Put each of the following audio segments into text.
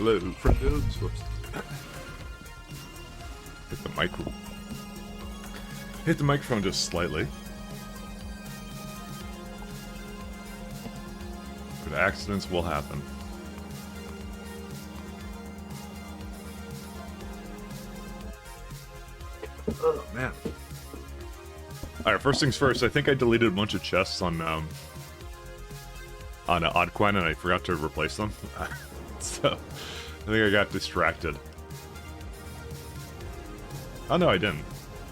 Hello, friendos. Whoops. Hit the mic. Hit the microphone just slightly. But accidents will happen. Oh man. Alright, first things first, I think I deleted a bunch of chests on Oddcoin and I forgot to replace them. So, I think I got distracted. Oh no, I didn't.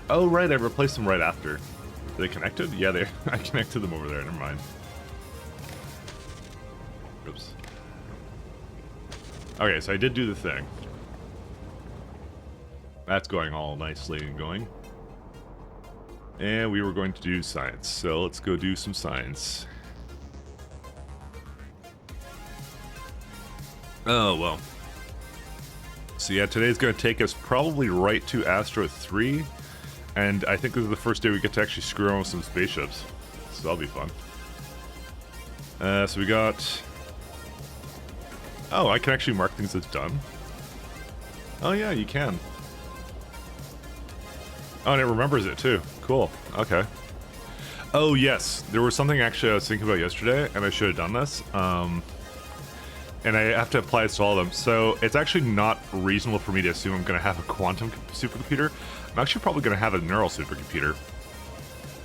Oh right, I replaced them right after. Are they connected? Yeah, I connected them over there, never mind. Oops. Okay, so I did do the thing. That's going all nicely and going. And we were going to do science, so let's go do some science. Oh, well. So yeah, today's going to take us probably right to Astro 3. And I think this is the first day we get to actually screw around with some spaceships. So that'll be fun. So we got... Oh, I can actually mark things as done. Oh yeah, you can. Oh, and it remembers it too. Cool. Okay. Oh yes, there was something actually I was thinking about yesterday, and I should have done this. And I have to apply this to all of them. So it's actually not reasonable for me to assume I'm going to have a quantum supercomputer. I'm actually probably going to have a neural supercomputer.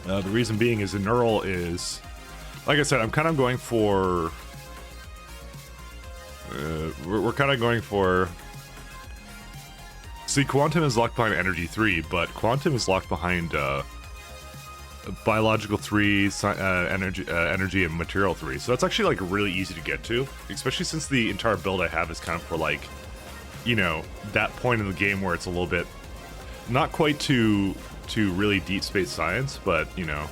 The reason being is the neural is, like I said, I'm kind of going for. We're kind of going for. See, quantum is locked behind energy 3, but quantum is locked behind biological 3, energy, and material 3. So that's actually like really easy to get to, especially since the entire build I have is kind of for like, you know, that point in the game where it's a little bit not quite to really deep space science, but you know,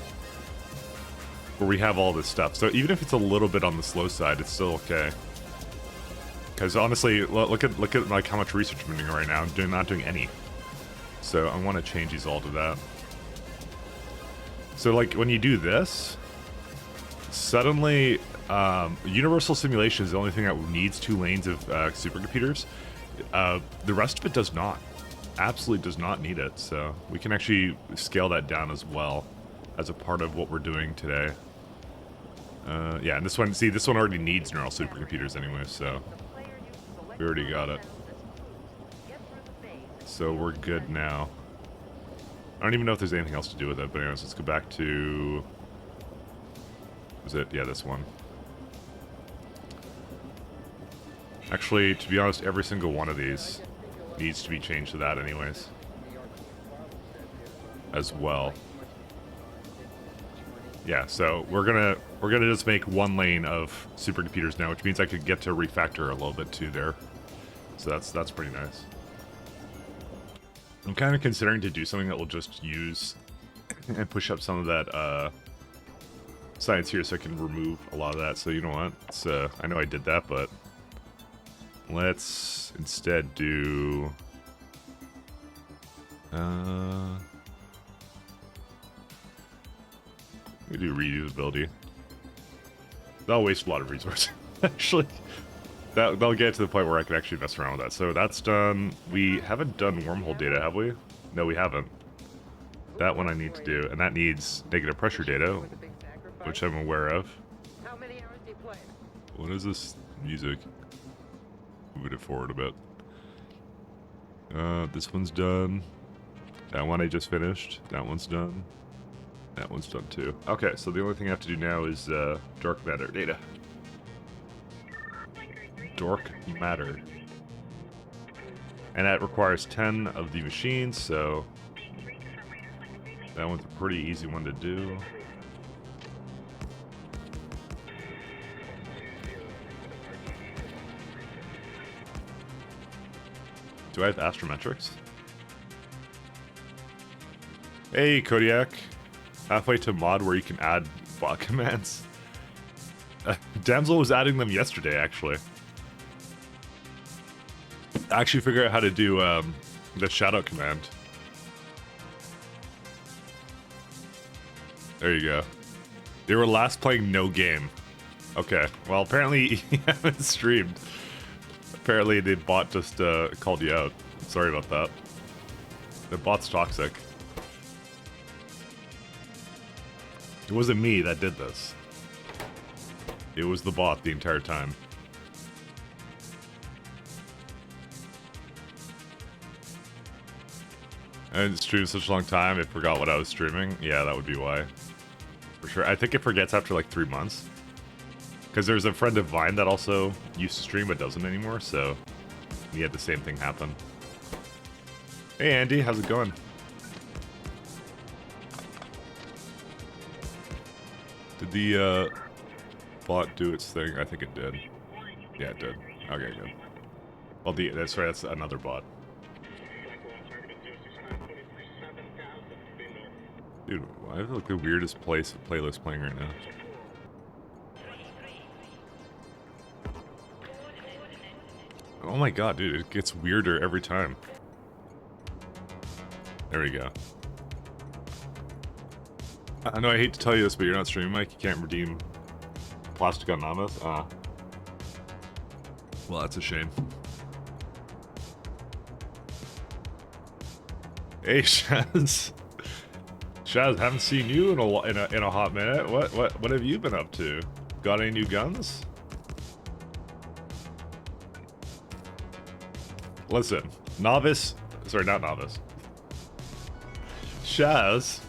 where we have all this stuff. So even if it's a little bit on the slow side, it's still okay. Because honestly, look at like how much research I'm doing right now. I'm not doing any. So I want to change these all to that. So like when you do this, suddenly universal simulation is the only thing that needs 2 lanes of supercomputers. The rest of it does not. Absolutely does not need it. So we can actually scale that down as well as a part of what we're doing today. Yeah, and this one, see, this one already needs neural supercomputers anyway, so we already got it. So we're good now. I don't even know if there's anything else to do with it, but anyways, let's go back to... Was it? Yeah, this one. Actually, to be honest, every single one of these needs to be changed to that anyways. As well. Yeah, so we're gonna just make 1 lane of supercomputers now, which means I could get to refactor a little bit too there. So that's pretty nice. I'm kind of considering to do something that will just use and push up some of that science here so I can remove a lot of that. So you know what? It's, I know I did that, but let's instead do... we do reusability. That'll waste a lot of resources, actually. That'll get to the point where I can actually mess around with that. So that's done. We haven't done wormhole data, have we? No, we haven't. That one I need to do, and that needs negative pressure data, which I'm aware of. What is this music? Moving it forward a bit. This one's done. That one I just finished. That one's done. That one's done too. Okay, so the only thing I have to do now is dark matter data. Dark matter. And that requires 10 of the machines, so that one's a pretty easy one to do. Do I have astrometrics? Hey, Kodiak. Halfway to mod where you can add bot commands. Damsel was adding them yesterday, actually. I actually figured out how to do the shoutout command. There you go. They were last playing no game. Okay, well apparently you haven't streamed. Apparently the bot just called you out. Sorry about that. The bot's toxic. It wasn't me that did this. It was the bot the entire time. I didn't stream such a long time, it forgot what I was streaming. Yeah, that would be why. For sure. I think it forgets after like 3 months. Because there's a friend of mine that also used to stream but doesn't anymore, so he had the same thing happen. Hey Andy, how's it going? Did the bot do its thing? I think it did. Yeah, it did. Okay, good. Well, that's right, that's another bot. Dude, I have like the weirdest playlist playing right now. Oh my god, dude, it gets weirder every time. There we go. I know I hate to tell you this, but you're not streaming, Mike. You can't redeem plastic on Namas. Well, that's a shame. Hey, Shaz. Shaz, haven't seen you in a hot minute. What have you been up to? Got any new guns? Listen, novice. Sorry, not novice. Shaz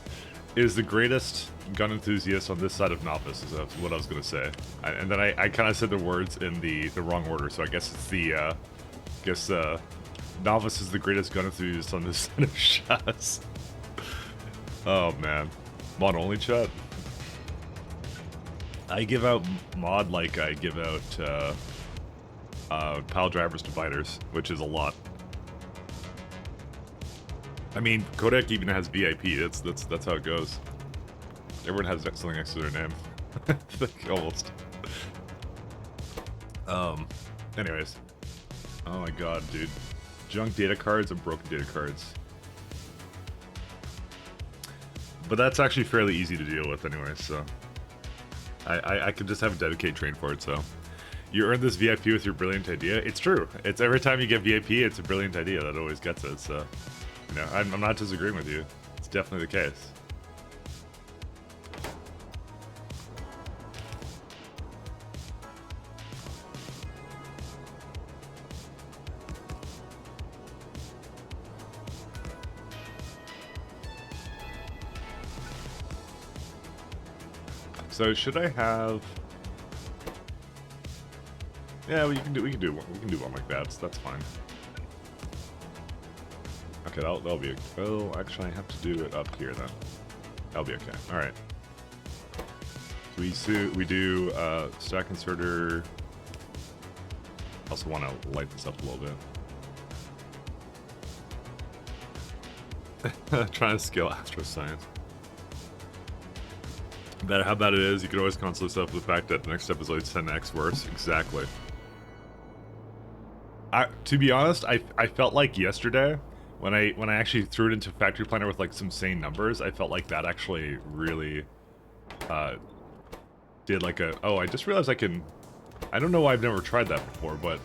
is the greatest gun enthusiast on this side of novice, is what I was gonna say. And then I kind of said the words in the wrong order, so I guess it's the novice is the greatest gun enthusiast on this side of Shaz. Oh man, mod only chat. I give out mod like I give out pile drivers to fighters, which is a lot. I mean, Kodak even has VIP. That's how it goes. Everyone has something next to their name. Like, almost. Anyways. Oh my god, dude. Junk data cards and broken data cards. But that's actually fairly easy to deal with anyway, so... I could just have a dedicated train for it, so... You earned this VIP with your brilliant idea. It's true. It's every time you get VIP, it's a brilliant idea that always gets it, so... You know, I'm not disagreeing with you. It's definitely the case. So should I have? Yeah, we can do one like that. So that's fine. Okay, that'll be. Oh, actually, I have to do it up here then. That'll be okay. All right. So we do stack inserter. Also want to light this up a little bit. Trying to scale Astro Science. How bad it is, you can always console yourself with the fact that the next step is always 10x worse. Exactly. To be honest, I felt like yesterday, when I actually threw it into Factory Planner with like some sane numbers, I felt like that actually really did like a... Oh, I just realized I can... I don't know why I've never tried that before, but...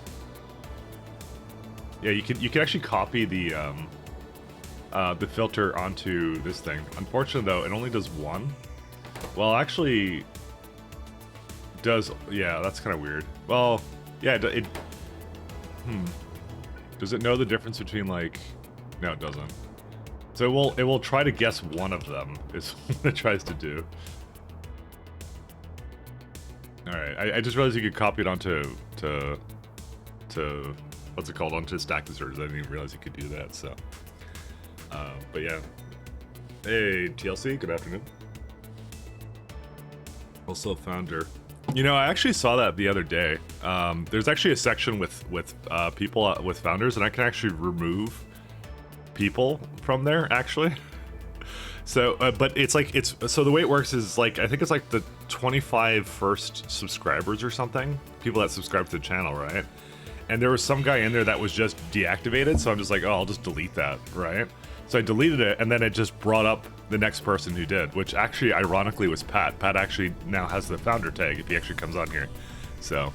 Yeah, you can actually copy the filter onto this thing. Unfortunately though, it only does one. Well, actually, does... Yeah, that's kind of weird. Well, yeah, Does it know the difference between, like... No, it doesn't. So it will try to guess one of them, is what it tries to do. Alright, I just realized you could copy it onto... What's it called? Onto stack inserters. I didn't even realize you could do that, so... But yeah. Hey, TLC, good afternoon. Also founder. You know, I actually saw that the other day. There's actually a section with people with founders, and I can actually remove people from there actually. So, but it's like so the way it works is like I think it's like the 25 first subscribers or something, people that subscribe to the channel, right? And there was some guy in there that was just deactivated, so I'm just like, oh, I'll just delete that, right? So I deleted it, and then it just brought up the next person who did, which actually, ironically, was Pat. Pat actually now has the founder tag if he actually comes on here. So,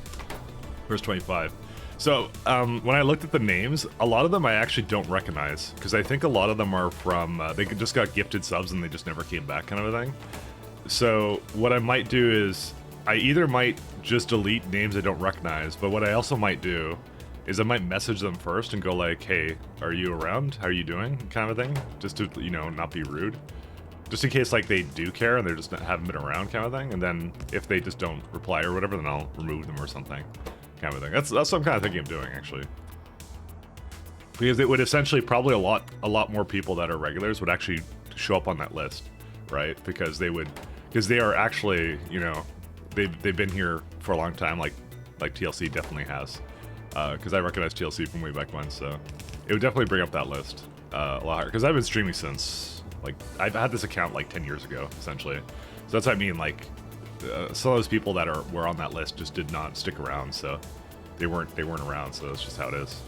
first 25. So, when I looked at the names, a lot of them I actually don't recognize, because I think a lot of them are from, they just got gifted subs and they just never came back kind of a thing. So, what I might do is, I either might just delete names I don't recognize, but what I also might do is I might message them first and go like, hey, are you around? How are you doing? Kind of thing, just to, you know, not be rude. Just in case, like, they do care and they just haven't been around kind of thing, and then if they just don't reply or whatever, then I'll remove them or something. Kind of thing. That's what I'm kind of thinking of doing, actually. Because it would essentially probably a lot more people that are regulars would actually show up on that list, right? Because they are actually, you know, they've been here for a long time, like TLC definitely has. Because I recognize TLC from way back when, so it would definitely bring up that list a lot higher. Because I've been streaming since, like, I've had this account like 10 years ago, essentially. So that's what I mean, like. Some of those people that were on that list just did not stick around, so they weren't around. So that's just how it is.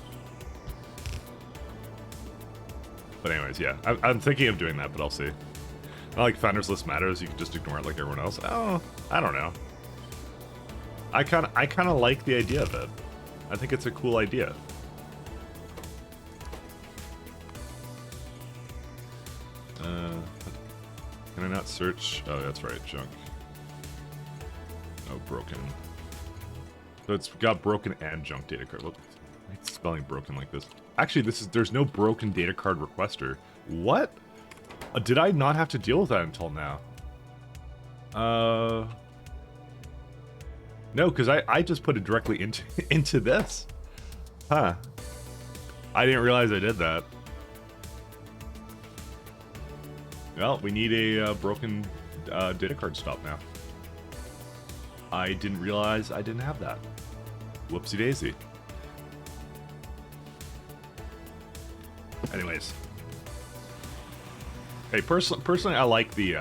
But anyways, yeah, I'm thinking of doing that, but I'll see. Not like founders list matters. You can just ignore it like everyone else. Oh, I don't know. I kind of like the idea of it. I think it's a cool idea. Can I not search? Oh, that's right, junk. Oh, broken. So it's got broken and junk data card. Why it's spelling broken like this? Actually, there's no broken data card requester. What? Did I not have to deal with that until now? No, because I just put it directly into this. Huh. I didn't realize I did that. Well, we need a broken data card stop now. I didn't realize I didn't have that. Whoopsie daisy. Anyways. Hey, personally, I like the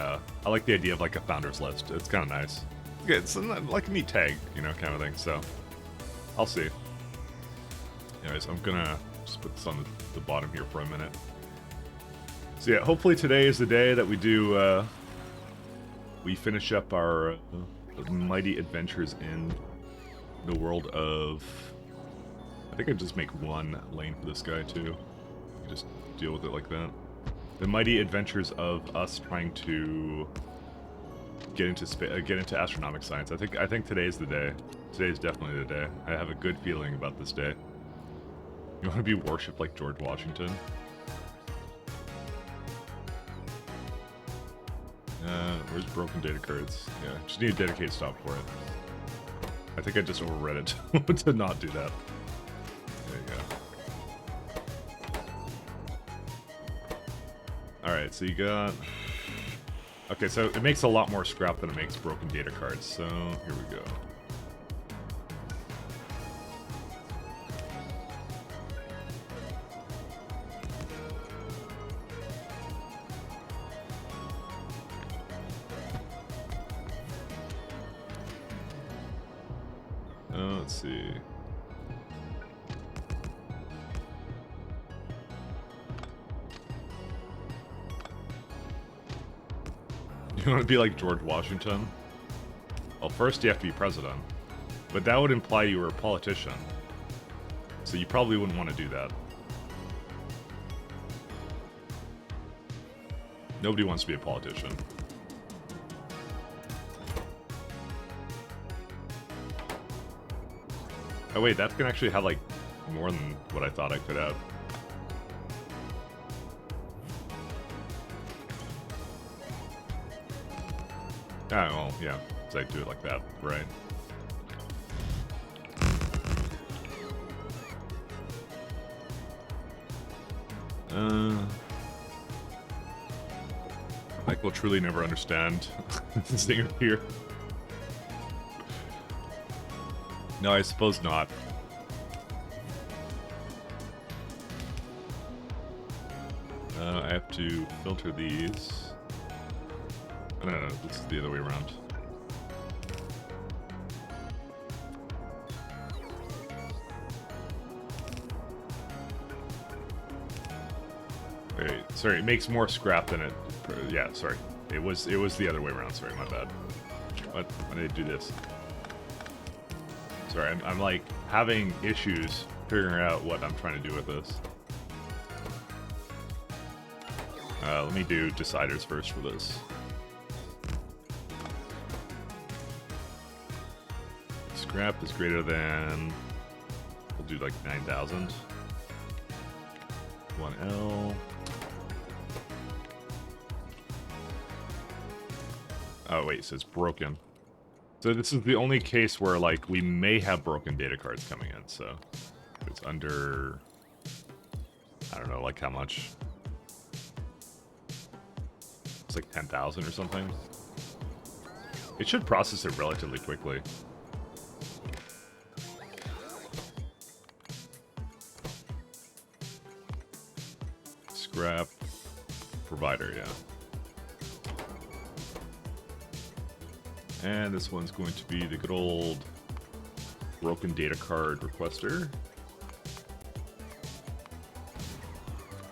idea of like a founders list. It's kind of nice. It's like a neat tag, you know, kind of thing. So, I'll see. Anyways, I'm gonna just put this on the bottom here for a minute. So yeah, hopefully today is the day that we do. We finish up our mighty adventures in the world of. I think I just make one lane for this guy too. Just deal with it like that. The mighty adventures of us trying to get into astronomic science. I think today's the day. Today's definitely the day. I have a good feeling about this day. You want to be worshipped like George Washington? Where's broken data cards? Yeah, just need a dedicated stop for it. I think I just overread it to not do that. There you go. Alright, so you got... Okay, so it makes a lot more scrap than it makes broken data cards, so here we go. Let's see. You want to be like George Washington? Well, first you have to be president. But that would imply you were a politician. So you probably wouldn't want to do that. Nobody wants to be a politician. Oh wait, that can actually have like more than what I thought I could have. Ah, well, yeah, so I do it like that, right? Mike will truly never understand this thing here. No, I suppose not. I have to filter these. No, this is the other way around. Wait, sorry, it makes more scrap than it. Yeah, sorry, it was the other way around. Sorry, my bad. Why did I do this? Sorry, I'm like having issues figuring out what I'm trying to do with this. Let me do deciders first for this. Scrap is greater than, we'll do like 9,000. 1L. Oh wait, so it's broken. So this is the only case where like we may have broken data cards coming in, so it's under, I don't know, like how much? It's like 10,000 or something. It should process it relatively quickly. Scrap provider, yeah. And this one's going to be the good old broken data card requester.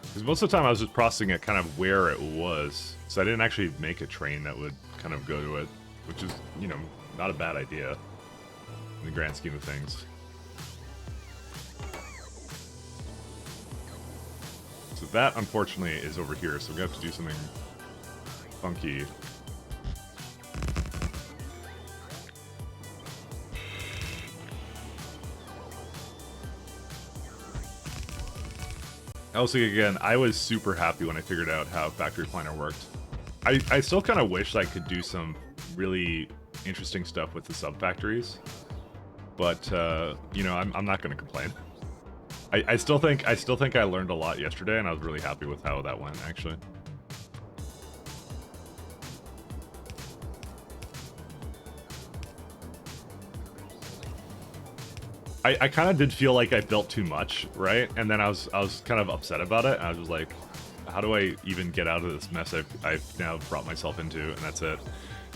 Because most of the time I was just processing it kind of where it was. So I didn't actually make a train that would kind of go to it, which is, you know, not a bad idea in the grand scheme of things. So that, unfortunately, is over here, so we're going to have to do something funky. Also, again, I was super happy when I figured out how Factory Planner worked. I still kind of wish I could do some really interesting stuff with the sub-factories, but, you know, I'm not going to complain. I still think I learned a lot yesterday, and I was really happy with how that went, actually. I kind of did feel like I built too much, right? And then I was kind of upset about it. And I was just like, how do I even get out of this mess I've now brought myself into? And that's it.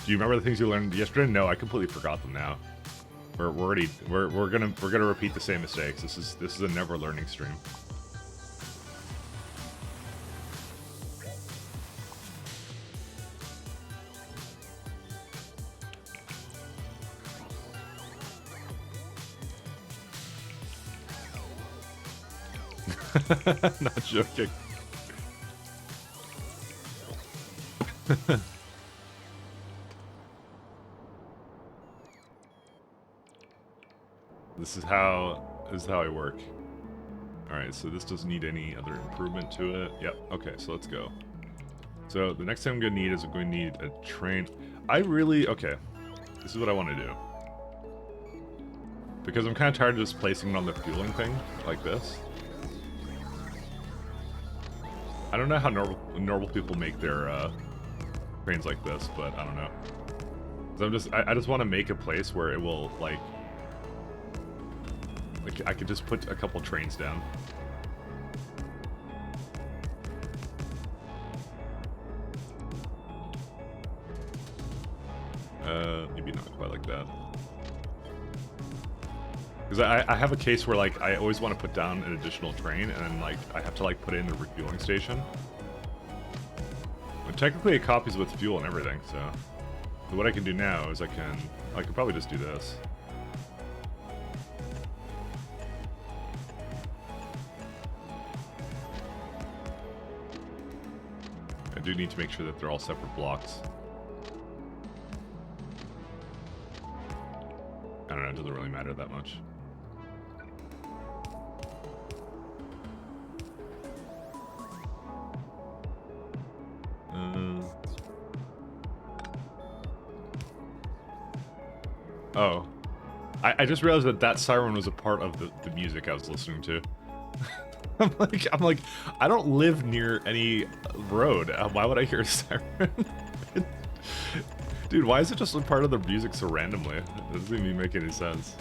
Do you remember the things you learned yesterday? No, I completely forgot them now. We're gonna repeat the same mistakes. This is a never learning stream. Not joking. This is how I work. Alright, so this doesn't need any other improvement to it. Yep, okay, so let's go. So the next thing I'm gonna need is I'm going to need a train. Okay, this is what I want to do. Because I'm kind of tired of just placing it on the fueling thing, like this. I don't know how normal people make their trains like this, but I don't know. So I just want to make a place where it will like I could just put a couple trains down. Maybe not quite like that. Because I have a case where like I always want to put down an additional train, and then like I have to like put it in the refueling station. But technically it copies with fuel and everything, so what I can do now is I could probably just do this. I do need to make sure that they're all separate blocks. I don't know, it doesn't really matter that much. Oh. I just realized that siren was a part of the music I was listening to. I'm like, I don't live near any road. Why would I hear a siren? Dude, why is it just a part of the music so randomly? It doesn't even make any sense.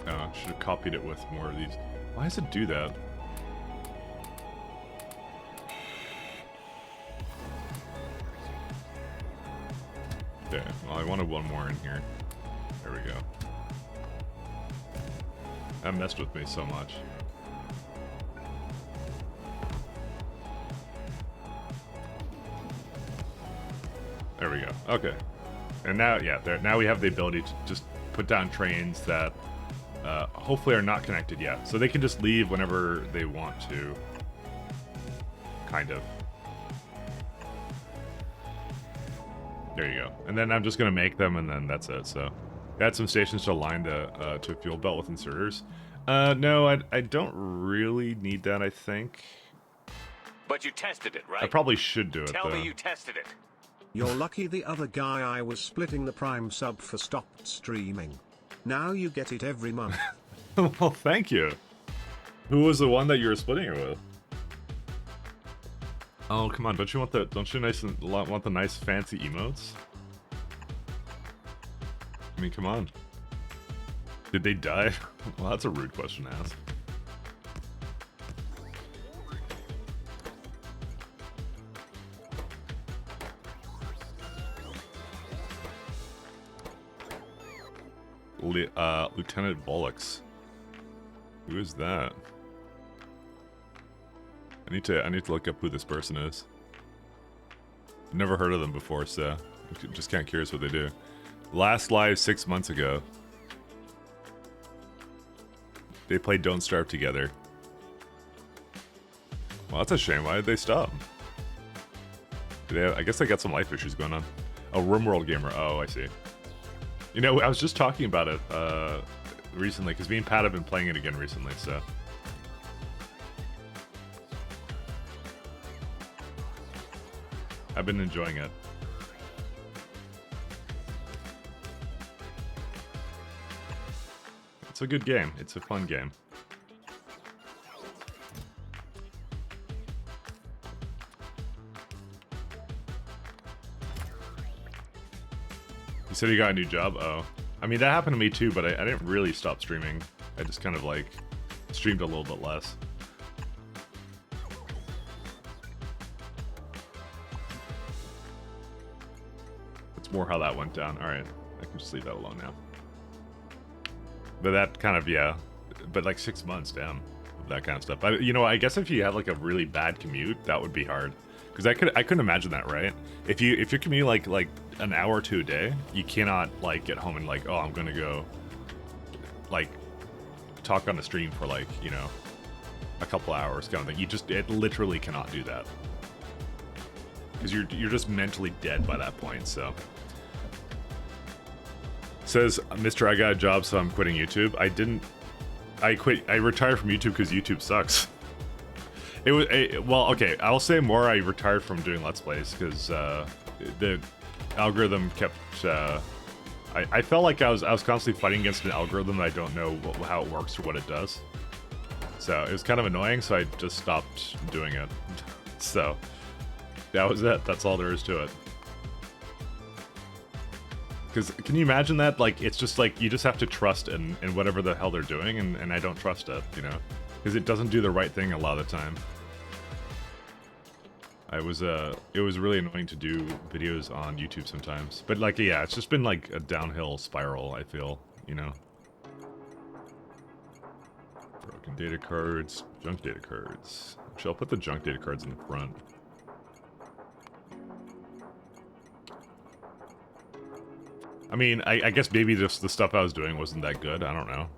I should have copied it with more of these. Why does it do that? Okay, well I wanted one more in here. There we go. That messed with me so much. There we go. Okay. And now, yeah, now we have the ability to just put down trains that hopefully are not connected yet. So they can just leave whenever they want to. Kind of. There you go. And then I'm just going to make them, and then that's it. So add some stations to align to a fuel belt with inserters. No, I don't really need that, I think. But you tested it, right? I probably should do it, Tell though. me you tested it. You're lucky the other guy I was splitting the Prime sub for stopped streaming. Now you get it every month. Well, thank you. Who was the one that you were splitting it with? Oh, come on! Don't you want the want the nice fancy emotes? I mean, come on. Did they die? Well, that's a rude question to ask. Lieutenant Bollocks. Who is that? I need to look up who this person is. Never heard of them before, so I'm just kind of curious what they do. Last live 6 months ago. They played Don't Starve together. Well, that's a shame. Why did they stop? I guess they got some life issues going on. Oh, RimWorld Gamer. Oh, I see. You know, I was just talking about it recently, because me and Pat have been playing it again recently, so... I've been enjoying it. It's a good game. It's a fun game. You said you got a new job? Oh. I mean, that happened to me too, but I didn't really stop streaming. I just kind of like streamed a little bit less. It's more how that went down. Alright, I can just leave that alone now. But that kind of, yeah. But like 6 months, damn. That kind of stuff. But, you know, I guess if you have like a really bad commute, that would be hard. Because I couldn't imagine that, right? If you commute like an hour or two a day, you cannot like get home and like, oh, I'm gonna go like talk on the stream for like, you know, a couple hours kind of thing. It literally cannot do that. Because you're just mentally dead by that point, so. Says, Mr. I got a job, so I'm quitting YouTube. I retired from YouTube because YouTube sucks. It was, well, okay, I'll say more. I retired from doing Let's Plays because the algorithm kept, I felt like I was constantly fighting against an algorithm that I don't know how it works or what it does. So it was kind of annoying, so I just stopped doing it. So that was it. That's all there is to it. Because can you imagine that? Like, it's just like, you just have to trust in whatever the hell they're doing, and I don't trust it, you know? Because it doesn't do the right thing a lot of the time. It was really annoying to do videos on YouTube sometimes. But like, yeah, it's just been like a downhill spiral, I feel, you know? Broken data cards, junk data cards. Actually, I'll put the junk data cards in the front. I mean, I guess maybe just the stuff I was doing wasn't that good. I don't know.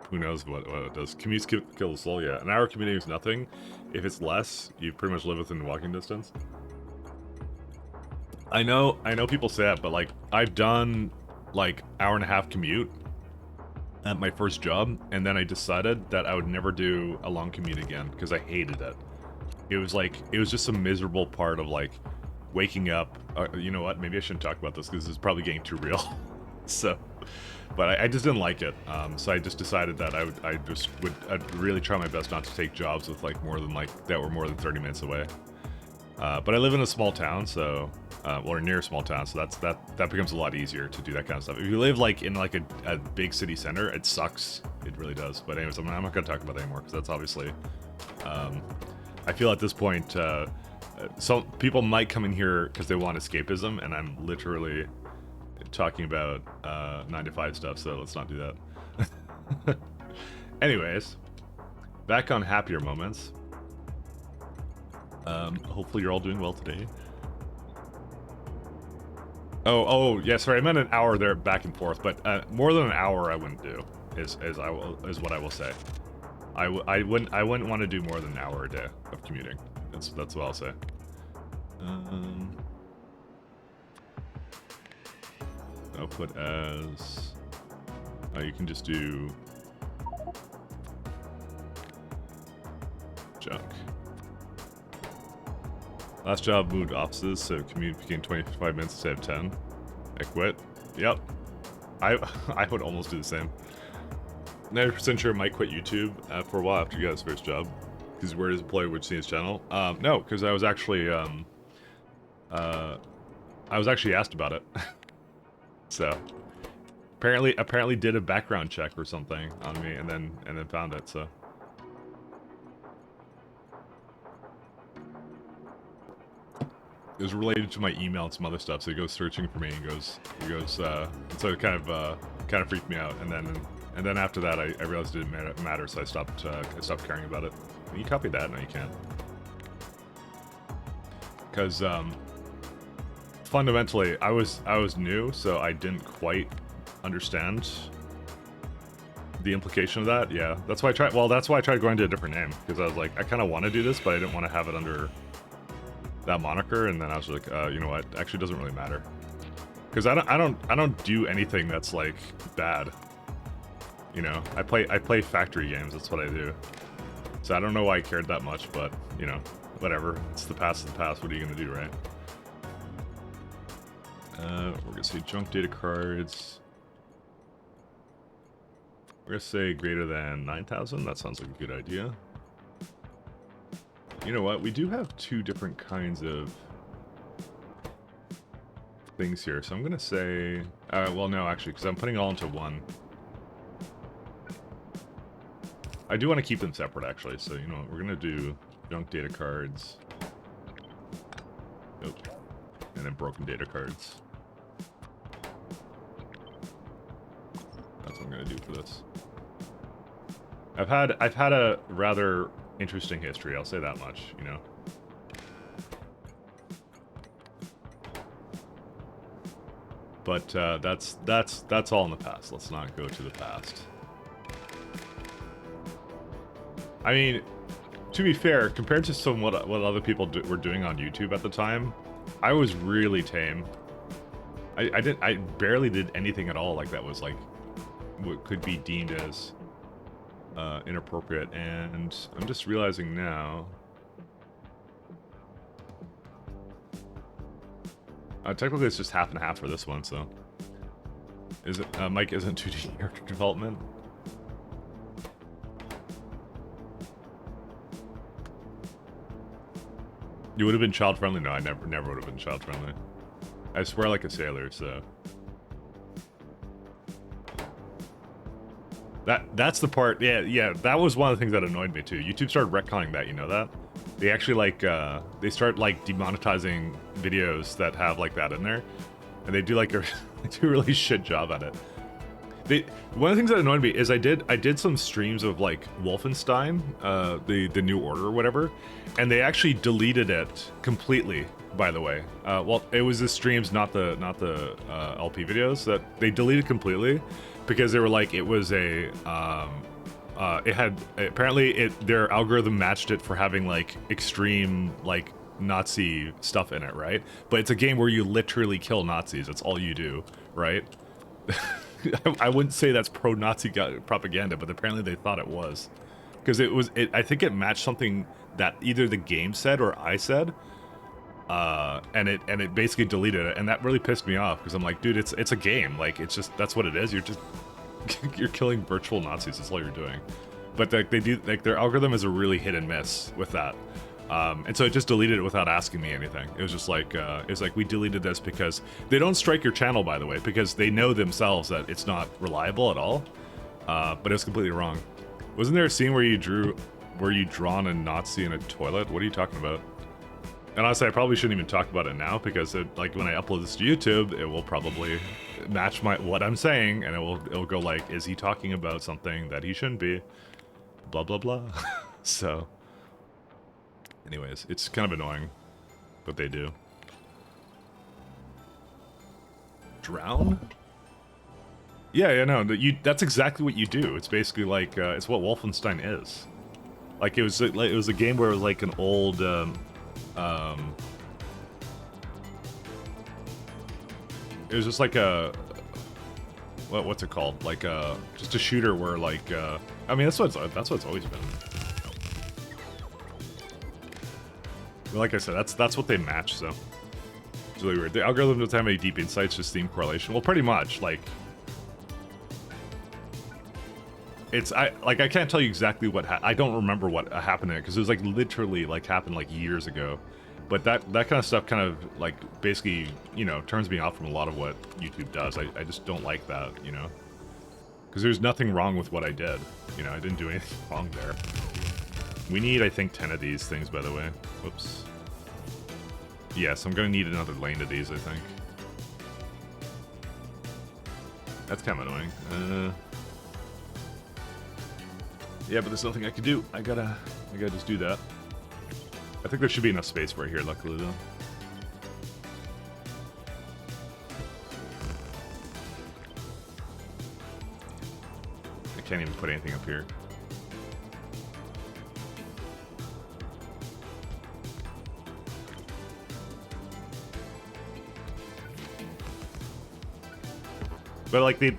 Who knows what it does. Commutes kill the soul, yeah. An hour commuting is nothing. If it's less, you pretty much live within walking distance. I know people say that, but like, I've done like hour-and-a-half commute at my first job, and then I decided that I would never do a long commute again because I hated it. It was just a miserable part of like waking up. You know what? Maybe I shouldn't talk about this because this is probably getting too real. So, but I just didn't like it. So I just decided that I'd really try my best not to take jobs with like that were more than 30 minutes away. But I live in a small town, so or near a small town, so that becomes a lot easier to do that kind of stuff. If you live like in like a big city center, it sucks. It really does. But anyways, I'm not going to talk about that anymore because that's obviously. I feel at this point. So people might come in here because they want escapism, and I'm literally talking about 9 to 5 stuff, so let's not do that. Anyways, back on happier moments. Hopefully you're all doing well today. Oh, yeah, sorry, I meant an hour there back and forth, but more than an hour I wouldn't do, is what I will say. I wouldn't want to do more than an hour a day of commuting. That's what I'll say. Output as... you can just do... junk. Last job moved offices, so commute became 25 minutes instead of 10. I quit. Yep. I would almost do the same. 90% sure Mike quit YouTube for a while after he got his first job. Because where his employer would see his channel. No, because I was actually asked about it. So apparently did a background check or something on me and then found it, so. It was related to my email and some other stuff, so he goes searching for me and so it kind of freaked me out, and then after that I realized it didn't matter, so I stopped caring about it. Can you copy that? No, you can't. Because fundamentally I was new, so I didn't quite understand the implication of that. Yeah, that's why I tried. Well, that's why I tried going to a different name, because I was like, I kind of want to do this, but I didn't want to have it under that moniker, and then I was like, you know what? Actually, doesn't really matter, because I don't do anything that's like bad. You know, I play factory games. That's what I do. So I don't know why I cared that much, but you know, whatever. It's the past of the past. What are you gonna do, right? We're gonna say junk data cards. We're gonna say greater than 9,000. That sounds like a good idea. You know what? We do have two different kinds of things here, so I'm gonna say... well, no, actually, because I'm putting it all into one. I do want to keep them separate, actually, so, you know what? We're gonna do junk data cards. Nope. And then broken data cards. That's what I'm gonna do for this. I've had a rather interesting history, I'll say that much, you know. But that's all in the past. Let's not go to the past. I mean, to be fair, compared to what other people were doing on YouTube at the time, I was really tame. I barely did anything at all like that was like what could be deemed as inappropriate, and I'm just realizing now. Technically, it's just half and half for this one, so. Is it Mike isn't 2D character development? You would have been child friendly? No, I never would have been child friendly. I swear like a sailor, so. That's the part, yeah, that was one of the things that annoyed me too. YouTube started retconning that, you know that? They actually like, they start like demonetizing videos that have like that in there. And they do like they do a really shit job at it. One of the things that annoyed me is I did some streams of like Wolfenstein, the New Order or whatever, and they actually deleted it completely, by the way. Well, it was the streams, not the LP videos, that they deleted completely. Because they were like, it was a, it had, apparently their algorithm matched it for having like extreme like Nazi stuff in it, right? But it's a game where you literally kill Nazis, that's all you do, right? I wouldn't say that's pro-Nazi propaganda, but apparently they thought it was. Because I think it matched something that either the game said or I said. And it basically deleted it, and that really pissed me off, because I'm like, dude, it's a game, like, it's just, that's what it is, you're killing virtual Nazis, that's all you're doing. But like, they do, like, their algorithm is a really hit and miss with that. And so it just deleted it without asking me anything. It was just like, it's like, we deleted this because they don't strike your channel, by the way, because they know themselves that it's not reliable at all. But it was completely wrong. Wasn't there a scene where you drawn a Nazi in a toilet? What are you talking about? And honestly, I probably shouldn't even talk about it now because like when I upload this to YouTube, it will probably match what I'm saying, and it'll go like, is he talking about something that he shouldn't be? Blah blah blah. So, anyways, it's kind of annoying what they do. Drown? Yeah, no, that's exactly what you do. It's basically like it's what Wolfenstein is. Like it was a game where it was like an old it was just like a what's it called? Like just a shooter where like I mean that's what it's always been. But like I said, that's what they match. So it's really weird. The algorithm doesn't have any deep insights, just theme correlation. Well, pretty much like. I can't tell you exactly what I don't remember what happened in it because it was like literally like happened like years ago, but that kind of stuff kind of like basically turns me off from a lot of what YouTube does. I just don't like that, because there's nothing wrong with what I did. I didn't do anything wrong there. We need, I think, 10 of these things, by the way. Whoops. Yes, I'm gonna need another lane of these, I think. That's kind of annoying. Yeah, but there's nothing I can do. I gotta just do that. I think there should be enough space right here, luckily, though. I can't even put anything up here. But like they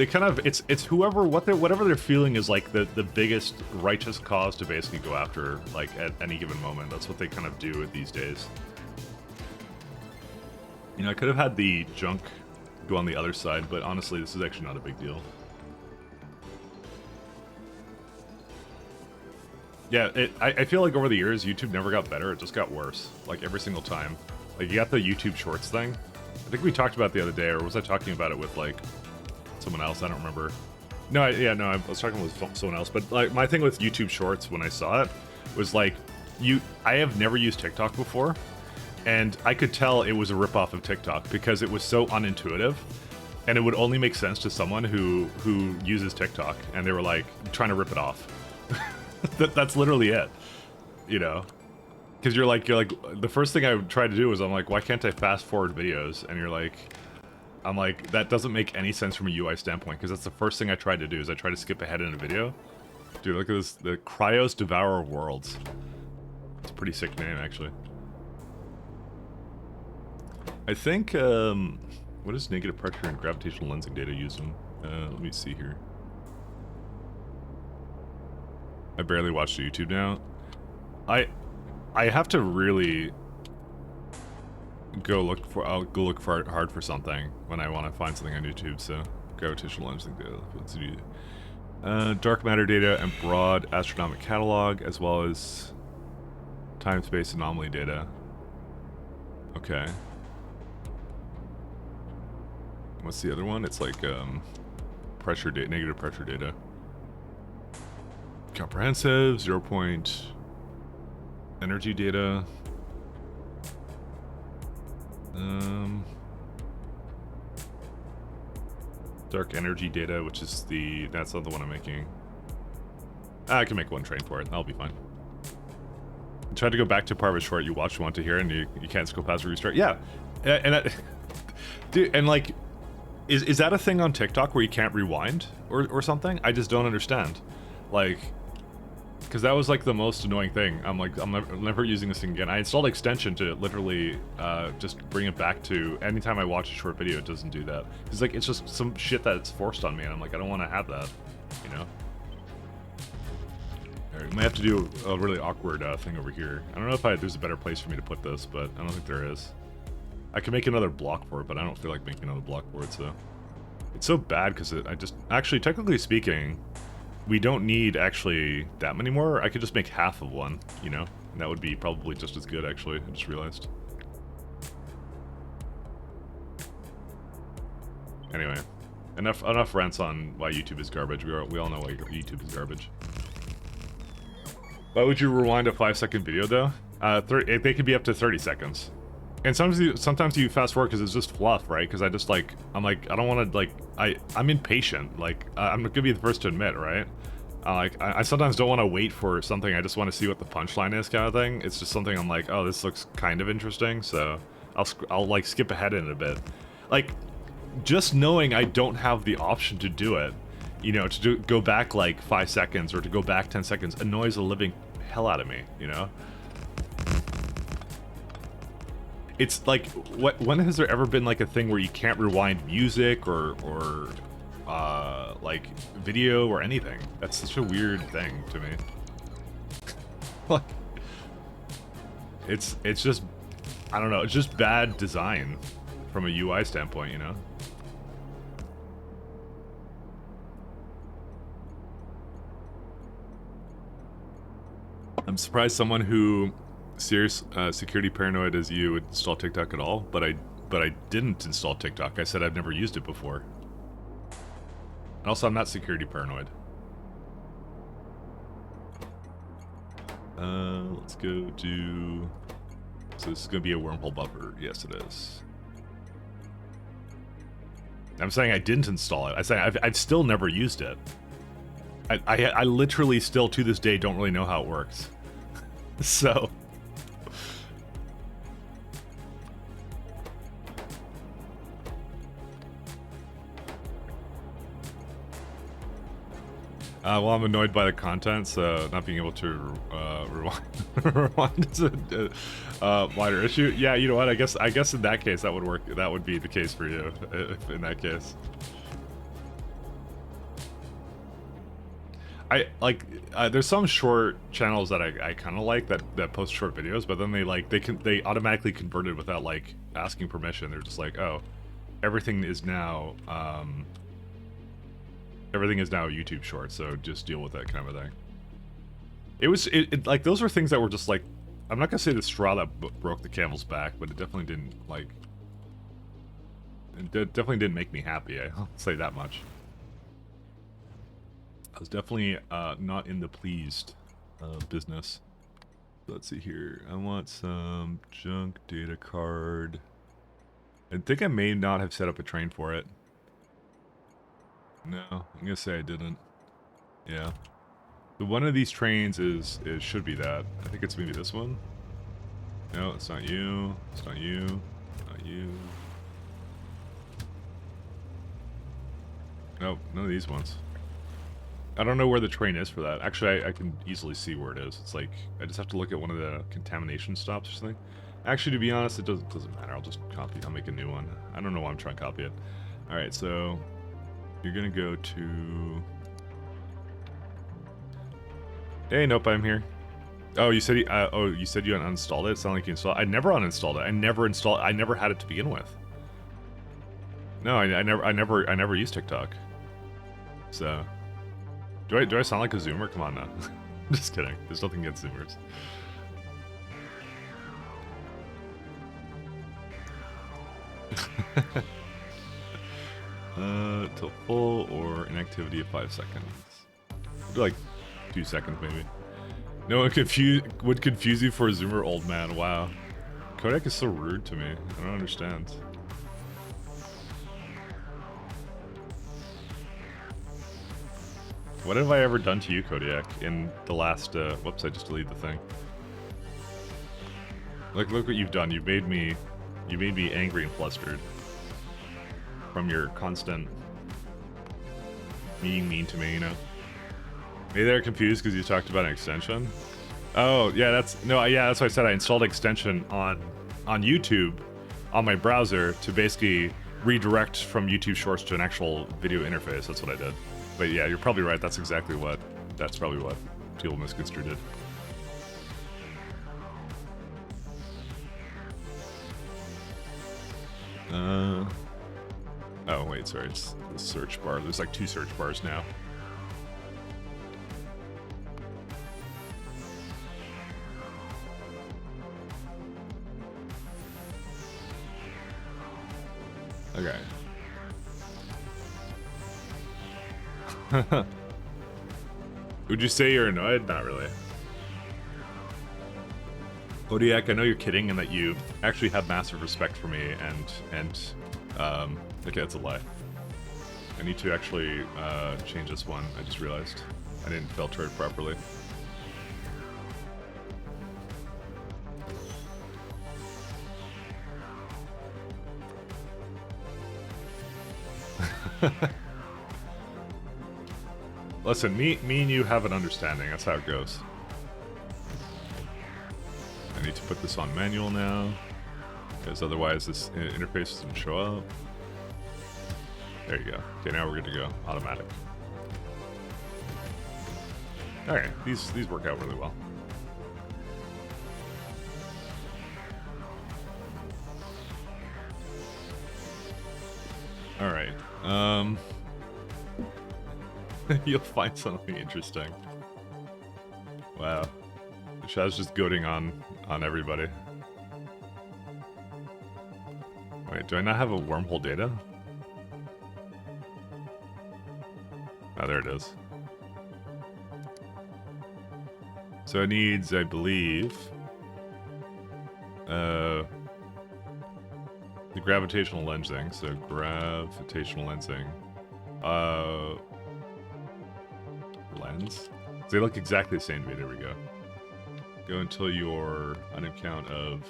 kind of it's whatever they're feeling is like the biggest righteous cause to basically go after like at any given moment. That's what they kind of do these days. I could have had the junk go on the other side, but honestly, this is actually not a big deal. Yeah, I feel like over the years, YouTube never got better. It just got worse, like every single time. Like you got the YouTube Shorts thing. I think we talked about it the other day, or was I talking about it with like someone else? I don't remember. No, I was talking with someone else. But like my thing with YouTube Shorts when I saw it was like, I have never used TikTok before, and I could tell it was a ripoff of TikTok because it was so unintuitive, and it would only make sense to someone who uses TikTok, and they were like trying to rip it off. That's literally it, Because you're like the first thing I would try to do is I'm like, why can't I fast forward videos? And I'm like, that doesn't make any sense from a UI standpoint because that's the first thing I tried to do is I try to skip ahead in a video. Dude, look at this, the Cryos Devourer Worlds. It's a pretty sick name, actually. I think, what is negative pressure and gravitational lensing data used in? Let me see here. I barely watch YouTube now. I have to really I'll go look for hard for something when I want to find something on YouTube, so gravitational lensing data. Let's do dark matter data and broad astronomic catalog, as well as time-space anomaly data. Okay. What's the other one? It's like pressure data, negative pressure data. Comprehensive, 0 point energy data. Dark energy data, which is that's not the one I'm making. I can make one train for it. That'll be fine. I tried to go back to part of a short you watched, want to hear, and you can't scroll past the restart. Yeah, and dude, and like, is that a thing on TikTok where you can't rewind or something? I just don't understand. Like, because that was like the most annoying thing. I'm like, I'm never using this thing again. I installed extension to literally just bring it back to anytime I watch a short video, it doesn't do that. It's like, it's just some shit that it's forced on me, and I'm like, I don't want to have that, Alright, we might have to do a really awkward thing over here. I don't know if there's a better place for me to put this, but I don't think there is. I can make another block for it, but I don't feel like making another block for it, so. It's so bad because actually, technically speaking, we don't need actually that many more. I could just make half of one, and that would be probably just as good, actually. I just realized. Anyway, enough rants on why YouTube is garbage. We all know why YouTube is garbage. Why would you rewind a 5-second video, though? They can be up to 30 seconds. And sometimes you fast forward because it's just fluff, right? Because I'm like, I don't want to, like, I'm impatient. Like, I'm gonna be the first to admit, right? I sometimes don't want to wait for something. I just want to see what the punchline is, kind of thing. It's just something I'm like, oh, this looks kind of interesting, so I'll like skip ahead in a bit. Like, just knowing I don't have the option to do it, you know, go back like 5 seconds or to go back 10 seconds annoys the living hell out of me, you know? It's like, when has there ever been like a thing where you can't rewind music or like video or anything? That's such a weird thing to me. Like, it's just, I don't know, it's just bad design from a UI standpoint, you know? I'm surprised someone who serious security paranoid as you would install TikTok at all, but I didn't install TikTok. I said I've never used it before. And also, I'm not security paranoid. Let's go to... So this is going to be a wormhole buffer. Yes, it is. I'm saying I didn't install it. I'm saying I've still never used it. I literally still, to this day, don't really know how it works. So... well, I'm annoyed by the content, so not being able to rewind is a wider issue. Yeah, you know what? I guess in that case that would work. That would be the case for you, if in that case. There's some short channels that I kind of like that post short videos, but then they automatically converted without like asking permission. They're just like, oh, everything is now YouTube short, so just deal with that kind of a thing. It like, those are things that were just like, I'm not gonna say the straw that broke the camel's back, but it definitely didn't like, it definitely didn't make me happy. I'll say that much. I was definitely not in the pleased business. Let's see here. I want some junk data card. I think I may not have set up a train for it. No, I'm gonna say I didn't. Yeah. The one of these trains should be that. I think it's maybe this one. No, it's not you. It's not you. Not you. No, none of these ones. I don't know where the train is for that. Actually, I can easily see where it is. It's like, I just have to look at one of the contamination stops or something. Actually, to be honest, it doesn't matter. I'll just copy. I'll make a new one. I don't know why I'm trying to copy it. Alright, so... You're gonna go to... Hey, nope, I'm here. Oh, you said you uninstalled it? It sounded like you installed it. I never uninstalled it. I never had it to begin with. No, I never used TikTok. So... Do I sound like a Zoomer? Come on now. Just kidding. There's nothing against Zoomers. Till full or inactivity of 5 seconds. Maybe like 2 seconds, maybe. No one would confuse you for a Zoomer, old man. Wow. Kodak is so rude to me. I don't understand. What have I ever done to you, Kodiak, in the last, whoops, I just deleted the thing. Like, look what you've done. You made me angry and flustered. From your constant being mean to me, you know? Maybe they're confused because you talked about an extension? Oh, yeah, that's why I said I installed extension on YouTube, on my browser, to basically redirect from YouTube Shorts to an actual video interface. That's what I did. But yeah, you're probably right. That's probably what people misconstrued it. Oh wait, sorry, it's the search bar. There's like 2 search bars now. Okay. Would you say you're annoyed? Not really. Kodiak, I know you're kidding and that you actually have massive respect for me, and okay, that's a lie. I need to actually change this one. I just realized I didn't filter it properly. Listen, me and you have an understanding. That's how it goes. I need to put this on manual now, because otherwise this interface doesn't show up. There you go. Okay, now we're good to go. Automatic. Alright, these work out really well. Alright. You'll find something interesting. Wow. Shad's just goading on everybody. Wait, do I not have a wormhole data? Oh, there it is. So it needs, I believe, the gravitational lensing. So gravitational lensing. Lens? They look exactly the same to me. There we go. Go until your item count of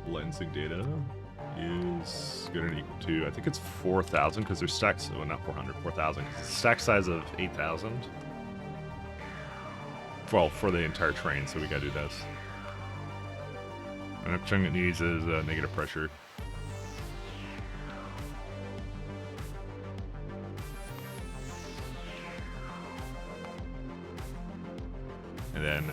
lensing data is going to equal to, I think it's 4,000 because there's stacks, well, not 400, 4,000. Stack size of 8,000. Well, for the entire train, so we gotta do this. And everything it needs is negative pressure. And then,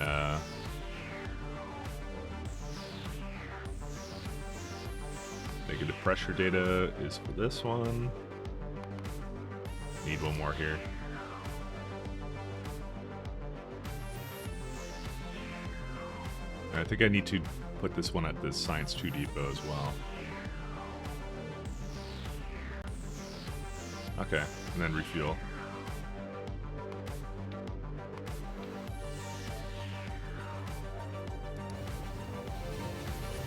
negative pressure data is for this one. Need one more here. I think I need to put this one at the Science 2 depot as well. Okay, and then refuel.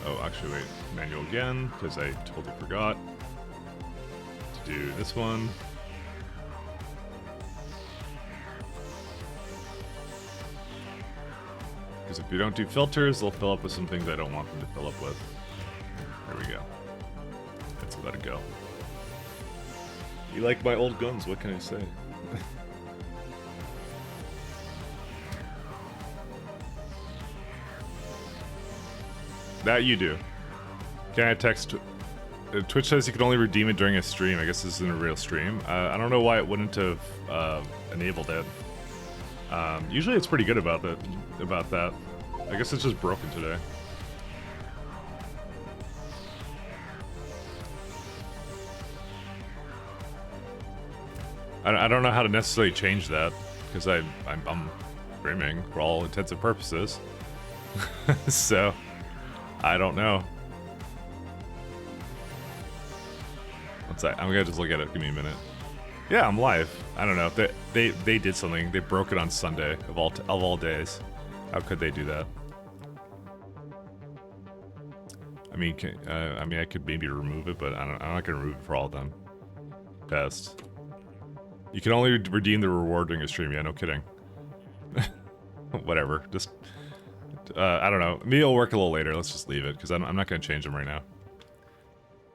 Oh, actually, wait. Manual again, because I totally forgot to do this one. Because if you don't do filters, they'll fill up with some things I don't want them to fill up with. There we go. Let's let it go. You like my old guns, what can I say? That you do. Can I text? Twitch says you can only redeem it during a stream. I guess this isn't a real stream. I don't know why it wouldn't have enabled it. Usually it's pretty good about that. I guess it's just broken today. I don't know how to necessarily change that because I'm streaming for all intents and purposes. So I don't know. What's that? I'm gonna just look at it. Give me a minute. Yeah, I'm live. I don't know. They did something. They broke it on Sunday of all days. How could they do that? I mean, I could maybe remove it, but I'm not gonna remove it for all of them. Best. You can only redeem the reward during a stream. Yeah, no kidding. Whatever. Just I don't know. Maybe it'll work a little later. Let's just leave it because I'm not gonna change them right now.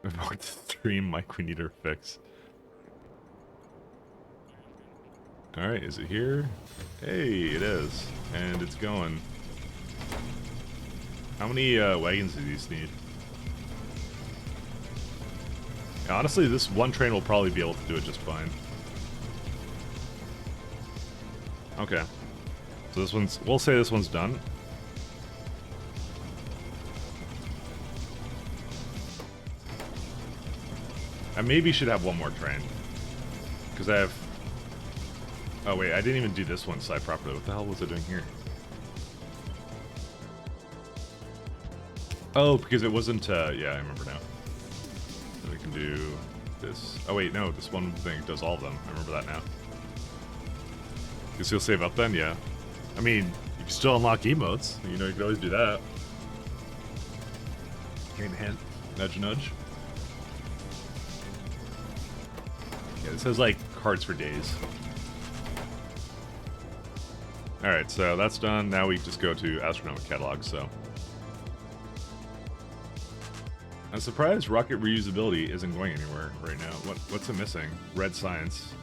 About the stream, Mike, we need her fix. Alright, is it here? Hey, it is. And it's going. How many wagons do these need? Yeah, honestly, this one train will probably be able to do it just fine. Okay. So this one's... We'll say this one's done. I maybe should have one more train. Because I have... Oh wait, I didn't even do this one side properly. What the hell was I doing here? Oh, because it wasn't, yeah, I remember now. So we can do this. Oh wait, no, this one thing does all of them. I remember that now. Guess you'll save up then? Yeah. I mean, you can still unlock emotes. You know, you can always do that. Hint, hint. Nudge, nudge. Yeah, this has, like, cards for days. Alright, so that's done. Now we just go to Astronomic Catalog, so... I'm surprised rocket reusability isn't going anywhere right now. What's it missing? Red science.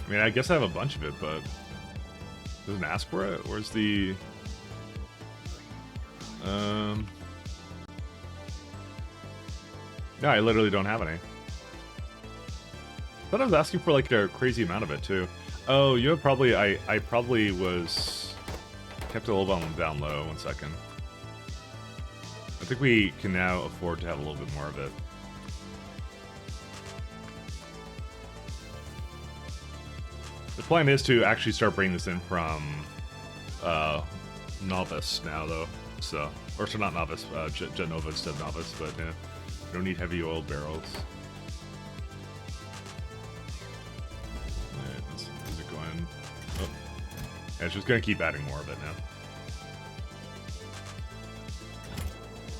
I mean, I guess I have a bunch of it, but... Doesn't ask for it? Where's the... No, I literally don't have any. I thought I was asking for, like, a crazy amount of it, too. Oh, you know, probably... I probably was... Kept it a little bit down low. 1 second. I think we can now afford to have a little bit more of it. The plan is to actually start bringing this in from Novice now, though. So, or so not Novice, Genova instead of Novice, but yeah, we don't need heavy oil barrels. Alright, is it going? Oh, yeah, it's just gonna keep adding more of it now.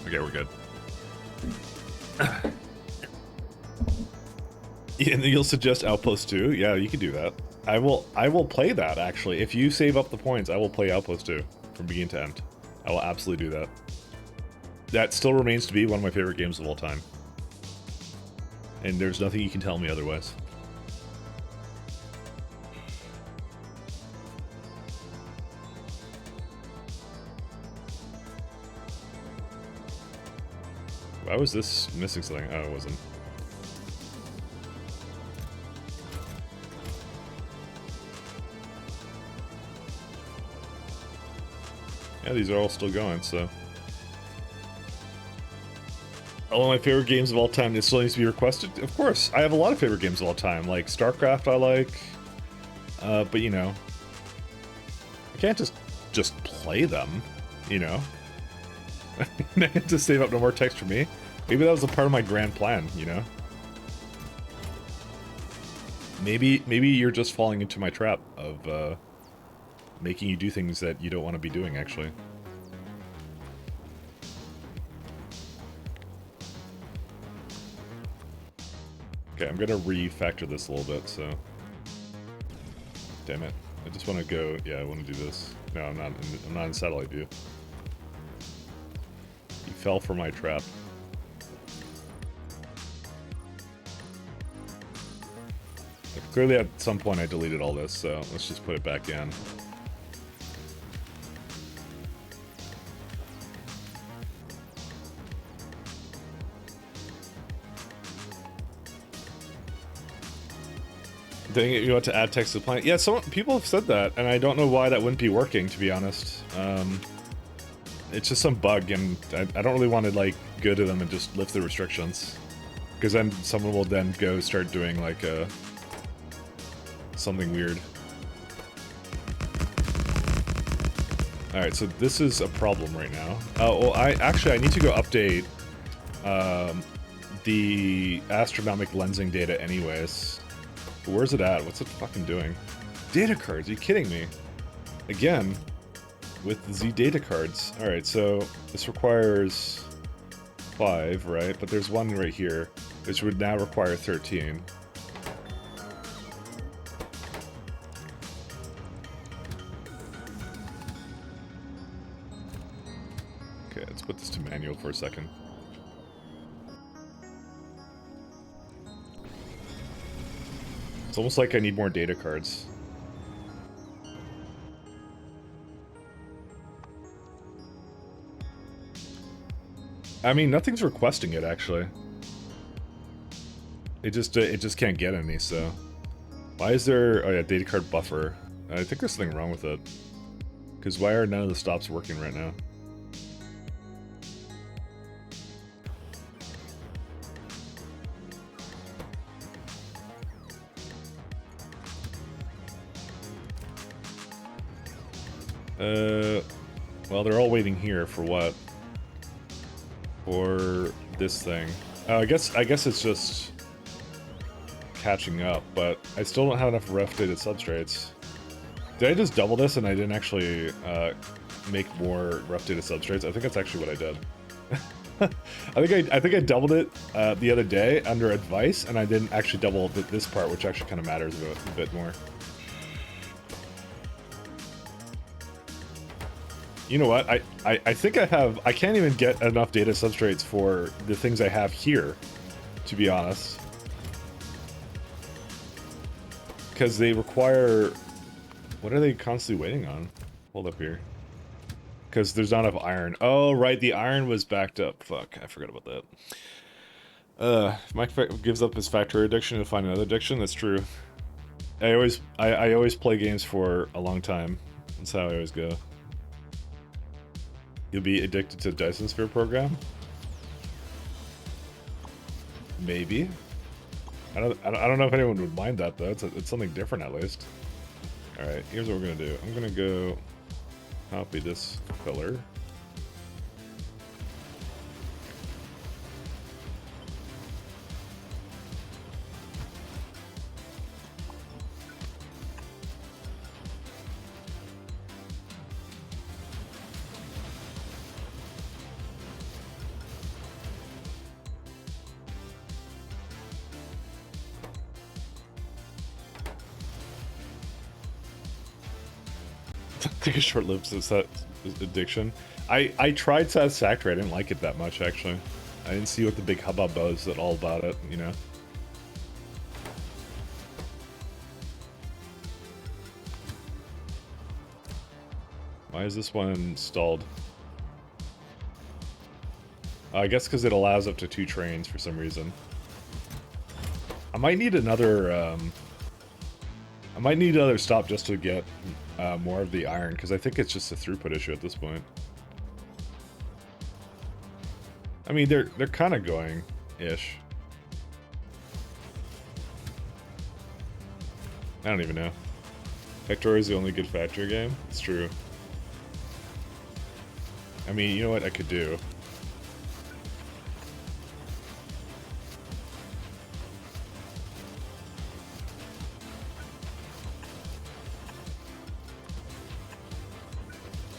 Okay, we're good. Yeah, and you'll suggest Outpost 2? Yeah, you can do that. I will play that, actually. If you save up the points, I will play Outpost 2 from beginning to end. I will absolutely do that. That still remains to be one of my favorite games of all time. And there's nothing you can tell me otherwise. Why was this missing something? Oh, it wasn't. Yeah, these are all still going, so... All of my favorite games of all time, it still needs to be requested? Of course, I have a lot of favorite games of all time, like StarCraft I like, but you know... I can't just play them, you know? To save up no more text for me. Maybe that was a part of my grand plan, you know? Maybe you're just falling into my trap of, making you do things that you don't want to be doing, actually. Okay, I'm gonna refactor this a little bit, so... Damn it. I just want to go... Yeah, I want to do this. No, I'm not in satellite view. You fell for my trap. Clearly at some point I deleted all this, so let's just put it back in. Dang it, you want to add text to the planet? Yeah, people have said that, and I don't know why that wouldn't be working, to be honest. It's just some bug, and I don't really want to, like, go to them and just lift the restrictions. Because then someone will then go start doing, like, something weird. Alright, so this is a problem right now. Oh, well, I need to go update, the astronomic lensing data anyways. Where's it at? What's it fucking doing? Data cards? Are you kidding me? Again, with the data cards. Alright, so this requires 5, right? But there's one right here, which would now require 13. Okay, let's put this to manual for a second. It's almost like I need more data cards. I mean, nothing's requesting it, actually. It just can't get any, so... Why is there... Oh yeah, data card buffer. I think there's something wrong with it. Because why are none of the stops working right now? Well, they're all waiting here for what? For this thing. I guess it's just catching up, but I still don't have enough rough-dated substrates. Did I just double this and I didn't actually make more rough-dated substrates? I think that's actually what I did. I think I doubled it the other day under advice, and I didn't actually double this part, which actually kind of matters a bit more. You know what? I think I can't even get enough data substrates for the things I have here, to be honest. Because they require... What are they constantly waiting on? Hold up here. Because there's not enough iron. Oh, right, the iron was backed up. Fuck, I forgot about that. Mike gives up his Factorio addiction to find another addiction. That's true. I always play games for a long time. That's how I always go. You'll be addicted to the Dyson Sphere program? Maybe. I don't know if anyone would mind that though. It's something different at least. All right, here's what we're gonna do. I'm gonna go copy this color. Take a short-lived addiction. I tried Satisfactory. I didn't like it that much, actually. I didn't see what the big hubbub was at all about it, you know? Why is this one installed? I guess because it allows up to 2 trains for some reason. I might need another stop just to get more of the iron, because I think it's just a throughput issue at this point. I mean, they're kind of going-ish. I don't even know. Factorio is the only good Factorio game? It's true. I mean, you know what I could do?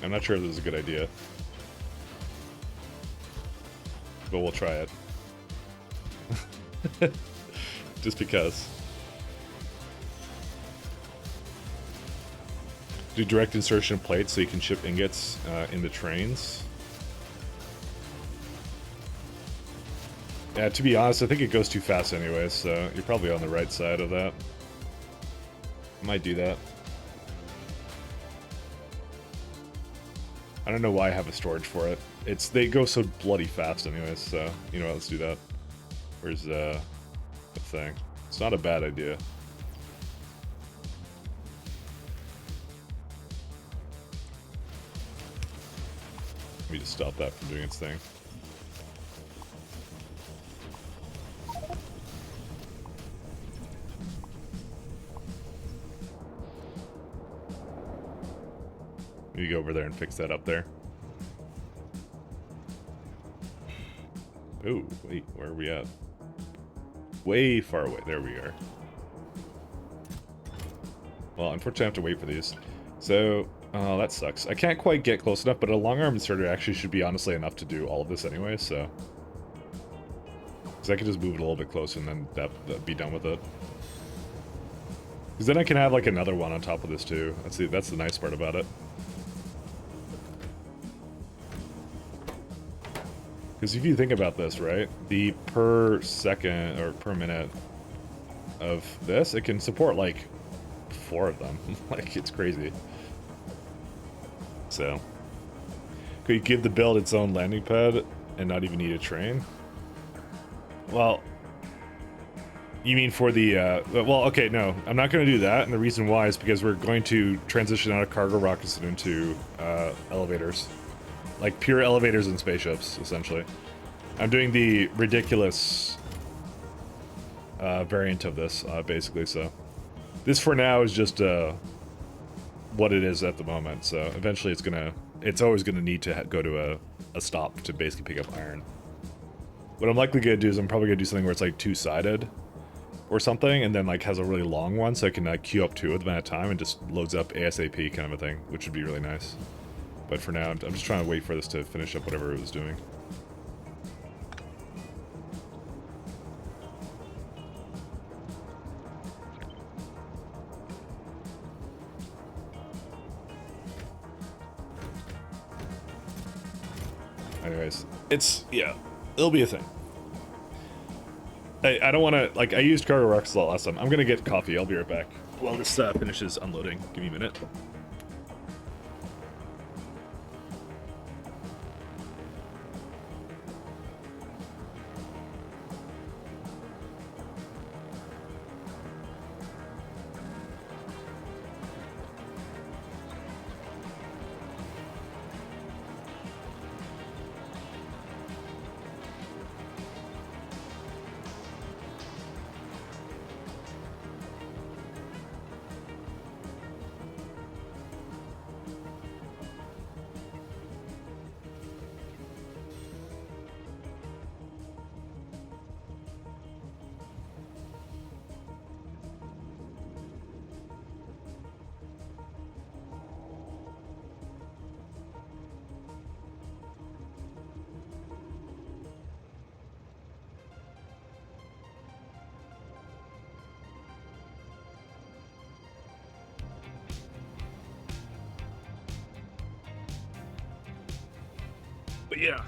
I'm not sure if this is a good idea. But we'll try it. Just because. Do direct insertion of plates so you can ship ingots in the trains. Yeah, to be honest, I think it goes too fast anyway, so you're probably on the right side of that. Might do that. I don't know why I have a storage for it. They go so bloody fast anyways, so, you know what, let's do that. Where's the thing? It's not a bad idea. Let me just stop that from doing its thing. You go over there and fix that up there. Oh, wait, where are we at? Way far away. There we are. Well, unfortunately I have to wait for these. So, oh, that sucks. I can't quite get close enough, but a long arm inserter actually should be honestly enough to do all of this anyway, so. Because I could just move it a little bit closer and then that'd be done with it. Because then I can have like another one on top of this too. That's the nice part about it. Because if you think about this, right, the per second or per minute of this, it can support like 4 of them. Like, it's crazy. So, could you give the build its own landing pad and not even need a train? Well, you mean for the, well, okay, no, I'm not going to do that, and the reason why is because we're going to transition out of cargo rockets and into elevators. Like, pure elevators and spaceships, essentially. I'm doing the ridiculous variant of this, basically, so. This, for now, is just what it is at the moment, so eventually it's always gonna need to go to a stop to basically pick up iron. What I'm likely gonna do is I'm probably gonna do something where it's like two-sided or something, and then like has a really long one, so I can queue up 2 of them at a time and just loads up ASAP kind of a thing, which would be really nice. But for now, I'm just trying to wait for this to finish up whatever it was doing. Anyways, yeah, it'll be a thing. I don't want to, like, I used Cargo Rocks a lot last time. I'm gonna get coffee, I'll be right back. While this finishes unloading. Give me a minute. But yeah,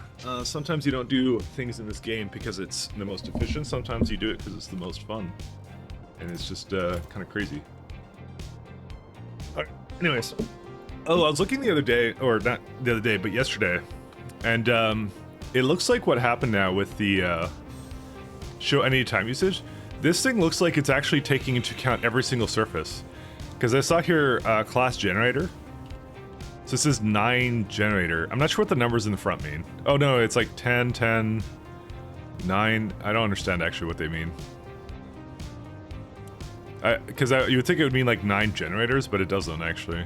sometimes you don't do things in this game because it's the most efficient. Sometimes you do it because it's the most fun. And it's just kind of crazy. Alright, anyways. Oh, I was looking the other day, or not the other day, but yesterday. And it looks like what happened now with the show any time usage. This thing looks like it's actually taking into account every single surface. Because I saw here class generator. So this is 9 generator. I'm not sure what the numbers in the front mean. Oh no, it's like 10, 10, 9. I don't understand actually what they mean. Because you would think it would mean like 9 generators, but it doesn't actually.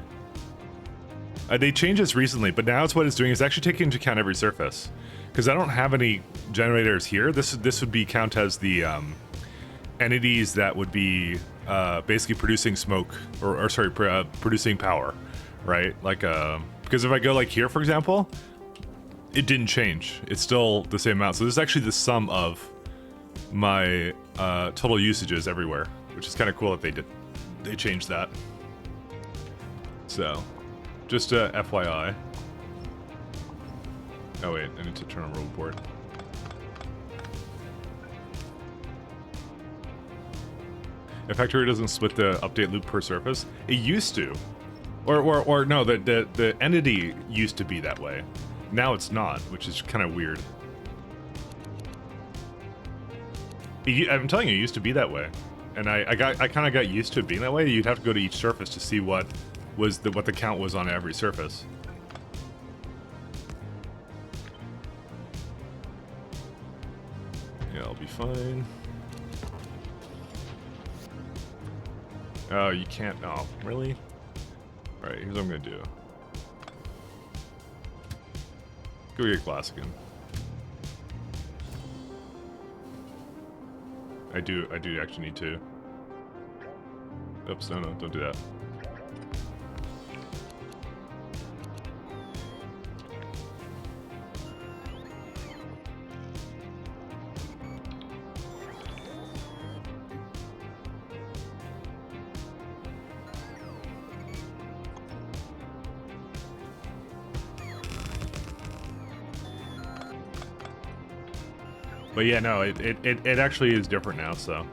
They changed this recently, but now it's what it's doing is actually taking into account every surface. Because I don't have any generators here. This would be count as the entities that would be basically producing smoke, or sorry, producing power. Right, like because if I go like here, for example, it didn't change. It's still the same amount. So this is actually the sum of my total usages everywhere, which is kind of cool that they changed that. So, just FYI. Oh wait, I need to turn on roll report. If Factorio doesn't split the update loop per surface, it used to. Or no, the entity used to be that way. Now it's not, which is kind of weird. I'm telling you, it used to be that way, and I kind of got used to it being that way. You'd have to go to each surface to see what the count was on every surface. Yeah, I'll be fine. Oh, you can't. Oh, really? Alright, here's what I'm gonna do. Go get glass again. I do actually need to. Oops, no, don't do that. But yeah, no, it actually is different now, so.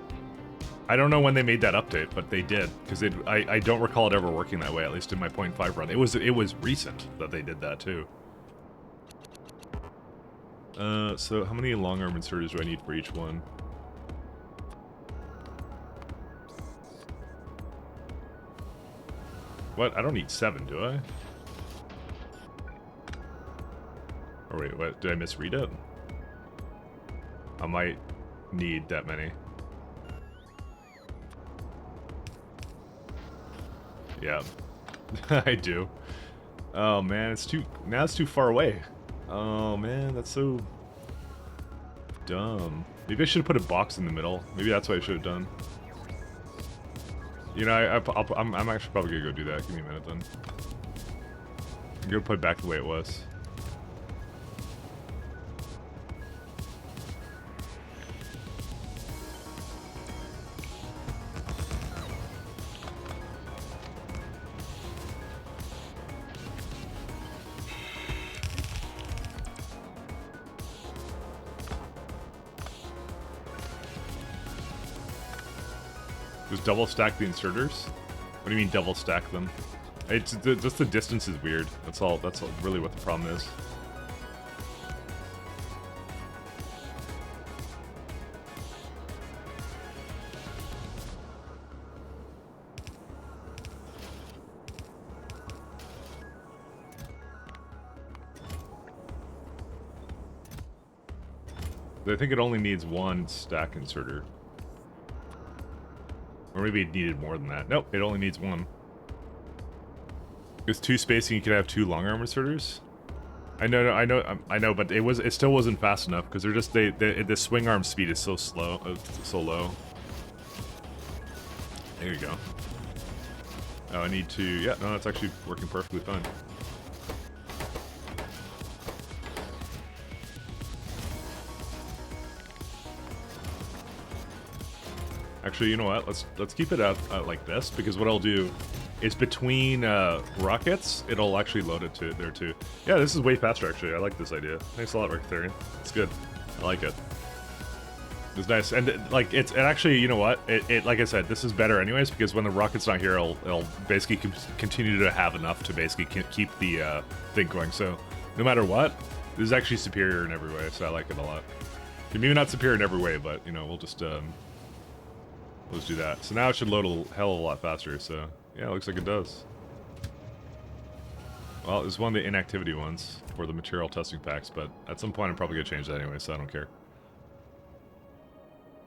I don't know when they made that update, but they did, because I don't recall it ever working that way, at least in my 0.5 run. It was recent that they did that too. So how many long arm inserters do I need for each one? What? I don't need 7, do I? Or wait, what? Did I misread it? I might need that many. Yeah, I do. Oh man, it's too far away. Oh man, that's so dumb. Maybe I should have put a box in the middle. Maybe that's what I should have done. You know, I'm actually probably gonna go do that. Give me a minute then. I'm gonna put it back the way it was. Just double stack the inserters? What do you mean double stack them? It's just the distance is weird. That's all. That's really what the problem is. I think it only needs one stack inserter. Or maybe it needed more than that. Nope, it only needs one. With 2 spacing, you can have 2 long arm inserters. I know, but it still wasn't fast enough because they're just the swing arm speed is so slow, so low. There you go. Oh, I need to. Yeah, no, that's actually working perfectly fine. Actually, you know what? Let's keep it out like this, because what I'll do is between rockets, it'll actually load it to there too. Yeah, this is way faster actually. I like this idea. Thanks a lot, Factorio. It's good. I like it. It's nice, and like it's actually, you know what? It like I said, this is better anyways, because when the rocket's not here, it'll basically continue to have enough to basically keep the thing going. So no matter what, this is actually superior in every way. So I like it a lot. Maybe not superior in every way, but you know, we'll just let's do that. So now it should load a hell of a lot faster, so yeah, it looks like it does. Well, it's one of the inactivity ones for the material testing packs, but at some point I'm probably going to change that anyway, so I don't care.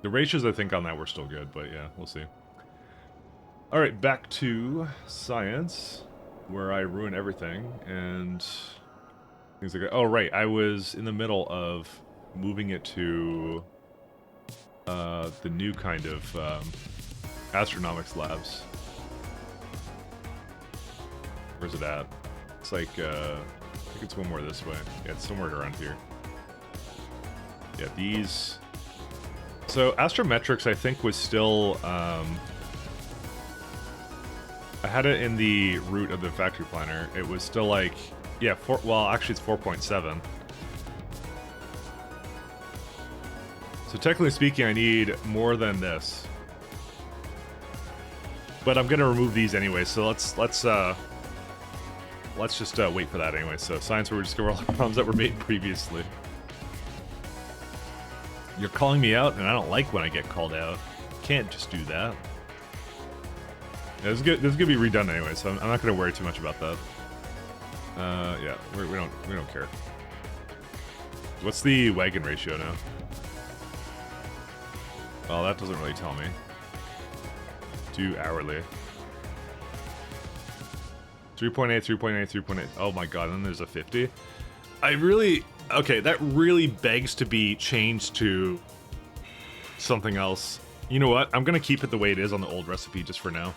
The ratios I think on that were still good, but yeah, we'll see. Alright, back to science, where I ruin everything, and things like that. Oh right, I was in the middle of moving it to the new kind of astronomics labs. Where's it at? It's like, I think it's one more this way. Yeah, it's somewhere around here. Yeah, these... So, astrometrics, I think, was still, I had it in the root of the factory planner. It was still like, yeah, well, actually it's 4.7. So technically speaking, I need more than this. But I'm gonna remove these anyway, so let's just wait for that anyway. So science, we're just gonna roll the problems that were made previously. You're calling me out, and I don't like when I get called out. Can't just do that. Yeah, this is gonna be redone anyway, so I'm not gonna worry too much about that. Yeah, we don't care. What's the wagon ratio now? Well, that doesn't really tell me. Do hourly. 3.8, 3.8, 3.8. Oh my god, and then there's a 50. I really... Okay, that really begs to be changed to something else. You know what? I'm gonna keep it the way it is on the old recipe just for now.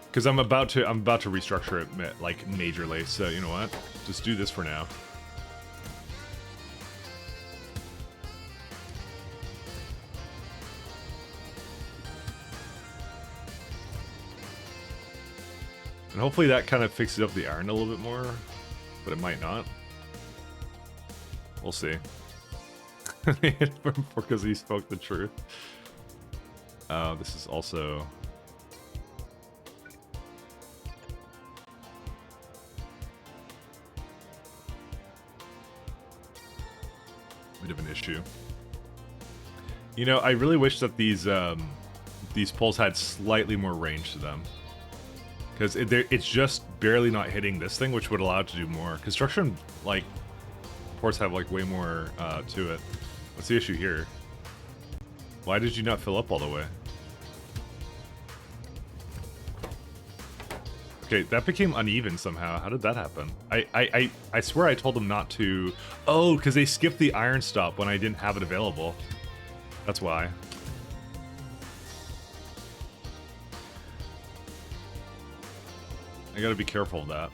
Because I'm about to restructure it, like, majorly. So, you know what? Just do this for now. And hopefully that kind of fixes up the iron a little bit more, but it might not. We'll see. Because he spoke the truth. This is also... a bit of an issue. You know, I really wish that these poles had slightly more range to them. Because it's just barely not hitting this thing, which would allow it to do more. Construction, like, ports have, like, way more to it. What's the issue here? Why did you not fill up all the way? Okay, that became uneven somehow. How did that happen? I swear I told them not to... Oh, because they skipped the iron stop when I didn't have it available. That's why. I gotta be careful of that.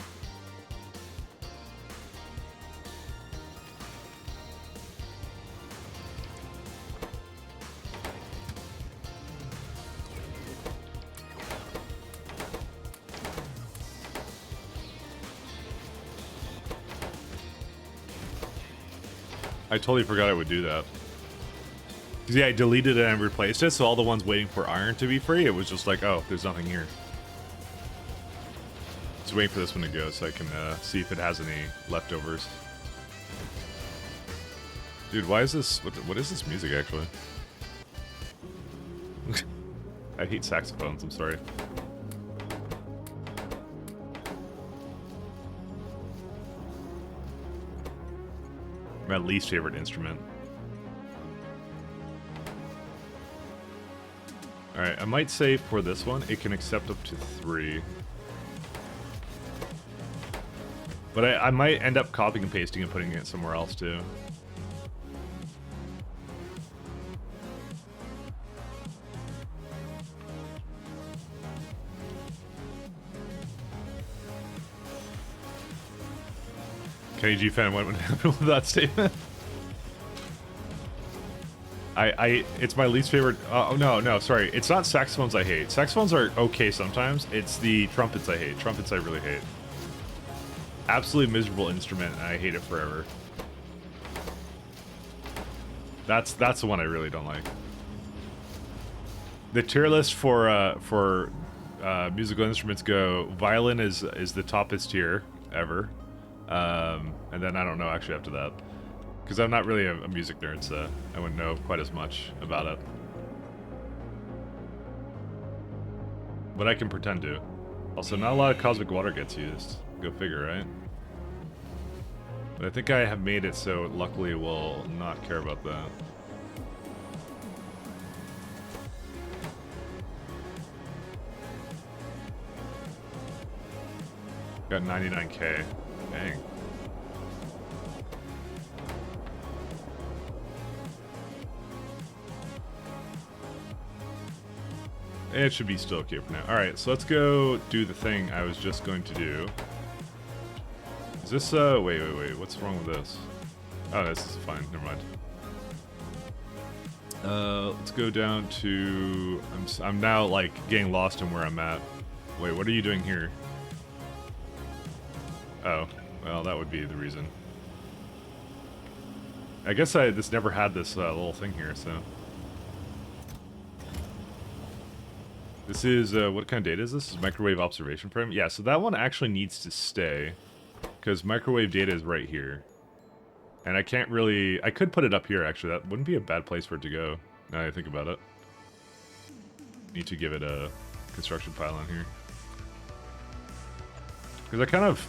I totally forgot I would do that. Cause yeah, I deleted it and replaced it, so all the ones waiting for iron to be free, it was just like, oh, there's nothing here. Just waiting for this one to go so I can see if it has any leftovers. Dude, why is this... What is this music, actually? I hate saxophones, I'm sorry. My least favorite instrument. Alright, I might say for this one, it can accept up to 3. But I might end up copying and pasting and putting it somewhere else, too. KG fan, what would happen with that statement? It's my least favorite. Oh no, sorry. It's not saxophones I hate. Saxophones are okay sometimes. It's the trumpets I hate. Trumpets I really hate. Absolutely miserable instrument, and I hate it forever. That's the one I really don't like. The tier list for musical instruments go: violin is the toppest tier ever. And then I don't know actually after that, because I'm not really a music nerd, so I wouldn't know quite as much about it. But I can pretend to. Also, not a lot of cosmic water gets used. Go figure, right? But I think I have made it so luckily it will not care about that. Got 99k. Dang. It should be still okay for now. Alright, so let's go do the thing I was just going to do. Is this, wait, what's wrong with this? Oh, this is fine, never mind. Let's go down to... I'm now, like, getting lost in where I'm at. Wait, what are you doing here? Oh, well, that would be the reason. I guess I just never had this little thing here, so... This is, what kind of data is this? This is microwave observation frame? Yeah, so that one actually needs to stay. Because microwave data is right here. And I can't really... I could put it up here, actually. That wouldn't be a bad place for it to go, now that I think about it. Need to give it a construction pylon here. Because I kind of...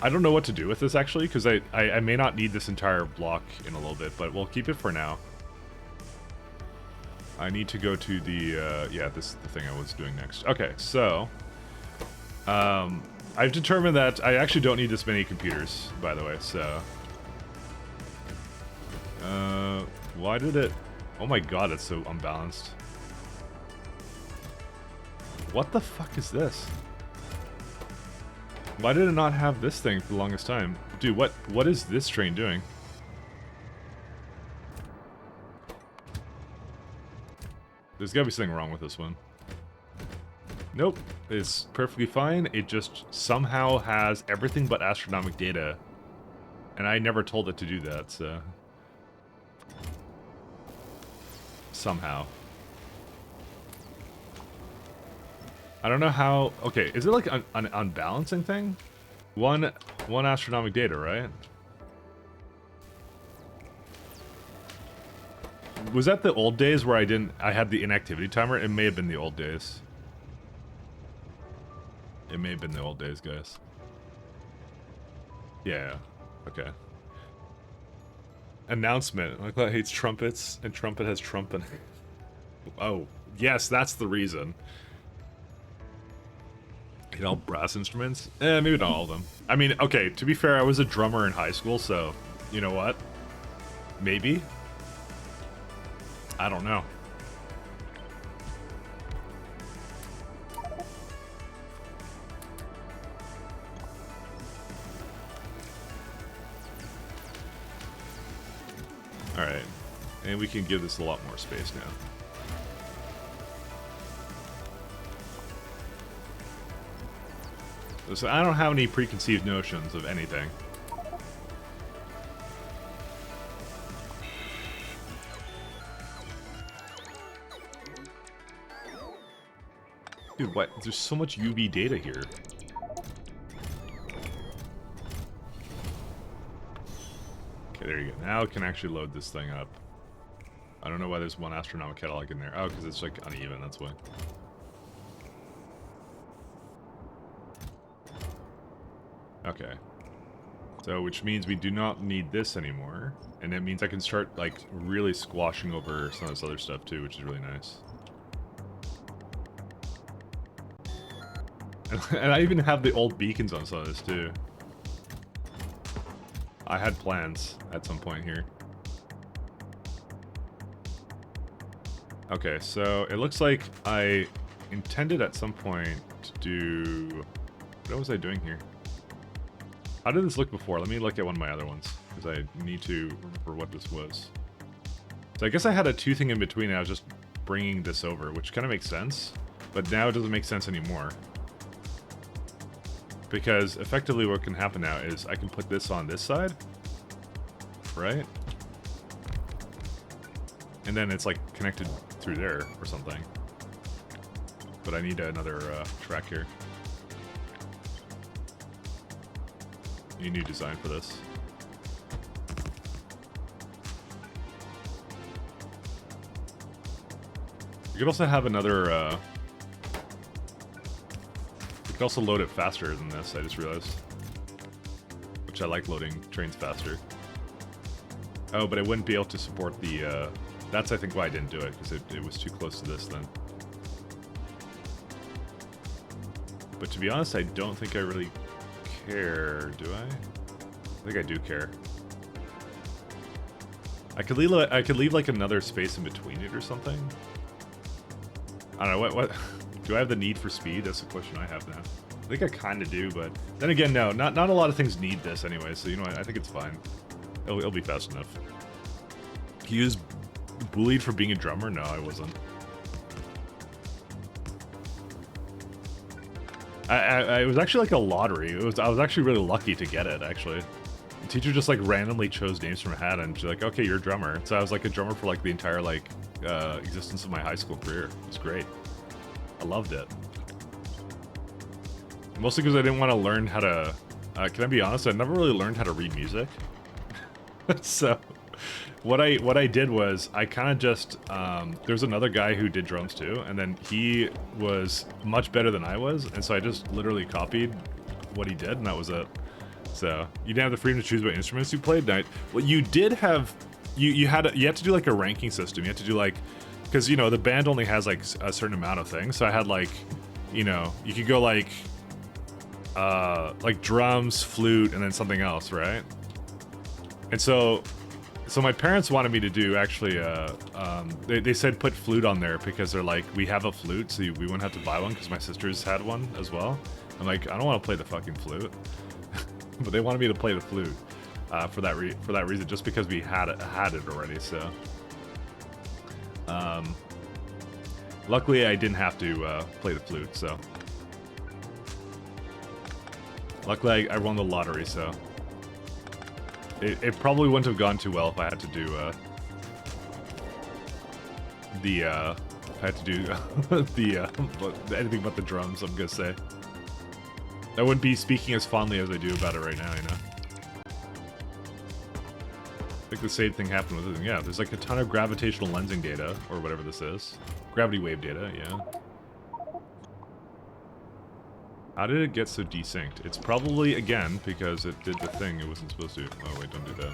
I don't know what to do with this, actually, because I may not need this entire block in a little bit, but we'll keep it for now. I need to go to the, yeah, this is the thing I was doing next. Okay, so... I've determined that I actually don't need this many computers, by the way, so... why did it... Oh my god, it's so unbalanced. What the fuck is this? Why did it not have this thing for the longest time? Dude, what is this train doing? There's gotta be something wrong with this one. Nope, it's perfectly fine. It just somehow has everything but astronomic data. And I never told it to do that, so... Somehow. I don't know how... Okay, is it like an unbalancing thing? One astronomic data, right? Was that the old days where I had the inactivity timer? It may have been the old days. It may have been the old days, guys. Yeah, okay. Announcement. Like that hates trumpets, and trumpet has trumpet. Oh, yes, that's the reason. You know, brass instruments? Maybe not all of them. I mean, okay, to be fair, I was a drummer in high school, so you know what? Maybe. I don't know. Alright. And we can give this a lot more space now. So I don't have any preconceived notions of anything. Dude, what? There's so much UV data here. Okay, there you go. Now it can actually load this thing up. I don't know why there's one astronomical catalog in there. Oh, because it's like uneven, that's why. Okay. So, which means we do not need this anymore. And it means I can start, like, really squashing over some of this other stuff, too, which is really nice. And I even have the old beacons on some of this, too. I had plans at some point here. Okay, so it looks like I intended at some point to do... What was I doing here? How did this look before? Let me look at one of my other ones, because I need to remember what this was. So I guess I had a 2 thing in between, and I was just bringing this over, which kind of makes sense, but now it doesn't make sense anymore. Because effectively what can happen now is I can put this on this side, right? And then it's like connected through there or something. But I need another track here. Need a new design for this. You could also have another, you could also load it faster than this, I just realized. Which I like loading trains faster. Oh, but I wouldn't be able to support the, that's I think why I didn't do it, because it was too close to this then. But to be honest, I don't think I really care, do I? I think I do care. I could leave like another space in between it or something. I don't know, what do I have the need for speed? That's the question I have now. I think I kind of do, but then again, no, not a lot of things need this anyway, so you know what, I think it's fine. It'll be fast enough. He was bullied for being a drummer? No, I wasn't. It was actually like a lottery. I was actually really lucky to get it, actually. The teacher just like randomly chose names from a hat and she's like, okay, you're a drummer. So I was like a drummer for like the entire like existence of my high school career. It was great. I loved it. Mostly because I didn't want to learn how to, can I be honest? I never really learned how to read music. So what I did was I kind of just, there's another guy who did drums too, and then he was much better than I was, and so I just literally copied what he did, and that was it. So you didn't have the freedom to choose what instruments you played. Well, you did have, you had to do like a ranking system. You had to do like, because you know the band only has like a certain amount of things. So I had like, you know, you could go like drums, flute, and then something else, right? And so my parents wanted me to do actually, they said put flute on there because they're like, we have a flute, so we wouldn't have to buy one because my sisters had one as well. I'm like, I don't want to play the fucking flute. But they wanted me to play the flute for that reason, just because we had it already, so. Luckily, I didn't have to play the flute, so. Luckily, I won the lottery, so. It probably wouldn't have gone too well if I had to do anything but the drums, I'm gonna say. I wouldn't be speaking as fondly as I do about it right now, you know? I think the same thing happened with it. Yeah, there's like a ton of gravitational lensing data, or whatever this is. Gravity wave data, yeah. How did it get so desynced? It's probably, again, because it did the thing it wasn't supposed to. Oh wait, don't do that.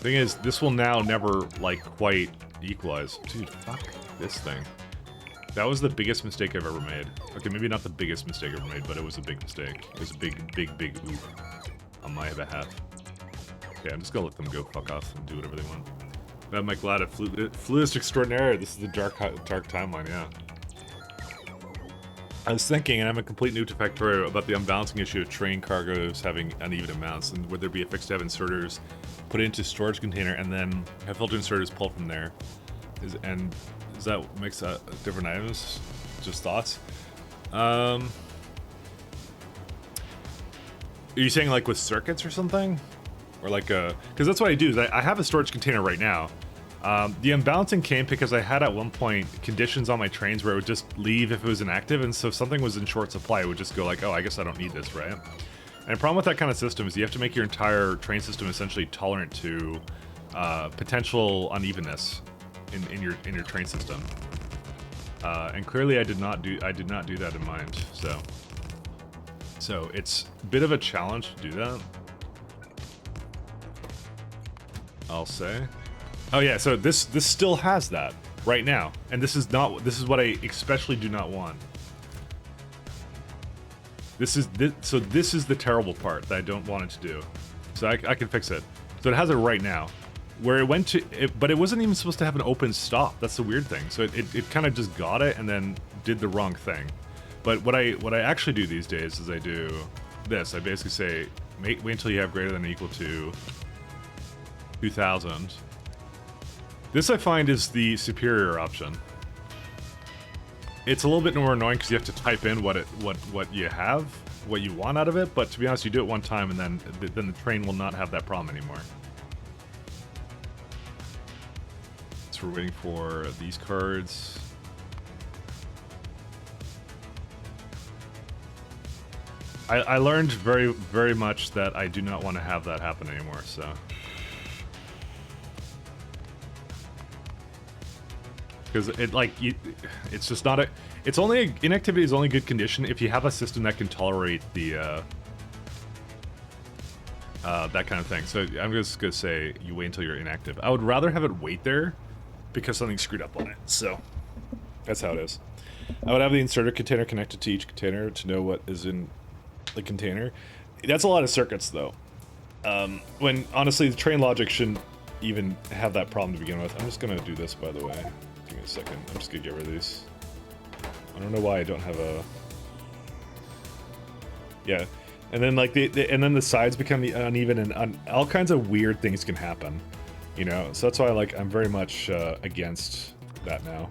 Thing is, this will now never, like, quite equalize. Dude, fuck this thing. That was the biggest mistake I've ever made. Okay, maybe not the biggest mistake I've ever made, but it was a big mistake. It was a big, big, big oof on my behalf. Okay, I'm just gonna let them go fuck off and do whatever they want. That Mike Glad at Fluidist Extraordinaire. This is the dark timeline, yeah. I was thinking, and I'm a complete noob to Factorio, about the unbalancing issue of train cargoes having uneven amounts, and would there be a fix to have inserters put into storage container and then have filter inserters pulled from there? Does that makes different items? Just thoughts. Are you saying like with circuits or something, or like because that's what I do. Is I have a storage container right now. The unbalancing came because I had at one point conditions on my trains where it would just leave if it was inactive, and so if something was in short supply, it would just go like, oh, I guess I don't need this, right? And the problem with that kind of system is you have to make your entire train system essentially tolerant to potential unevenness in your train system. And clearly I did not do that in mind, so it's a bit of a challenge to do that, I'll say. Oh yeah, so this still has that right now, and this is what I especially do not want. This is the terrible part that I don't want it to do. So I can fix it. So it has it right now. Where it went to, but it wasn't even supposed to have an open stop. That's the weird thing. So it kind of just got it and then did the wrong thing. But what I actually do these days is I do this. I basically say, wait until you have greater than or equal to 2,000. This I find is the superior option. It's a little bit more annoying because you have to type in what you have, what you want out of it. But to be honest, you do it one time and then the train will not have that problem anymore. So we're waiting for these cards. I learned very, very much that I do not want to have that happen anymore, so. Because it's just not inactivity is only good condition if you have a system that can tolerate the, that kind of thing. So I'm just gonna say you wait until you're inactive. I would rather have it wait there because something screwed up on it, so that's how it is. I would have the inserter container connected to each container to know what is in the container. That's a lot of circuits though. When honestly the train logic shouldn't even have that problem to begin with. I'm just gonna do this, by the way. Give me a second. I'm just gonna get rid of these. I don't know why I don't have a... Yeah. And then like and then the sides become uneven and all kinds of weird things can happen. You know? So that's why I'm very much against that now.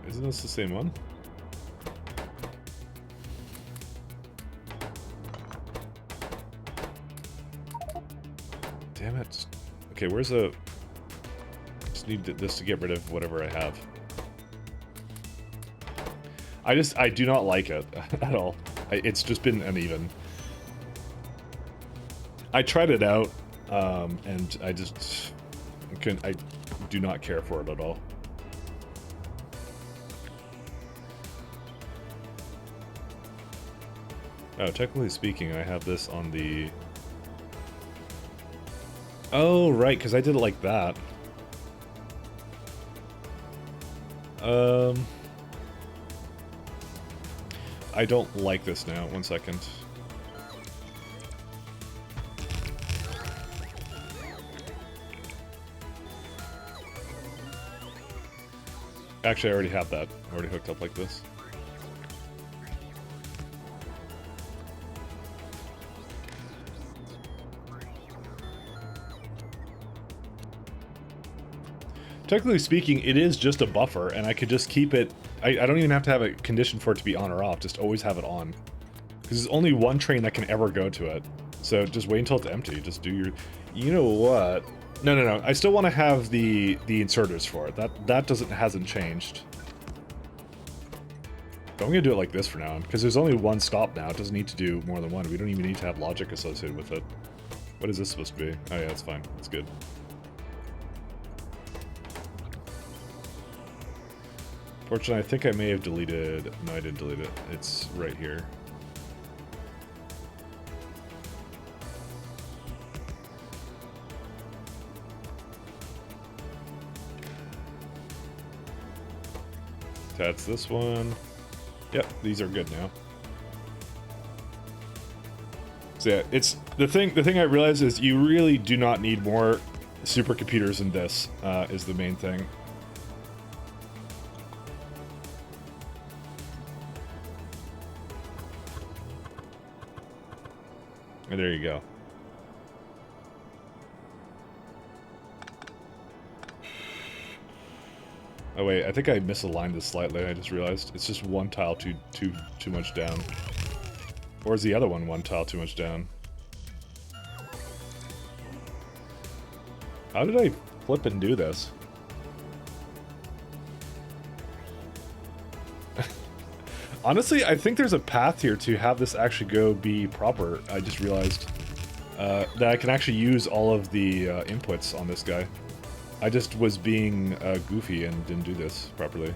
Isn't this the same one? Damn it. Okay, where's the... Just need this to get rid of whatever I have. I do not like it at all. It's just been uneven. I tried it out, and I do not care for it at all. Oh, technically speaking, I have this on the... Oh, right, because I did it like that. I don't like this now. 1 second. Actually, I already have that. Already hooked up like this. Technically speaking, it is just a buffer, and I could just keep it... I don't even have to have a condition for it to be on or off, just always have it on. Because there's only one train that can ever go to it. So just wait until it's empty, just do your... You know what? No. I still want to have the inserters for it. That hasn't changed. But I'm going to do it like this for now, because there's only one stop now. It doesn't need to do more than one. We don't even need to have logic associated with it. What is this supposed to be? Oh yeah, it's fine. It's good. Fortunately, I think I may have deleted... No, I didn't delete it. It's right here. That's this one. Yep, these are good now. So yeah, it's the thing I realize is you really do not need more supercomputers than this, is the main thing. And there you go. Oh wait, I think I misaligned this slightly. I just realized it's just one tile too much down. Or is the other one tile too much down? How did I flip and do this? Honestly, I think there's a path here to have this actually be proper. I just realized that I can actually use all of the inputs on this guy. I just was being goofy and didn't do this properly.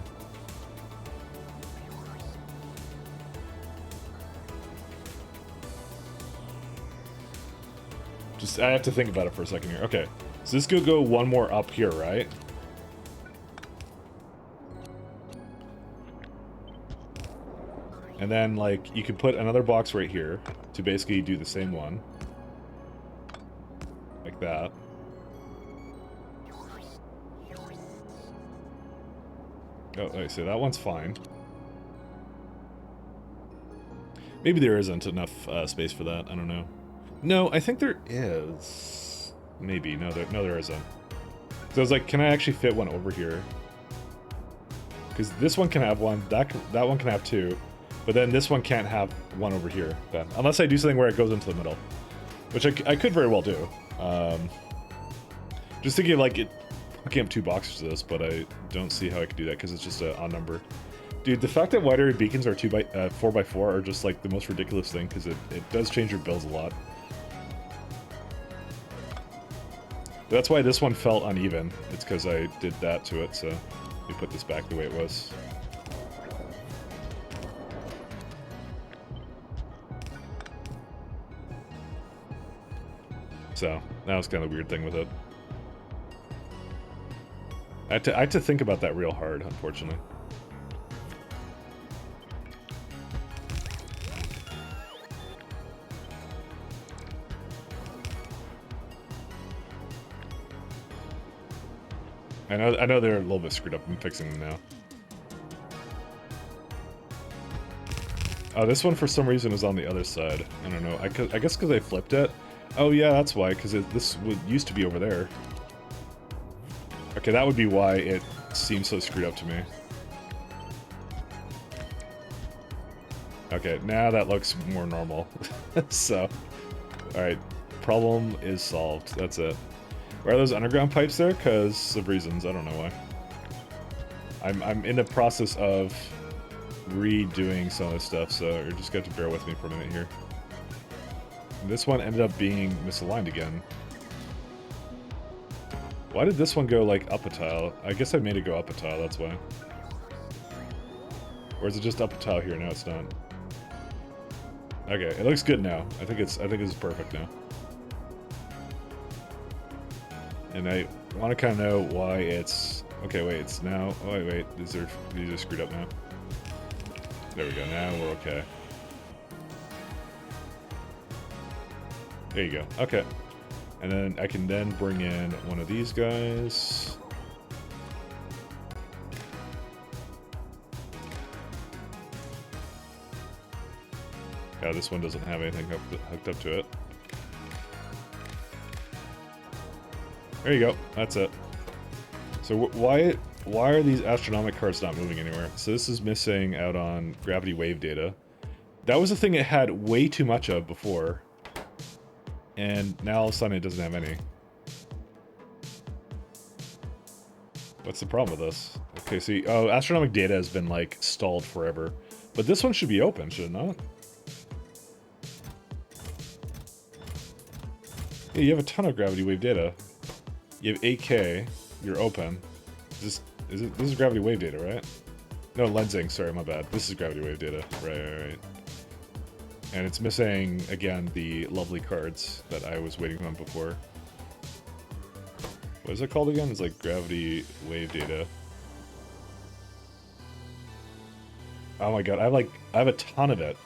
I have to think about it for a second here. Okay, so this could go one more up here, right? And then, like, you could put another box right here to basically do the same one. Like that. Oh, okay, so that one's fine. Maybe there isn't enough space for that. I don't know. No, I think there is. Maybe. No, there isn't. So I was like, can I actually fit one over here? Because this one can have one, that one can have two, but then this one can't have one over here, then. Unless I do something where it goes into the middle. Which I could very well do. Just thinking of, like, hooking up two boxes to this, but I don't see how I could do that because it's just an odd number. Dude, the fact that wide area beacons are 4x4 are just, like, the most ridiculous thing, because it does change your builds a lot. That's why this one felt uneven. It's because I did that to it, so we put this back the way it was. So, that was kind of the weird thing with it. I had to think about that real hard, unfortunately. I know they're a little bit screwed up. I'm fixing them now. Oh, this one for some reason is on the other side. I don't know. I guess because I flipped it. Oh yeah, that's why. Because this used to be over there. Okay, that would be why it seems so screwed up to me. Okay, now that looks more normal. So, alright. Problem is solved. That's it. Why are those underground pipes there? Because of reasons. I don't know why. I'm in the process of redoing some of this stuff, so you're just going to bear with me for a minute here. And this one ended up being misaligned again. Why did this one go, like, up a tile? I guess I made it go up a tile, that's why. Or is it just up a tile here? No, it's not. Okay, it looks good now. I think it's perfect now. And I want to kind of know why it's... Okay, wait, it's now... Oh, wait, these are screwed up now. There we go, now we're okay. There you go, okay. And then I can then bring in one of these guys. Yeah, this one doesn't have anything hooked up to it. There you go. That's it. So why are these astronomic cards not moving anywhere? So this is missing out on gravity wave data. That was the thing it had way too much of before. And now all of a sudden it doesn't have any. What's the problem with this? Okay, see, oh, astronomic data has been, like, stalled forever. But this one should be open, should it not? Yeah, you have a ton of gravity wave data. You have 8K, you're open. This is gravity wave data, right? No, lensing, sorry, my bad. This is gravity wave data. Right. And it's missing, again, the lovely cards that I was waiting on before. What is it called again? It's like gravity wave data. Oh my god, I have a ton of it.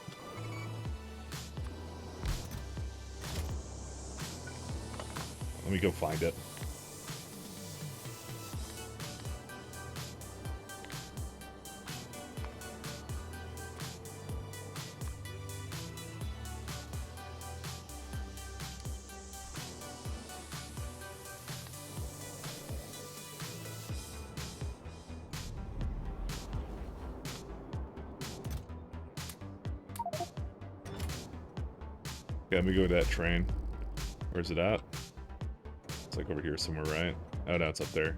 Let me go find it. Okay, let me go to that train. Where's it at? It's like over here somewhere, right? Oh no, it's up there.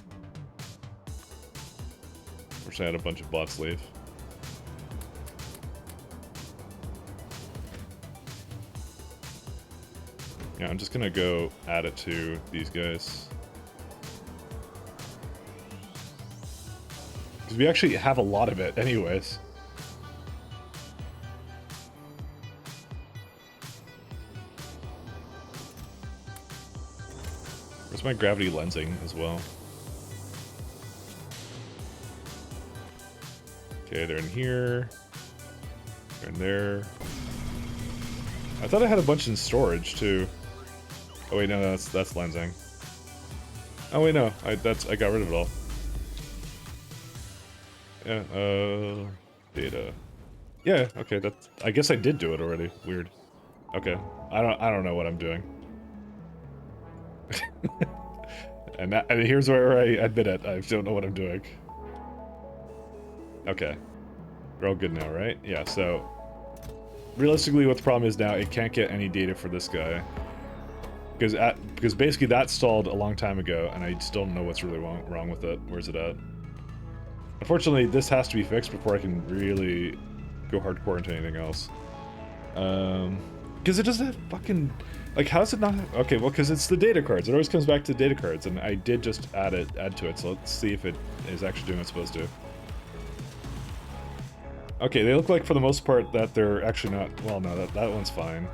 Wish I had a bunch of bots leave. Yeah, I'm just gonna go add it to these guys. Because we actually have a lot of it anyways. Where's my gravity lensing as well? Okay, they're in here. They're in there. I thought I had a bunch in storage too. Oh wait, no, that's lensing. Oh wait, no, I got rid of it all. Yeah, data. Yeah, okay, I guess I did do it already. Weird. Okay. I don't know what I'm doing. and here's where I admit it. I don't know what I'm doing. Okay. We're all good now, right? Yeah, so realistically what the problem is now, it can't get any data for this guy. Because basically that stalled a long time ago, and I still don't know what's really wrong with it. Where's it at? Unfortunately, this has to be fixed before I can really go hardcore into anything else. Because it doesn't have fucking... Like, how is it not... Okay, well, because it's the data cards. It always comes back to the data cards, and I did just add to it, so let's see if it is actually doing what it's supposed to. Okay, they look like, for the most part, that they're actually not... Well, no, that one's fine.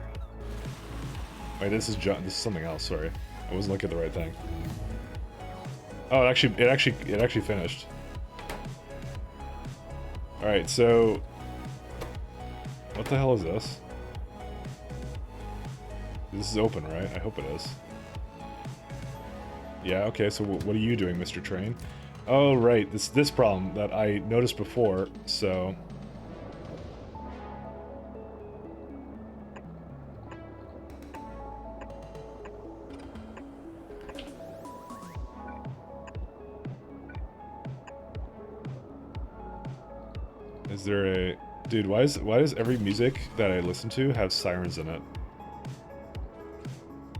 Wait, this is something else, sorry. I wasn't looking at the right thing. Oh, it actually finished. Alright, so... What the hell is this? This is open, right? I hope it is. Yeah, okay, so what are you doing, Mr. Train? Oh, right, this problem that I noticed before, so... Is there a... Dude, why does every music that I listen to have sirens in it?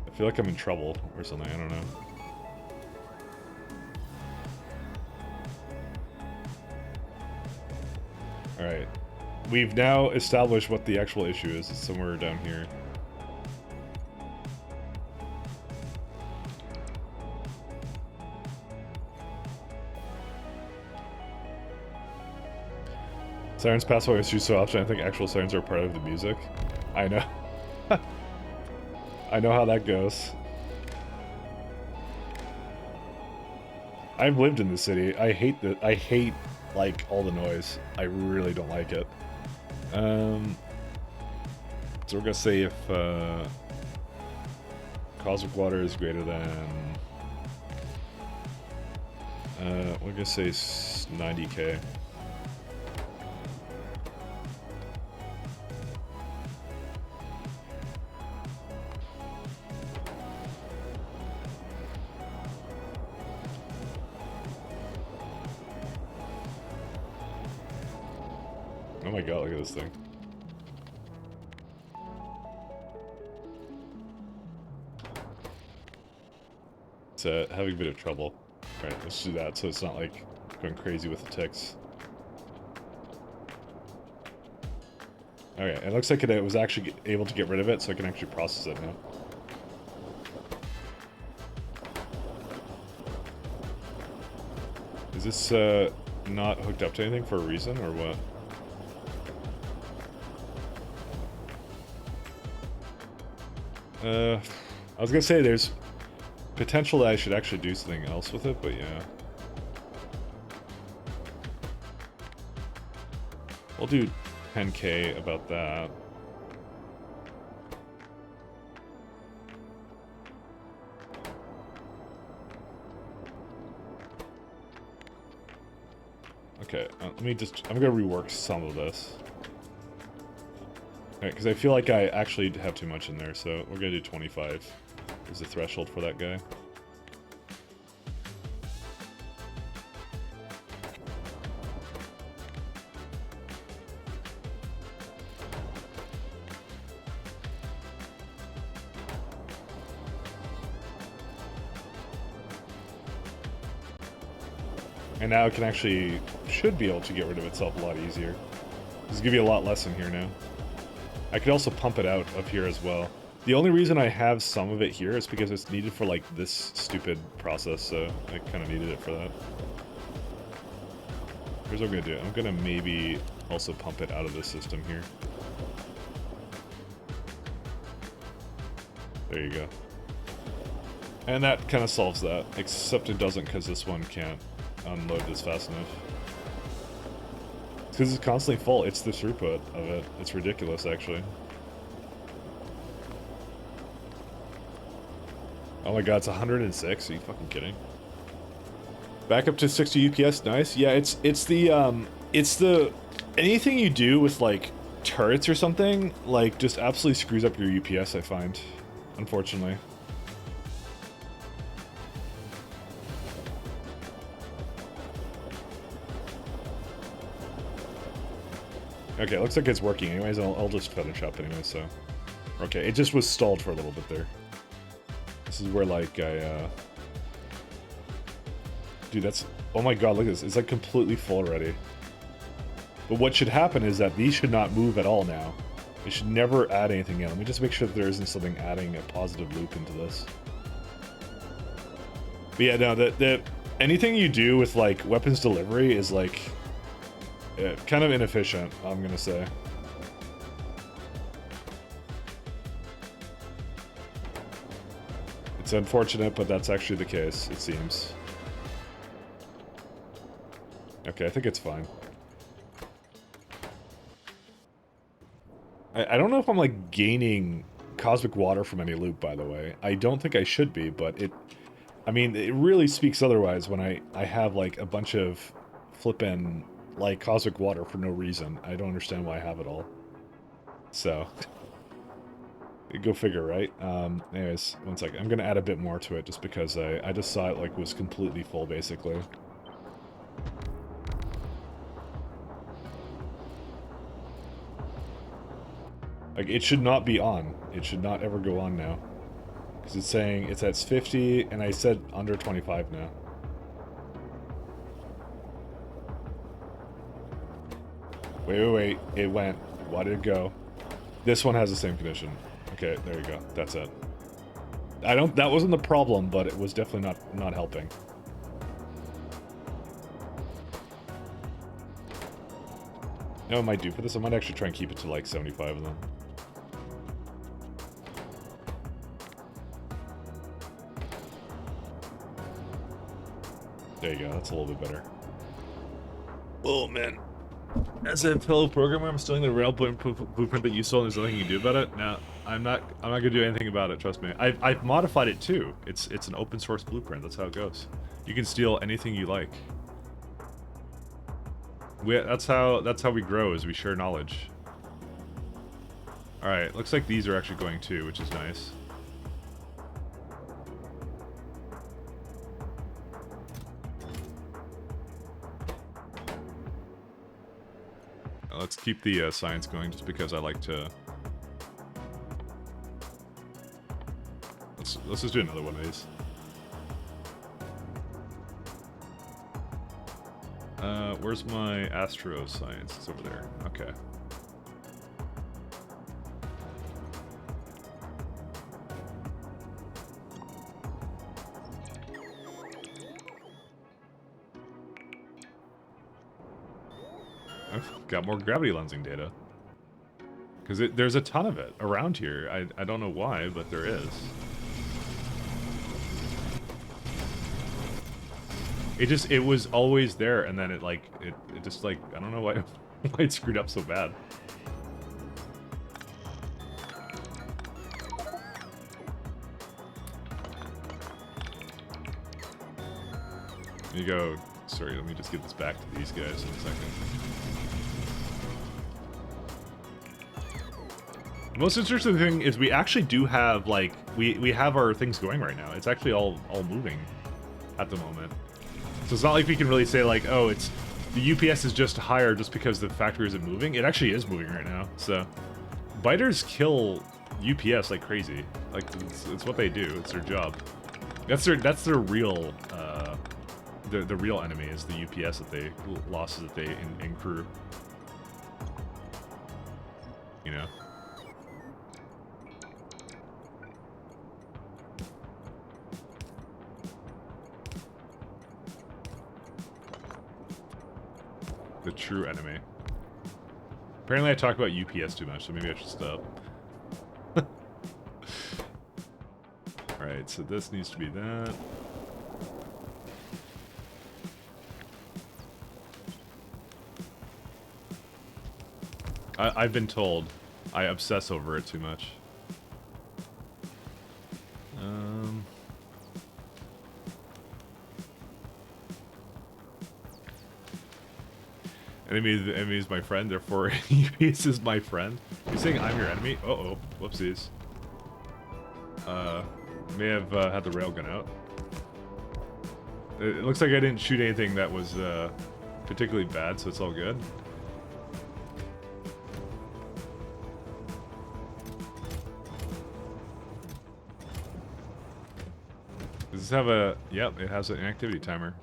I feel like I'm in trouble or something, I don't know. Alright. We've now established what the actual issue is. It's somewhere down here. Sirens pass away issues so often, I think actual sirens are part of the music. I know. I know how that goes. I've lived in the city. I hate, like, all the noise. I really don't like it. So we're gonna say if, cosmic water is greater than... we're gonna say 90k. Oh my god, look at this thing. It's having a bit of trouble. Alright, let's do that so it's not like going crazy with the ticks. Okay, it looks like it was actually able to get rid of it, so I can actually process it now. Is this not hooked up to anything for a reason, or what? I was gonna say there's potential that I should actually do something else with it, but yeah. I'll do 10K about that. Okay, let me just... I'm gonna rework some of this. Alright, because I feel like I actually have too much in there, so we're gonna do 25 is the threshold for that guy. And now it can actually, should be able to get rid of itself a lot easier. Just give you a lot less in here now. I could also pump it out of here as well. The only reason I have some of it here is because it's needed for like this stupid process, so I kind of needed it for that. Here's what I'm gonna do. I'm gonna maybe also pump it out of this system here. There you go. And that kind of solves that, except it doesn't because this one can't unload this fast enough. It's because it's constantly full. It's the throughput of it. It's ridiculous, actually. Oh my god, it's 106? Are you fucking kidding? Back up to 60 UPS, nice. Yeah, it's the anything you do with like turrets or something, like just absolutely screws up your UPS, I find. Unfortunately. Okay, looks like it's working anyways. I'll just finish up anyway, so. Okay, it just was stalled for a little bit there. This is where, like, Dude, that's... Oh my god, look at this. It's, like, completely full already. But what should happen is that these should not move at all now. They should never add anything in. Let me just make sure that there isn't something adding a positive loop into this. But yeah, no, anything you do with, like, weapons delivery is, like... kind of inefficient, I'm gonna say. It's unfortunate, but that's actually the case, it seems. Okay, I think it's fine. I don't know if I'm, like, gaining cosmic water from any loop, by the way. I don't think I should be, but it... I mean, it really speaks otherwise when I have, like, a bunch of flippin', like, cosmic water for no reason. I don't understand why I have it all. So... Go figure, right? Anyways, one second. I'm gonna add a bit more to it just because I just saw it, like, was completely full, basically. Like, it should not be on. It should not ever go on now. Because it's saying it's at 50, and I said under 25 now. Wait. It went. Why did it go? This one has the same condition. Okay, there you go. That's it. That wasn't the problem, but it was definitely not helping. You know what I might do for this? I might actually try and keep it to like 75 of them. There you go, that's a little bit better. Oh man. As a fellow programmer, I'm stealing the rail blueprint that you stole and there's nothing you can do about it? No, I'm not gonna do anything about it, trust me. I've modified it too. It's an open source blueprint, that's how it goes. You can steal anything you like. That's how we grow, is we share knowledge. Alright, looks like these are actually going too, which is nice. Let's keep the science going just because I like to... Let's just do another one of these. Where's my astro science? It's over there. Okay. I've got more gravity lensing data. Because there's a ton of it around here. I don't know why, but there is. It was always there, and then it just like, I don't know why it screwed up so bad. There you go. Sorry, let me just get this back to these guys in a second. The most interesting thing is we actually do have, like, we have our things going right now. It's actually all moving at the moment. So it's not like we can really say, like, oh, it's the UPS is just higher just because the factory isn't moving. It actually is moving right now. So biters kill UPS like crazy. Like, it's what they do. It's their job. That's their real the real enemy is the UPS that they losses that they incur. You know. The true enemy. Apparently I talk about UPS too much, so maybe I should stop. Alright, so this needs to be that. I've been told I obsess over it too much. Enemy is my friend, therefore UPS is my friend. You're saying I'm your enemy? Uh-oh. Whoopsies. May have had the railgun out. It looks like I didn't shoot anything that was particularly bad, so it's all good. Does this have a... Yep, it has an activity timer.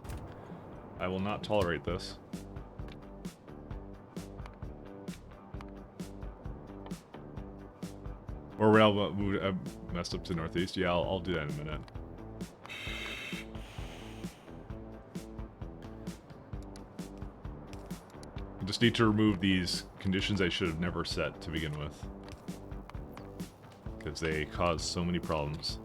I will not tolerate this. Or rail moved, messed up to northeast. Yeah, I'll do that in a minute. I just need to remove these conditions I should have never set to begin with. Because they cause so many problems.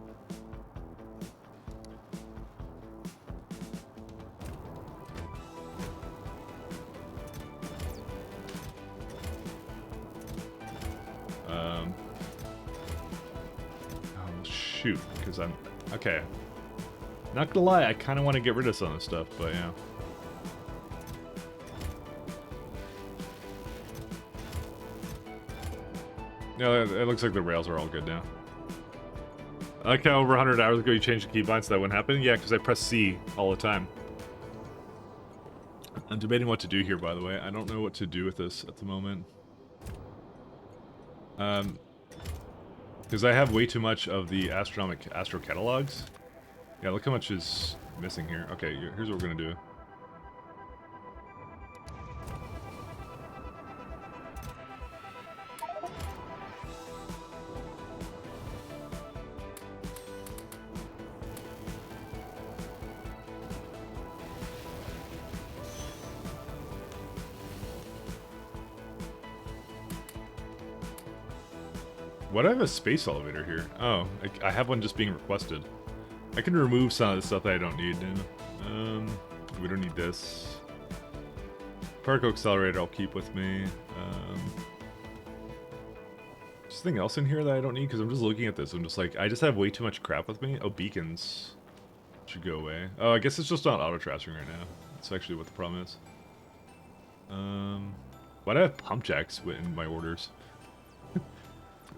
Shoot, because I'm... Okay. Not gonna lie, I kind of want to get rid of some of this stuff, but yeah. Yeah, it looks like the rails are all good now. I like how over 100 hours ago you changed the keybinds so that wouldn't happen. Yeah, because I press C all the time. I'm debating what to do here, by the way. I don't know what to do with this at the moment. Because I have way too much of the Astro catalogs. Yeah, look how much is missing here. Okay, here's what we're gonna do. Why do I have a space elevator here? Oh, I have one just being requested. I can remove some of the stuff that I don't need. We don't need this. Particle accelerator I'll keep with me. Is something else in here that I don't need? Because I'm just looking at this. I'm just like, I just have way too much crap with me. Oh, beacons should go away. Oh, I guess it's just not auto-transferring right now. That's actually what the problem is. Why do I have pump jacks in my orders?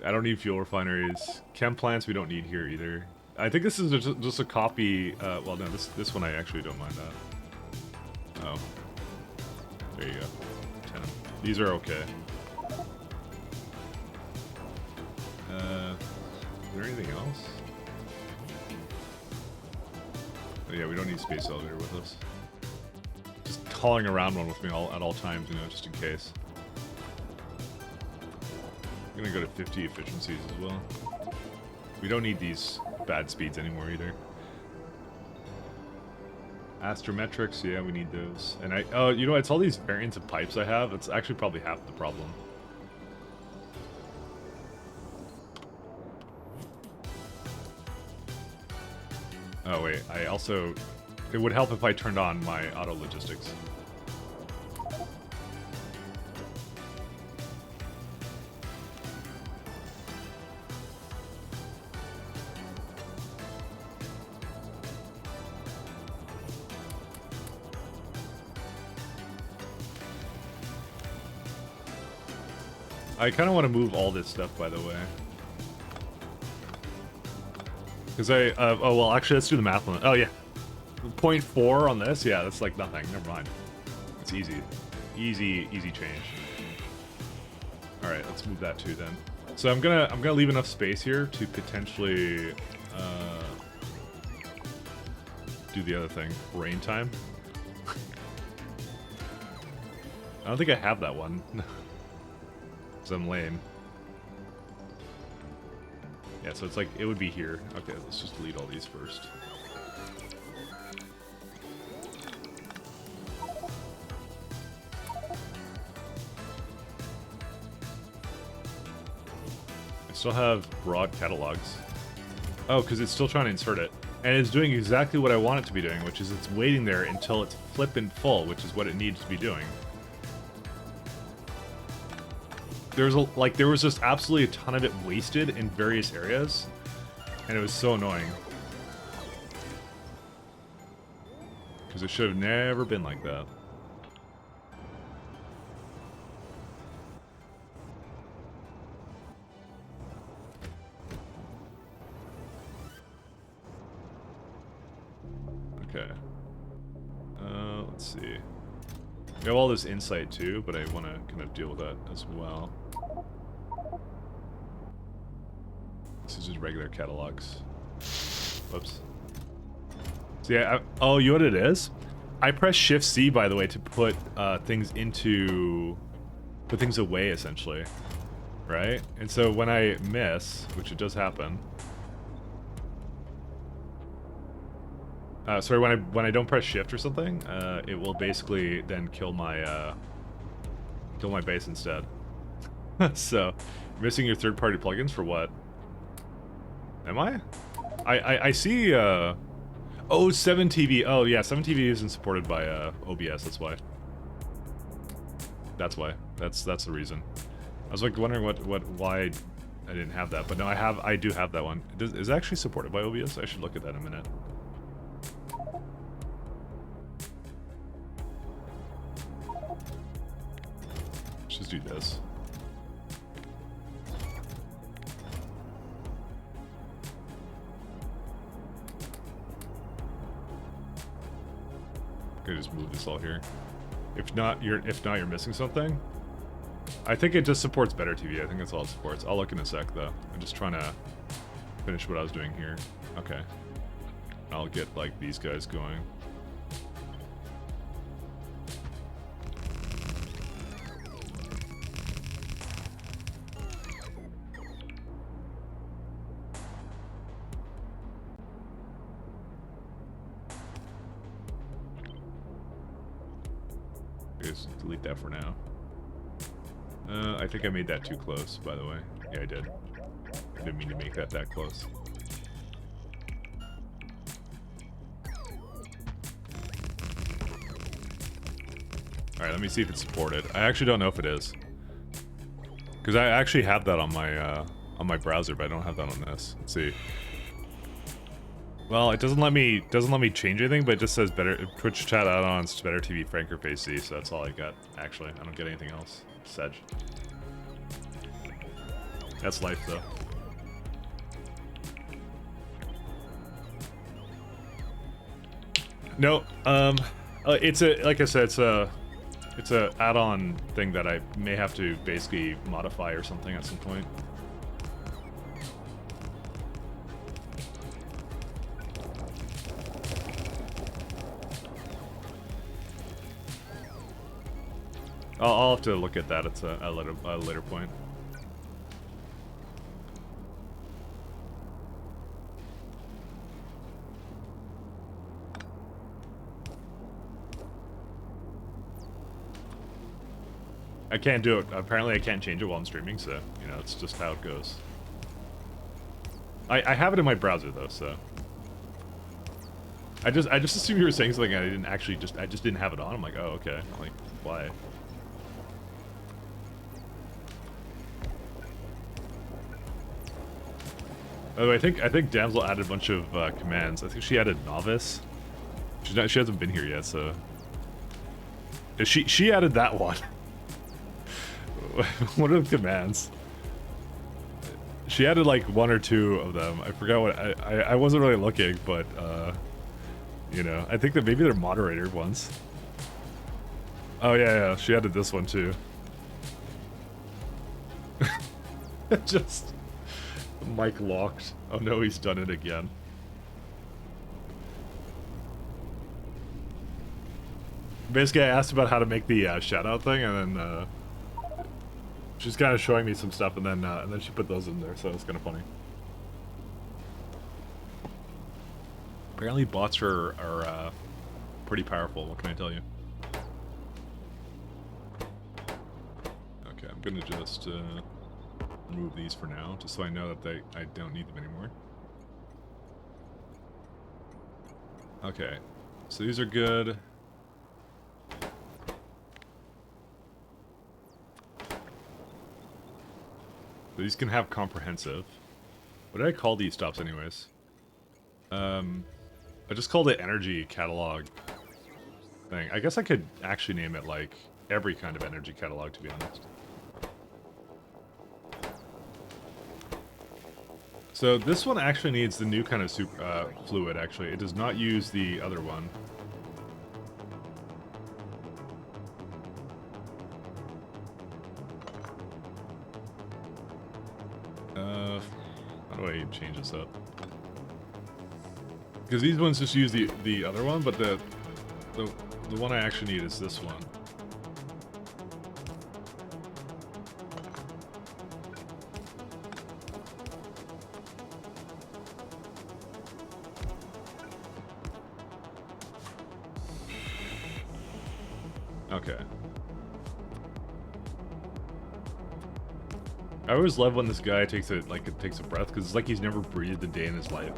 I don't need fuel refineries. Chem plants we don't need here either. I think this is just a copy. Well, no, this one I actually don't mind that. Oh. There you go. 10. These are okay. Is there anything else? Oh, yeah, we don't need space elevator with us. Just hauling around one with me at all times, you know, just in case. I'm gonna go to 50 efficiencies as well. We don't need these bad speeds anymore either. Astrometrics, yeah, we need those. And oh, you know, it's all these variants of pipes I have. It's actually probably half the problem. Oh wait, I also... It would help if I turned on my auto logistics. I kind of want to move all this stuff, by the way. Because oh, well, actually, let's do the math on it. Oh, yeah. 0.4 on this? Yeah, that's like nothing. Never mind. It's easy. Easy change. Alright, let's move that too then. So I'm gonna leave enough space here to potentially do the other thing. Rain time. I don't think I have that one. Because I'm lame. Yeah, so it's like, it would be here. Okay, let's just delete all these first. I still have broad catalogs. Oh, because it's still trying to insert it. And it's doing exactly what I want it to be doing, which is it's waiting there until it's flippin' full, which is what it needs to be doing. There was just absolutely a ton of it wasted in various areas, and it was so annoying. Because it should have never been like that. Okay. Let's see. We have all this insight too, but I want to kind of deal with that as well. This is just regular catalogs. Whoops. So yeah, oh, you know what it is? I press Shift C, by the way, to put things into... put things away, essentially. Right? And so when I miss, which it does happen... sorry, when I don't press Shift or something, it will basically then kill my base instead. So, missing your third-party plugins for what? Am I? I see. Oh, 7TV. Oh yeah, 7TV isn't supported by OBS. That's why. That's why. That's the reason. I was like wondering why I didn't have that, but no, I do have that one. Is it actually supported by OBS? I should look at that in a minute. Let's just do this. I'm gonna just move this all here. If not, you're missing something. I think it just supports better TV. I think that's all it supports. I'll look in a sec though. I'm just trying to finish what I was doing here. Okay. I'll get like these guys going. Just delete that for now. I think I made that too close, by the way. Yeah, I did. I didn't mean to make that close. Alright, let me see if it's supported. I actually don't know if it is. Because I actually have that on my browser, but I don't have that on this. Let's see. Well, it doesn't let me change anything, but it just says better Twitch chat add-ons, better TV, Franker Face C, so that's all I got, actually. I don't get anything else. Sedge. That's life, though. No, it's a, like I said, it's a add-on thing that I may have to basically modify or something at some point. I'll have to look at that at a later point. I can't do it. Apparently I can't change it while I'm streaming, so, you know, it's just how it goes. I have it in my browser, though, so... I just assumed you were saying something and I didn't actually I just didn't have it on. I'm like, oh, okay. I'm like, why? By the way, I think Damsel added a bunch of commands. I think she added novice. She hasn't been here yet, so she added that one. What are the commands? She added like 1 or 2 of them. I forgot what I wasn't really looking, but you know, I think that maybe they're moderator ones. Oh yeah, she added this one too. Just mic locked. Oh no, he's done it again. Basically, I asked about how to make the shout out thing, and then she's kind of showing me some stuff, and then she put those in there, so it's kind of funny. Apparently, bots are pretty powerful. What can I tell you? Okay, I'm gonna just remove these for now, just so I know that I don't need them anymore. Okay, so these are good. So these can have comprehensive. What did I call these stops anyways? I just called it energy catalog thing. I guess I could actually name it like every kind of energy catalog, to be honest. So this one actually needs the new kind of fluid, actually. It does not use the other one. How do I change this up? Because these ones just use the other one, but the one I actually need is this one. Okay. I always love when this guy takes a breath, because it's like he's never breathed a day in his life.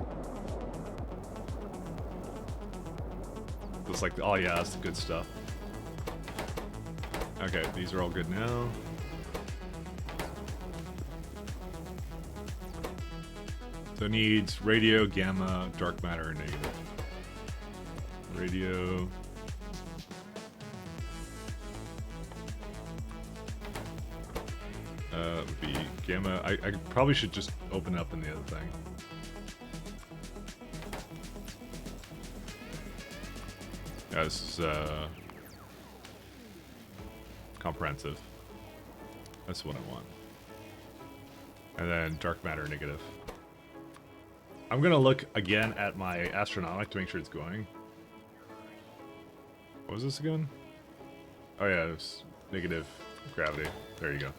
It's like, oh yeah, that's the good stuff. Okay, these are all good now. So it needs radio, gamma, dark matter, and negative. Radio. Would be gamma. I probably should just open up in the other thing. Yeah, this is comprehensive. That's what I want. And then dark matter negative. I'm gonna look again at my astronomic to make sure it's going. What was this again? Oh yeah, it was negative gravity. There you go.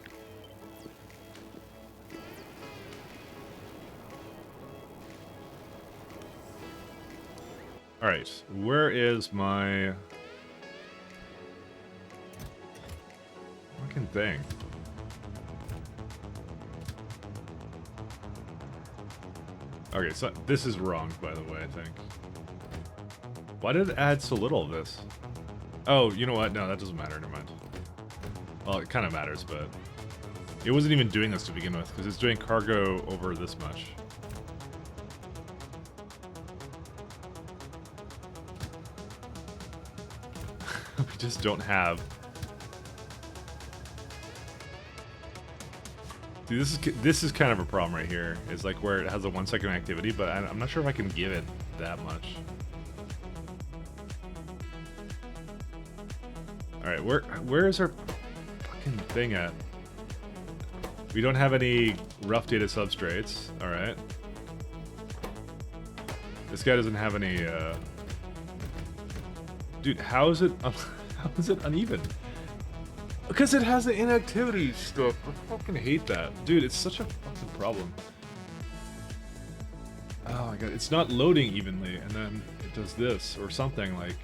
Alright, where is my fucking thing? Okay, so this is wrong, by the way, I think. Why did it add so little of this? Oh, you know what? No, that doesn't matter, never mind. Well, it kind of matters, but it wasn't even doing this to begin with, because it's doing cargo over this much. We just don't have. Dude, this is kind of a problem right here. It's like where it has a 1 second activity, but I'm not sure if I can give it that much. All right, where is our fucking thing at? We don't have any rough data substrates. All right. This guy doesn't have any. Dude, how is it uneven? Because it has the inactivity stuff. I fucking hate that. Dude, it's such a fucking problem. Oh my god, it's not loading evenly, and then it does this, or something, like...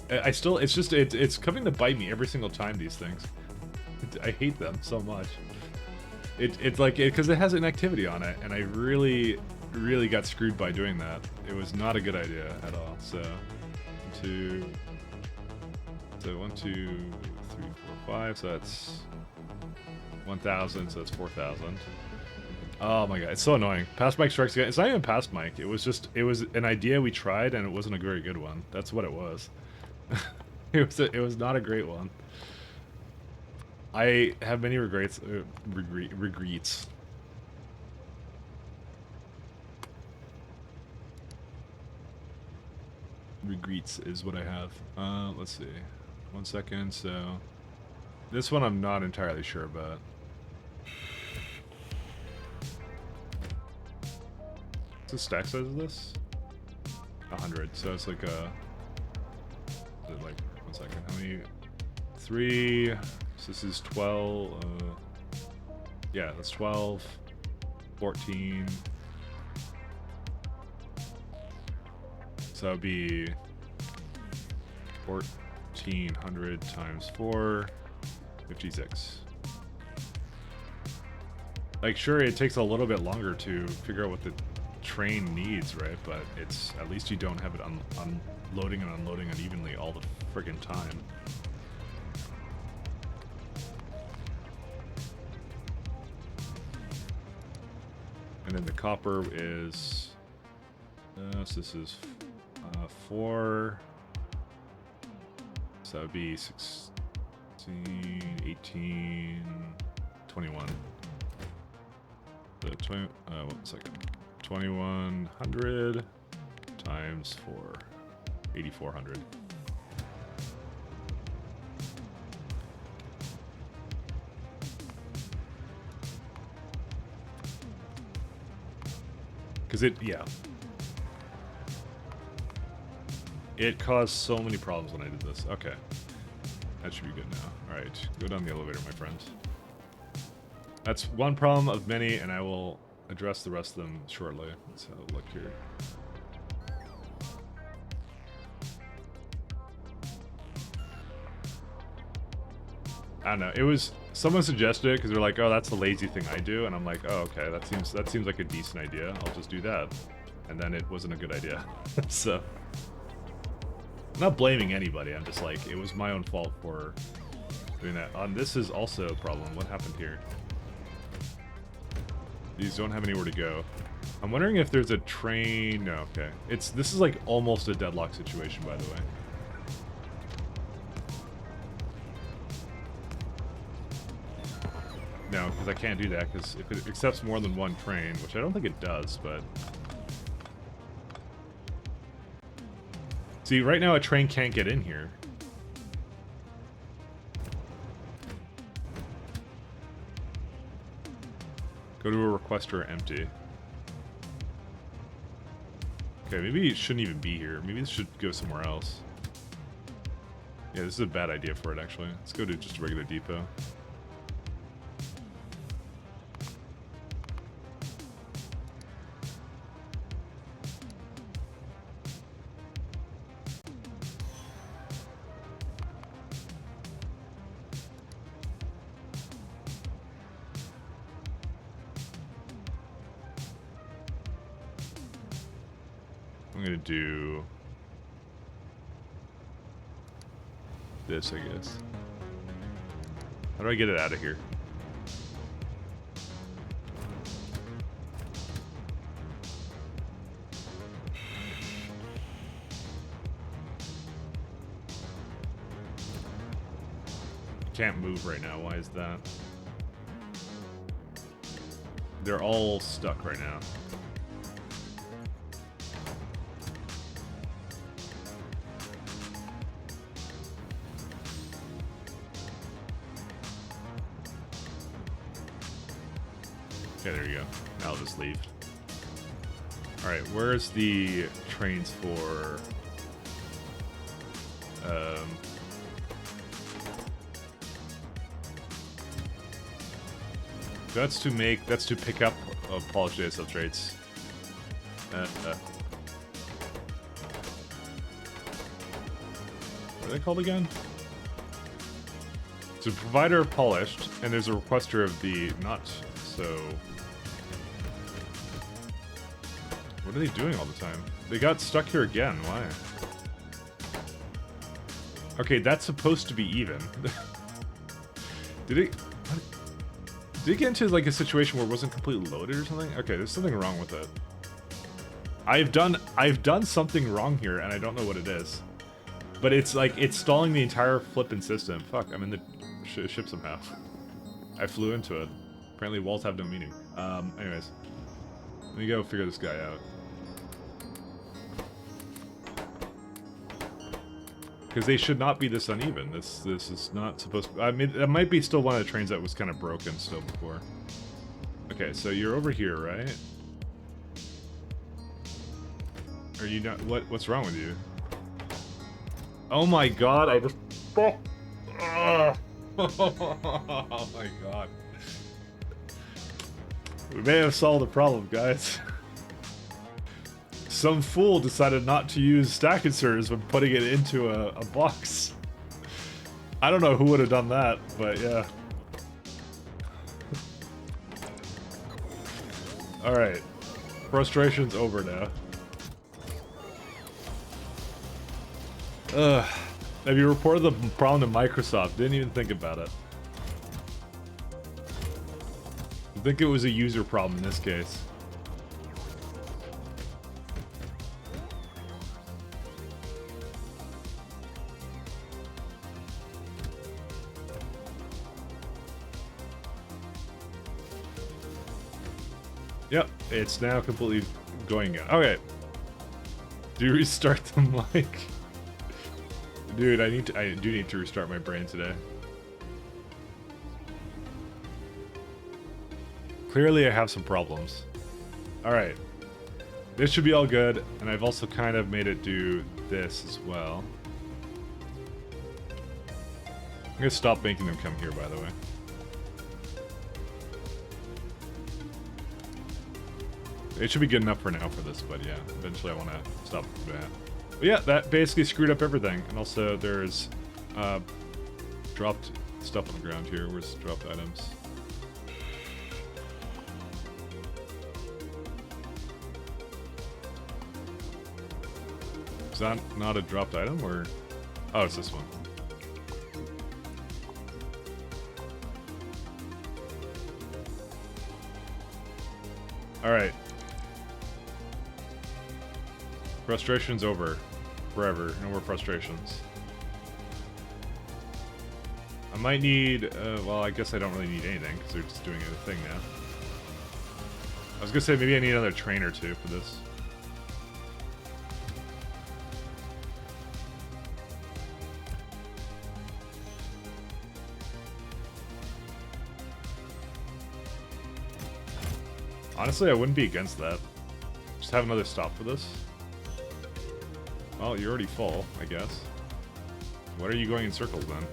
it's coming to bite me every single time, these things. I hate them so much. It's like, because it has inactivity on it, and I really got screwed by doing that. It was not a good idea at all, so... 1, 2, 3, 4, 5, so that's 1,000, so that's 4,000. Oh my god, it's so annoying. Past mic strikes again. It's not even past mic. It was an idea we tried, and it wasn't a very good one. That's what it was. It was not a great one. I have many regrets. Regrets. Regrets is what I have. Let's see. 1 second. So this one I'm not entirely sure about. What's the stack size of this? 100. So it's like a. Like 1 second. How many? 3. So this is 12. Yeah, that's 12. 14. So that would be 1400 times 4, 56. Like, sure, it takes a little bit longer to figure out what the train needs, right? But it's at least you don't have it unloading and unloading unevenly all the friggin' time. And then the copper is. So this is 4. So that would be 16, 18, 21. So 20, 1 second. 2100 times 4. 8400. Because yeah. It caused so many problems when I did this. Okay. That should be good now. Alright, go down the elevator, my friend. That's one problem of many, and I will address the rest of them shortly. Let's have a look here. I don't know. It was someone suggested it because they're like, "Oh, that's the lazy thing I do," and I'm like, "Oh, okay. That seems like a decent idea. I'll just do that." And then it wasn't a good idea. So I'm not blaming anybody. I'm just like, it was my own fault for doing that. This is also a problem. What happened here? These don't have anywhere to go. I'm wondering if there's a train. No, okay. This is like almost a deadlock situation, by the way. No, because I can't do that, because if it accepts more than one train, which I don't think it does, but... See, right now a train can't get in here. Go to a requester empty. Okay, maybe it shouldn't even be here. Maybe this should go somewhere else. Yeah, this is a bad idea for it, actually. Let's go to just a regular depot. I'm gonna do this, I guess. How do I get it out of here? Can't move right now. Why is that? They're all stuck right now. Okay, there you go. Now I'll just leave. Alright, where's the trains for... That's to pick up polished data substrates. What are they called again? It's a provider of polished, and there's a requester of the not so... What are they doing all the time? They got stuck here again, why? Okay, that's supposed to be even. Did it... What? Did it get into like a situation where it wasn't completely loaded or something? Okay, there's something wrong with it. I've done something wrong here, and I don't know what it is. But it's like, it's stalling the entire flippin' system. Fuck, I'm in the ship somehow. I flew into it. Apparently walls have no meaning. Anyways. Let me go figure this guy out. Because they should not be this uneven. This is not supposed to... I mean, that might be still one of the trains that was kind of broken still before. Okay, so you're over here, right? Are you not... What's wrong with you? Oh my god, I just... Oh my god. We may have solved the problem, guys. Some fool decided not to use stack inserters when putting it into a box. I don't know who would have done that, but yeah. Alright. Frustration's over now. Ugh. Have you reported the problem to Microsoft? Didn't even think about it. I think it was a user problem in this case. Yep, it's now completely going out. Okay. Do you restart the mic? Dude, I do need to restart my brain today. Clearly I have some problems. Alright. This should be all good, and I've also kind of made it do this as well. I'm gonna stop making them come here, by the way. It should be good enough for now for this, but yeah, eventually I want to stop that. But yeah, that basically screwed up everything. And also there's dropped stuff on the ground here. Where's dropped items? Is that not a dropped item, or... Oh, it's this one. Alright. Frustration's over. Forever. No more frustrations. I might need... well, I guess I don't really need anything, because they're just doing a thing now. I was gonna say, maybe I need another train or two for this. Honestly, I wouldn't be against that. Just have another stop for this. Well, you're already full, I guess. What are you going in circles then?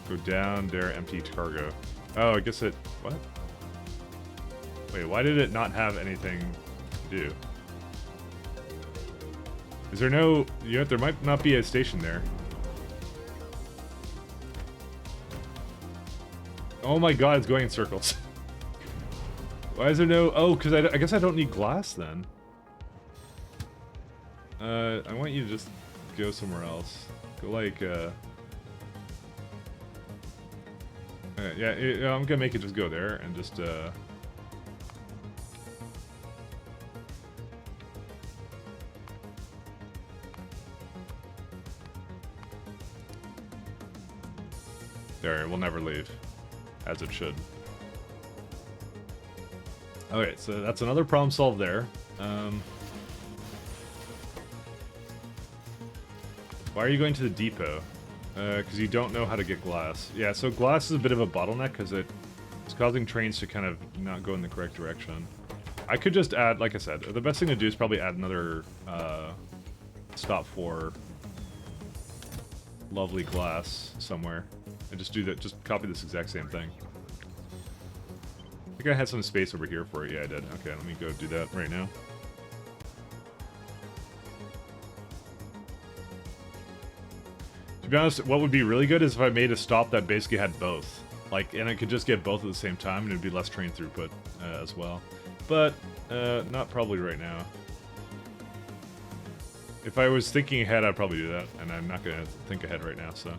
Go down there, empty cargo. Oh, I guess it... What? Wait, why did it not have anything to do? Is there no... You know, there might not be a station there. Oh my god, it's going in circles. Why is there no... Oh, because I guess I don't need glass then. I want you to just go somewhere else. Go like, yeah, I'm gonna make it just go there and just, There, it will never leave. As it should. Okay, so that's another problem solved there. Why are you going to the depot? Because you don't know how to get glass. Yeah, so glass is a bit of a bottleneck because it's causing trains to kind of not go in the correct direction. I could just add, like I said, the best thing to do is probably add another stop for lovely glass somewhere. And just do that, just copy this exact same thing. I think I had some space over here for it. Yeah, I did. Okay, let me go do that right now. To be honest, what would be really good is if I made a stop that basically had both. Like, and I could just get both at the same time, and it'd be less train throughput as well. But, not probably right now. If I was thinking ahead, I'd probably do that, and I'm not gonna think ahead right now, so...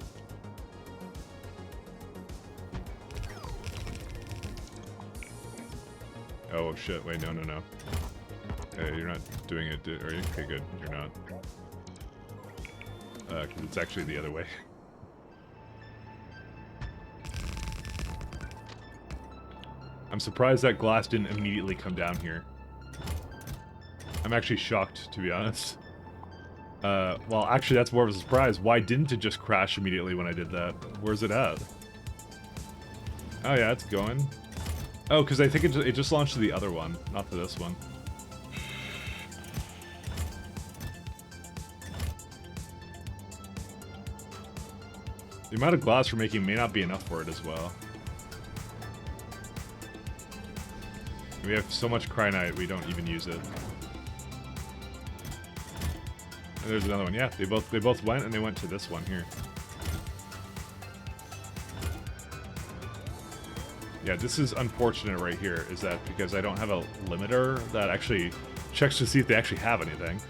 Oh shit, wait, no. Okay, you're not doing it, are you? Okay, good, you're not. because it's actually the other way. I'm surprised that glass didn't immediately come down here. I'm actually shocked, to be honest. Well, actually, that's more of a surprise. Why didn't it just crash immediately when I did that? Where's it at? Oh, yeah, it's going. Oh, because I think it just launched to the other one, not to this one. The amount of glass we're making may not be enough for it as well. We have so much Cryonite, we don't even use it. And there's another one. Yeah, they both went, and they went to this one here. Yeah, this is unfortunate right here, is that because I don't have a limiter that actually checks to see if they actually have anything.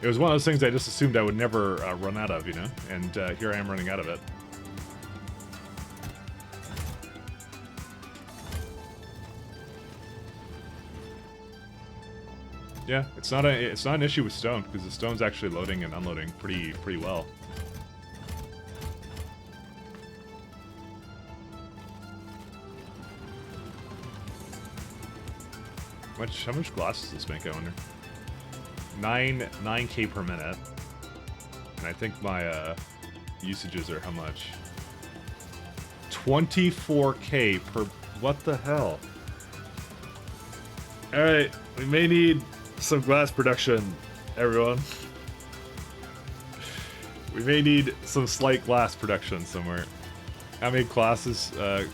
It was one of those things I just assumed I would never run out of, you know? And here I am running out of it. Yeah, it's not an issue with stone, because the stone's actually loading and unloading pretty well. How much glass does this make, I wonder? 9K per minute. And I think my usages are how much? 24K per... What the hell? Alright, we may need some glass production, everyone. We may need some slight glass production somewhere. How many classes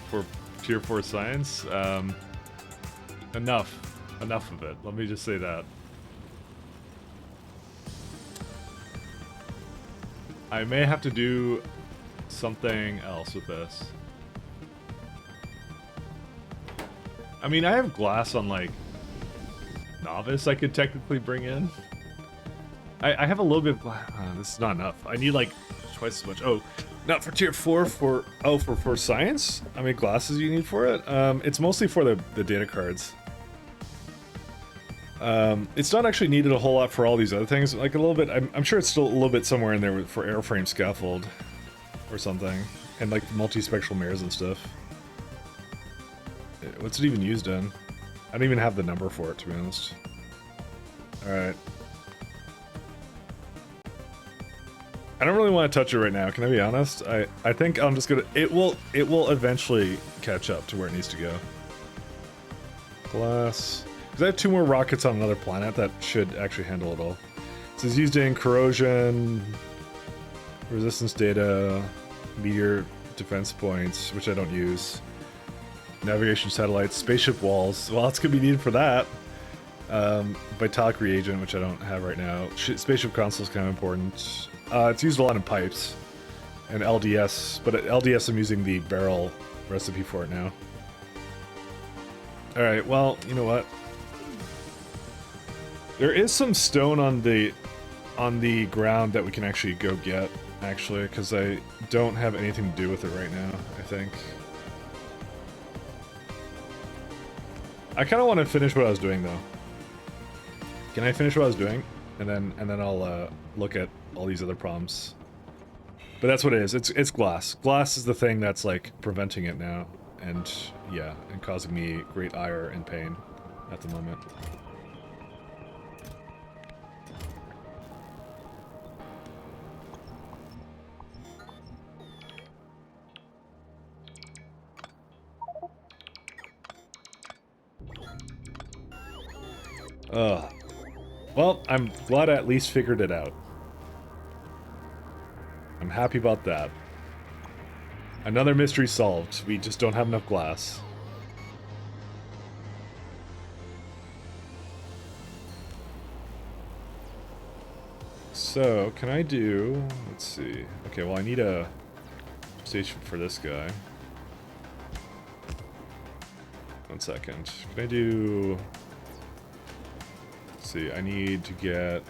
for Tier 4 Science? Enough. Enough of it. Let me just say that. I may have to do something else with this. I mean, I have glass on, like, Novice I could technically bring in. I have a little bit of glass. This is not enough. I need, like, twice as much. Oh, not for Tier 4, for Science? How many glasses you need for it? It's mostly for the data cards. It's not actually needed a whole lot for all these other things. Like a little bit, I'm sure it's still a little bit somewhere in there for airframe scaffold or something, and like multispectral mirrors and stuff. What's it even used in? I don't even have the number for it, to be honest. All right. I don't really want to touch it right now. Can I be honest? I think I'm just gonna. It will eventually catch up to where it needs to go. Glass. Because I have 2 more rockets on another planet that should actually handle it all. This is used in corrosion, resistance data, meteor defense points, which I don't use, navigation satellites, spaceship walls. Well, it's going to be needed for that. Vitalic reagent, which I don't have right now. Spaceship console is kind of important. It's used a lot in pipes and LDS, but at LDS I'm using the barrel recipe for it now. Alright, well, you know what? There is some stone on the ground that we can actually go get, actually, because I don't have anything to do with it right now, I think. I kind of want to finish what I was doing, though. Can I finish what I was doing? And then I'll look at all these other problems. But that's what it is. It's glass. Glass is the thing that's, like, preventing it now. And, yeah, and causing me great ire and pain at the moment. Well, I'm glad I at least figured it out. I'm happy about that. Another mystery solved. We just don't have enough glass. So, can I do... Let's see. Okay, well I need a station for this guy. 1 second. Can I do... Let's see, I need to get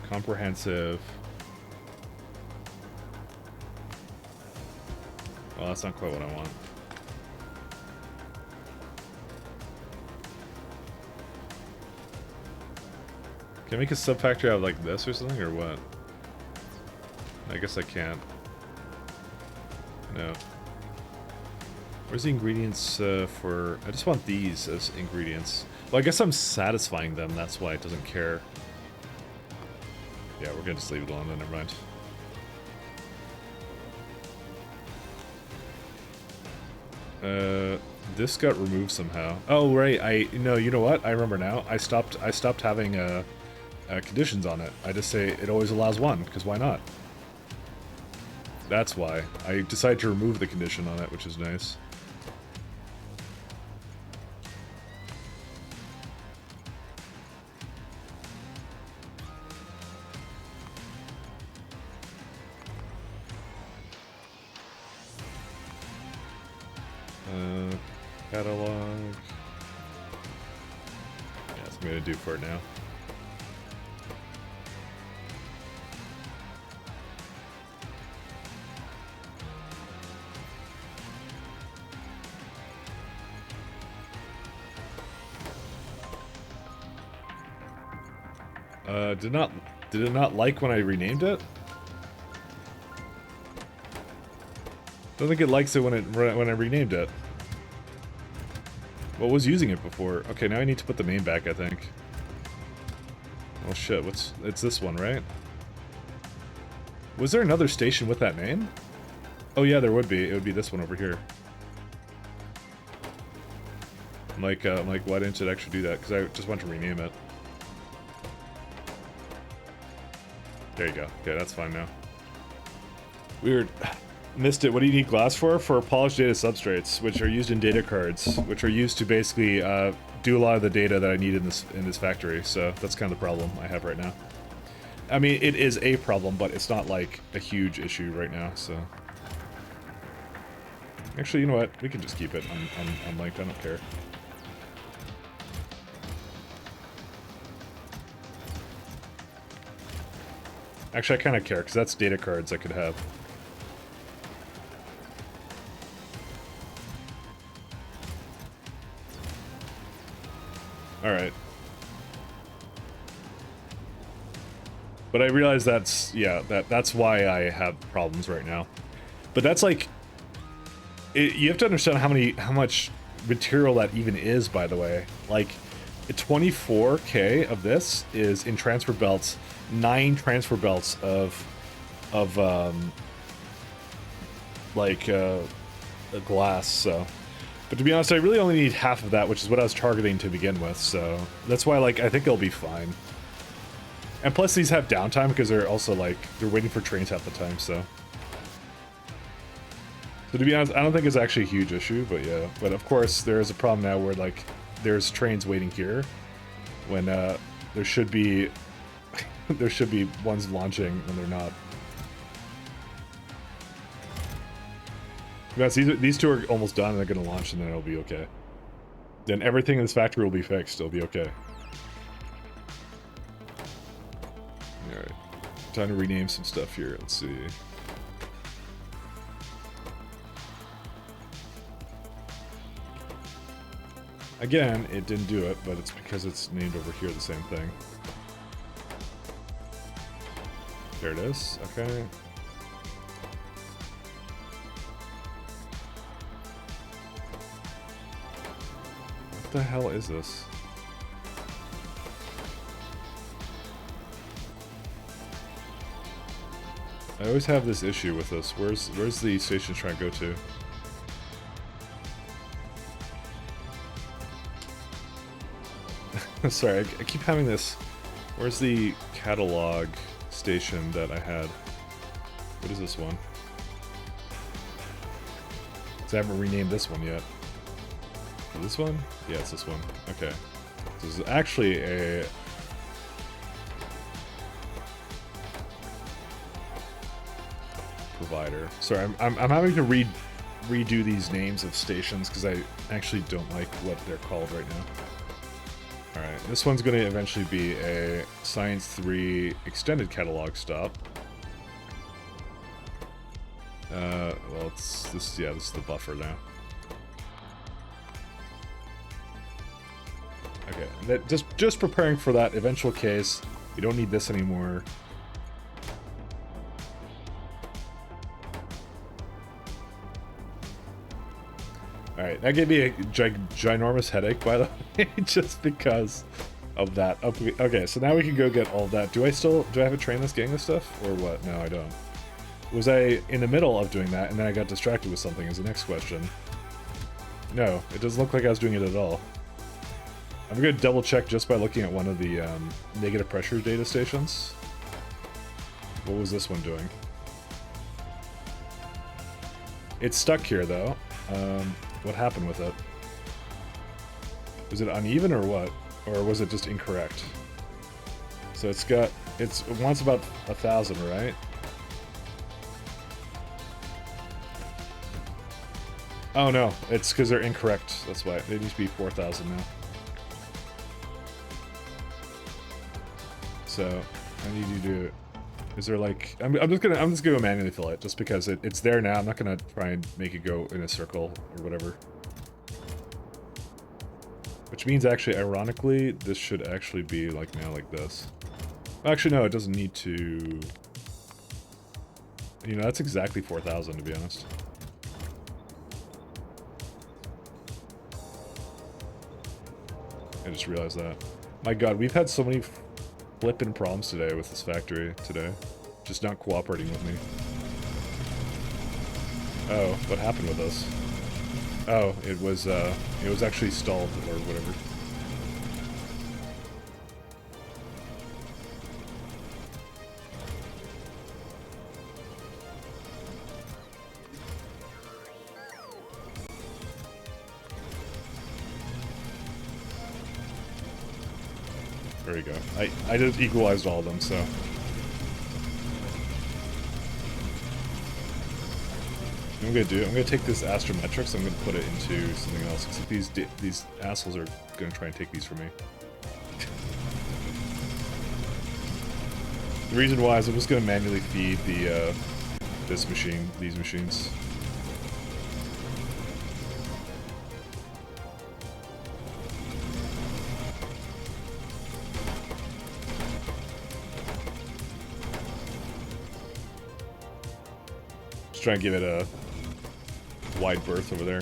comprehensive. Well, that's not quite what I want. Can I make a sub-factory out of like this or something, or what? I guess I can't. No. Where's the ingredients for... I just want these as ingredients. Well, I guess I'm satisfying them, that's why it doesn't care. Yeah, we're gonna just leave it alone then, never mind. This got removed somehow. Oh, right, no, you know what? I remember now. I stopped having conditions on it. I just say it always allows one, because why not? That's why. I decided to remove the condition on it, which is nice. Catalog. Yeah, that's what I'm gonna do for it now. Did it not like when I renamed it? Don't think it likes it when I renamed it. What was using it before? Okay, now I need to put the name back, I think. Oh shit, it's this one, right? Was there another station with that name? Oh yeah, there would be. It would be this one over here. I'm like, why didn't it actually do that? Because I just want to rename it. There you go. Okay, that's fine now. Weird. Missed it. What do you need glass for? For polished data substrates, which are used in data cards, which are used to basically do a lot of the data that I need in this factory. So that's kind of the problem I have right now. I mean, it is a problem, but it's not like a huge issue right now. So actually, you know what? We can just keep it unlinked. I don't care. Actually, I kind of care because that's data cards I could have. Alright. But I realize that's, yeah, that's why I have problems right now. But that's like, you have to understand how much material that even is, by the way. Like, 24K of this is in transfer belts, 9 transfer belts of glass, so. But to be honest, I really only need half of that, which is what I was targeting to begin with, so that's why, like, I think it'll be fine. And plus these have downtime because they're also, like, they're waiting for trains half the time, so. So to be honest, I don't think it's actually a huge issue, but yeah. But of course, there is a problem now where, like, there's trains waiting here when there should be there should be ones launching when they're not. Guys, these two are almost done and they're gonna launch and then it'll be okay. Then everything in this factory will be fixed, it'll be okay. Alright. Time to rename some stuff here, let's see. Again, it didn't do it, but it's because it's named over here the same thing. There it is, okay. What the hell is this? I always have this issue with this. Where's the station trying to go to? Sorry, I keep having this. Where's the catalog station that I had? What is this one? So I haven't renamed this one yet. This one? Yeah, it's this one. Okay. This is actually a... provider. Sorry, I'm having to redo these names of stations because I actually don't like what they're called right now. Alright, this one's going to eventually be a Science 3 extended catalog stop. Well, this is the buffer now. Okay, that just preparing for that eventual case. We don't need this anymore. Alright, that gave me a ginormous headache, by the way, just because of that. Okay, so now we can go get all that. Do I have a train that's getting this stuff? Or what? No, I don't. Was I in the middle of doing that, and then I got distracted with something is the next question. No, it doesn't look like I was doing it at all. I'm going to double check just by looking at one of the negative pressure data stations. What was this one doing? It's stuck here, though. What happened with it? Was it uneven or what? Or was it just incorrect? So it wants about 1,000, right? Oh no, it's because they're incorrect. That's why. They need to be 4,000 now. So I need you to. Is there like I'm just gonna manually fill it just because it's there now. I'm not gonna try and make it go in a circle or whatever. Which means actually, ironically, this should actually be like now like this. Actually, no, it doesn't need to. You know, that's exactly 4,000 to be honest. I just realized that. My God, we've had so many flippin' problems today with this factory today. Just not cooperating with me. Oh, what happened with us? Oh, it was actually stalled or whatever. There we go. I just equalized all of them, so. I'm gonna take this astrometrics, I'm gonna put it into something else, except these assholes are gonna try and take these from me. The reason why is I'm just gonna manually feed these machines. Just try and give it a wide berth over there.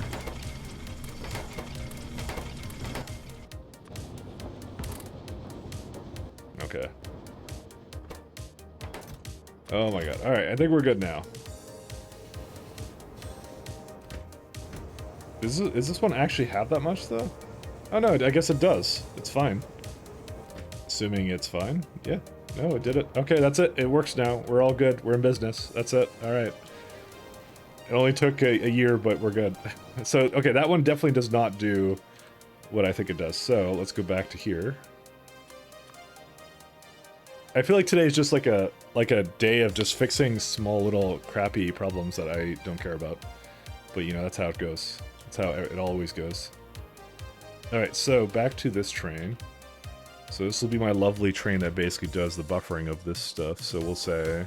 Okay. Oh my God. Alright, I think we're good now. Does this one actually have that much, though? Oh no, I guess it does. It's fine. Assuming it's fine. Yeah. No, it did it. Okay, that's it. It works now. We're all good. We're in business. That's it. Alright. It only took a year, but we're good. So, okay, that one definitely does not do what I think it does. So, let's go back to here. I feel like today is just like a day of just fixing small little crappy problems that I don't care about. But, you know, that's how it goes. That's how it always goes. Alright, so back to this train. So this will be my lovely train that basically does the buffering of this stuff. So we'll say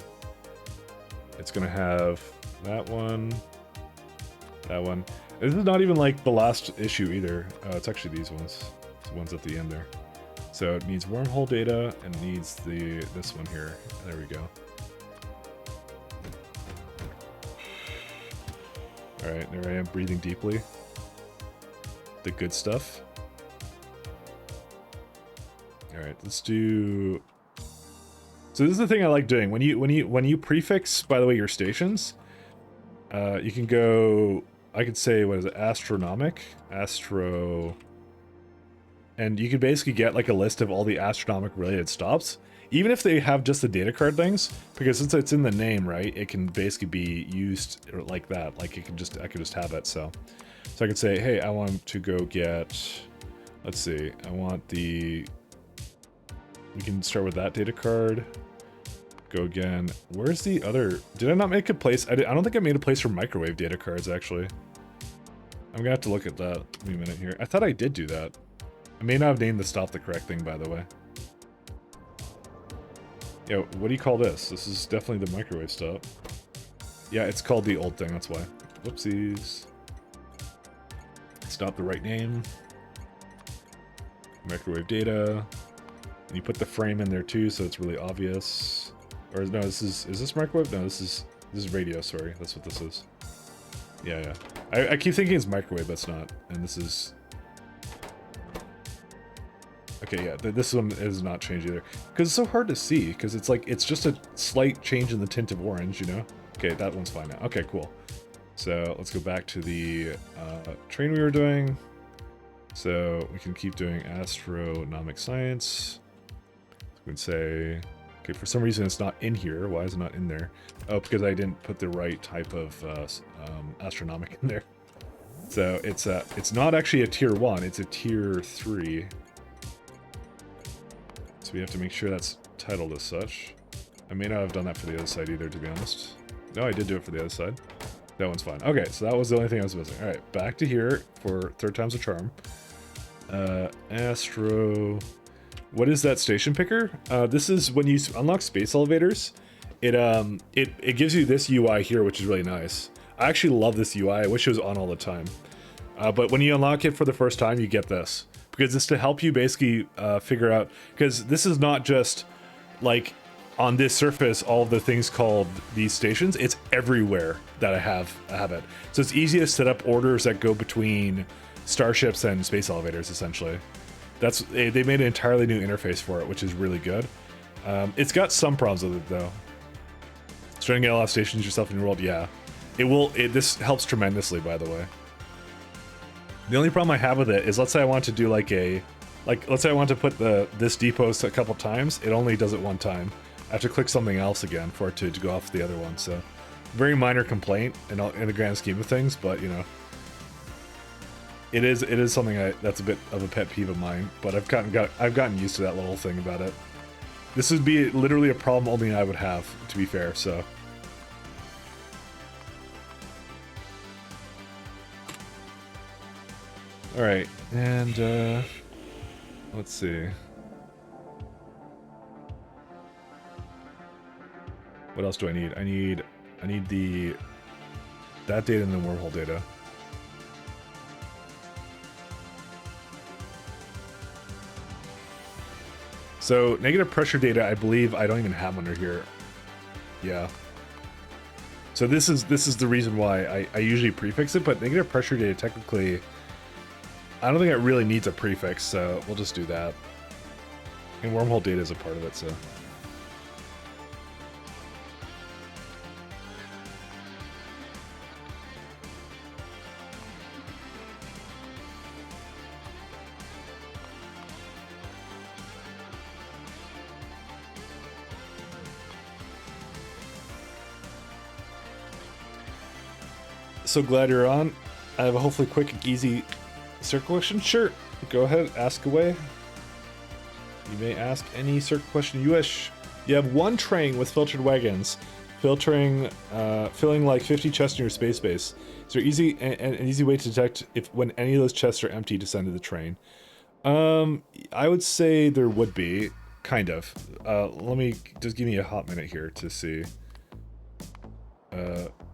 it's going to have that one, that one. This is not even like the last issue either. It's actually these ones. It's the ones at the end there. So it needs wormhole data and needs this one here. There we go. Alright, there I am breathing deeply. The good stuff. Alright, let's do. So this is the thing I like doing. When you prefix, by the way, your stations, you can go, I could say, what is it, astro, and you can basically get like a list of all the astronomic related stops, even if they have just the data card things, because since it's in the name, right, it can basically be used like that. Like I could just have it. So I could say, hey, I want to go get, let's see, I want the. We can start with that data card. Go again. Where's the other? Did I not make a place? I don't think I made a place for microwave data cards, actually. I'm gonna have to look at that. Give me a minute here. I thought I did do that. I may not have named the stop the correct thing, by the way. Yo, what do you call this? This is definitely the microwave stop. Yeah, it's called the old thing, that's why. Whoopsies. It's not the right name. Microwave data. And you put the frame in there too, so it's really obvious. Or no, is this microwave? No, this is radio, sorry. That's what this is. Yeah. I keep thinking it's microwave, but it's not. And this is... Okay, yeah, this one is not changed either. Because it's so hard to see, because it's like, it's just a slight change in the tint of orange, you know? Okay, that one's fine now. Okay, cool. So let's go back to the train we were doing. So we can keep doing astronomic science. We can say, okay, for some reason it's not in here. Why is it not in there? Oh, because I didn't put the right type of astronomic in there. So it's not actually a tier 1, it's a tier 3. So we have to make sure that's titled as such. I may not have done that for the other side either, to be honest. No, I did do it for the other side. That one's fine. Okay, so that was the only thing I was missing. Alright, back to here for third time's a charm. Astro... What is that station picker? This is when you unlock space elevators. It gives you this UI here, which is really nice. I actually love this UI. I wish it was on all the time. But when you unlock it for the first time, you get this. Because it's to help you basically figure out... Because this is not just, like, on this surface, all of the things called these stations. It's everywhere that I have it. So it's easy to set up orders that go between starships and space elevators, essentially. They made an entirely new interface for it, which is really good. It's got some problems with it, though. Starting to get a lot of stations yourself in your world, yeah. This helps tremendously, by the way. The only problem I have with it is, let's say I want to do let's say I want to put this depot a couple times, it only does it one time. I have to click something else again for it to go off the other one, so... Very minor complaint in the grand scheme of things, but, you know... It is something that's a bit of a pet peeve of mine, but I've gotten used to that little thing about it. This would be literally a problem only I would have, to be fair, so... Alright, and let's see. What else do I need? I need that data and the wormhole data. So, negative pressure data, I believe I don't even have under here. Yeah. So this is the reason why I usually prefix it, but negative pressure data, technically, I don't think it really needs a prefix, so we'll just do that. And wormhole data is a part of it, so... So glad you're on. I have a hopefully quick and easy circle question. Sure, go ahead, ask away. You may ask any circle question you wish. You have one train with filtered wagons, filling like 50 chests in your space base. Is there an easy way to detect when any of those chests are empty to send to the train? I would say there would be, kind of. Let me just give me a hot minute here to see.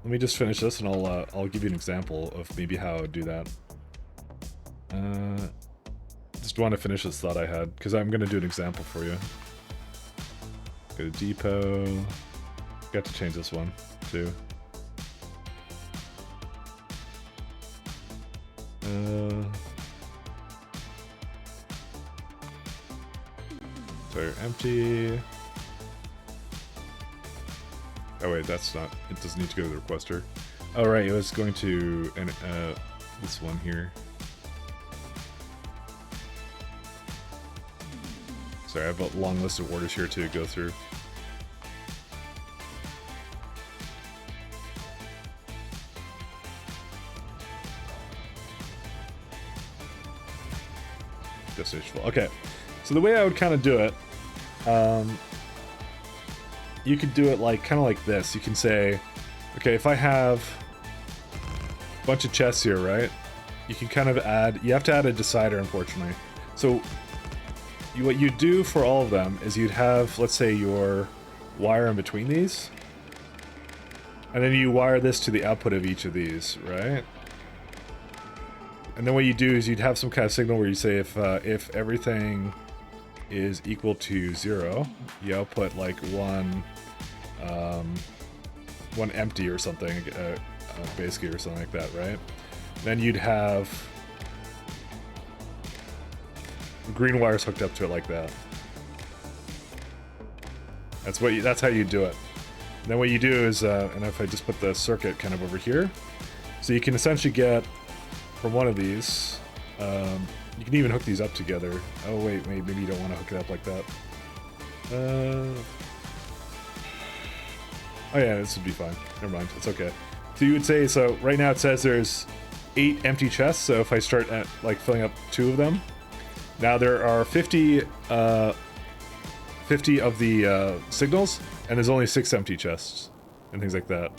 Let me just finish this and I'll give you an example of maybe how I would do that. Just want to finish this thought I had, because I'm going to do an example for you. Go to depot. Got to change this one, too. So empty. Oh wait, that's not, it doesn't need to go to the requester. Oh right, it was going to, this one here. Sorry, I have a long list of orders here to go through. Destination full. Okay, so the way I would kind of do it, you could do it kind of like this. You can say, okay, if I have a bunch of chests here, right? You can kind of add, you have to add a decider, unfortunately. So what you do for all of them is you'd have, let's say, your wire in between these. And then you wire this to the output of each of these, right? And then what you do is you'd have some kind of signal where you say if everything is equal to 0, you output like one empty or something, basically, or something like that, right? Then you'd have green wires hooked up to it like that. That's how you do it. Then what you do is, and if I just put the circuit kind of over here, so you can essentially get from one of these. You can even hook these up together. Oh wait, maybe you don't want to hook it up like that. Oh yeah, this would be fine. Never mind, it's okay. So you would say, so right now it says there's 8 empty chests, so if I start at, like, filling up 2 of them, now there are 50 of the signals, and there's only 6 empty chests, and things like that.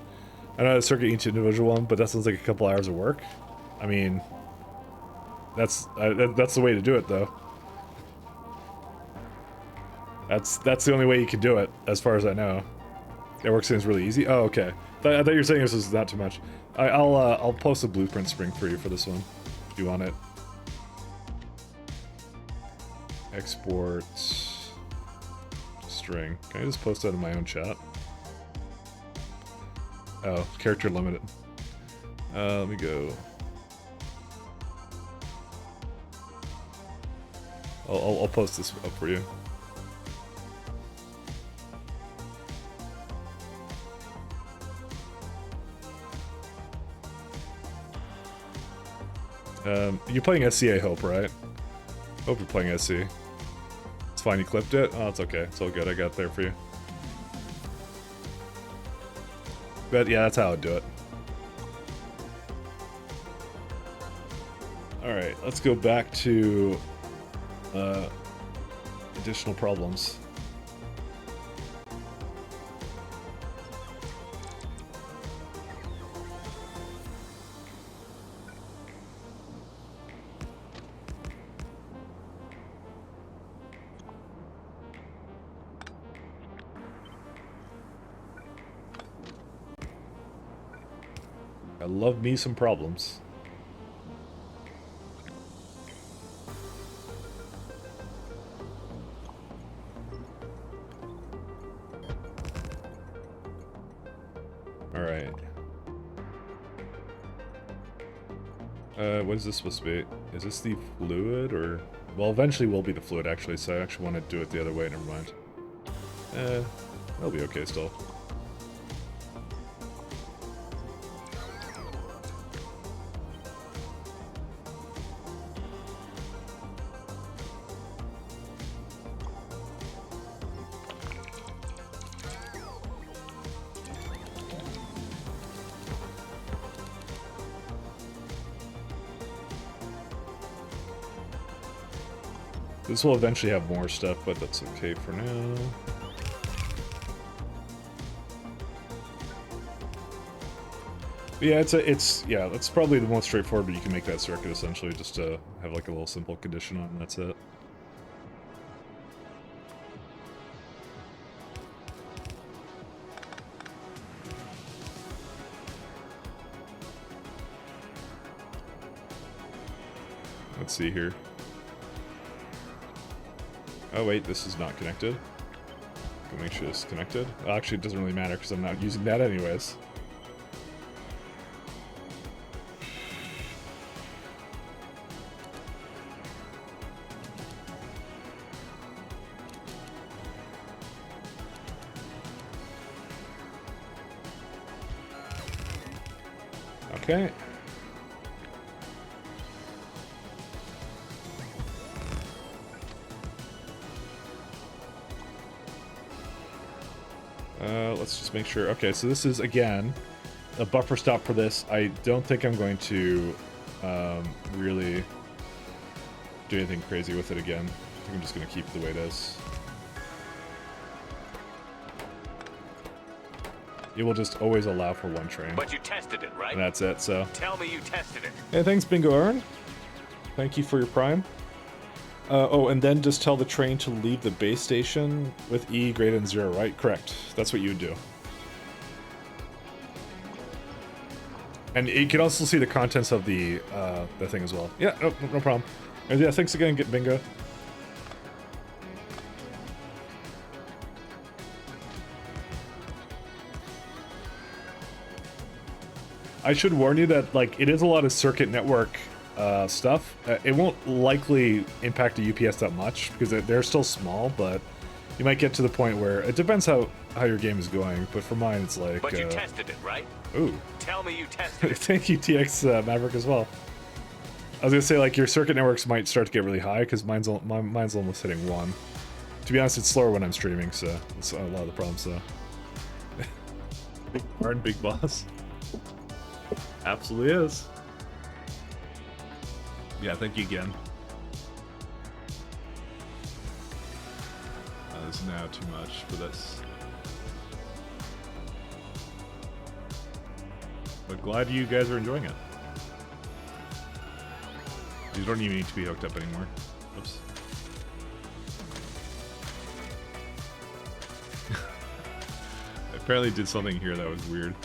I know how to circuit each individual one, but that sounds like a couple hours of work. I mean, that's the way to do it, though. That's the only way you can do it, as far as I know. It works seems really easy. Oh, okay. I thought you were saying this was not too much. I'll post a blueprint spring for you for this one, if you want it. Export string. Can I just post that in my own chat? Oh, character limited. Let me go. I'll post this up for you. You're playing SE, I hope, right? Hope you're playing SE. It's fine, you clipped it? Oh, it's okay. It's all good. I got it there for you. But yeah, that's how I'd do it. Alright, let's go back to additional problems. I love me some problems. Alright. What is this supposed to be? Is this the fluid, or... Well, eventually will be the fluid, actually, so I actually want to do it the other way, never mind. That'll be okay still. This will eventually have more stuff, but that's okay for now. But yeah, it's probably the most straightforward, but you can make that circuit essentially just to have like a little simple condition on, and that's it. Let's see here. Oh wait, this is not connected. Go make sure this is connected. Well, actually, it doesn't really matter because I'm not using that anyways. Okay. Let's just make sure. Okay, so this is, again, a buffer stop for this. I don't think I'm going to really do anything crazy with it again. I think I'm just going to keep it the way it is. It will just always allow for one train. But you tested it, right? And that's it, so. Tell me you tested it. Hey, thanks, Bingo Aaron. Thank you for your prime. Oh, and then just tell the train to leave the base station with E greater than 0, right? Correct. That's what you would do. And you can also see the contents of the thing as well. Yeah, no problem. And yeah, thanks again, Get Bingo. I should warn you that like it is a lot of circuit network stuff. It won't likely impact the UPS that much because they're still small, but you might get to the point where it depends how your game is going. But for mine, it's like. But you tested it, right? Ooh. Tell me you tested it. Thank you, TX Maverick as well. I was gonna say like your circuit networks might start to get really high because mine's almost hitting 1. To be honest, it's slower when I'm streaming, so that's a lot of the problems. So. Big Barn, Big Boss. Absolutely is. Yeah, thank you again. That is now too much for this. But glad you guys are enjoying it. These don't even need to be hooked up anymore. Oops. I apparently did something here that was weird.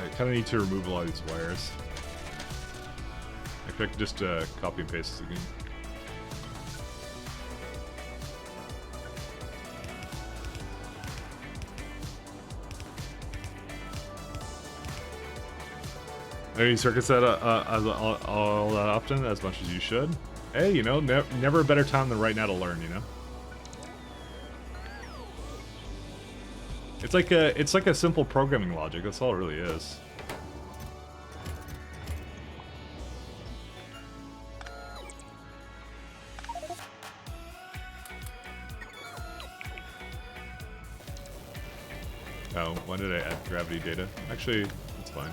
I kind of need to remove a lot of these wires. I could just copy and paste this again. Are you circuits that all that often, as much as you should? Hey, you know, never a better time than right now to learn, you know? It's like a simple programming logic, that's all it really is. Oh, why did I add gravity data? Actually, that's fine.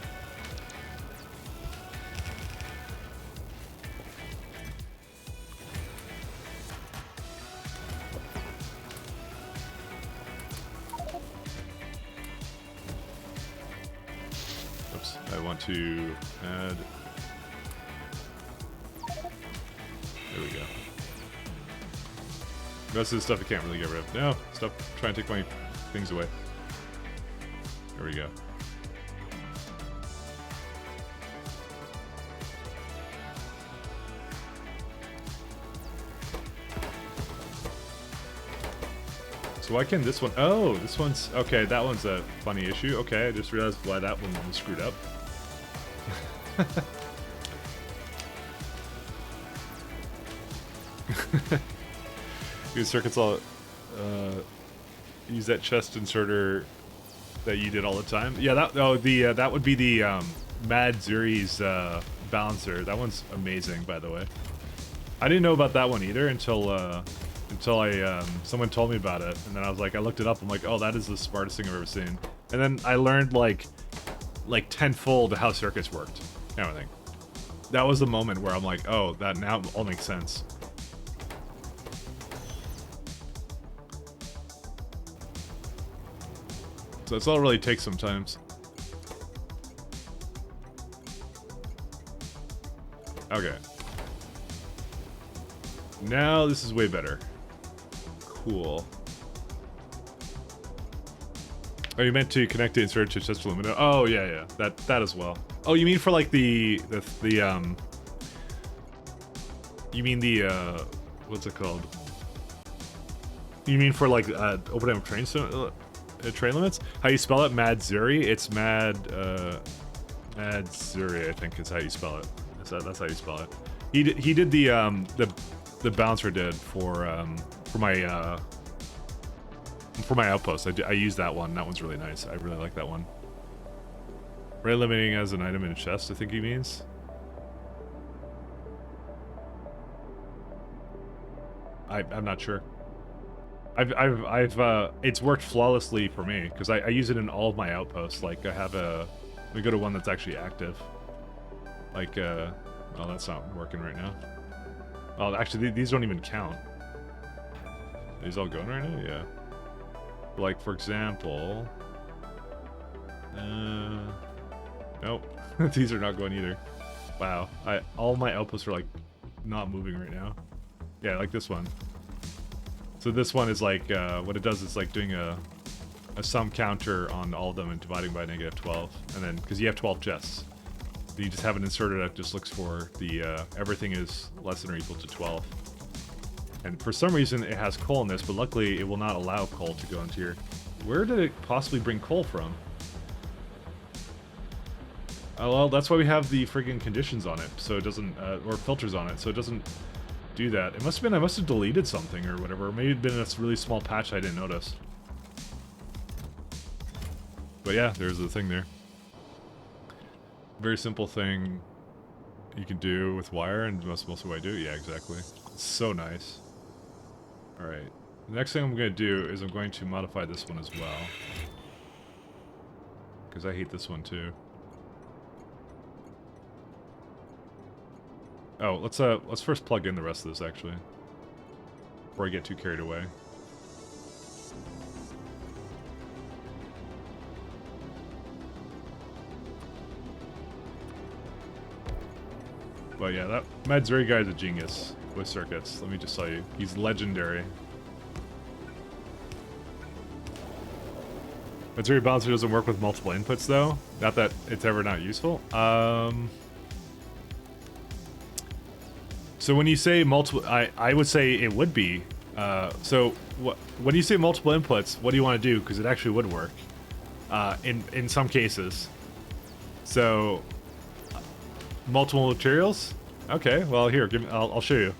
Oops, I want to add... There we go. Most of the stuff I can't really get rid of. No, stop trying to take my things away. There we go. So why can this one... Oh, this one's... Okay, that one's a funny issue. Okay, I just realized why that one was screwed up. These circuits all... use that chest inserter that you did all the time. Yeah, that would be the Mad Zuri's balancer. That one's amazing, by the way. I didn't know about that one either until someone told me about it, and then I was like, I looked it up. I'm like, oh, that is the smartest thing I've ever seen. And then I learned like tenfold how circuits worked, kind of thing. That was the moment where I'm like, oh, that now all makes sense. So that's all it really takes sometimes. Okay. Now this is way better. Cool. Oh, you meant to connect the insert to just Lumina? Oh yeah, that as well. Oh, you mean for like you mean the what's it called? You mean for like open train limits? How you spell it? Mad Zuri? It's Mad Zuri, I think is how you spell it. That's how you spell it. He did the bouncer did for my outpost. I used that one. That one's really nice. I really like that one. Ray limiting as an item in a chest, I think he means. I'm not sure. It's worked flawlessly for me because I use it in all of my outposts. Like I have let me go to one that's actually active. Like oh, that's not working right now. Oh, actually these don't even count. Are these all going right now? Yeah. Like for example, nope, these are not going either. Wow, all my outposts are like not moving right now. Yeah, like this one. So this one is like, what it does is like doing a sum counter on all of them and dividing by -12. And then, because you have 12 chests, you just have an inserter that just looks for the, everything is less than or equal to 12. And for some reason it has coal in this, but luckily it will not allow coal to go into here. Where did it possibly bring coal from? Oh, well, that's why we have the friggin' conditions on it, so it doesn't, or filters on it, so it doesn't do that. It must have been, I must have deleted something or whatever. Or maybe it'd been a really small patch I didn't notice. But yeah, there's the thing there. Very simple thing you can do with wire, and that's mostly what I do. Yeah, exactly. It's so nice. Alright. The next thing I'm going to do is I'm going to modify this one as well. Because I hate this one too. Oh, let's first plug in the rest of this, actually. Before I get too carried away. But yeah, that Madzuri guy is a genius with circuits. Let me just tell you, he's legendary. Madzuri balancer doesn't work with multiple inputs, though. Not that it's ever not useful. So when you say multiple, I would say it would be. So when you say multiple inputs, what do you want to do? Because it actually would work. In some cases. So multiple materials? Okay, well here, I'll show you.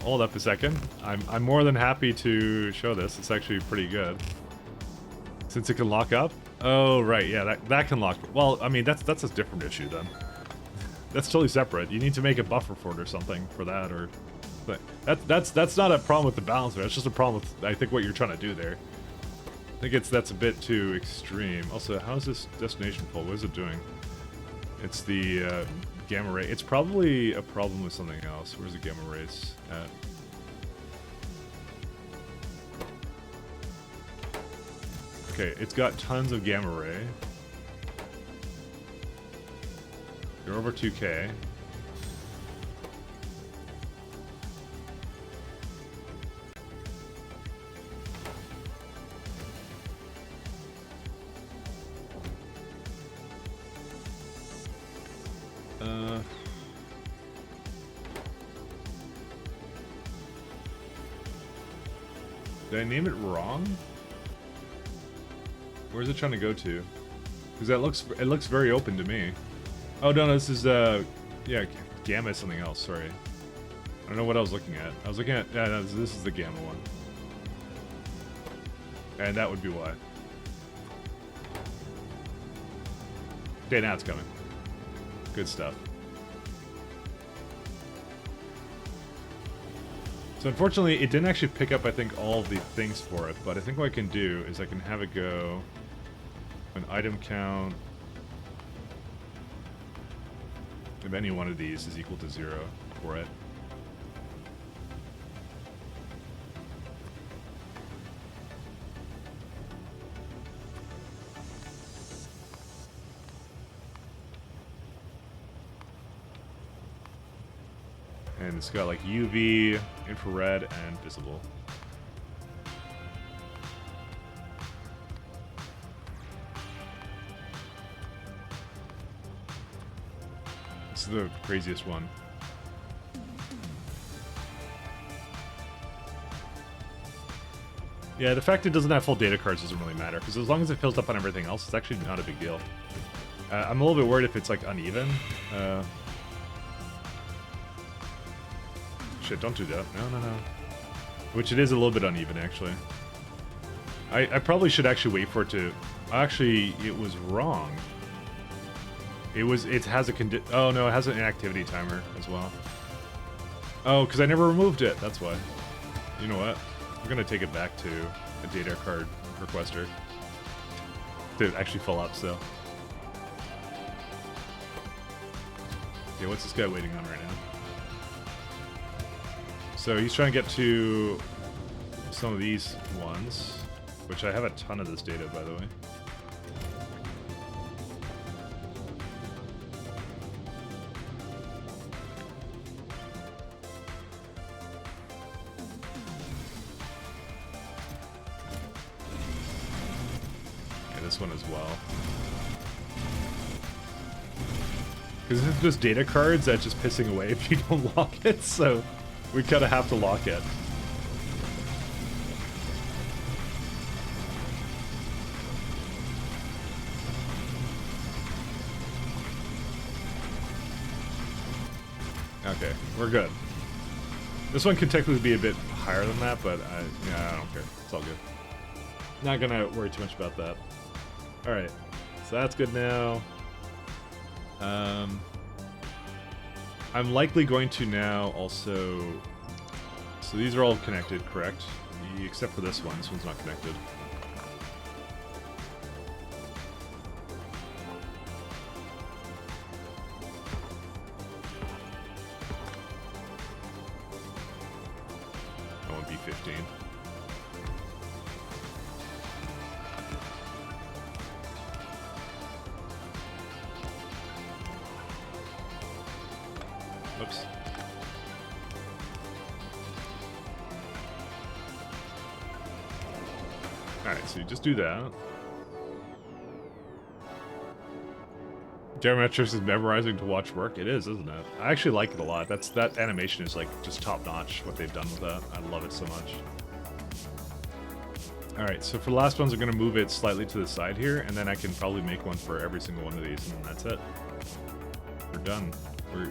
Hold up a second. I'm more than happy to show this. It's actually pretty good. Since it can lock up? Oh right, yeah, that can lock. Well, I mean that's a different issue then. That's totally separate. You need to make a buffer for it or something for that, or but that's not a problem with the balancer. That's just a problem with I think what you're trying to do there. I think that's a bit too extreme. Also, how's this destination pull? What is it doing? It's the gamma ray. It's probably a problem with something else. Where's the gamma rays at? Okay, it's got tons of gamma ray. You're over 2K. Did I name it wrong? Where's it trying to go to? Because it looks very open to me. Oh no, this is yeah, gamma is something else. Sorry, I don't know what I was looking at. I was looking at no, this is the gamma one, and that would be why. Okay, now it's coming. Good stuff. So unfortunately, it didn't actually pick up, I think, all of the things for it, but I think what I can do is I can have it go an item count of any one of these is equal to 0 for it. And it's got like UV, infrared, and visible. This is the craziest one. Yeah, the fact it doesn't have full data cards doesn't really matter, because as long as it fills up on everything else, it's actually not a big deal. I'm a little bit worried if it's like uneven. Shit, don't do that. No. Which it is a little bit uneven, actually. I probably should actually wait for it to... Actually, it was wrong. It has a oh no, it has an inactivity timer as well. Oh, because I never removed it. That's why. You know what? We're gonna take it back to a data card requester to actually fill up. So, okay, what's this guy waiting on right now? So he's trying to get to some of these ones, which I have a ton of this data, by the way. This one as well. Because it's just data cards that's just pissing away if you don't lock it, so we kind of have to lock it. Okay, we're good. This one could technically be a bit higher than that, but yeah, I don't care. It's all good. Not gonna worry too much about that. Alright, so that's good now. I'm likely going to now also... So these are all connected, correct? Except for this one. This one's not connected. I want B15. Oops. Alright, so you just do that. Geometrics is memorizing to watch work. It is, isn't it? I actually like it a lot. That animation is like just top notch, what they've done with that. I love it so much. Alright, so for the last ones, I'm going to move it slightly to the side here, and then I can probably make one for every single one of these, and then that's it. We're done.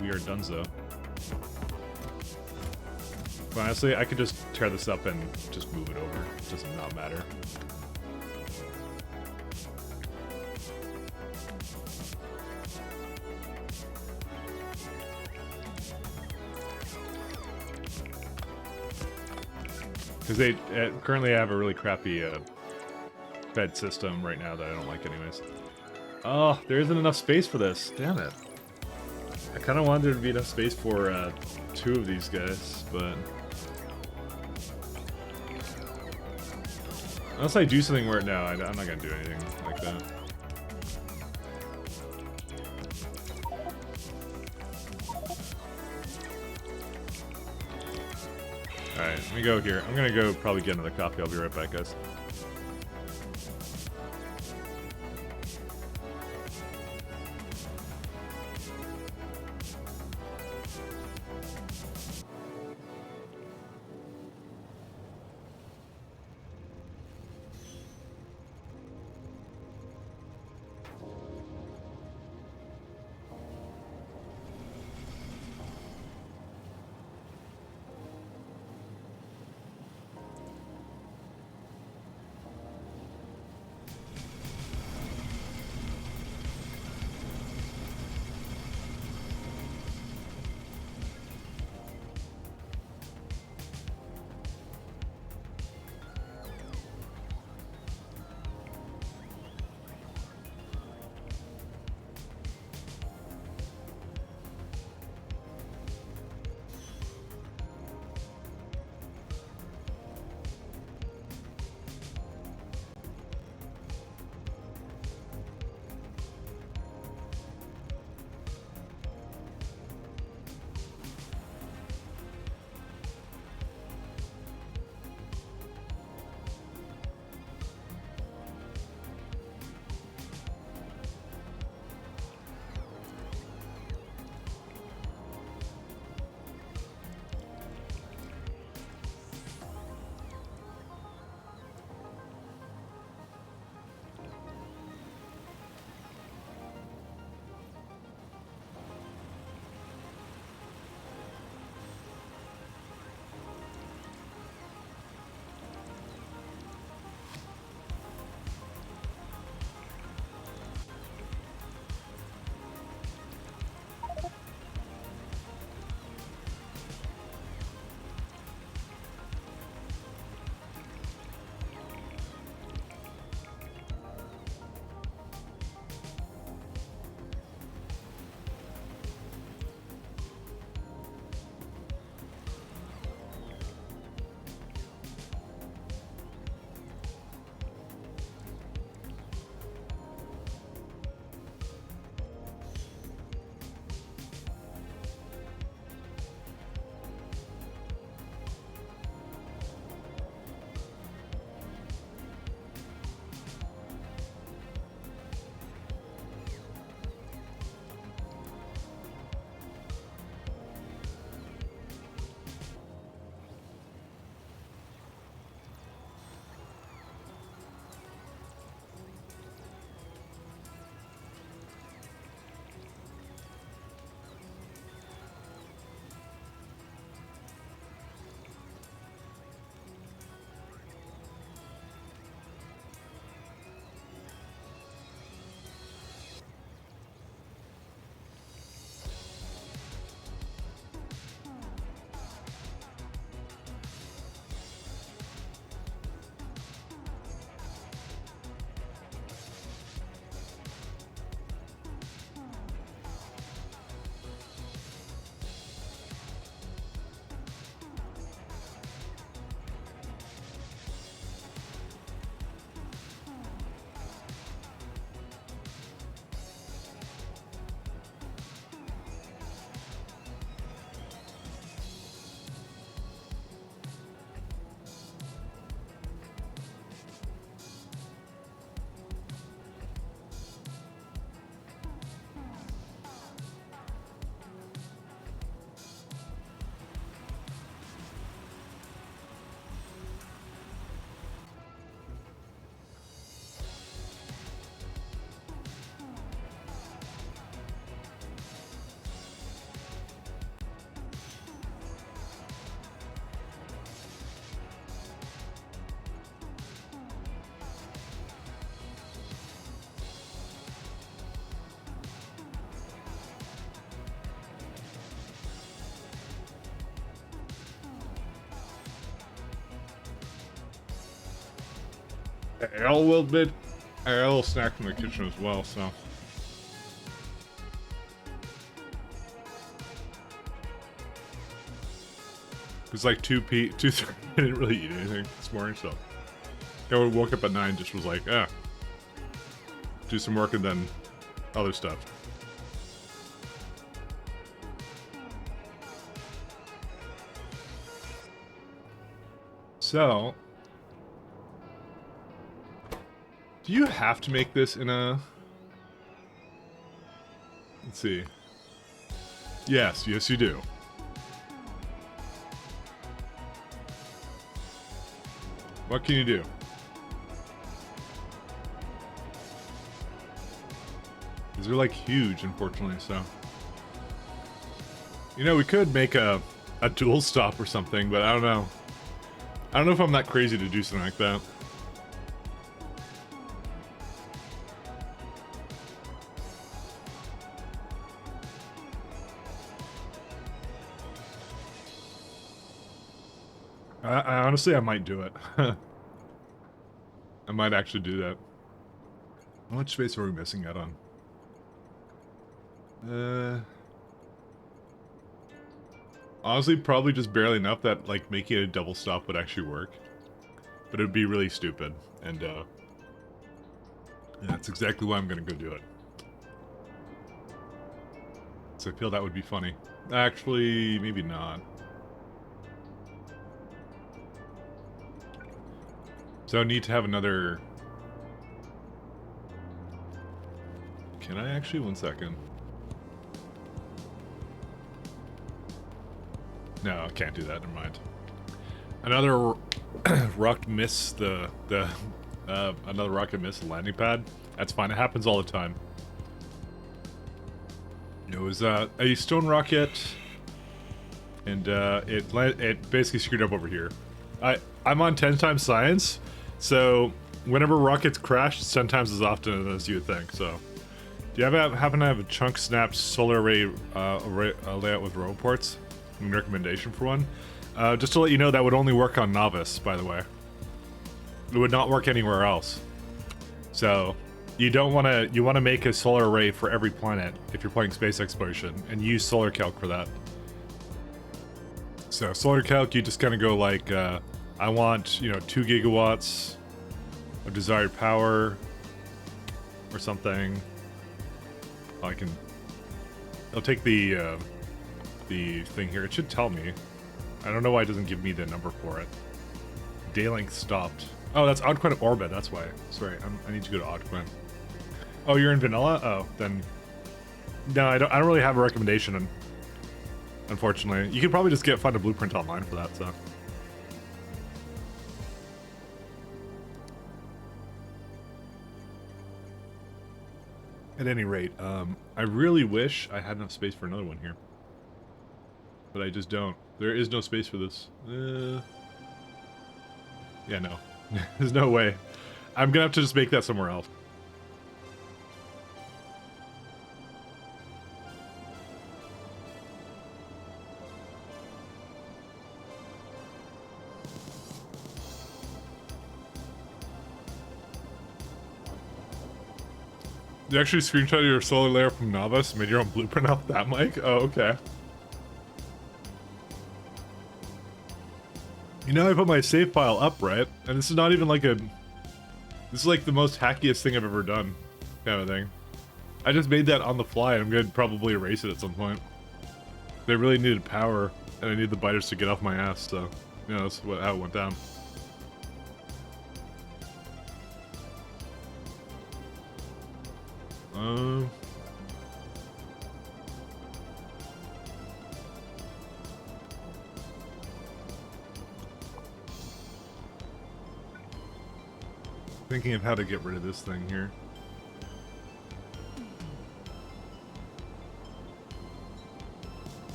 We are donezo. But honestly, I could just tear this up and just move it over. It does not matter. Because they currently have a really crappy bed system right now that I don't like anyways. Oh, there isn't enough space for this. Damn it. I kind of wanted there to be enough space for 2 of these guys, but... Unless I do something where... No, I'm not going to do anything like that. Alright, let me go here. I'm gonna go probably get another coffee. I'll be right back, guys. I got a little bit. I got a little snack from the kitchen as well, so. It was like 2:30. I didn't really eat anything this morning, so. I woke up at 9, just was like, do some work and then other stuff. So, do you have to make this in a... Let's see. Yes, yes you do. What can you do? These are like huge, unfortunately, so. You know, we could make a dual stop or something, but I don't know. I don't know if I'm that crazy to do something like that. I honestly, I might do it. I might actually do that. How much space are we missing out on? Honestly, probably just barely enough that, like, making it a double stop would actually work. But it would be really stupid, and, yeah, that's exactly why I'm gonna go do it. So I feel that would be funny. Actually, maybe not. So I need to have another... Can I actually? 1 second. No, I can't do that. Never mind. Another rocket miss another rocket miss the landing pad. That's fine. It happens all the time. It was a stone rocket, and it basically screwed up over here. I'm on 10 times science, so whenever rockets crash, it's 10 times as often as you would think. So, do you happen to have a chunk snapped solar array layout with row ports? Recommendation for one. Just to let you know, that would only work on Novice, by the way. It would not work anywhere else. So, you want to make a solar array for every planet if you're playing space exploration, and use solar calc for that. So, solar calc, you just kind of go like, I want, 2 gigawatts of desired power, or something. I'll take the thing here. It should tell me. I don't know why it doesn't give me the number for it. Day length stopped. Oh, that's Oddquint orbit. That's why. Sorry, I need to go to Oddquint. Oh, you're in vanilla? Oh, then no, I don't really have a recommendation. Unfortunately, you could probably just find a blueprint online for that. So. At any rate, I really wish I had enough space for another one here. But I just don't. There is no space for this. Yeah, no. There's no way. I'm gonna have to just make that somewhere else. You actually screenshot your solar layer from Novice, made your own blueprint off that, Mike? Oh, okay. You know, I put my save file up, right? And this is not even like this is like the most hackiest thing I've ever done, kind of thing. I just made that on the fly, and I'm gonna probably erase it at some point. They really needed power, and I needed the biters to get off my ass, so, that's how it went down. Thinking of how to get rid of this thing here.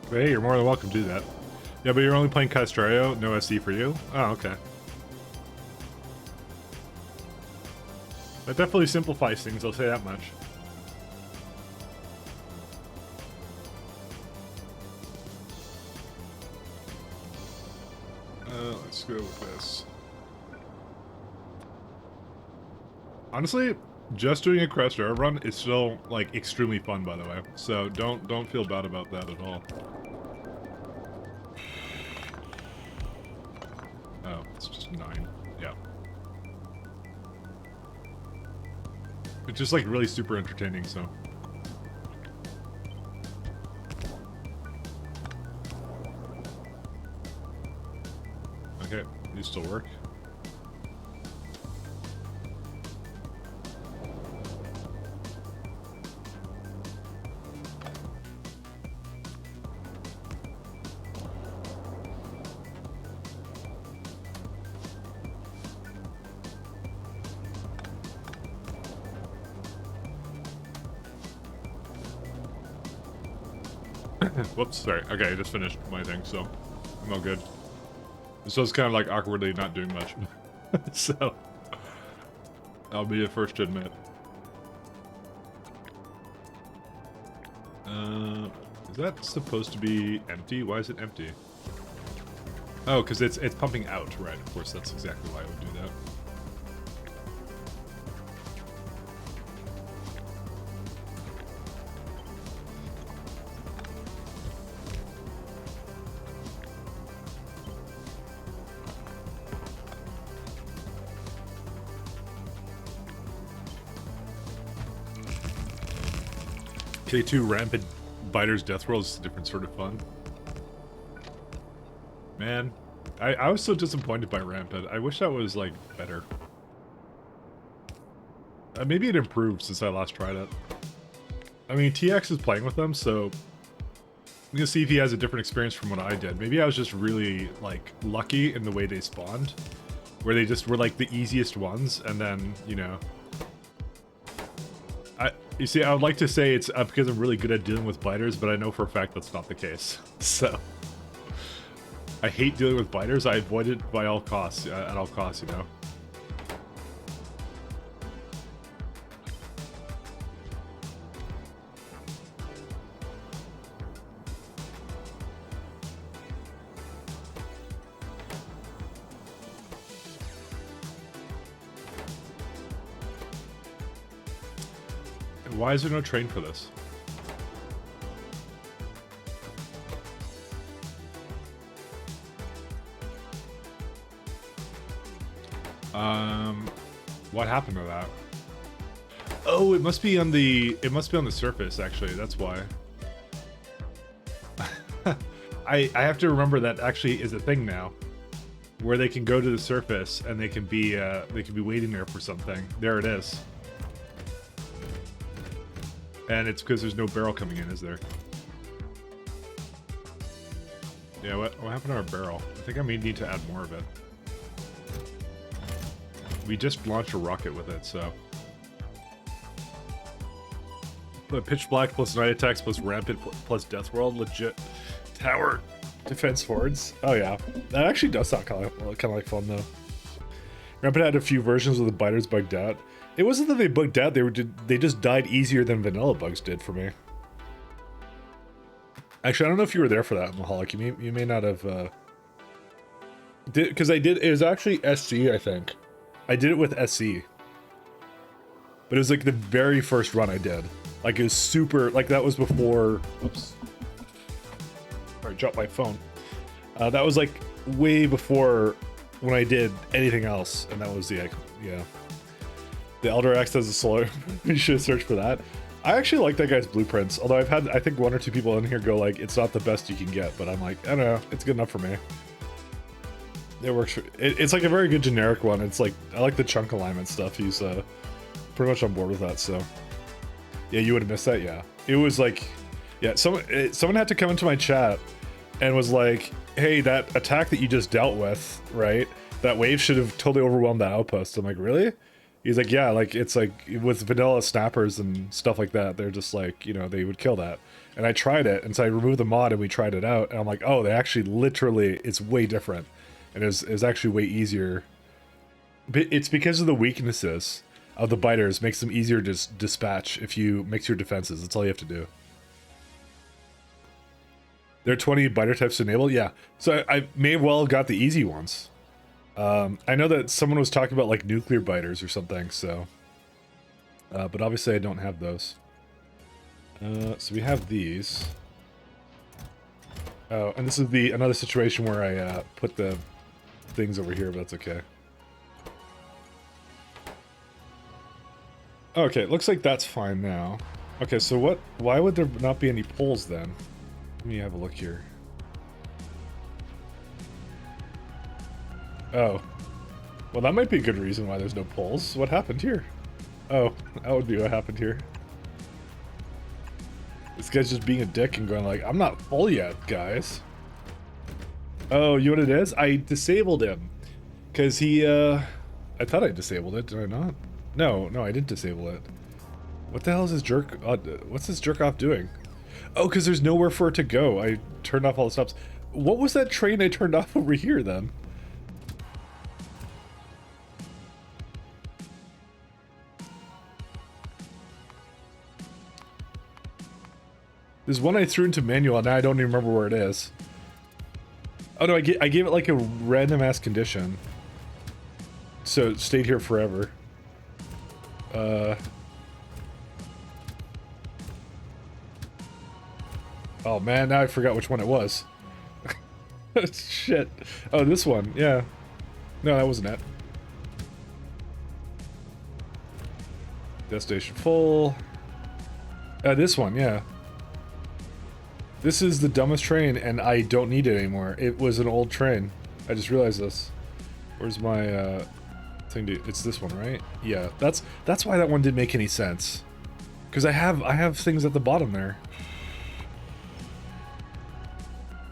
Hey, you're more than welcome to do that. Yeah, but you're only playing Castrario, no SE for you? Oh, okay. That definitely simplifies things, I'll say that much. Let's go with this. Honestly, just doing a Castrario run is still, like, extremely fun, by the way. So don't feel bad about that at all. Oh, it's just 9. Yeah. It's just, like, really super entertaining, so. Okay, these still work. Whoops, sorry. Okay, I just finished my thing, so I'm all good. So it's kind of like awkwardly not doing much. So I'll be the first to admit. Is that supposed to be empty? Why is it empty? Oh, because it's pumping out, right? Of course, that's exactly why I would do that. K2 Rampant Biter's Death World is a different sort of fun. Man, I was so disappointed by Rampant. I wish that was, like, better. Maybe it improved since I last tried it. I mean, TX is playing with them, so I'm gonna see if he has a different experience from what I did. Maybe I was just really, like, lucky in the way they spawned, where they just were, like, the easiest ones, and then, you know... You see, I would like to say it's because I'm really good at dealing with biters, but I know for a fact that's not the case. So, I hate dealing with biters. I avoid it by all costs, at all costs, you know. Why is there no train for this? What happened to that? Oh, it must be on the surface, actually. That's why. I have to remember that actually is a thing now, where they can go to the surface and they can be waiting there for something. There it is. And it's because there's no barrel coming in, is there? Yeah, what happened to our barrel? I think I may need to add more of it. We just launched a rocket with it, so... But Pitch Black plus Night Attacks plus Rampant plus Death World, legit tower defense hordes. Oh yeah, that actually does sound kind of like fun though. Rampant had a few versions of the biters bugged out. It wasn't that they bugged out; they just died easier than vanilla bugs did for me. Actually, I don't know if you were there for that, Mahalik. You may not have. Because I did. It was actually SC, I think. I did it with SC, but it was like the very first run I did. Like it was super. Like that was before. Oops. Sorry, dropped my phone. That was like way before when I did anything else, and that was the yeah. The Elder Axe has a solar. You should have searched for that. I actually like that guy's blueprints. Although I've had, I think, 1 or 2 people in here go like, it's not the best you can get, but I'm like, I don't know, it's good enough for me. It works. It's like a very good generic one. It's like, I like the chunk alignment stuff. He's pretty much on board with that. So yeah, you would have missed that. Yeah, it was like, yeah, someone had to come into my chat and was like, hey, that attack that you just dealt with, right? That wave should have totally overwhelmed that outpost. I'm like, really? He's like, yeah, like it's like with vanilla snappers and stuff like that, they're just like, you know, they would kill that. And I tried it, and so I removed the mod and we tried it out, and I'm like, oh, they actually literally, it's way different. And it's actually way easier. But it's because of the weaknesses of the biters, makes them easier to dispatch if you mix your defenses. That's all you have to do. There are 20 biter types to enable? Yeah. So I may well have got the easy ones. I know that someone was talking about like nuclear biters or something, so... but obviously I don't have those. So we have these. Oh, and this is another situation where I put the things over here, but that's okay. Okay, it looks like that's fine now. Okay, so why would there not be any poles then? Let me have a look here. Oh. Well, that might be a good reason why there's no poles. What happened here? Oh, that would be what happened here. This guy's just being a dick and going like, I'm not full yet, guys. Oh, you know what it is? I disabled him. Because he, I thought I disabled it, did I not? No, I didn't disable it. What the hell is this jerk, what's this jerk off doing? Oh, because there's nowhere for it to go. I turned off all the stops. What was that train I turned off over here then? There's one I threw into manual, and now I don't even remember where it is. Oh no, I gave it like a random ass condition. So it stayed here forever. Oh man, now I forgot which one it was. Shit. Oh, this one, yeah. No, that wasn't it. Destination full. This one, yeah. This is the dumbest train, and I don't need it anymore. It was an old train. I just realized this. Where's my thing to... It's this one, right? Yeah, that's why that one didn't make any sense. Because I have things at the bottom there.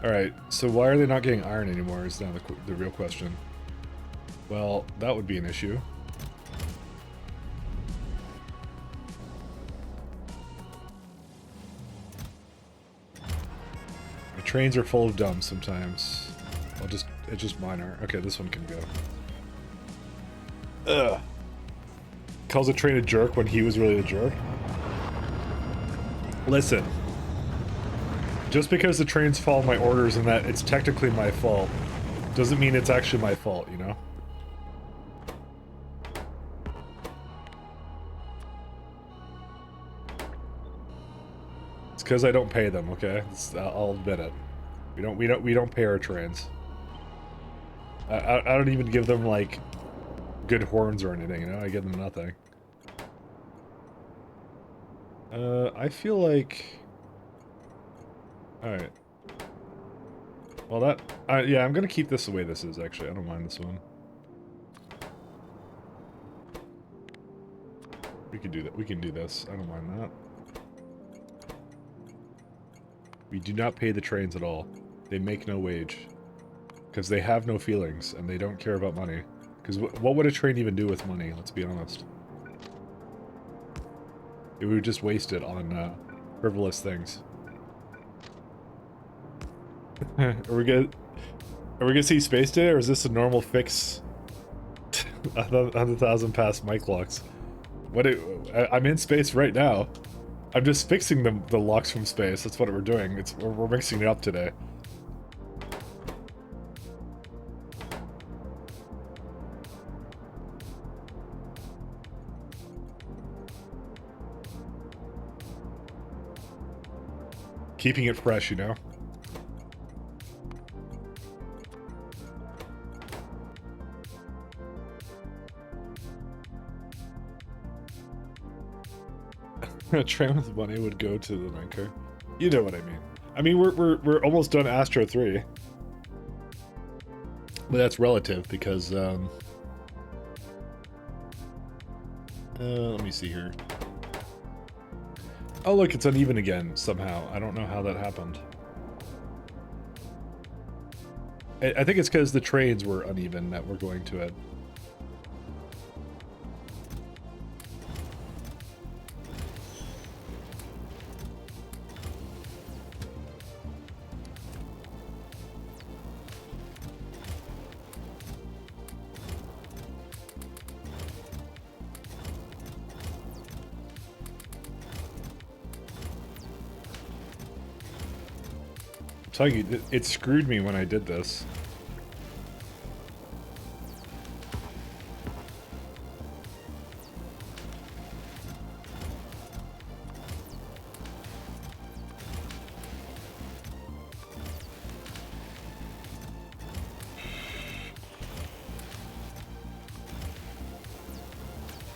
Alright, so why are they not getting iron anymore is now the real question. Well, that would be an issue. Trains are full of dumb sometimes. It's just minor. Okay, this one can go. Ugh. Calls a train a jerk when he was really a jerk. Listen. Just because the trains follow my orders and that it's technically my fault, doesn't mean it's actually my fault, you know? It's because I don't pay them, okay? I'll admit it. We don't pay our trains. I don't even give them like good horns or anything, you know? I give them nothing. I feel like... Alright. Well yeah, I'm gonna keep this the way this is actually. I don't mind this one. We can do that. We can do this. I don't mind that. We do not pay the trains at all. They make no wage. Because they have no feelings, and they don't care about money. Because what would a train even do with money, let's be honest? It would just waste it on frivolous things. Are we gonna see Space Day, or is this a normal fix? 100,000 past mic locks. I'm in space right now. I'm just fixing the locks from space. That's what we're doing. We're mixing it up today. Keeping it fresh, you know? A train with money would go to the banker. You know what I mean. I mean, we're almost done Astro 3. But that's relative because let me see here. Oh look, it's uneven again somehow. I don't know how that happened. I think it's because the trains were uneven that we're going to it. telling you, it screwed me when I did this.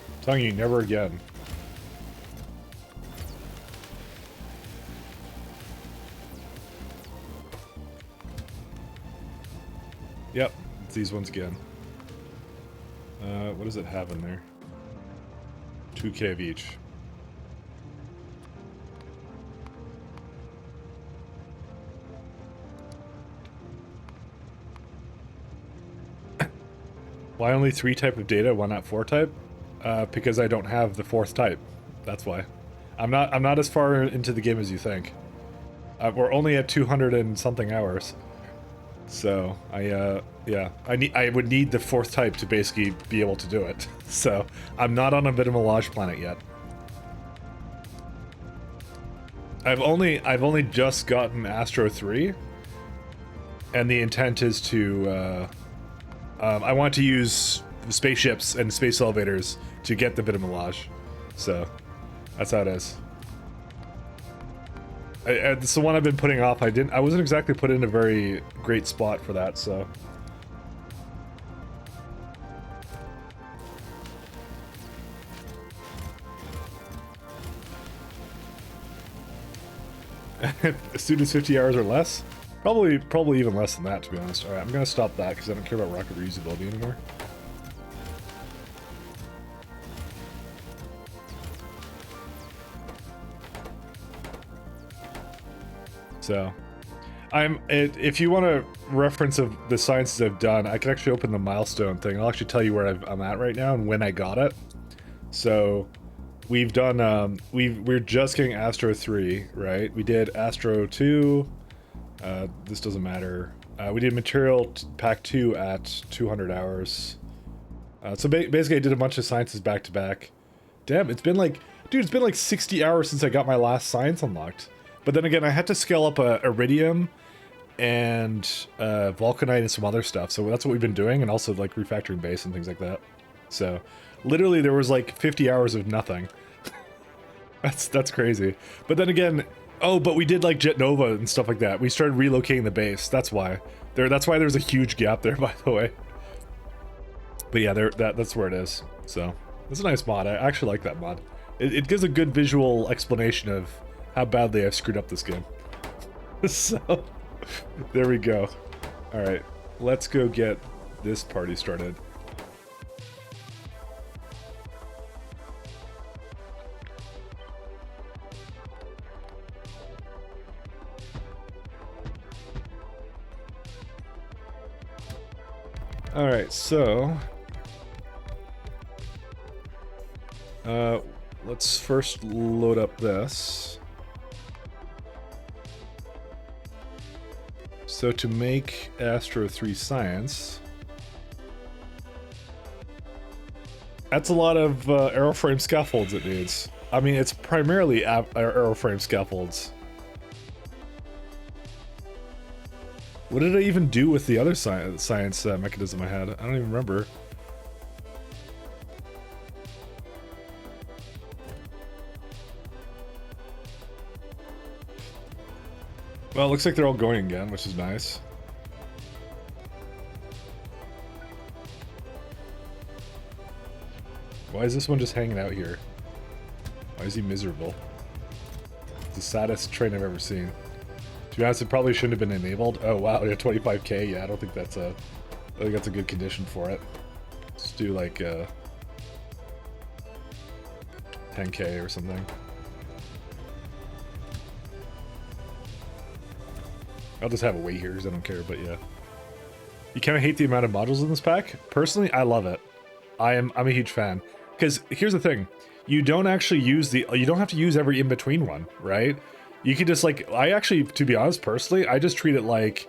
I'm telling you, never again. Yep, it's these ones again. What does it have in there? 2K of each. Why only 3 type of data, why not 4 type? Because I don't have the 4th type. That's why. I'm not as far into the game as you think. We're only at 200 and something hours. So yeah, I would need the 4th type to basically be able to do it. So I'm not on a bit of a Mirage planet yet. I've only just gotten Astro 3, and the intent is to I want to use spaceships and space elevators to get the bit of Mirage. So that's how it is. It's the one I've been putting off. I wasn't exactly put in a very great spot for that, so. As soon as 50 hours or less? Probably even less than that, to be honest. Alright, I'm gonna stop that because I don't care about rocket reusability anymore. So, if you want a reference of the sciences I've done, I can actually open the milestone thing. I'll actually tell you where I'm at right now and when I got it. So, we've done, we're just getting Astro 3, right? We did Astro 2, this doesn't matter. We did Material Pack 2 at 200 hours. So basically I did a bunch of sciences back to back. Damn, it's been like, dude, it's been like 60 hours since I got my last science unlocked. But then again, I had to scale up Iridium and Vulcanite and some other stuff. So that's what we've been doing, and also like refactoring base and things like that. So literally there was like 50 hours of nothing. That's crazy. But then again, oh, but we did like Jet Nova and stuff like that. We started relocating the base. That's why. That's why there's a huge gap there, by the way. But yeah, that's where it is. So it's a nice mod. I actually like that mod. It gives a good visual explanation of how badly I've screwed up this game. So, there we go. Alright, let's go get this party started. Alright, so let's first load up this. So to make Astro 3 Science, that's a lot of aeroframe scaffolds it needs. I mean, it's primarily aeroframe scaffolds. What did I even do with the other science mechanism I had? I don't even remember. Well, it looks like they're all going again, which is nice. Why is this one just hanging out here? Why is he miserable? It's the saddest train I've ever seen. To be honest, it probably shouldn't have been enabled. Oh wow, yeah, 25k. Yeah, I don't think that's a good condition for it. Let's do like 10k or something. I'll just have it wait here because I don't care, but yeah. You kind of hate the amount of modules in this pack? Personally, I love it. I'm a huge fan. Because here's the thing. You don't actually use you don't have to use every in-between one, right? You can just like, I actually, to be honest, personally, I just treat it like,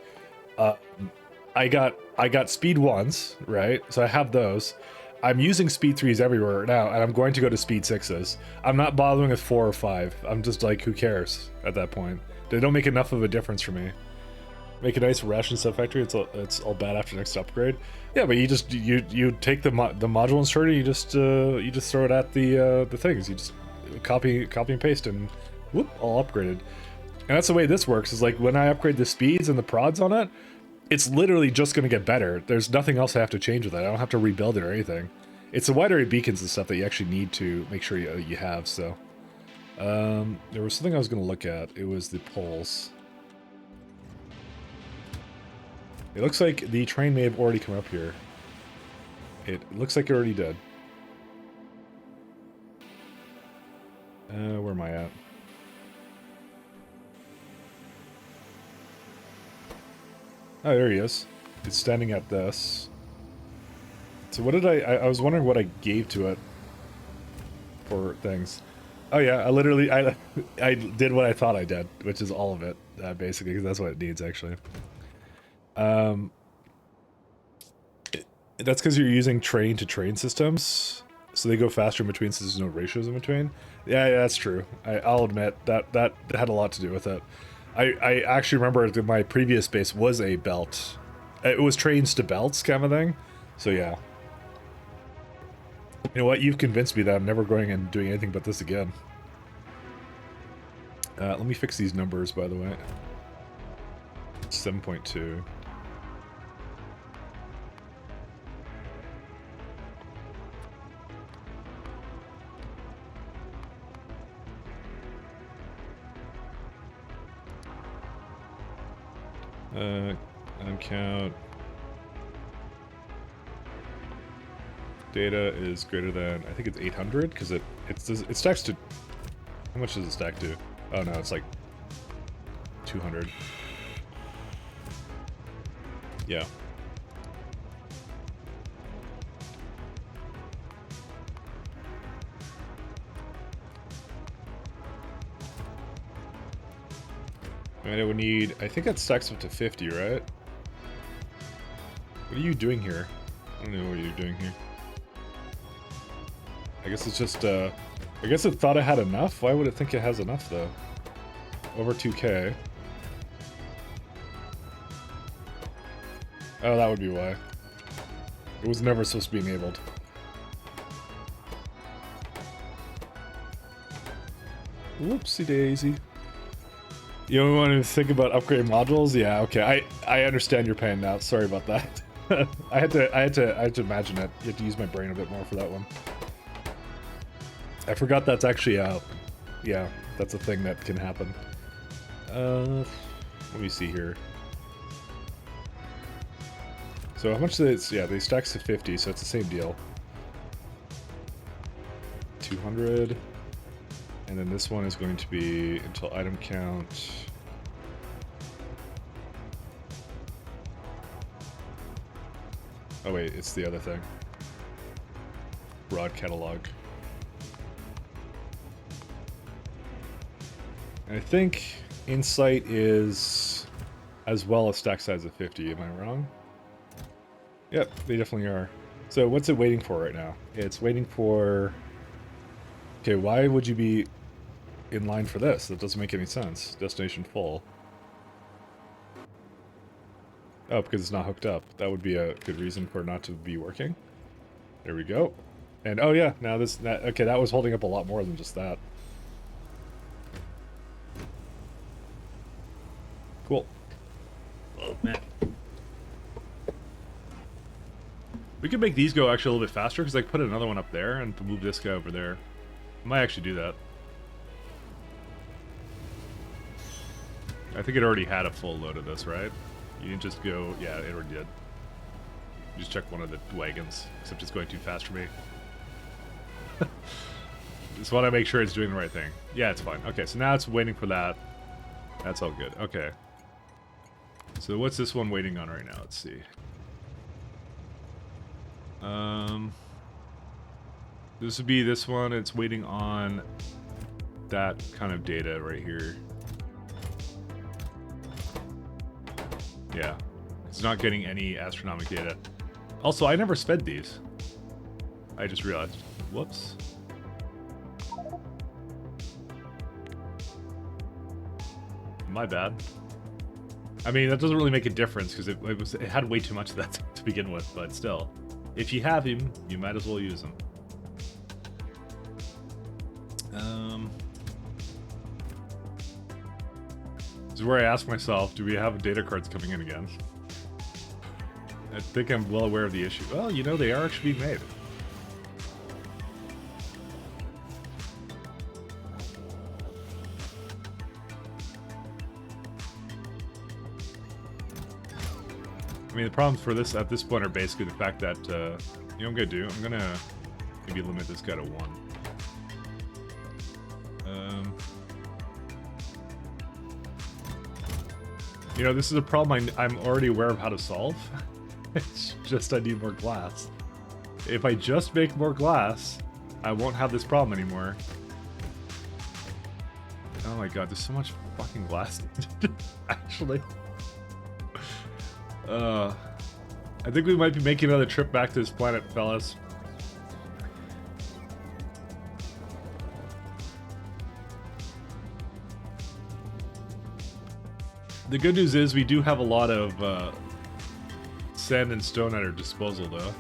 I got speed 1s, right? So I have those. I'm using speed 3s everywhere now, and I'm going to go to speed 6s. I'm not bothering with 4 or 5. I'm just like, who cares at that point? They don't make enough of a difference for me. Make a nice ration sub factory. It's all bad after next upgrade. Yeah, but you take the module inserter, you just throw it at the things. You just copy and paste, and whoop, all upgraded. And that's the way this works. Is like when I upgrade the speeds and the prods on it, it's literally just going to get better. There's nothing else I have to change with it. I don't have to rebuild it or anything. It's the wide array beacons and stuff that you actually need to make sure you have. So there was something I was going to look at. It was the poles. It looks like the train may have already come up here. It looks like it already did. Where am I at? Oh, there he is. It's standing at this. So what did I was wondering what I gave to it for things. Oh yeah, I did what I thought I did, which is all of it, basically, because that's what it needs, actually. That's because you're using train-to-train systems, so they go faster in between, so there's no ratios in between. Yeah, that's true. I'll admit that had a lot to do with it. I actually remember that my previous base was a belt. It was trains to belts kind of thing. So yeah. You know what? You've convinced me that I'm never going and doing anything but this again. Let me fix these numbers, by the way. 7.2. Uncount. Data is greater than, I think it's 800, because it stacks to, how much does it stack to? Oh no, it's like 200. Yeah. And it would need, I think that stacks up to 50, right? What are you doing here? I don't know what you're doing here. I guess it's just, I guess it thought it had enough? Why would it think it has enough, though? Over 2K. Oh, that would be why. It was never supposed to be enabled. Whoopsie daisy. You don't want to think about upgrading modules? Yeah, okay. I understand your pain now. Sorry about that. I had to imagine it. You have to use my brain a bit more for that one. I forgot that's actually out. Yeah, that's a thing that can happen. Let me see here. So how much is it? Yeah, they stack to 50, so it's the same deal. 200. And then this one is going to be until item count. Oh wait, it's the other thing. Broad catalog. And I think Insight is as well as stack size of 50, am I wrong? Yep, they definitely are. So what's it waiting for right now? It's waiting for... Okay, why would you be in line for this? That doesn't make any sense. Destination full. Oh, because it's not hooked up. That would be a good reason for it not to be working. There we go. And oh yeah, now okay, that was holding up a lot more than just that. Cool. Oh man. We could make these go actually a little bit faster, because I could put another one up there and move this guy over there. I might actually do that. I think it already had a full load of this, right? You didn't just go... Yeah, it already did. Just check one of the wagons, except it's going too fast for me. Just want to make sure it's doing the right thing. Yeah, it's fine. Okay, so now it's waiting for that. That's all good. Okay. So what's this one waiting on right now? Let's see. This would be this one. It's waiting on that kind of data right here. Yeah, it's not getting any astronomic data. Also, I never sped these. I just realized. Whoops. My bad. I mean, that doesn't really make a difference because it had way too much of that to begin with, but still. If you have him, you might as well use him. This is where I ask myself, do we have data cards coming in again? I think I'm well aware of the issue. Well, you know, they are actually being made. I mean, the problems for this at this point are basically the fact that, you know what I'm gonna do? I'm gonna maybe limit this guy to 1. You know, this is a problem I'm already aware of how to solve. It's just I need more glass. If I just make more glass, I won't have this problem anymore. Oh my god, there's so much fucking glass actually. I think we might be making another trip back to this planet, fellas. The good news is we do have a lot of sand and stone at our disposal, though.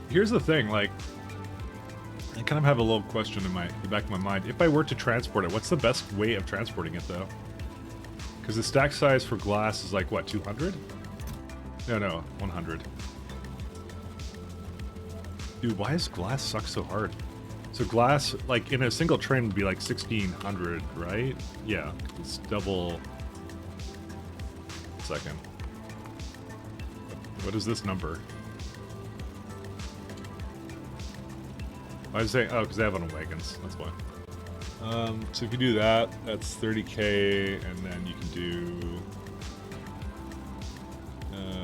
Here's the thing, like, I kind of have a little question in the back of my mind. If I were to transport it, what's the best way of transporting it, though? Because the stack size for glass is like, what, 200? No, 100. Dude, why does glass suck so hard? So glass, like, in a single train would be like 1,600, right? Yeah, it's double... Second. What is this number? I was saying, oh, because they have it on wagons. That's why. So if you do that, that's 30k, and then you can do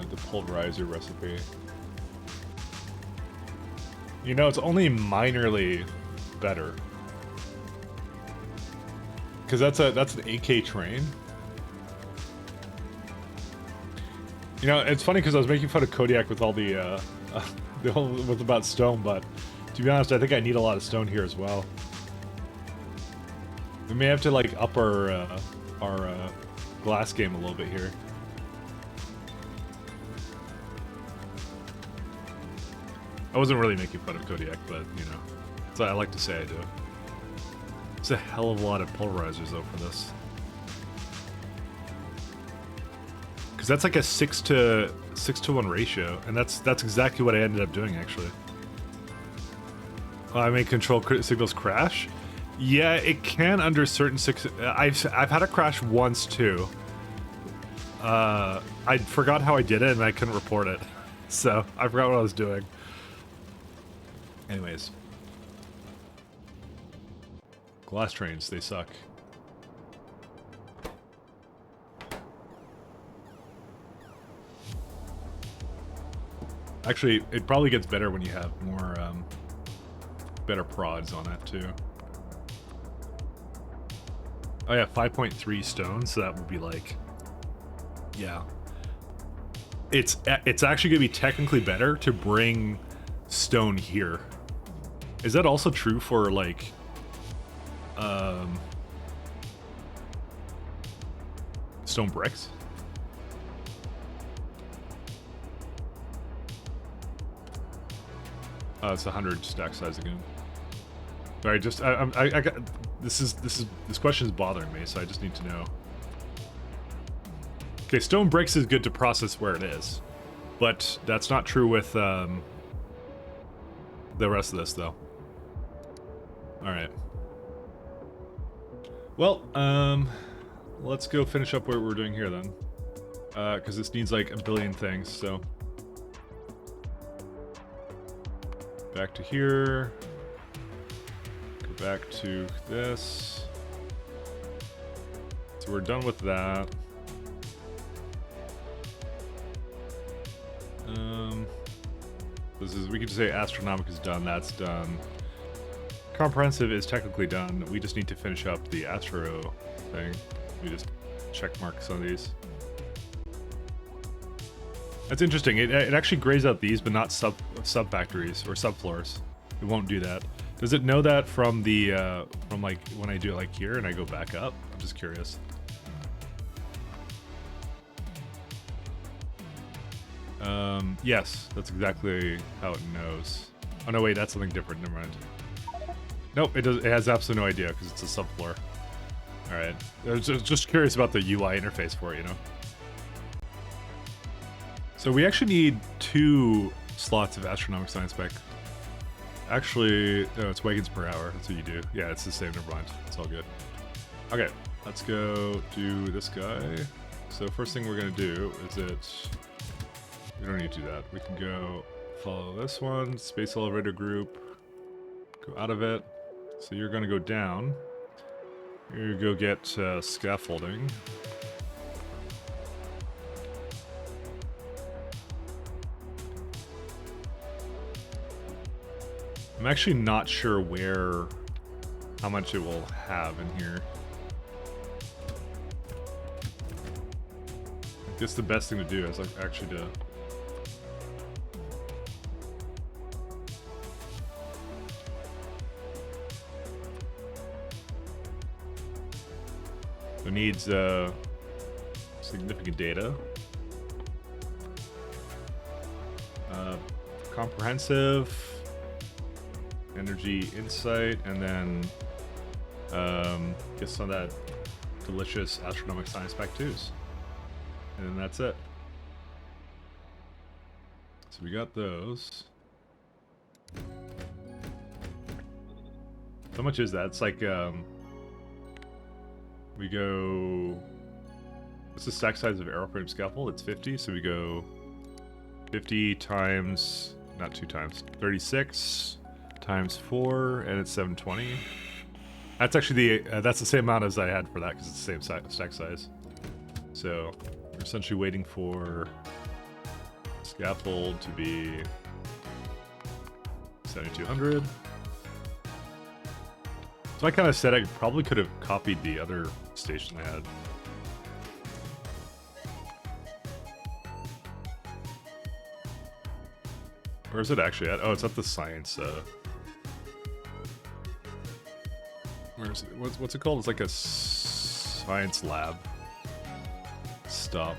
the pulverizer recipe. You know, it's only minorly better, because that's an 8k train. You know, it's funny because I was making fun of Kodiak with all the whole with about stone, but to be honest, I think I need a lot of stone here as well. We may have to like up our glass game a little bit here. I wasn't really making fun of Kodiak, but you know, so I like to say I do. It's a hell of a lot of pulverizers though for this, because that's like a 6 to 1 ratio, and that's exactly what I ended up doing actually. I may control signals crash. Yeah, it can under certain I've had a crash once too. I forgot how I did it and I couldn't report it, so I forgot what I was doing. Anyways, glass trains, they suck. Actually, it probably gets better when you have more better prods on it too. Oh yeah, 5.3 stone, so that would be like, yeah. It's actually gonna be technically better to bring stone here. Is that also true for like stone bricks? Oh, it's 100 stack size again. Sorry, just I got this question is bothering me, so I just need to know. Okay, stone bricks is good to process where it is, but that's not true with the rest of this, though. All right. Well, let's go finish up what we're doing here then, because this needs like a billion things. So back to here. Go back to this. So we're done with that. This is, we could just say astronomic is done, that's done. Comprehensive is technically done. We just need to finish up the astro thing. We just check mark some of these. That's interesting. It actually grays out these, but not sub factories or sub floors. It won't do that. Does it know that from the from like when I do it like here and I go back up? I'm just curious. Yes, that's exactly how it knows. Oh no, wait, that's something different. Never mind. Nope, it does. It has absolutely no idea because it's a subfloor. All right, I was just curious about the UI interface for it, you know. So we actually need 2 slots of astronomic science spec. Actually, no, it's wagons per hour. That's what you do. Yeah, it's the same. Never mind. It's all good. Okay, let's go do this guy. So first thing we're gonna do is we don't need to do that. We can go follow this one, space elevator group, go out of it. So you're gonna go down. You go get scaffolding. I'm actually not sure how much it will have in here. I guess the best thing to do is like actually to it needs significant data, comprehensive, energy insight, and then get some of that delicious astronomic science back twos, and then that's it. So we got those. How much is that? It's like we go. What's the stack size of airframe scaffold? It's 50, so we go 50 times, not 2 times, 36 times 4, and it's 720. That's actually that's the same amount as I had for that because it's the same stack size. So we're essentially waiting for scaffold to be 7,200. So I kind of said I probably could have copied the other station I had. Where is it actually at? Oh, it's at the science. Where is it? What's it called? It's like a science lab. Stop.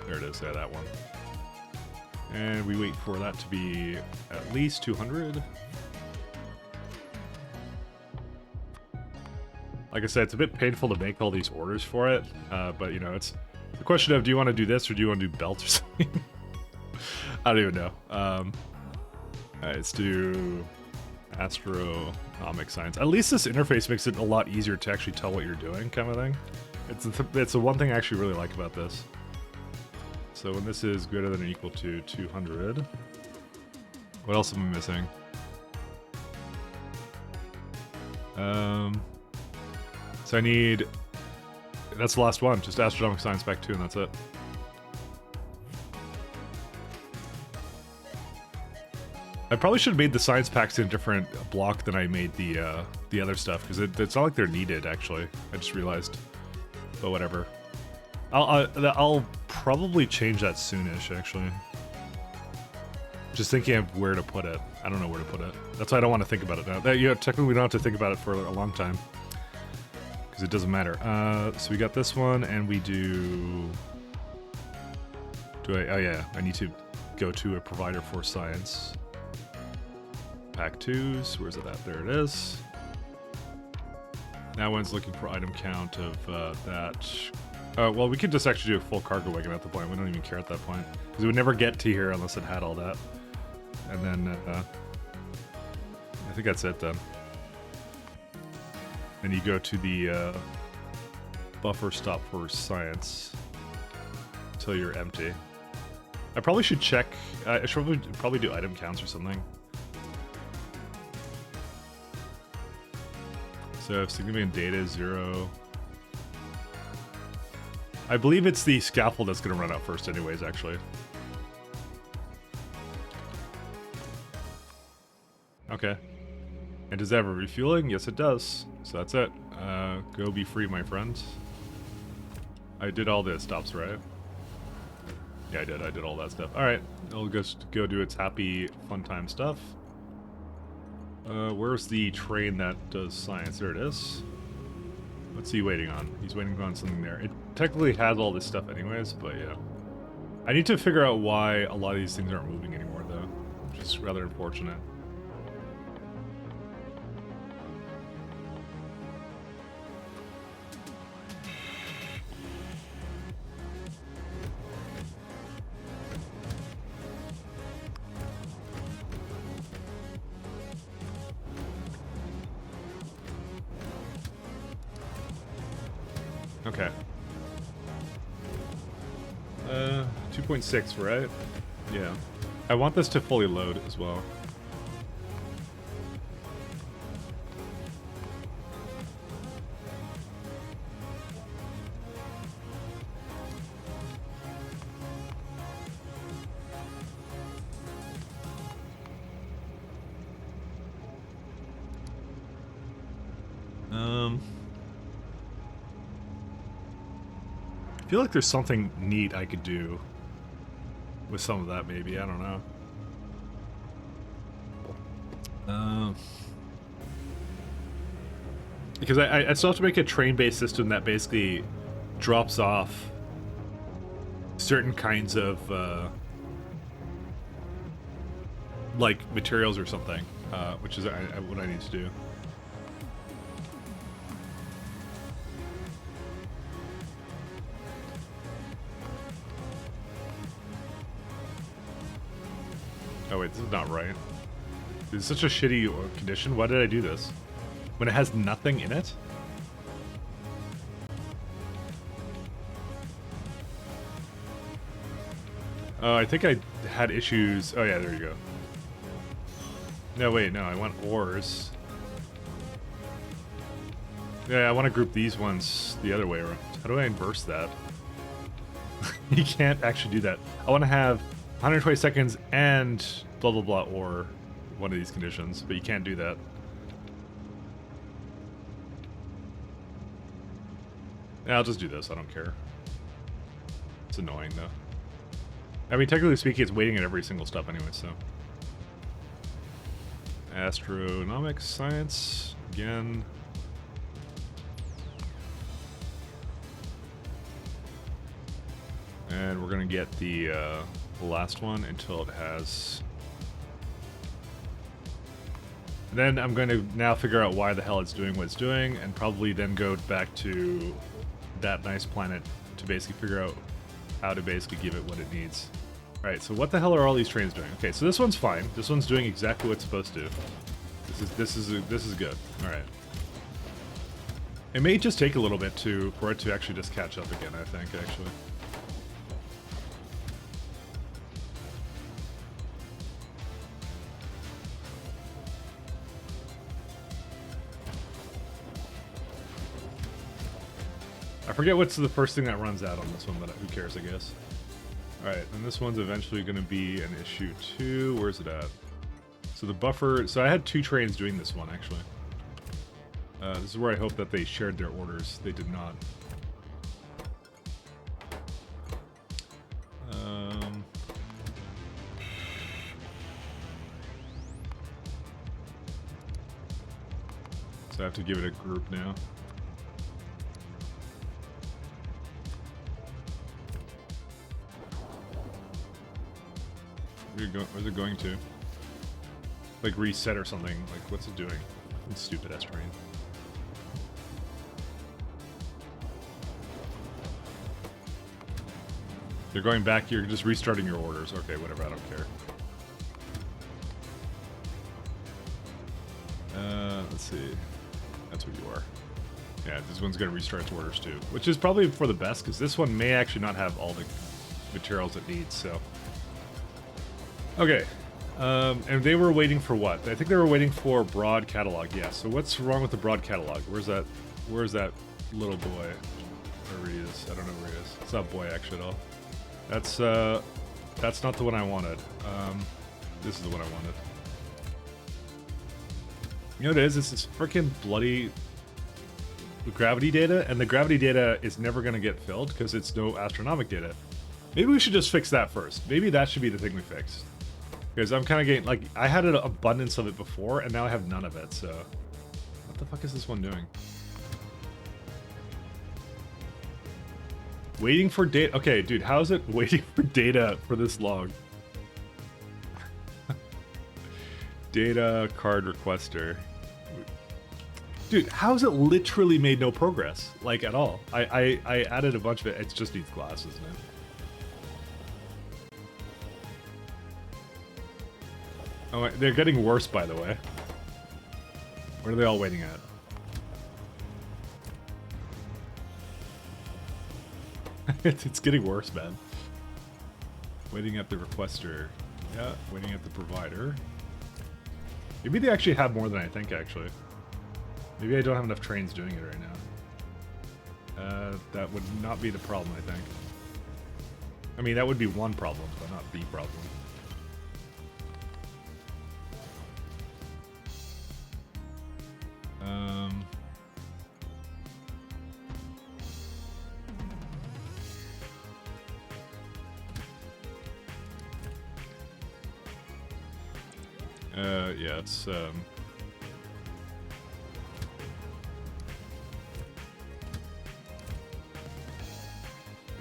There it is. Yeah, that one. And we wait for that to be at least 200. Like I said, it's a bit painful to make all these orders for it, but you know, it's the question of do you want to do this or do you want to do belts or something? I don't even know. Alright, let's do astronomic science. At least this interface makes it a lot easier to actually tell what you're doing, kind of thing. It's the one thing I actually really like about this. So when this is greater than or equal to 200, what else am I missing? So I need, that's the last one, just astronomic science back 2, and that's it. I probably should have made the science packs in a different block than I made the other stuff, because it's not like they're needed, actually. I just realized. But whatever. I'll probably change that soonish, actually. Just thinking of where to put it. I don't know where to put it. That's why I don't want to think about it now. You know, technically we don't have to think about it for a long time. Because it doesn't matter. So we got this one, and we do... oh yeah, I need to go to a provider for science. Pack 2s, where's it at? There it is. That one's looking for item count of that. Well, we could just actually do a full cargo wagon at the point. We don't even care at that point. Because it would never get to here unless it had all that. And then, I think that's it then. And you go to the buffer stop for science until you're empty. I probably should check. I should probably do item counts or something. So if significant data is 0. I believe it's the scaffold that's going to run out first anyways, actually. Okay. And does that have a refueling? Yes, it does. So that's it. Go be free, my friend. I did all the stops, right? Yeah, I did all that stuff. Alright, it'll just go do its happy, fun time stuff. Where's the train that does science? There it is. What's he waiting on? He's waiting on something there. It technically has all this stuff anyways, but yeah. I need to figure out why a lot of these things aren't moving anymore, though. Which is rather unfortunate. Okay. 2.6, right? Yeah. I want this to fully load as well. I feel like there's something neat I could do with some of that, maybe. I don't know. Because I still have to make a train-based system that basically drops off certain kinds of like materials or something, which is what I need to do. Oh wait, this is not right. This is such a shitty condition. Why did I do this? When it has nothing in it? Oh, I think I had issues. Oh yeah, there you go. No, wait, no, I want ores. Yeah, I want to group these ones the other way around. How do I inverse that? You can't actually do that. I want to have 120 seconds and blah blah blah or one of these conditions, but you can't do that. Yeah, I'll just do this, I don't care. It's annoying though. I mean, technically speaking, it's waiting at every single step anyway, so. Astronomics, science, again. And we're gonna get the last one until it has... And then I'm going to now figure out why the hell it's doing what it's doing, and probably then go back to that nice planet to basically figure out how to basically give it what it needs. Alright, so what the hell are all these trains doing? Okay, so this one's fine. This one's doing exactly what it's supposed to. This is good. Alright. It may just take a little bit for it to actually just catch up again, I think, actually. I forget what's the first thing that runs out on this one, but who cares, I guess. Alright, and this one's eventually going to be an issue too. Where's it at? So the buffer... So I had 2 trains doing this one, actually. This is where I hope that they shared their orders. They did not. So I have to give it a group now. Where's it going to? Like reset or something? Like, what's it doing? Stupid ass train. You're going back, you're just restarting your orders. Okay, whatever, I don't care. Let's see. That's what you are. Yeah, this one's gonna restart its orders too. Which is probably for the best, because this one may actually not have all the materials it needs, so... Okay, and they were waiting for what? I think they were waiting for broad catalog. Yeah. So what's wrong with the broad catalog? Where's that little boy? Wherever he is, I don't know where he is. It's not boy actually at all. That's not the one I wanted. This is the one I wanted. You know what it is? This is freaking bloody gravity data, and the gravity data is never going to get filled because it's no astronomic data. Maybe we should just fix that first. Maybe that should be the thing we fix. Because I'm kind of getting, like, I had an abundance of it before, and now I have none of it, so... What the fuck is this one doing? Waiting for data... Okay, dude, how is it waiting for data for this long? Data card requester. Dude, how has it literally made no progress? Like, at all. I added a bunch of it. It just needs glasses, man. Oh, they're getting worse, by the way. What are they all waiting at? It's getting worse, man. Waiting at the requester. Yeah, waiting at the provider. Maybe they actually have more than I think, actually. Maybe I don't have enough trains doing it right now. That would not be the problem, I think. I mean, that would be one problem, but not the problem. Yeah, it's,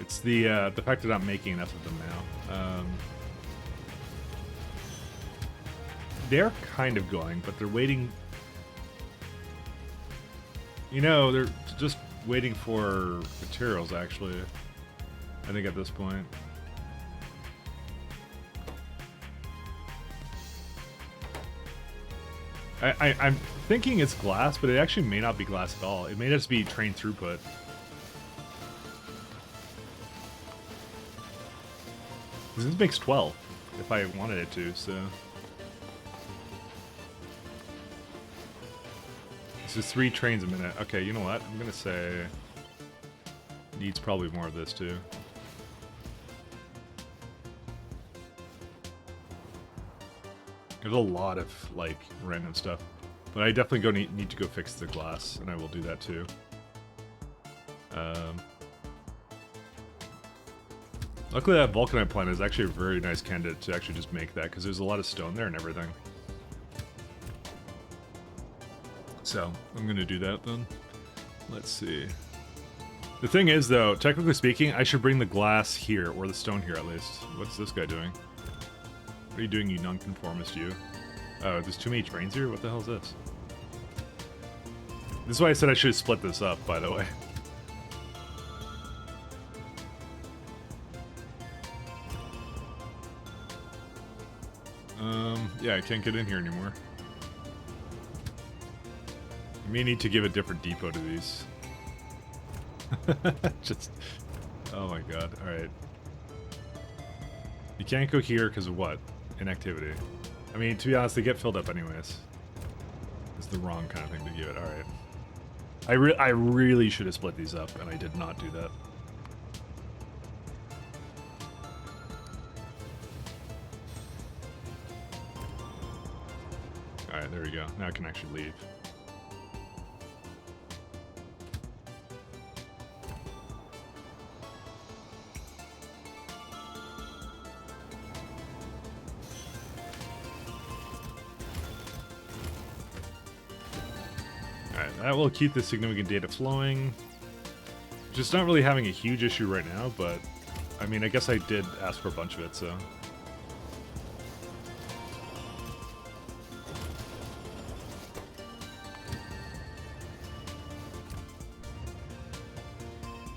it's the fact that I'm making enough of them now. They're kind of going, but they're waiting. You know, they're just waiting for materials, actually. I think at this point. I'm thinking it's glass, but it actually may not be glass at all. It may just be train throughput. This makes 12, if I wanted it to, so... This is 3 trains a minute. Okay, you know what? I'm gonna say... Needs probably more of this, too. There's a lot of, like, random stuff. But I definitely need to go fix the glass, and I will do that, too. Luckily, that vulcanite plant is actually a very nice candidate to actually just make that, because there's a lot of stone there and everything. So, I'm going to do that, then. Let's see. The thing is, though, technically speaking, I should bring the glass here, or the stone here, at least. What's this guy doing? What are you doing, you nonconformist, you? Oh, there's too many trains here? What the hell is this? This is why I said I should have split this up, by the way. Yeah, I can't get in here anymore. You may need to give a different depot to these. Just... Oh my god, alright. You can't go here because of what? Inactivity. I mean, to be honest, they get filled up anyways. It's the wrong kind of thing to give it, alright. I really should have split these up, and I did not do that. Alright, there we go. Now I can actually leave. Alright, that will keep the significant data flowing. Just not really having a huge issue right now, but I mean, I guess I did ask for a bunch of it, so...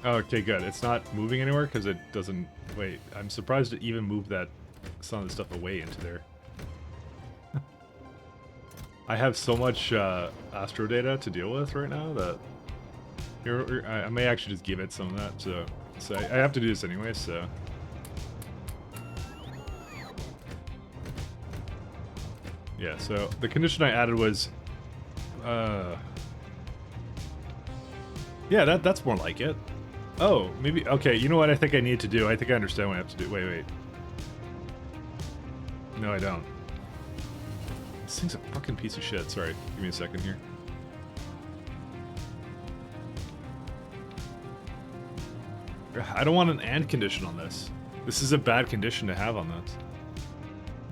Oh, okay, good. It's not moving anywhere because it doesn't... Wait, I'm surprised it even moved that some of the stuff away into there. I have so much astro data to deal with right now that... I may actually just give it some of that, so I have to do this anyway, so... Yeah, so the condition I added was... Yeah, that's more like it. Oh, maybe... Okay, you know what I think I need to do? I think I understand what I have to do. Wait. No, I don't. This thing's a fucking piece of shit. Sorry, give me a second here. I don't want an and condition on this. This is a bad condition to have on this.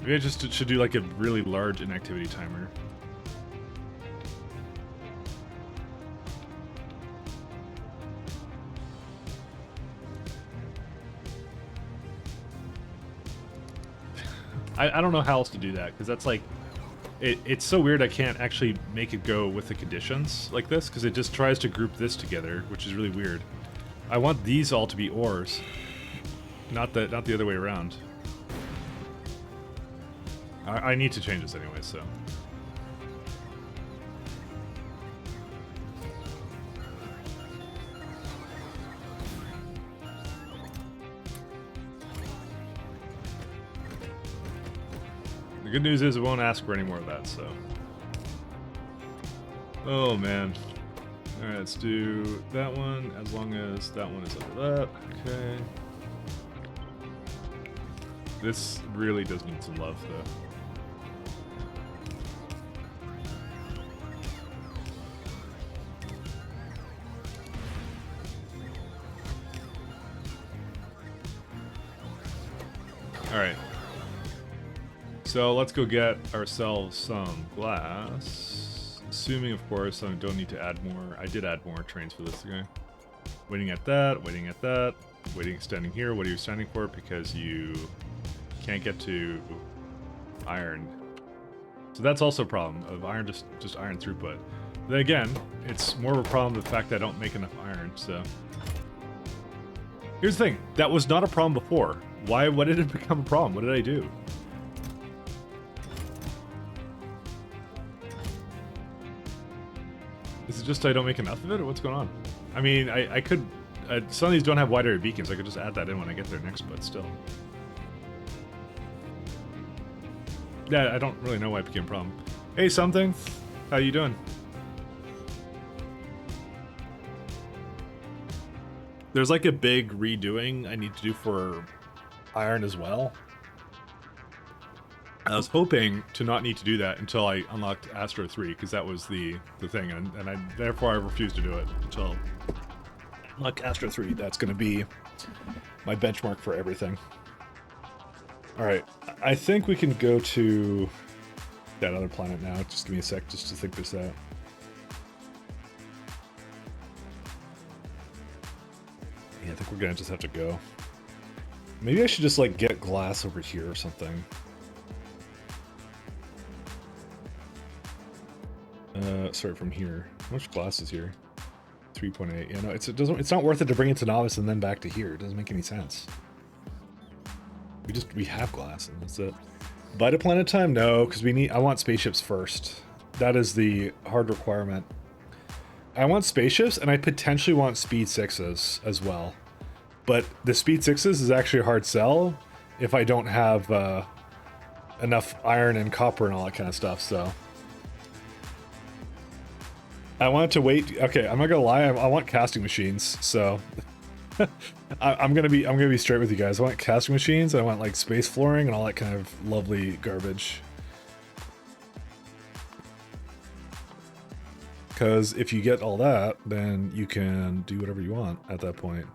Maybe I just should do like a really large inactivity timer. I don't know how else to do that, because that's like, it's so weird I can't actually make it go with the conditions like this, because it just tries to group this together, which is really weird. I want these all to be ores, not the other way around. I need to change this anyway, so. The good news is it won't ask for any more of that, so. Oh man. Alright, let's do that one as long as that one is under that. Okay. This really does need some love though. Alright. So let's go get ourselves some glass. Assuming, of course, I don't need to add more. I did add more trains for this guy. Waiting at that, waiting at that. Waiting, standing here. What are you standing for? Because you can't get to iron. So that's also a problem of iron, just iron throughput. Then again, it's more of a problem the fact that I don't make enough iron, so. Here's the thing, that was not a problem before. What did it become a problem? What did I do? Is it just I don't make enough of it, or what's going on? I mean, I could... some of these don't have wide area beacons, I could just add that in when I get there next, but still. Yeah, I don't really know why it became a problem. Hey, something! How you doing? There's like a big redoing I need to do for iron as well. I was hoping to not need to do that until I unlocked Astro 3, because that was the thing, and therefore I refused to do it until I unlock Astro 3. That's going to be my benchmark for everything. Alright, I think we can go to that other planet now. Just give me a sec just to think this out. Yeah, I think we're going to just have to go. Maybe I should just, like, get glass over here or something. Sorry, from here. How much glass is here? 3.8. Yeah, no, it's not worth it to bring it to novice and then back to here. It doesn't make any sense. We have glass and that's it. Bite a planet time? No, because I want spaceships first. That is the hard requirement. I want spaceships and I potentially want speed 6s as well. But the speed 6s is actually a hard sell if I don't have enough iron and copper and all that kind of stuff, so. I wanted to wait. Okay, I'm not gonna lie. I want casting machines. So I'm gonna be straight with you guys. I want casting machines. I want like space flooring and all that kind of lovely garbage. Because if you get all that, then you can do whatever you want at that point.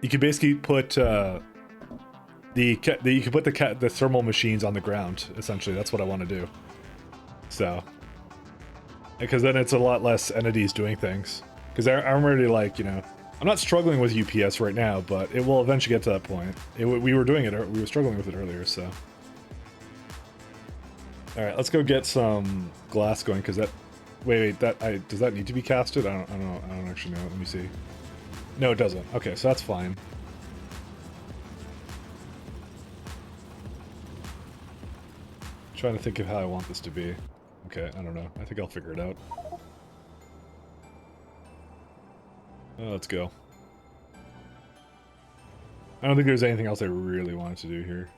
You can basically put you can put the thermal machines on the ground. Essentially, that's what I want to do. So. Because then it's a lot less entities doing things. Because I'm already like, you know, I'm not struggling with UPS right now, but it will eventually get to that point. We were doing it, we were struggling with it earlier, so. Alright, let's go get some glass going, because that... Wait, does that need to be casted? I don't know, I don't actually know. Let me see. No, it doesn't. Okay, so that's fine. Trying to think of how I want this to be. Okay, I don't know. I think I'll figure it out. Let's go. I don't think there's anything else I really wanted to do here.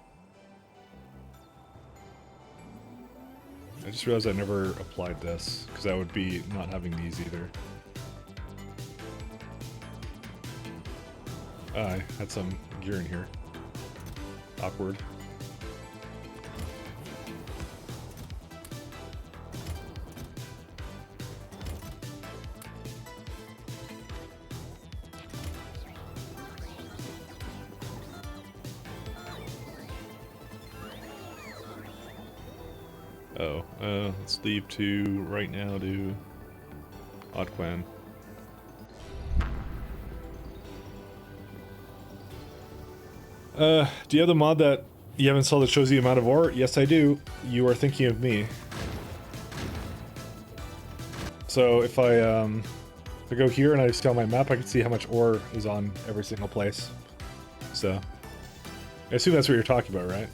I just realized I never applied this, because I would be not having these either. I had some gear in here. Awkward. Oh, let's leave to right now to Oddquan. Do you have the mod that you have installed that shows the amount of ore? Yes, I do. You are thinking of me. So if I go here and I see on my map, I can see how much ore is on every single place. So, I assume that's what you're talking about, right?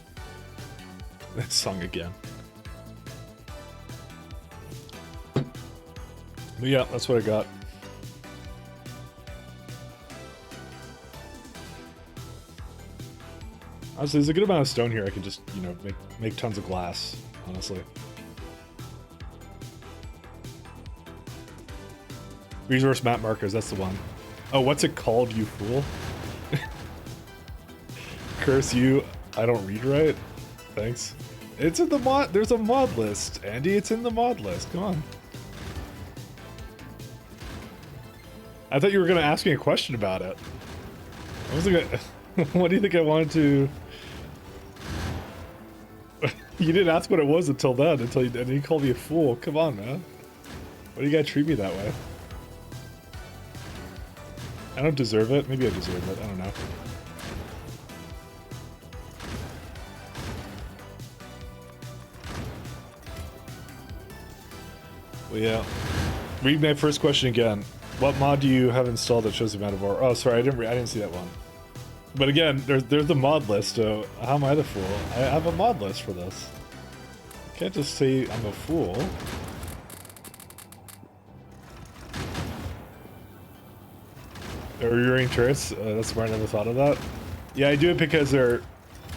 That song again. But yeah, that's what I got. Honestly, there's a good amount of stone here. I can just, you know, make tons of glass, honestly. Resource map markers, that's the one. Oh, what's it called, you fool? Curse you, I don't read right. Thanks. It's in the mod, there's a mod list, Andy, it's in the mod list, come on. I thought you were gonna ask me a question about it. I wasn't gonna, what do you think I wanted to... You didn't ask what it was until then, and then you called me a fool, come on, man. Why do you gotta treat me that way? I don't deserve it. Maybe I deserve it. I don't know. Well, yeah. Read my first question again. What mod do you have installed that shows the amount of ore? Oh, sorry, I didn't see that one. But again, there's the mod list. So how am I the fool? I have a mod list for this. Can't just say I'm a fool. Rearing turrets? That's smart, I never thought of that. Yeah, I do it because they're...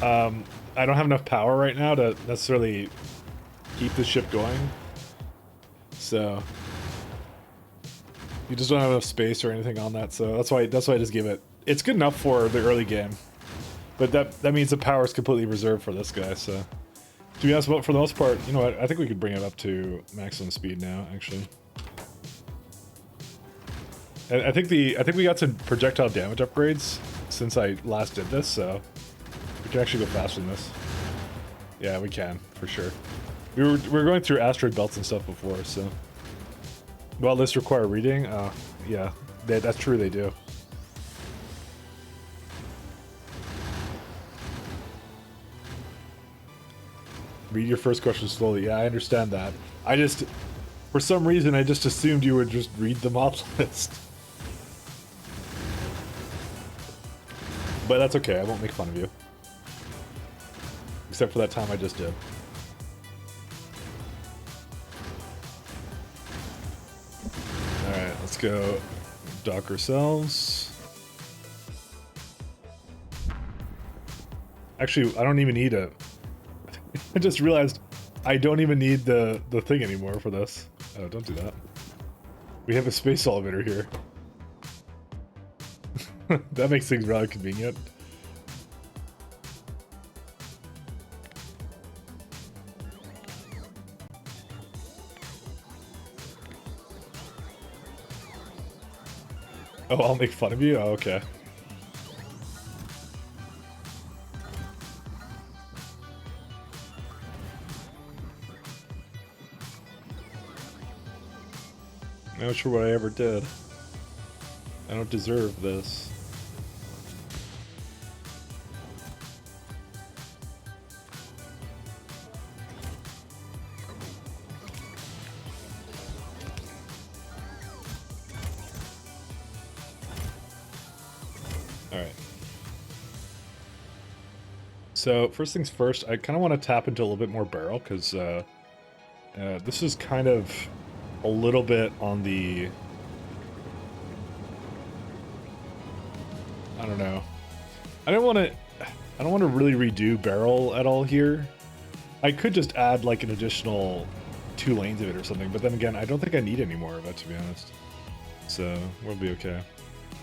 I don't have enough power right now to necessarily keep the ship going. So... You just don't have enough space or anything on that, so that's why I just give it... It's good enough for the early game. But that means the power is completely reserved for this guy, so... To be honest, for the most part, you know what, I think we could bring it up to maximum speed now, actually. I think we got some projectile damage upgrades since I last did this, so we can actually go faster than this. Yeah, we can, for sure. We were going through asteroid belts and stuff before, so. Well, lists require reading? Yeah, that's true, they do. Read your first question slowly. Yeah, I understand that. For some reason, I just assumed you would just read the mod list. But that's okay, I won't make fun of you. Except for that time I just did. Alright, let's go dock ourselves. Actually, I don't even need a... I just realized I don't even need the thing anymore for this. Oh, don't do that. We have a space elevator here. That makes things rather convenient. Oh, I'll make fun of you? Oh, okay. I'm not sure what I ever did. I don't deserve this. Alright. So, first things first, I kind of want to tap into a little bit more barrel, because this is kind of a little bit on the... I don't know. I don't want to really redo barrel at all here. I could just add like an additional 2 lanes of it or something, but then again, I don't think I need any more of it, to be honest. So, we'll be okay.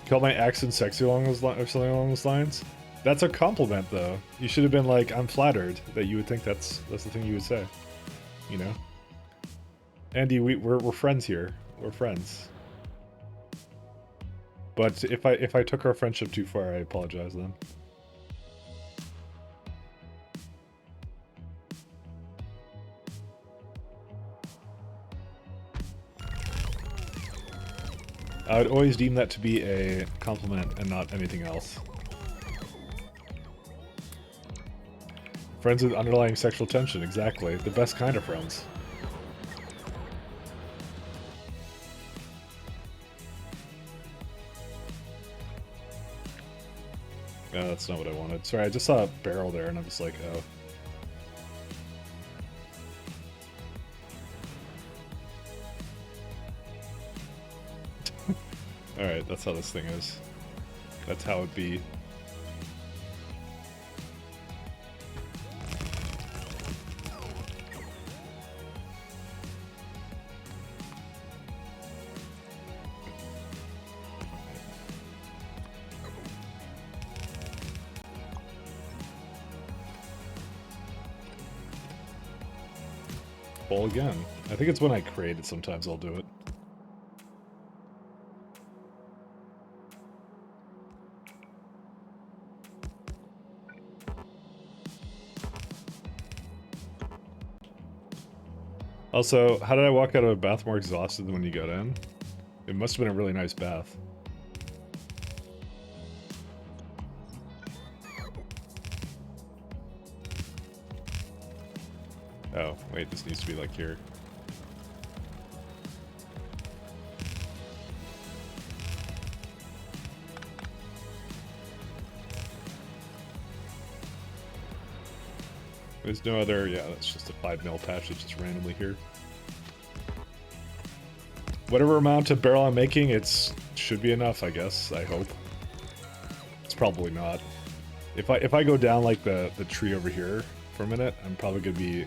Call my accent sexy along those or something along those lines. That's a compliment, though. You should have been like, I'm flattered that you would think that's the thing you would say. You know? Andy, we're friends here. We're friends. But if I took our friendship too far, I apologize then. I would always deem that to be a compliment and not anything else. Friends with underlying sexual tension, exactly. The best kind of friends. Yeah, that's not what I wanted. Sorry, I just saw a barrel there and I was like, oh. Alright, that's how this thing is. That's how it be. Bowl again. I think it's when I create it sometimes I'll do it. Also, how did I walk out of a bath more exhausted than when you got in? It must have been a really nice bath. Oh, wait, this needs to be like here. There's no other, yeah, that's just a 5mm patch that's just randomly here. Whatever amount of barrel I'm making, should be enough, I guess, I hope. It's probably not. If I go down like the tree over here for a minute, I'm probably gonna be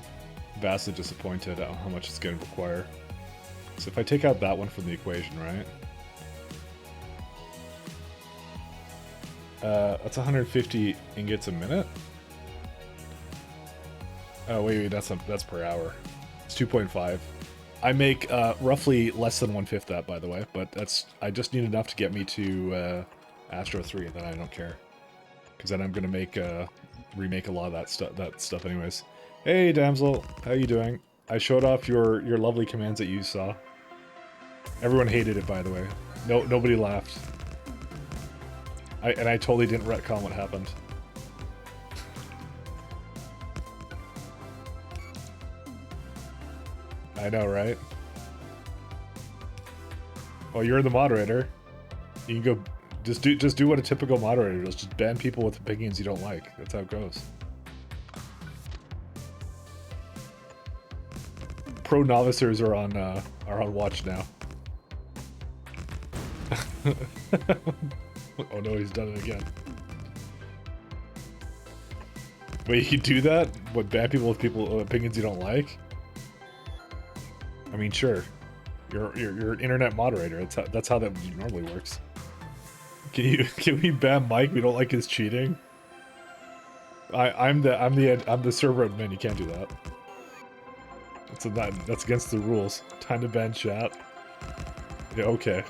vastly disappointed at how much it's gonna require. So if I take out that one from the equation, right? That's 150 ingots a minute? Oh wait, that's per hour. It's 2.5. I make roughly less than 1/5 that, by the way, but I just need enough to get me to Astro 3, and then I don't care, because then I'm gonna remake a lot of that stuff anyways. Hey damsel, how you doing? I showed off your lovely commands that you saw. Everyone hated it, by the way. Nobody laughed. I totally didn't retcon what happened. I know, right? Well, you're the moderator. You can go, just do what a typical moderator does. Just ban people with opinions you don't like. That's how it goes. Pro novices are on watch now. Oh no, he's done it again. Wait, you can do that? What, ban people with opinions you don't like? I mean, sure. You're an internet moderator. That's how that normally works. Can we ban Mike? We don't like his cheating. I'm the server admin. You can't do that. That's against the rules. Time to ban chat. Yeah, okay.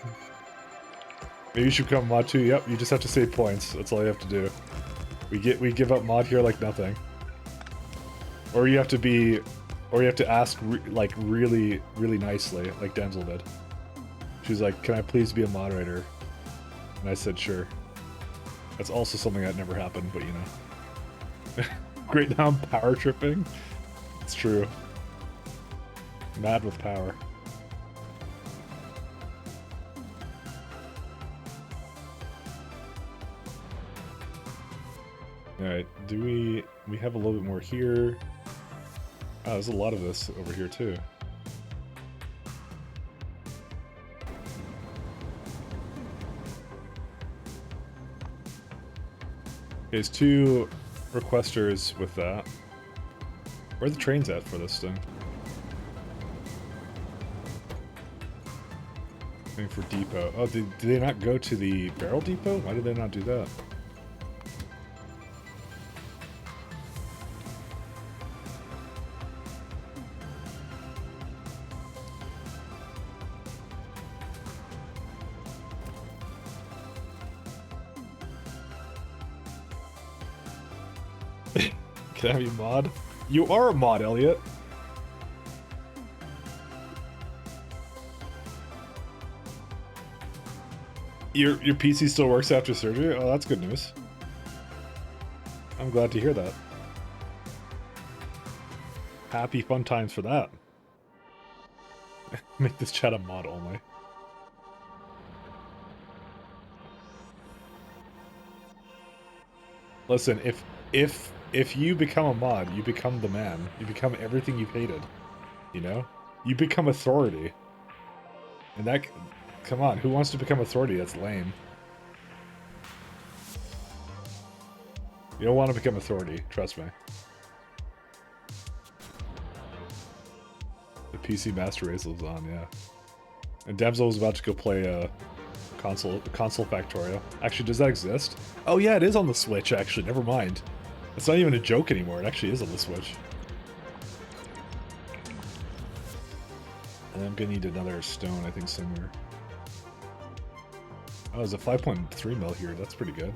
Maybe you should become mod too. Yep, you just have to save points. That's all you have to do. We give up mod here like nothing. Or you have to ask like really nicely, like Damsel did. She's like, "Can I please be a moderator?" And I said, "Sure." That's also something that never happened, but you know. Great, now I'm power tripping. It's true. Mad with power. Alright, do we have a little bit more here. Oh, there's a lot of this over here too. There's 2 requesters with that. Where are the trains at for this thing? Looking for depot. Oh, did they not go to the barrel depot? Why did they not do that? Can I be mod? You are a mod, Elliot. Your PC still works after surgery? Oh, that's good news. I'm glad to hear that. Happy fun times for that. Make this chat a mod only. Listen, if you become a mod, you become the man. You become everything you've hated. You know? You become authority. And that... Come on, who wants to become authority? That's lame. You don't want to become authority, trust me. The PC Master Race lives on, yeah. And Damsel was about to go play console Factorio. Actually, does that exist? Oh yeah, it is on the Switch, actually. Never mind. It's not even a joke anymore. It actually is on the Switch. And I'm gonna need another stone, I think, somewhere. Oh, there's a 5.3 mil here. That's pretty good.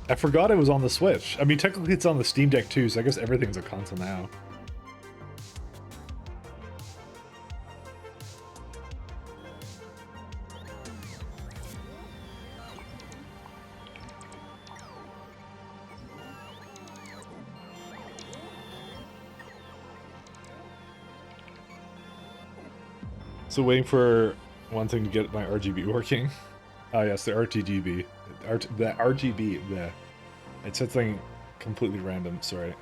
I forgot it was on the Switch. I mean, technically it's on the Steam Deck too, so I guess everything's a console now. So waiting for one thing to get my RGB working. Oh yes, the RTGB. The RGB, yeah. It said something completely random, sorry.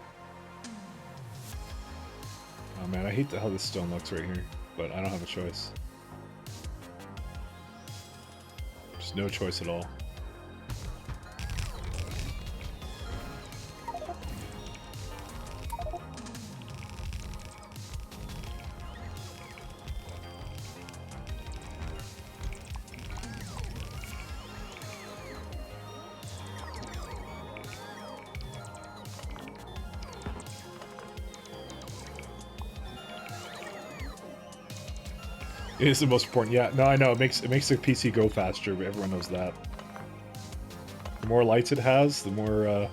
Oh man, I hate how this stone looks right here, but I don't have a choice. There's no choice at all. It is the most important. Yeah, no, I know. It makes the PC go faster, but everyone knows that. The more lights it has, the more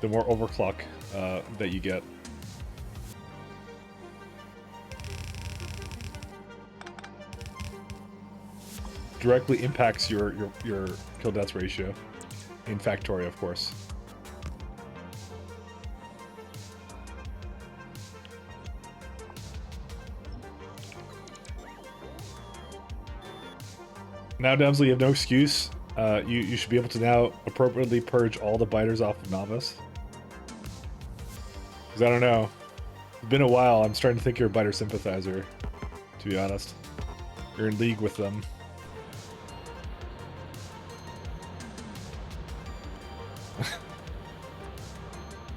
overclock that you get. Directly impacts your kill death ratio in Factorio, of course. Now, Damsel, you have no excuse. You should be able to now appropriately purge all the biters off of Novice. Because I don't know. It's been a while. I'm starting to think you're a biter sympathizer, to be honest. You're in league with them.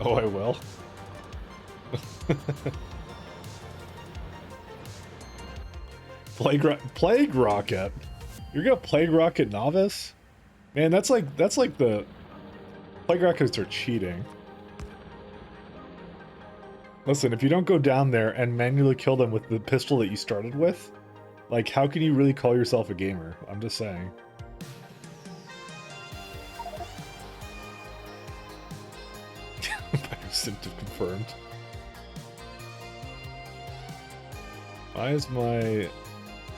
Oh, I will. Plague Rocket? You're gonna Plague Rocket Novice? Man, that's like the... Plague Rockets are cheating. Listen, if you don't go down there and manually kill them with the pistol that you started with, like, how can you really call yourself a gamer? I'm just saying. Symptom confirmed. Why is my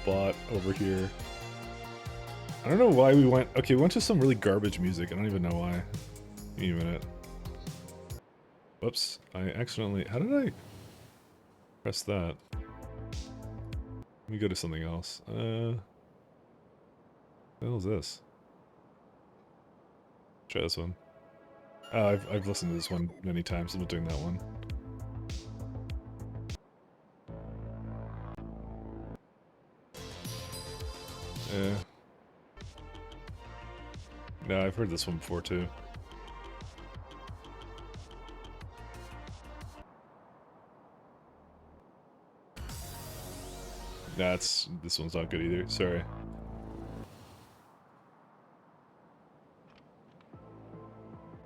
bot over here? I don't know why we went... Okay, we went to some really garbage music. I don't even know why. Give me a minute. Whoops. I accidentally... How did I press that? Let me go to something else. What the hell is this? Try this one. I've listened to this one many times. I'm not doing that one. Yeah. No, I've heard this one before too. Nah, this one's not good either. Sorry.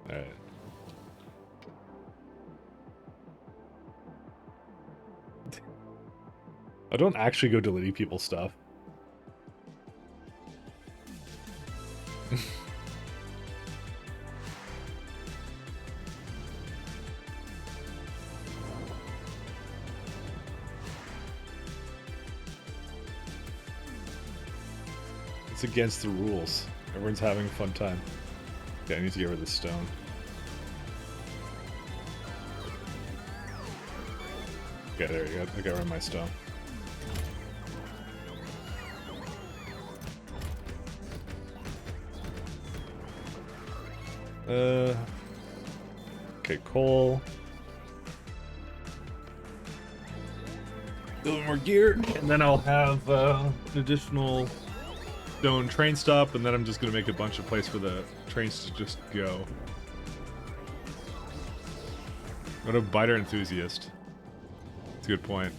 Alright. I don't actually go deleting people's stuff. It's against the rules. Everyone's having a fun time. Okay, I need to get rid of this stone. Okay, there you go. I got rid of my stone. Okay, coal. A little more gear, and then I'll have an additional stone train stop, and then I'm just gonna make a bunch of places for the trains to just go. What a biter enthusiast. That's a good point.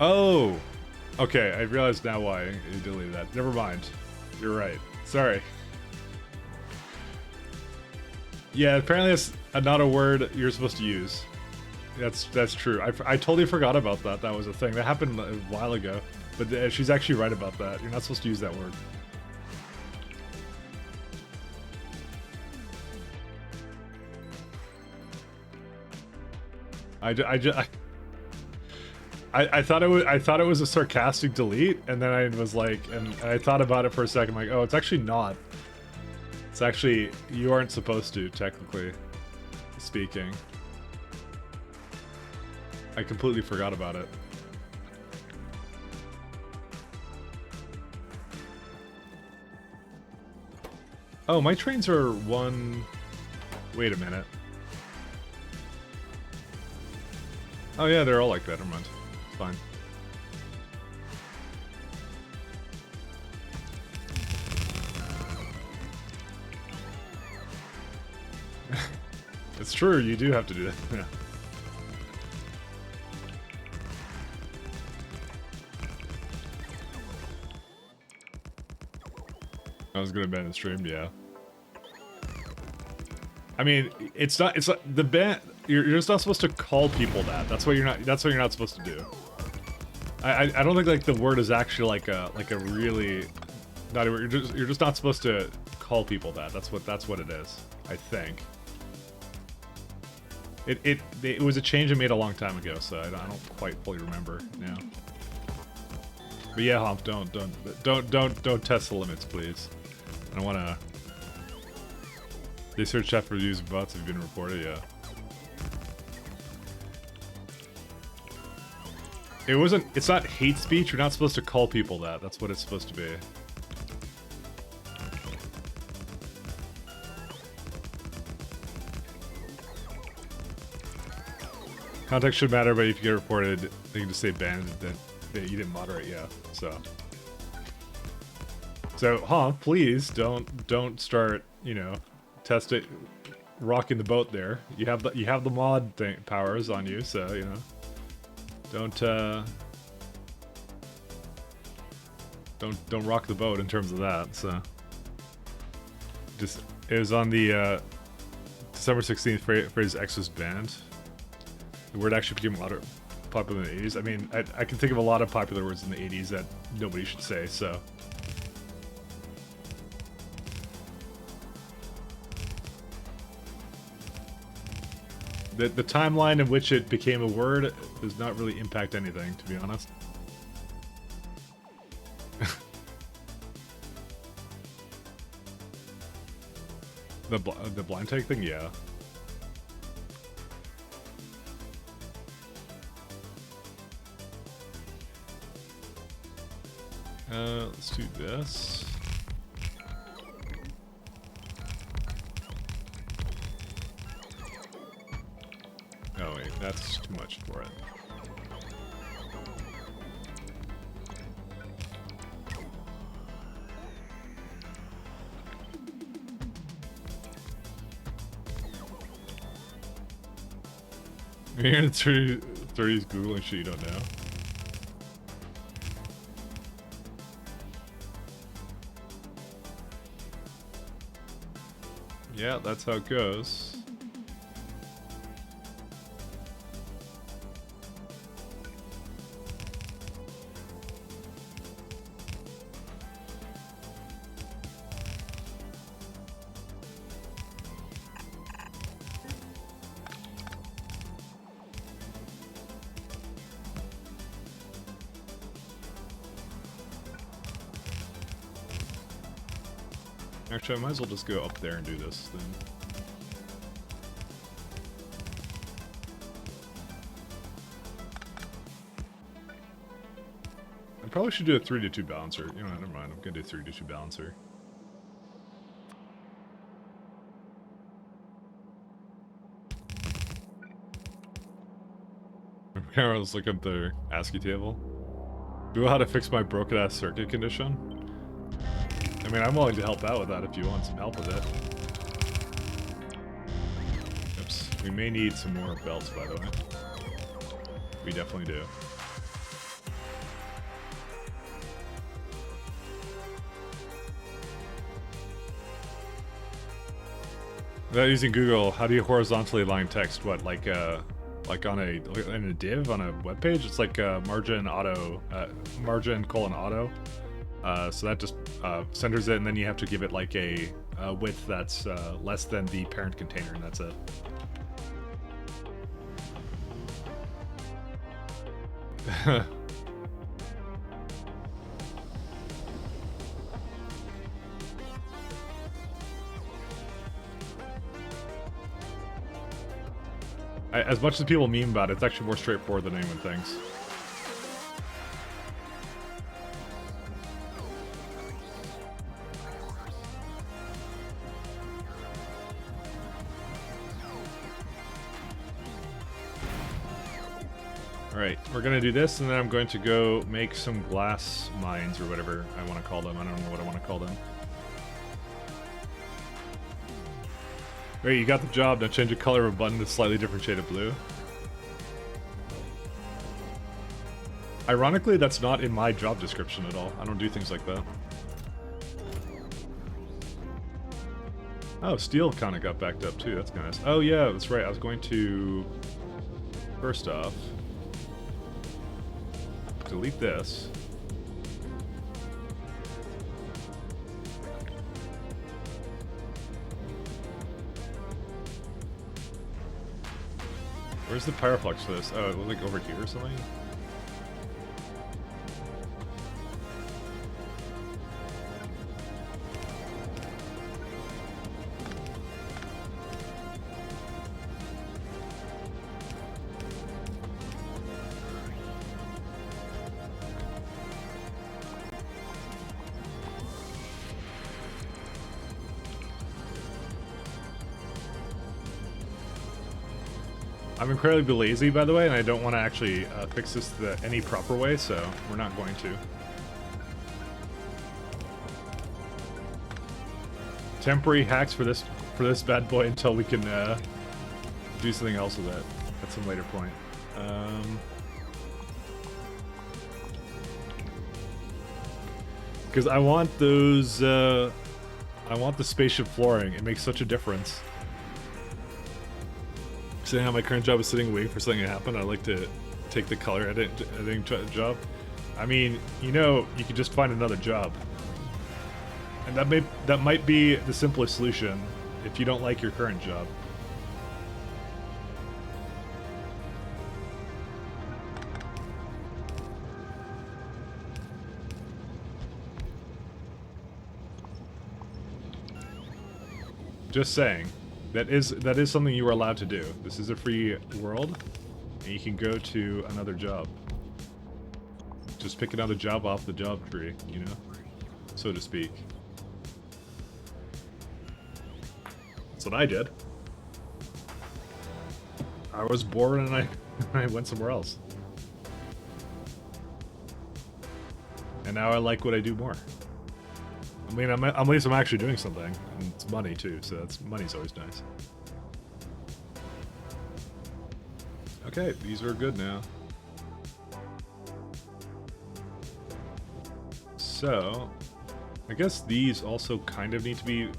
Oh! Okay, I realized now why you deleted that. Never mind. You're right. Sorry. Yeah, apparently that's not a word you're supposed to use. That's true. I totally forgot about that. That was a thing. That happened a while ago. But she's actually right about that. You're not supposed to use that word. I thought it was a sarcastic delete, and then I was like, and I thought about it for a second, like, oh, it's actually not. It's actually, you aren't supposed to, technically speaking. I completely forgot about it. Oh, my trains are one... Wait a minute. Oh yeah, they're all like that. Never mind. It's fine. It's true, you do have to do that. Yeah. I was gonna ban the stream, yeah. I mean, it's not the ban. You're just not supposed to call people that. That's what you're not. That's what you're not supposed to do. I don't think like the word is actually like a really not a word. You're just not supposed to call people that. That's what it is. I think. It was a change I made a long time ago, so I don't quite fully remember now. But yeah, Hump, don't test the limits, please. I don't want to. They search chat for reviews of bots have been reported, yeah. It's not hate speech, you're not supposed to call people that. That's what it's supposed to be. Context should matter, but if you get reported, they can just say banned that you didn't moderate, yeah. So, please don't start, you know, test it, rocking the boat there. You have the mod powers on you, so you know. Don't rock the boat in terms of that. So, it was on the December 16th. Phrase X was banned. The word actually became a lot of popular in the 80s. I mean, I can think of a lot of popular words in the 80s that nobody should say. So. The timeline in which it became a word does not really impact anything, to be honest. The blind tag thing, yeah. Let's do this. Oh wait, that's too much for it. You're in the 30s Googling shit you don't know. Yeah, that's how it goes. Actually, I might as well just go up there and do this then. I probably should do a 3-to-2 balancer. You know, never mind. I'm gonna do 3-to-2 balancer. Let's look at the ASCII table. Do you know how to fix my broken ass circuit condition? I mean, I'm willing to help out with that if you want some help with it. Oops. We may need some more belts, by the way. We definitely do. Without using Google, how do you horizontally align text? What, like on in a div on a web page? It's like margin auto, margin colon auto. So that just centers it, and then you have to give it like a width that's less than the parent container, and that's it. As much as people meme about it, it's actually more straightforward than anyone thinks. Alright, we're gonna do this, and then I'm going to go make some glass mines, or whatever I want to call them. I don't know what I want to call them. Alright, you got the job. Now change the color of a button to a slightly different shade of blue. Ironically, that's not in my job description at all. I don't do things like that. Oh, steel kind of got backed up too. That's nice. Oh yeah, that's right. I was going to... First off... delete this. Where's the pyroflux for this? Oh, it was like over here or something? I'm incredibly lazy, by the way, and I don't want to actually fix this any proper way, so we're not going to. Temporary hacks for this bad boy until we can do something else with it at some later point. Because I want those, I want the spaceship flooring. It makes such a difference. Seeing how my current job is sitting waiting for something to happen, I like to take the color editing job. I mean, you know, you could just find another job, and that might be the simplest solution if you don't like your current job. Just saying. That is something you are allowed to do. This is a free world, and you can go to another job. Just pick another job off the job tree, you know, so to speak. That's what I did. I was bored and I went somewhere else. And now I like what I do more. I mean, at least I'm actually doing something, and it's money too, so money's always nice. Okay, these are good now. So, I guess these also kind of need to be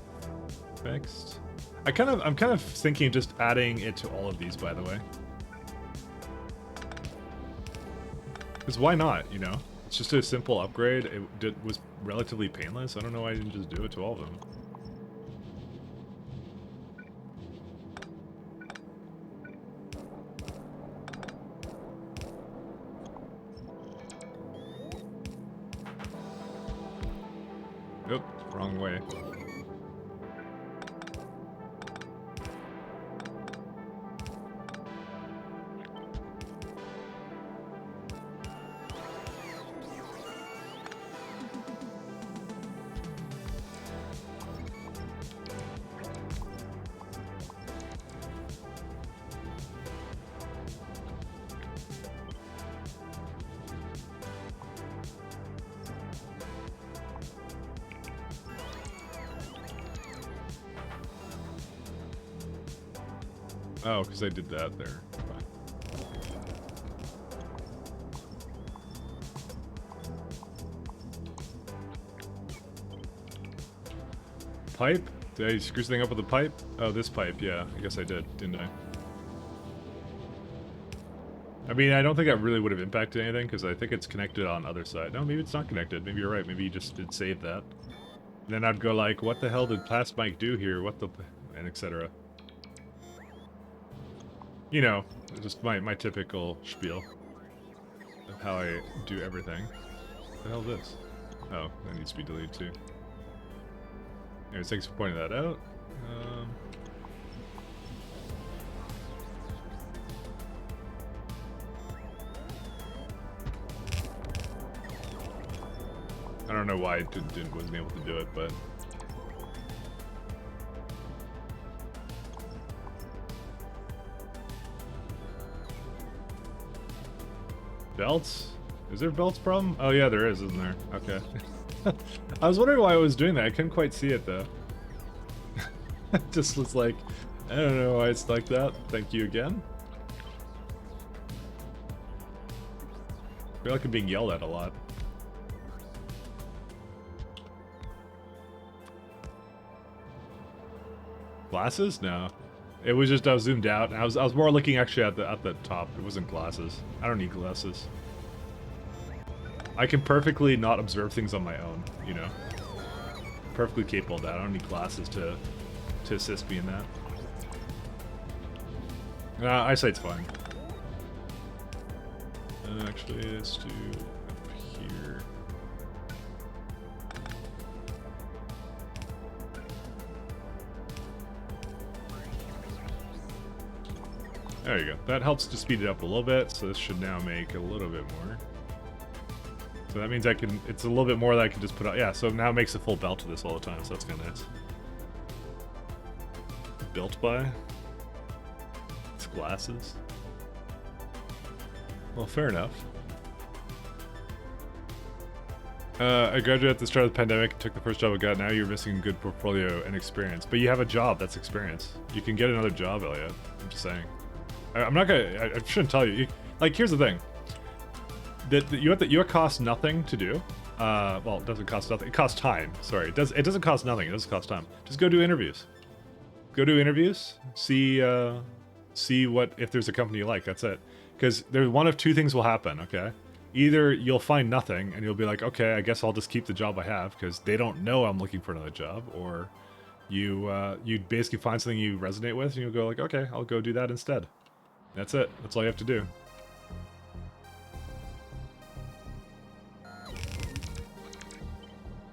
fixed. I'm kind of thinking of just adding it to all of these, by the way. Because why not, you know? It's just a simple upgrade. It was relatively painless. I don't know why I didn't just do it to all of them. Oop, wrong way. Oh, because I did that there. Fine. Pipe? Did I screw something up with the pipe? Oh, this pipe, yeah. I guess I did, didn't I? I mean, I don't think that really would have impacted anything, because I think it's connected on other side. No, maybe it's not connected. Maybe you're right. Maybe you just did save that. And then I'd go like, what the hell did Past Mike do here? What the... and etc. You know, just my typical spiel of how I do everything. What the hell is this? Oh, that needs to be deleted too. Anyways, thanks for pointing that out. I don't know why I wasn't able to do it, but... Belts? Is there a belts problem? Oh yeah, there is, isn't there? Okay. I was wondering why I was doing that. I couldn't quite see it though. It just was like, I don't know why it's like that. Thank you again. I feel like I'm being yelled at a lot. Glasses? No. It was just I was zoomed out. I was more looking actually at the top. It wasn't glasses. I don't need glasses. I can perfectly not observe things on my own, you know. Perfectly capable of that. I don't need glasses to assist me in that. Eyesight's fine. Actually, let's do up here. There you go. That helps to speed it up a little bit, so this should now make a little bit more. So that means I can, it's a little bit more that I can just put out. Yeah, so now it makes a full belt to this all the time, so that's kind of nice. Built by? It's glasses. Well, fair enough. I graduated at the start of the pandemic, took the first job I got. Now you're missing good portfolio and experience. But you have a job, that's experience. You can get another job, Elliot. I'm just saying. I'm not gonna, I shouldn't tell you. Like, here's the thing. You cost nothing to do. Well, it doesn't cost nothing. It costs time. Sorry, it doesn't cost nothing. It doesn't cost time. Just go do interviews. Go do interviews. See what if there's a company you like. That's it. Because there's one of two things will happen. Okay, either you'll find nothing and you'll be like, okay, I guess I'll just keep the job I have because they don't know I'm looking for another job, or you basically find something you resonate with and you'll go like, okay, I'll go do that instead. That's it. That's all you have to do.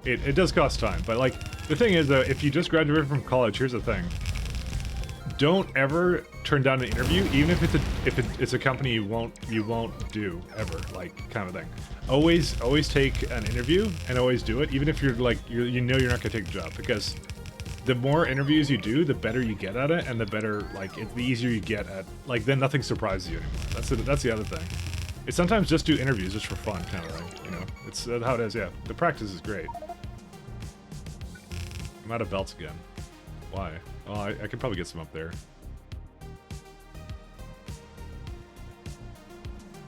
It does cost time, but like the thing is though, if you just graduated from college, here's the thing: don't ever turn down an interview, even if it's a company you won't do ever, like kind of thing. Always take an interview and always do it, even if you're like you know you're not gonna take the job, because the more interviews you do, the better you get at it, and the better the easier you get at then nothing surprises you anymore. That's the other thing. It's sometimes just do interviews just for fun, kind of thing. You know, it's how it is. Yeah, the practice is great. I'm out of belts again. Why? Oh, I could probably get some up there.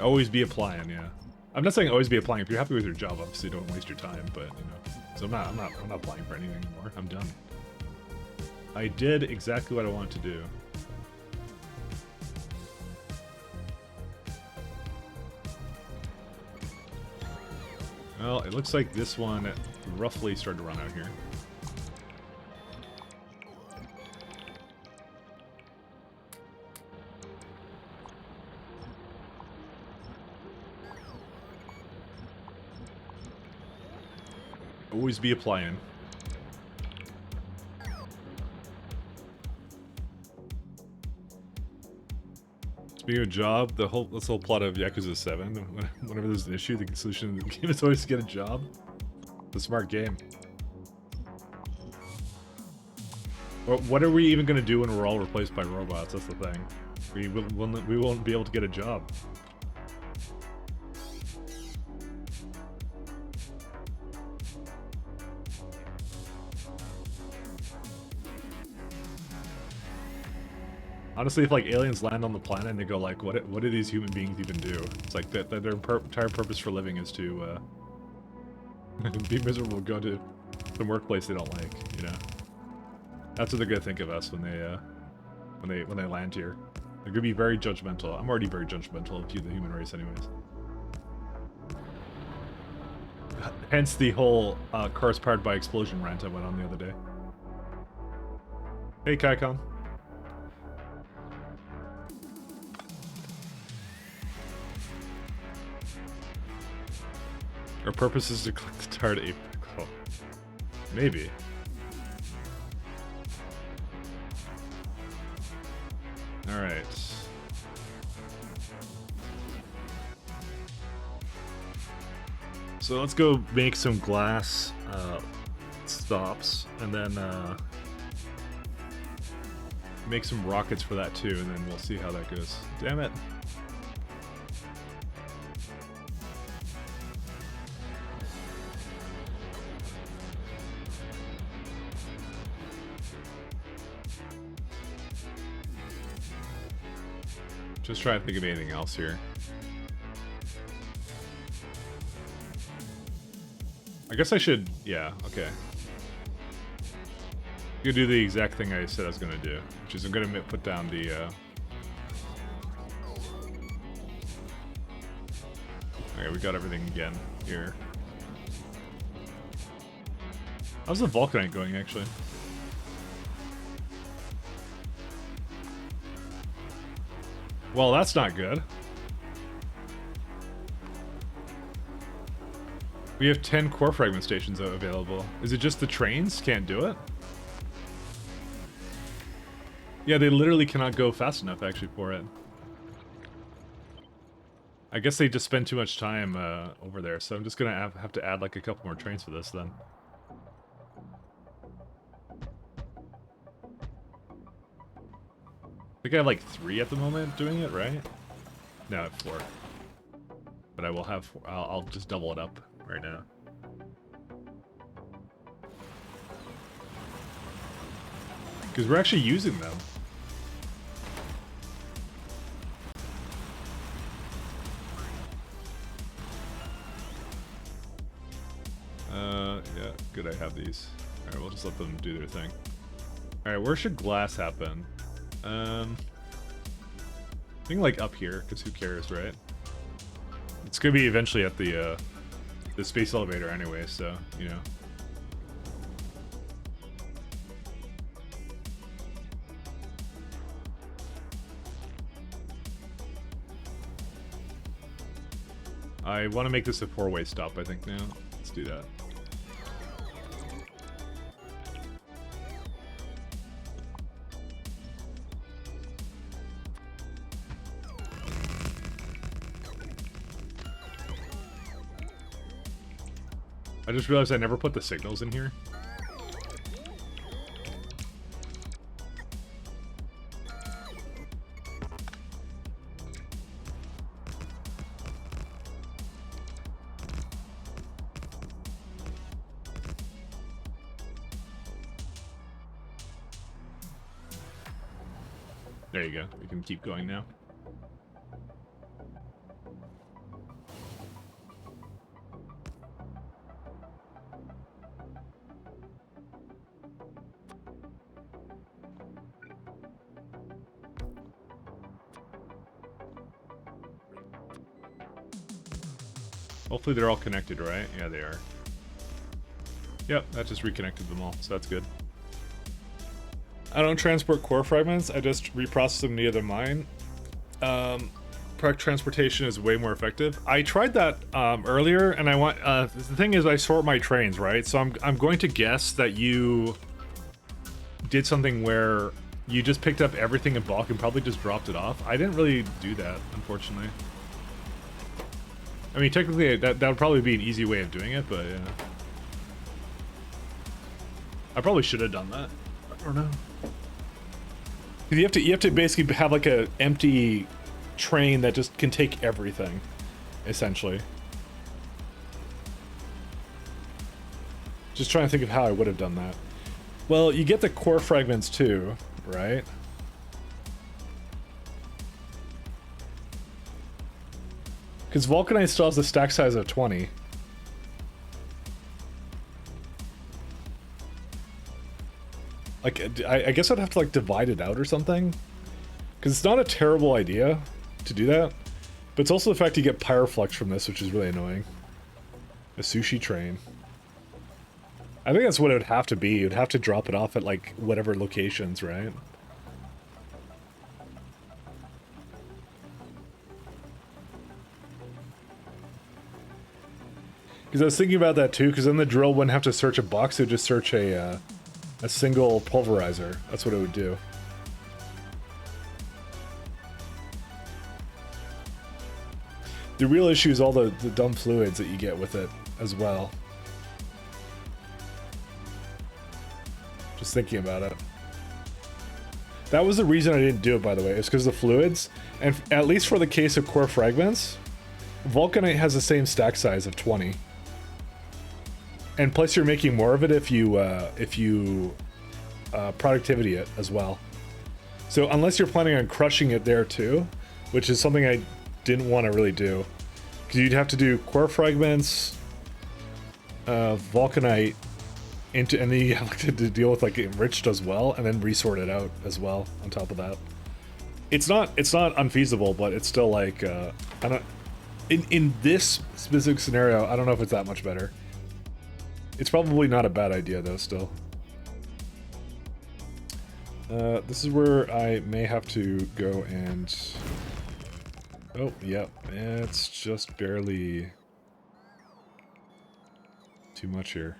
Always be applying, yeah. I'm not saying always be applying. If you're happy with your job, obviously don't waste your time. But you know, so I'm not applying for anything anymore. I'm done. I did exactly what I wanted to do. Well, it looks like this one roughly started to run out here. Always be applying. Speaking of job, this whole plot of Yakuza 7, whenever there's an issue, the solution of the game is always to get a job. It's a smart game. What are we even going to do when we're all replaced by robots? That's the thing. We won't be able to get a job. Honestly, if like aliens land on the planet and they go like, what do these human beings even do? It's like that their entire purpose for living is to be miserable, go to some workplace they don't like, you know. That's what they're gonna think of us when they land here. They're gonna be very judgmental. I'm already very judgmental of the human race, anyways. Hence the whole cars powered by explosion rant I went on the other day. Hey, Kaikon. Our purpose is to collect the tired ape. Oh. Maybe. Alright. So let's go make some glass stops, and then make some rockets for that too, and then we'll see how that goes. Damn it. Just trying to think of anything else here. I guess I should, yeah, okay. I'm gonna do the exact thing I said I was gonna do, which is I'm gonna put down the, okay, we got everything again here. How's the Vulcanite going, actually? Well, that's not good. We have 10 core fragment stations available. Is it just the trains can't do it? Yeah, they literally cannot go fast enough, actually, for it. I guess they just spend too much time over there, so I'm just gonna have to add like a couple more trains for this then. I think I have like 3 at the moment doing it, right? No, I have 4. But I will have 4. I'll just double it up right now. Because we're actually using them. Yeah, good I have these. Alright, we'll just let them do their thing. Alright, where should glass happen? I think like up here, because who cares, right? It's gonna be eventually at the space elevator anyway, so, you know. I want to make this a 4-way stop, I think, now. Let's do that. I just realized I never put the signals in here. There you go. We can keep going now. Hopefully they're all connected, right? Yeah, they are. Yep, that just reconnected them all, so that's good. I don't transport core fragments, I just reprocess them near the mine. Product transportation is way more effective. I tried that earlier, and I want the thing is I sort my trains, right? So I'm going to guess that you did something where you just picked up everything in bulk and probably just dropped it off. I didn't really do that, unfortunately. I mean, technically, that would probably be an easy way of doing it, but yeah. I probably should have done that. I don't know. You have to basically have like a empty train that just can take everything, essentially. Just trying to think of how I would have done that. Well, you get the core fragments too, right? Because vulcanite still has a stack size of 20. Like, I guess I'd have to like divide it out or something. Because it's not a terrible idea to do that. But it's also the fact you get pyroflux from this, which is really annoying. A sushi train. I think that's what it would have to be. You'd have to drop it off at like whatever locations, right? Because I was thinking about that too, because then the drill wouldn't have to search a box, it would just search a single pulverizer. That's what it would do. The real issue is all the dumb fluids that you get with it as well. Just thinking about it. That was the reason I didn't do it, by the way. It's because of the fluids. And at least for the case of core fragments, vulcanite has the same stack size of 20. And plus you're making more of it if you productivity it as well. So unless you're planning on crushing it there too, which is something I didn't want to really do. Because you'd have to do core fragments, vulcanite, and then you have to deal with like enriched as well, and then resort it out as well on top of that. It's not unfeasible, but it's still like I don't. In this specific scenario, I don't know if it's that much better. It's probably not a bad idea though. Still, this is where I may have to go and. Oh, yep, it's just barely too much here.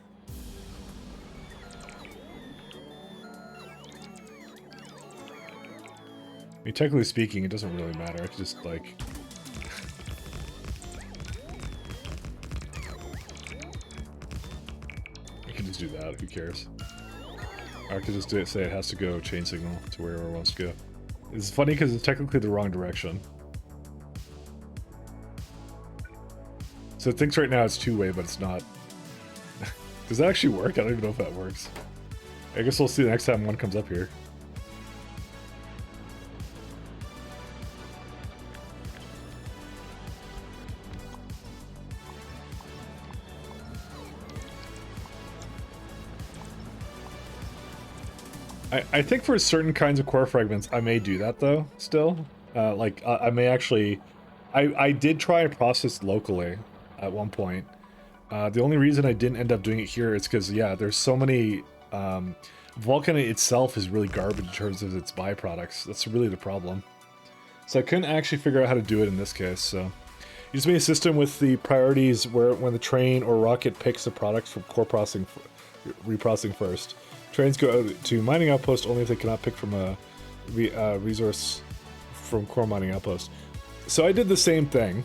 I mean, technically speaking, it doesn't really matter. I could just, like... I can just do that, who cares? Or I could just do it, say it has to go chain signal to wherever it wants to go. It's funny because it's technically the wrong direction. So it thinks right now it's two-way, but it's not. Does that actually work? I don't even know if that works. I guess we'll see the next time one comes up here. I think for certain kinds of core fragments, I may do that though, still. Like, I may actually... I did try and process locally at one point. The only reason I didn't end up doing it here is because, yeah, there's so many... vulcanite itself is really garbage in terms of its byproducts. That's really the problem. So I couldn't actually figure out how to do it in this case, so... You just made a system with the priorities where when the train or rocket picks the products from core processing, reprocessing first. Trains go to mining outpost only if they cannot pick from a resource from core mining outpost. So I did the same thing.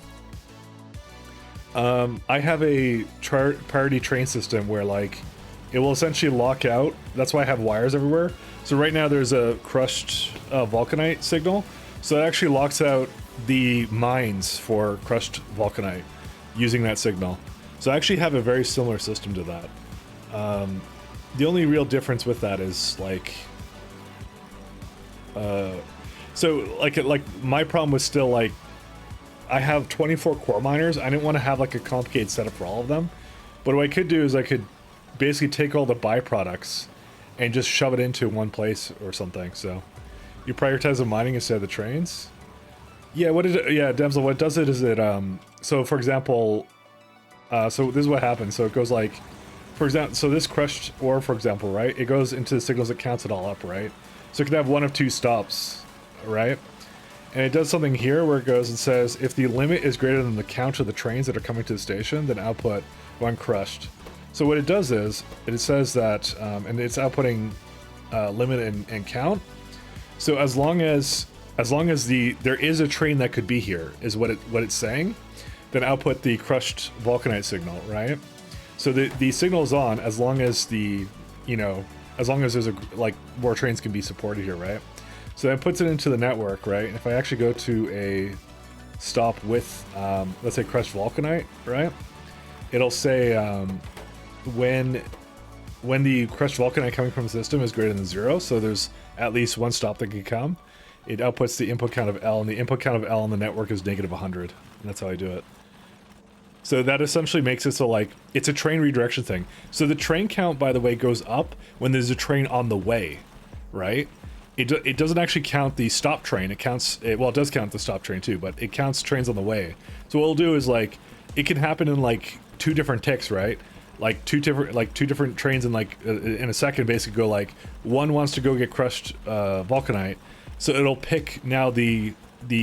I have a priority train system where, like, it will essentially lock out. That's why I have wires everywhere. So right now there's a crushed vulcanite signal. So it actually locks out the mines for crushed vulcanite using that signal. So I actually have a very similar system to that. The only real difference with that is, like... so, like my problem was still, like, I have 24 core miners. I didn't want to have, like, a complicated setup for all of them. But what I could do is I could basically take all the byproducts and just shove it into one place or something. So, you prioritize the mining instead of the trains? Yeah, what is it? Yeah, Demsel, what does it is it, so for example, so this is what happens. So it goes like, for example, so this crushed ore, for example, right? It goes into the signals, it counts it all up, right? So it can have one of two stops, right? And it does something here where it goes and says, if the limit is greater than the count of the trains that are coming to the station, then output one crushed. So what it does is, it says that, and it's outputting limit and count. So as long as there is a train that could be here, is what it's saying, then output the crushed vulcanite signal, right? So the signal is on as long as as long as there's like more trains can be supported here, right? So that puts it into the network, right? And if I actually go to a stop with, let's say crushed vulcanite, right? It'll say when the crushed vulcanite coming from the system is greater than 0, so there's at least one stop that can come. it outputs the input count of L, and the input count of L on the network is -100, and that's how I do it. So that essentially makes it so, like, it's a train redirection thing. So the train count, by the way, goes up when there's a train on the way, right? It doesn't actually count the stop train. It counts, well, it does count the stop train too, but it counts trains on the way. So what it'll do is, like, it can happen in, like, 2 different ticks, right? Like, two different trains in, like, in a second basically go, like, one wants to go get crushed vulcanite, so it'll pick now the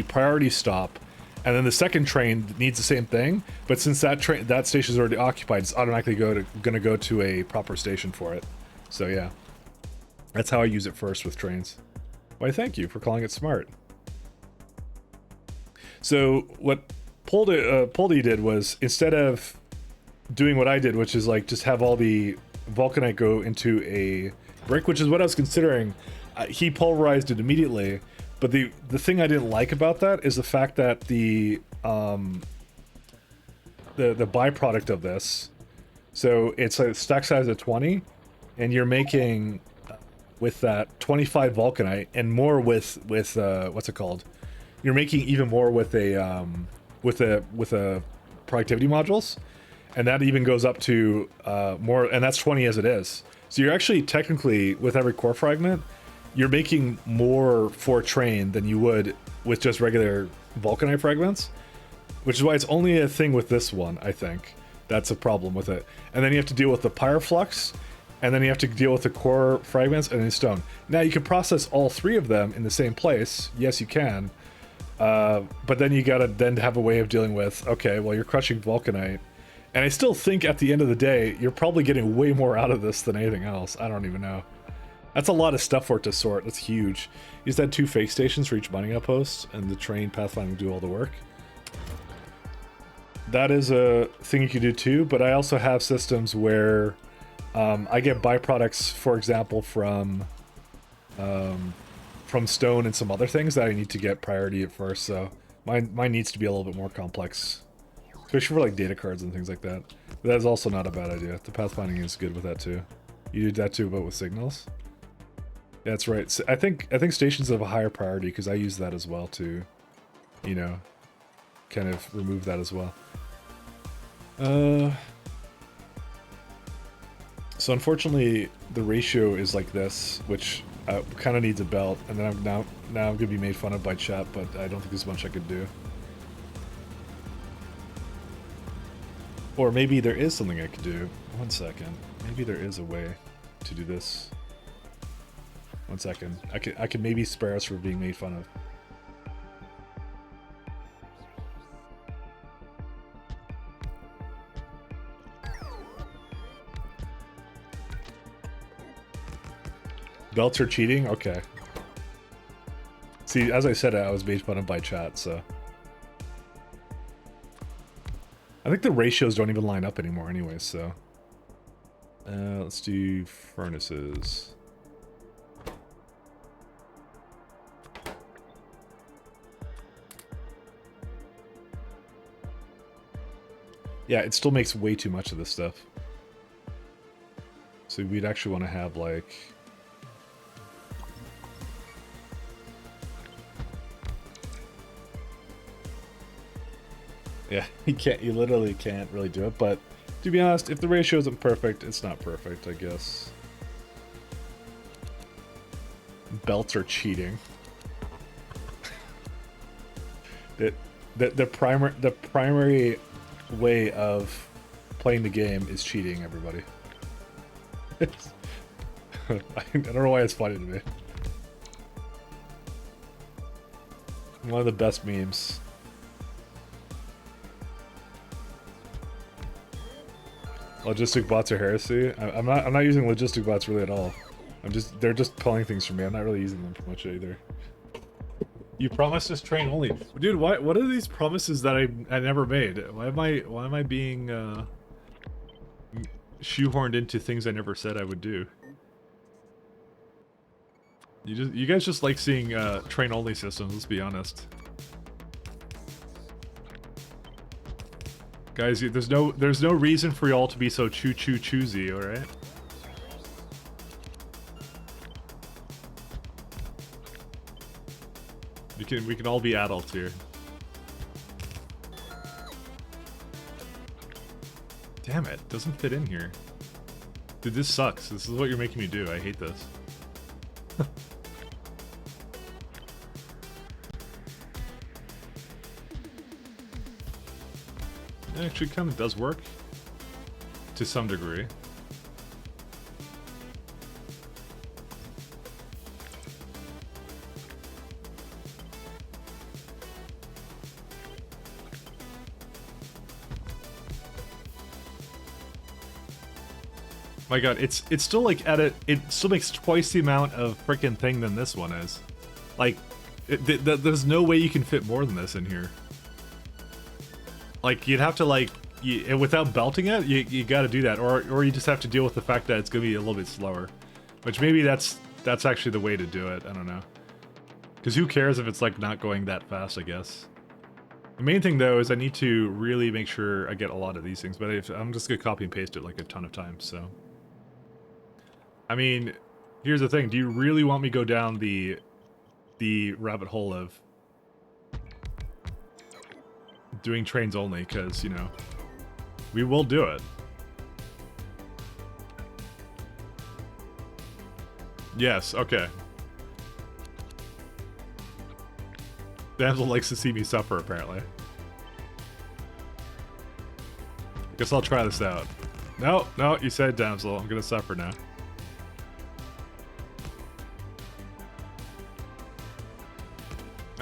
priority stop, and then the second train needs the same thing, but since that station is already occupied, it's automatically gonna go to a proper station for it. So yeah, that's how I use it first with trains. Why, thank you for calling it smart. So what Poldy did was, instead of doing what I did, which is like just have all the vulcanite go into a brick, which is what I was considering, he pulverized it immediately. But the thing I didn't like about that is the fact that the byproduct of this, so it's a stack size of 20, and you're making with that 25 vulcanite and more with what's it called? You're making even more with a productivity modules, and that even goes up to more, and that's 20 as it is. So you're actually technically, with every core fragment, you're making more for train than you would with just regular vulcanite fragments, which is why it's only a thing with this one, I think. That's a problem with it. And then you have to deal with the pyroflux, and then you have to deal with the core fragments and then stone. Now you can process all 3 of them in the same place. Yes, you can. But then you gotta then have a way of dealing with, okay, well, you're crushing vulcanite. And I still think at the end of the day, you're probably getting way more out of this than anything else. I don't even know. That's a lot of stuff for it to sort. That's huge. You just had 2 fake stations for each mining outpost, and the train pathfinding do all the work. That is a thing you can do too, but I also have systems where I get byproducts, for example, from stone and some other things that I need to get priority at first, so mine needs to be a little bit more complex. Especially for like data cards and things like that. But that is also not a bad idea. The pathfinding is good with that too. You did that too, but with signals? Yeah, that's right. So I think stations have a higher priority because I use that as well to, you know, kind of remove that as well. So unfortunately, the ratio is like this, which kind of needs a belt, and then I'm gonna be made fun of by chat, but I don't think there's much I could do. Or maybe there is something I could do. 1 second. Maybe there is a way to do this. 1 second. I could maybe spare us for being made fun of. Belts are cheating? Okay. See, as I said, I was made fun of by chat, so. I think the ratios don't even line up anymore anyway, so. Let's do furnaces. Yeah, it still makes way too much of this stuff. So we'd actually want to have like... Yeah, you literally can't really do it, but to be honest, if the ratio isn't perfect, it's not perfect, I guess. Belts are cheating. The primary way of playing the game is cheating, everybody. I don't know why it's funny to me. One of the best memes. Logistic bots are heresy. I'm not using logistic bots really at all. They're just pulling things from me. I'm not really using them for much either. You promised us train only, dude. What are these promises that I never made? Why am I being shoehorned into things I never said I would do? You guys just like seeing train only systems. Let's be honest. Guys, there's no reason for y'all to be so choosy, alright? We can all be adults here. Damn it, doesn't fit in here. Dude, this sucks. This is what you're making me do. I hate this. It actually kind of does work. To some degree. My god, it's still like it still makes twice the amount of freaking thing than this one is. Like, there's no way you can fit more than this in here. Like, you'd have to like, without belting it, you got to do that, or you just have to deal with the fact that it's gonna be a little bit slower, which maybe that's actually the way to do it. I don't know, because who cares if it's like not going that fast? I guess. The main thing though is I need to really make sure I get a lot of these things, but I'm just gonna copy and paste it like a ton of times. So, I mean, here's the thing: do you really want me to go down the rabbit hole of doing trains only? Because, you know, we will do it. Yes, okay. Damsel likes to see me suffer, apparently. Guess I'll try this out. No, you said Damsel. I'm gonna suffer now.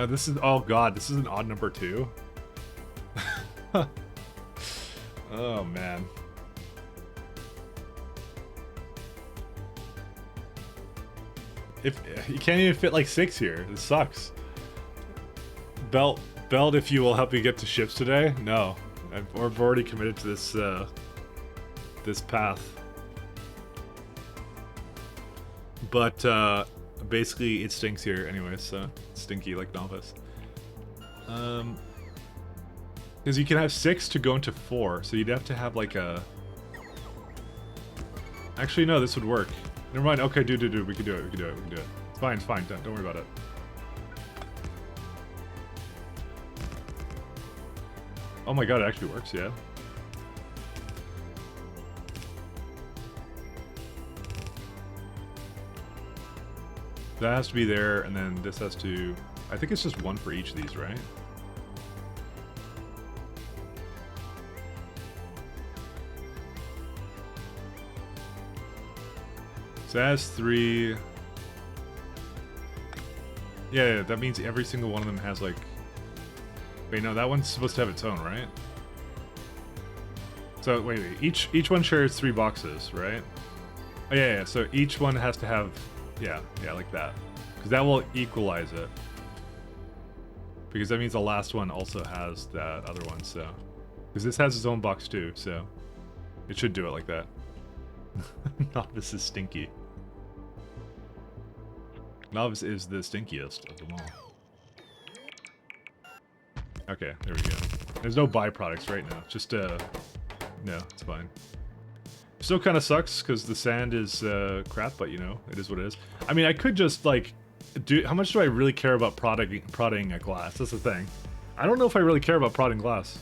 This is... oh god, this is an odd number 2? Oh man. If you can't even fit like 6 here, this sucks. Belt, if you will help me get to ships today. No, I've already committed to this this path. But basically, it stinks here anyway. So stinky like novice. Because you can have 6 to go into 4, so you'd have to have like a... Actually, no, this would work. Never mind. Okay, dude, we can do it. It's fine. Don't worry about it. Oh my god, it actually works, yeah. That has to be there, and then this has to... I think it's just 1 for each of these, right? So that has 3... Yeah, that means every single one of them has like... Wait, no, that one's supposed to have its own, right? So, wait, each one shares 3 boxes, right? Oh, yeah, so each one has to have... Yeah, like that. Because that will equalize it. Because that means the last one also has that other one, so... Because this has its own box too, so... It should do it like that. Novice is stinky. Novice is the stinkiest of them all. Okay, there we go. There's no byproducts right now. Just, no, it's fine. Still kind of sucks, because the sand is, crap, but, you know, it is what it is. I mean, I could just, like, how much do I really care about prodding a glass? That's the thing. I don't know if I really care about prodding glass.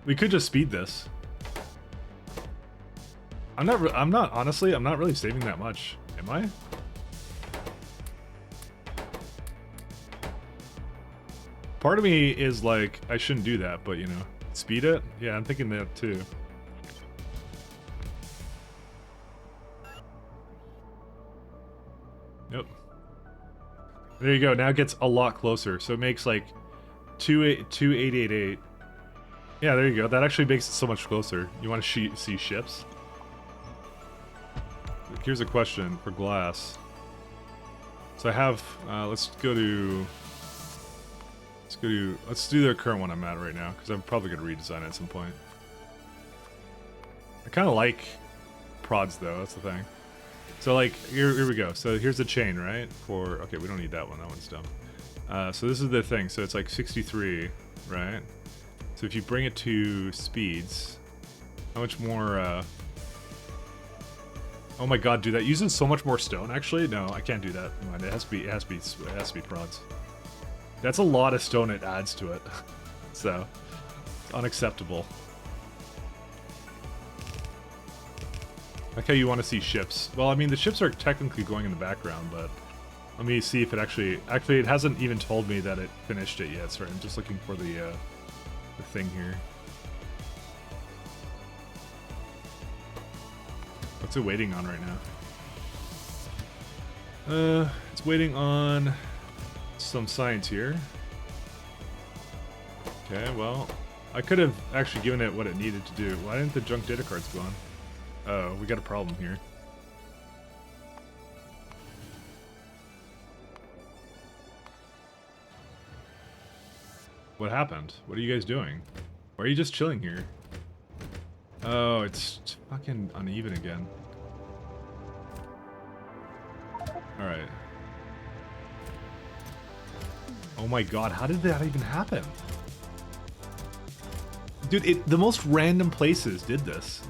We could just speed this. Honestly, I'm not really saving that much. Am I? Part of me is like, I shouldn't do that, but you know, speed it? Yeah, I'm thinking that too. Nope. There you go, now it gets a lot closer. So it makes like 2888. Yeah, there you go. That actually makes it so much closer. You want to see ships? Here's a question for glass. So I have, let's do the current one I'm at right now, because I'm probably going to redesign it at some point. I kind of like prods though, that's the thing. So like, here we go. So here's the chain, right? Okay, we don't need that one, that one's dumb. So this is the thing, so it's like 63, right? So if you bring it to speeds, how much more, oh my god, dude, that uses so much more stone actually? No, I can't do that. Come on, it has to be prods. That's a lot of stone it adds to it. So, it's unacceptable. Like how you want to see ships. Well, I mean, the ships are technically going in the background, but let me see if it actually... Actually, it hasn't even told me that it finished it yet. Sorry, I'm just looking for the thing here. What's it waiting on right now? It's waiting on some science here. Okay, well, I could have actually given it what it needed to do. Why didn't the junk data cards go on? Oh, we got a problem here. What happened? What are you guys doing? Why are you just chilling here? Oh, it's fucking uneven again. Alright. Oh my god, how did that even happen? Dude, the most random places did this.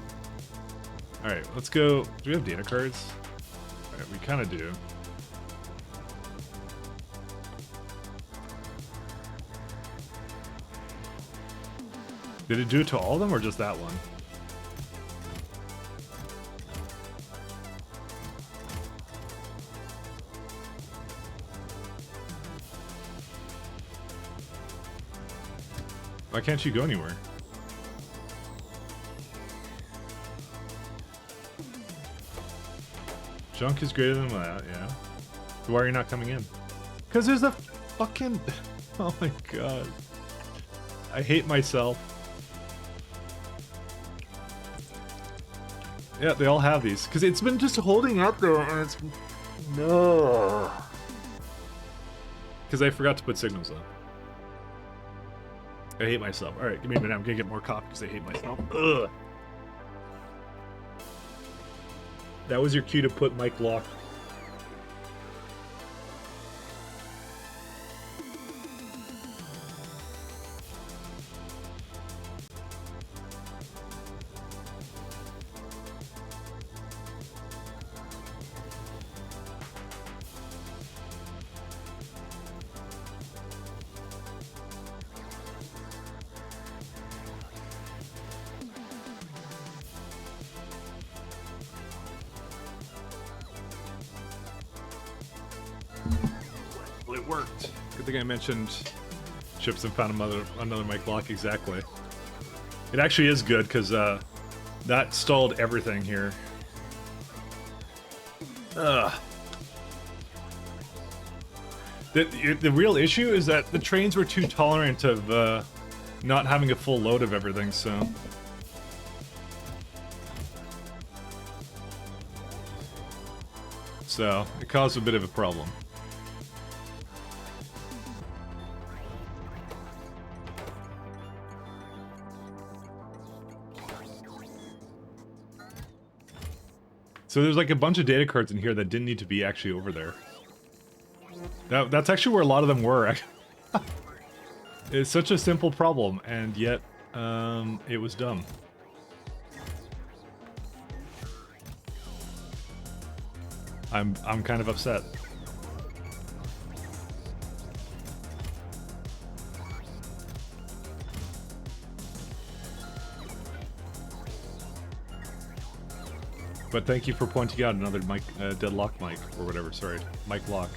Alright, let's go. Do we have data cards? Alright, we kind of do. Did it do it to all of them or just that one? Why can't you go anywhere? Junk is greater than that, yeah. Why are you not coming in? Because there's a fucking... Oh my god. I hate myself. Yeah, they all have these. Because it's been just holding up there and it's... No. Because I forgot to put signals on. I hate myself. Alright, give me a minute. I'm gonna get more coffee because I hate myself. Ugh. That was your cue to put Mike Lock. Well, it worked. Good thing I mentioned chips and found another Mike Lock. Exactly. It actually is good because that stalled everything here. Ugh. The real issue is that the trains were too tolerant of not having a full load of everything, so... So, it caused a bit of a problem. So there's like a bunch of data cards in here that didn't need to be actually over there. That's actually where a lot of them were. It's such a simple problem, and yet it was dumb. I'm kind of upset. But thank you for pointing out another mic, deadlock mic, or whatever, sorry, mic lock.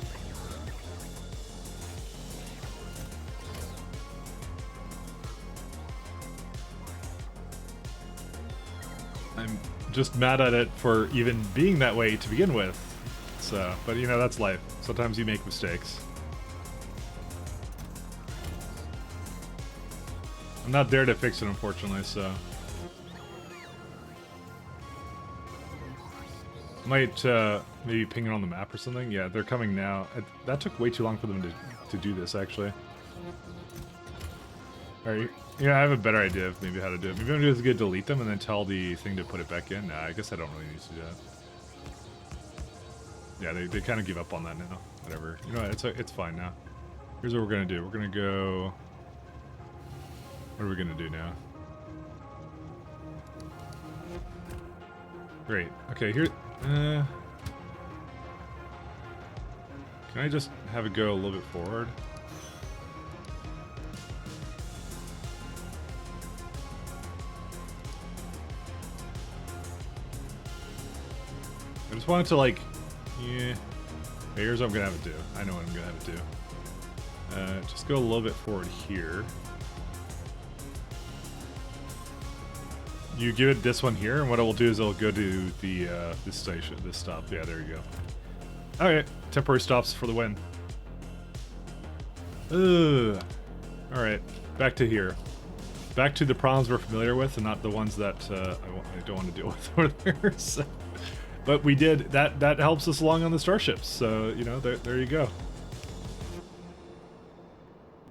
I'm just mad at it for even being that way to begin with. So, but you know, that's life. Sometimes you make mistakes. I'm not there to fix it, unfortunately, so... Might maybe ping it on the map or something. Yeah, they're coming now. That took way too long for them to do this, actually. Alright, yeah, I have a better idea of maybe how to do it. Maybe I'm just gonna delete them and then tell the thing to put it back in. Nah, I guess I don't really need to do that. Yeah, they kind of give up on that now. Whatever. You know what, it's fine now. Here's what we're gonna do. We're gonna go... What are we gonna do now? Great. Okay, here... can I just have it go a little bit forward? I just wanted to like, yeah. Here's what I'm gonna have it do. I know what I'm gonna have it do. Just go a little bit forward here. You give it this one here, and what it will do is it'll go to the this station, this stop. Yeah, there you go. Okay, temporary stops for the win. Ugh. All right, back to here. Back to the problems we're familiar with, and not the ones that I don't want to deal with over there. So. But we did that. That helps us along on the starships. So you know, there you go.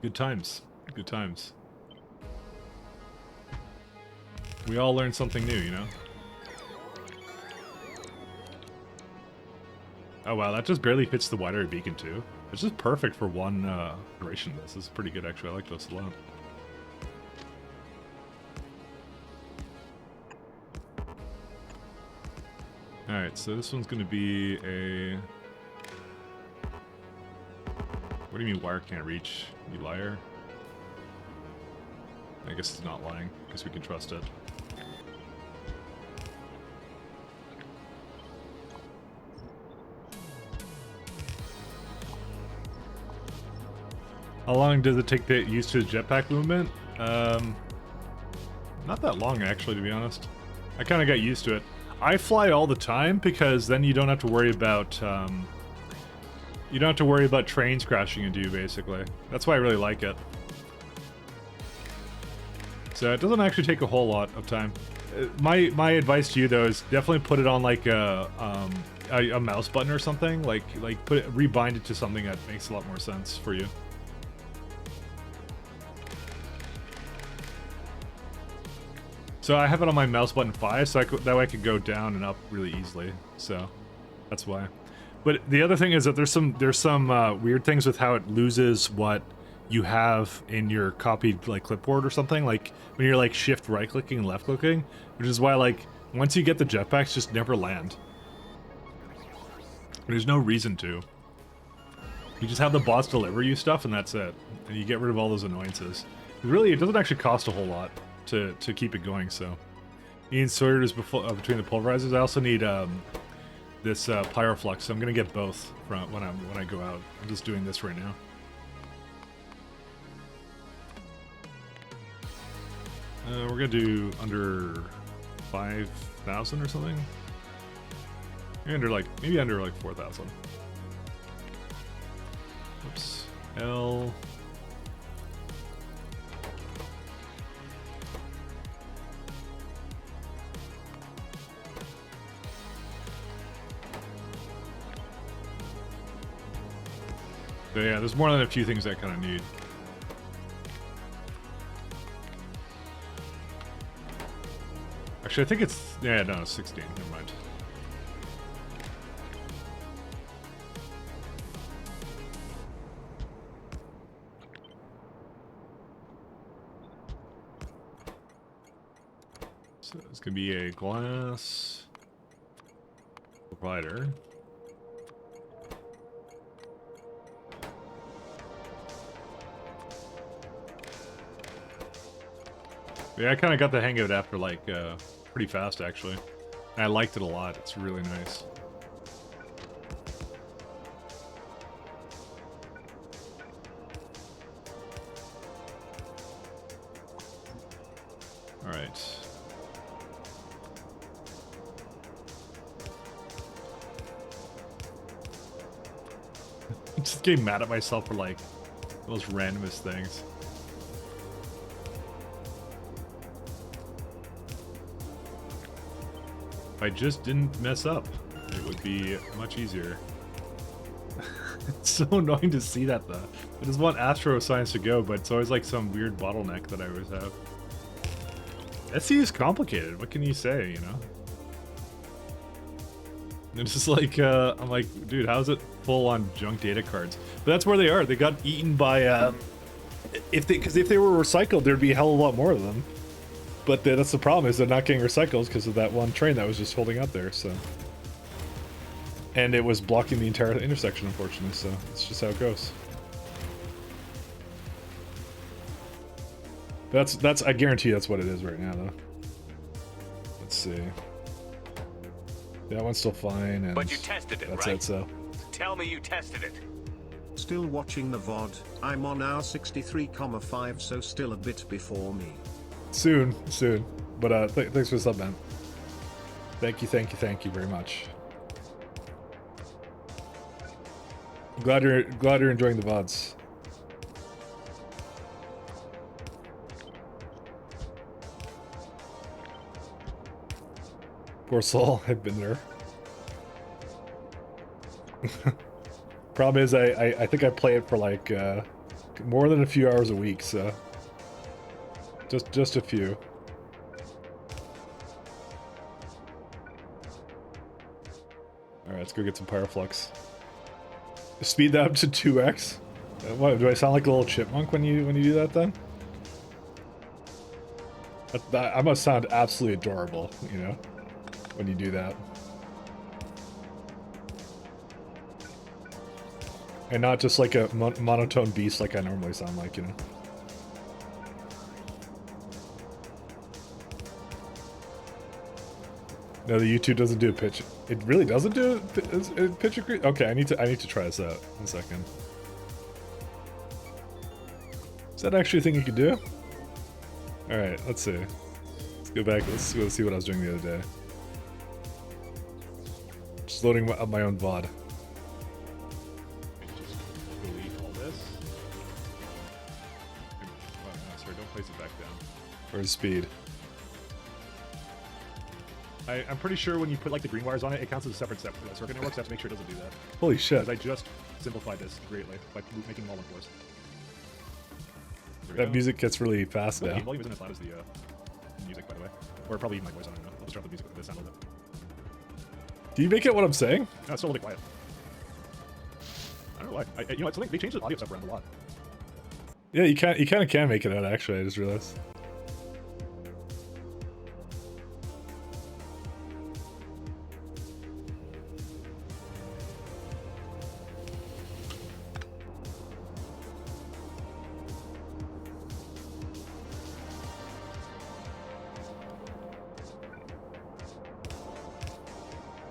Good times. Good times. We all learned something new, you know? Oh wow, that just barely fits the wide area beacon too. It's just perfect for one duration. This is pretty good actually. I like this a lot. Alright, so this one's gonna be a... What do you mean wire can't reach, you liar? I guess it's not lying, because we can trust it. How long does it take to get used to the jetpack movement? Not that long, actually, to be honest. I kind of got used to it. I fly all the time because then you don't have to worry about trains crashing into you, basically. That's why I really like it. So it doesn't actually take a whole lot of time. My advice to you though is definitely put it on like a mouse button or something. Like rebind it to something that makes a lot more sense for you. So I have it on my mouse button 5, so that way I could go down and up really easily. So that's why. But the other thing is that there's some weird things with how it loses what you have in your copied like clipboard or something. Like when you're like shift right clicking and left clicking, which is why like once you get the jetpacks, just never land. There's no reason to. You just have the bots deliver you stuff and that's it. And you get rid of all those annoyances. Really, it doesn't actually cost a whole lot to keep it going, so. You need sorters between the pulverizers. I also need this pyroflux, so I'm gonna get both from when I go out. I'm just doing this right now. We're gonna do under 5,000 or something. Maybe under like 4,000. Oops. L. So yeah, there's more than a few things I kind of need. Actually, I think it's... Yeah, no, it's 16. Never mind. So it's going to be a glass provider. Yeah, I kind of got the hang of it after, like, pretty fast, actually. And I liked it a lot. It's really nice. Alright. I'm just getting mad at myself for, like, the most randomest things. If I just didn't mess up, it would be much easier. It's so annoying to see that though. I just want Astro Science to go, but it's always like some weird bottleneck that I always have. SE is complicated, what can you say, you know? It's just like, I'm like, dude, how's it full on junk data cards? But that's where they are. They got eaten by, because if they were recycled, there'd be a hell of a lot more of them. But that's the problem, is they're not getting recycled because of that one train that was just holding up there, so. And it was blocking the entire intersection, unfortunately, so it's just how it goes. That's I guarantee that's what it is right now, though. Let's see. That one's still fine, and But you tested it, that's right? it. So Tell me you tested it. Still watching the VOD, I'm on hour 63,5, so still a bit before me. soon. But thanks for the sub, man. Thank you very much. Glad you're enjoying the VODs. Poor soul, I've been there. Problem is, I think I play it for like more than a few hours a week, so just a few. All right, let's go get some Pyroflux. Speed that up to 2x. What, do I sound like a little chipmunk when you do that then? I must sound absolutely adorable, you know, when you do that. And not just like a monotone beast like I normally sound like, you know. No, the YouTube doesn't do a pitch. It really doesn't do a pitch increase? Okay, I need to try this out. 1 second. Is that actually a thing you can do? Alright, let's see. Let's go back. Let's go see what I was doing the other day. Just loading up my own VOD. Delete all this. Oh, no, sorry, don't place it back down. Where's speed? I'm pretty sure when you put like the green wires on it, it counts as a separate circuit network, so I have to make sure it doesn't do that. Holy shit. Because I just simplified this greatly by making them all one course. That music gets really fast The now. volume isn't as loud as the music, by the way. Or probably even my voice, I don't know. I'll just drop the music, the sound a little bit. Do you make it what I'm saying? No, it's still a little bit quiet. I don't know why. You know, it's something, they changed the audio stuff around a lot. Yeah, you kind of can make it out, actually, I just realized.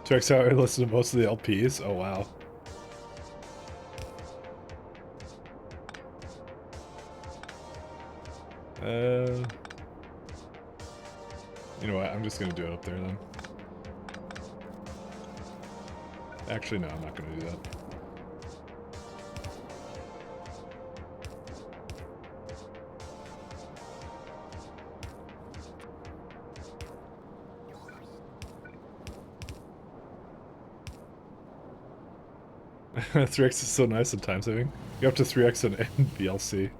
Checks out I listen to most of the LPs. Oh wow. You know what? I'm just gonna do it up there then. Actually, no, I'm not gonna do that. Three X is so nice and time saving. You're up to 3x in VLC.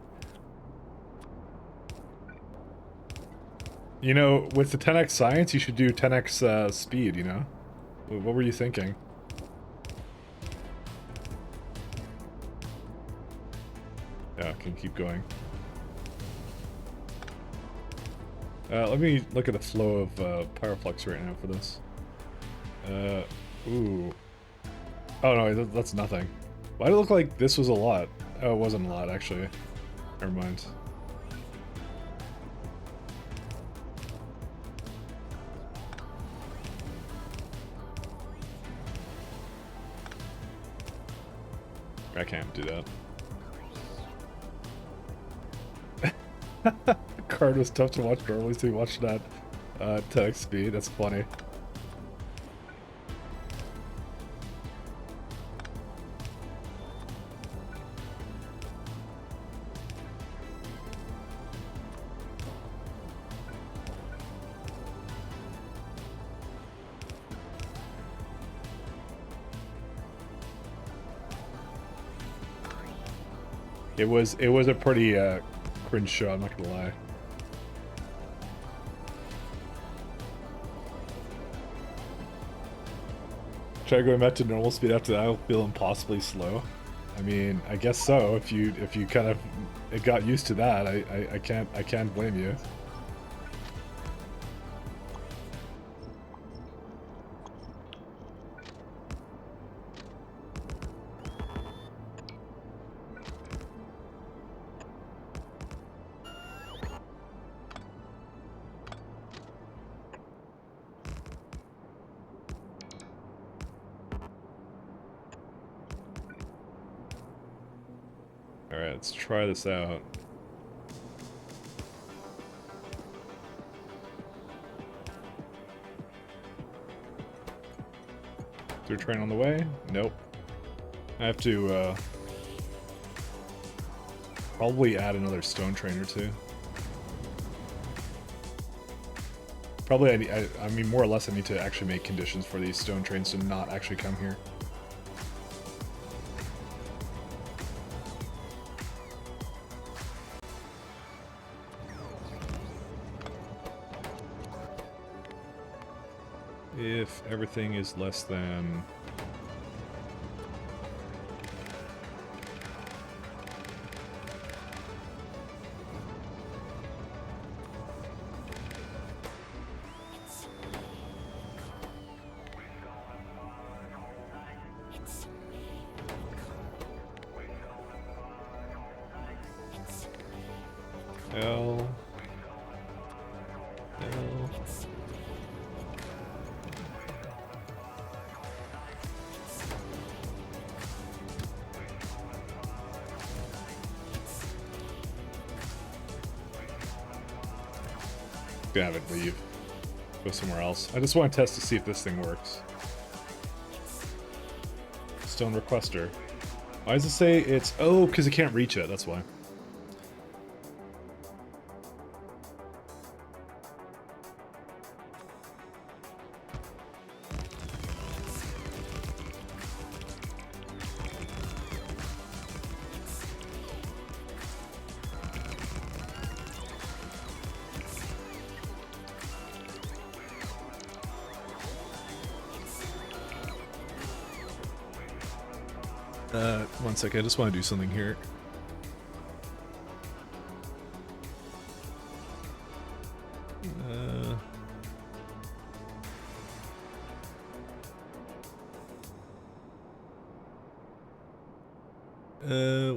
You know, with the 10x science, you should do 10x speed, you know? What were you thinking? Yeah, I can keep going. Let me look at the flow of Pyroflux right now for this. Ooh. Oh no, that's nothing. Why did it look like this was a lot? Oh, it wasn't a lot, actually. Never mind. I can't do that. The card was tough to watch normally, so you watched that 10x speed. That's funny. It was a pretty cringe show, I'm not gonna lie. Try going back to normal speed after that, I'll feel impossibly slow. I mean, I guess so. If you kind of got used to that, I can't blame you. Let's try this out. Is there a train on the way? Nope. I have to probably add another stone train or two. Probably, I mean, more or less I need to actually make conditions for these stone trains to not actually come here. If everything is less than... L... L... Have it leave. Go somewhere else. I just want to test to see if this thing works. Stone requester. Why does it say it's... Oh, because it can't reach it. That's why. One second, I just want to do something here.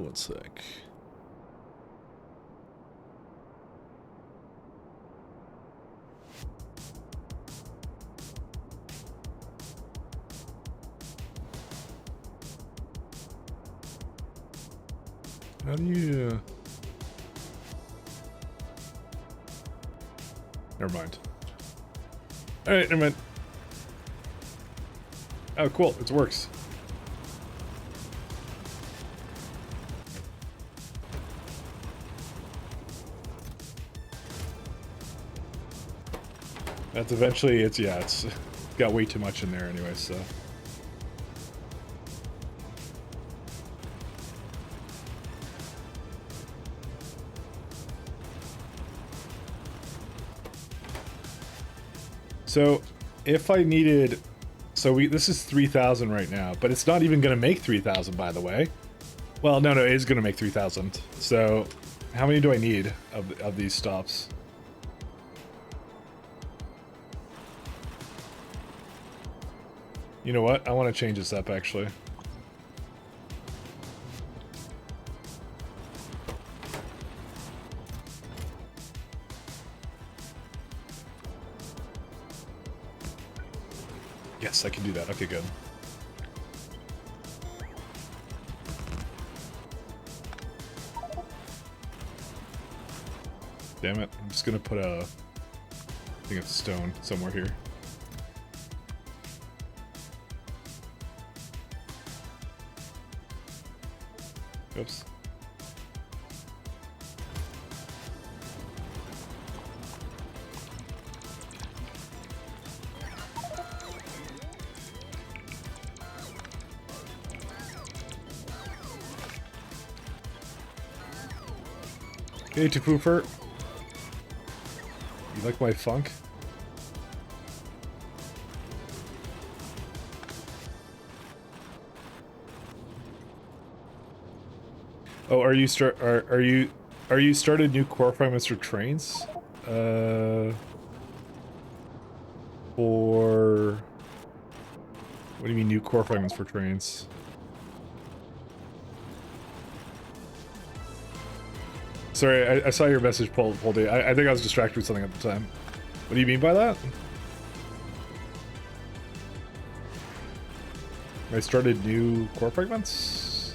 One sec. How do you... Never mind. Alright, never mind. Oh, cool. It works. That's eventually, it's got way too much in there anyway, so... So, if I needed... So, this is 3,000 right now, but it's not even going to make 3,000, by the way. Well, no, it is going to make 3,000. So, how many do I need of these stops? You know what? I want to change this up, actually. Yes, I can do that. Okay, good. Damn it. I'm just gonna put a thing of stone somewhere here. Oops. Hey, Tafoofer. You like my funk? Oh, are you started new core fragments for trains? Or what do you mean new core fragments for trains? Sorry, I saw your message, Paul Day. I think I was distracted with something at the time. What do you mean by that? I started new core fragments?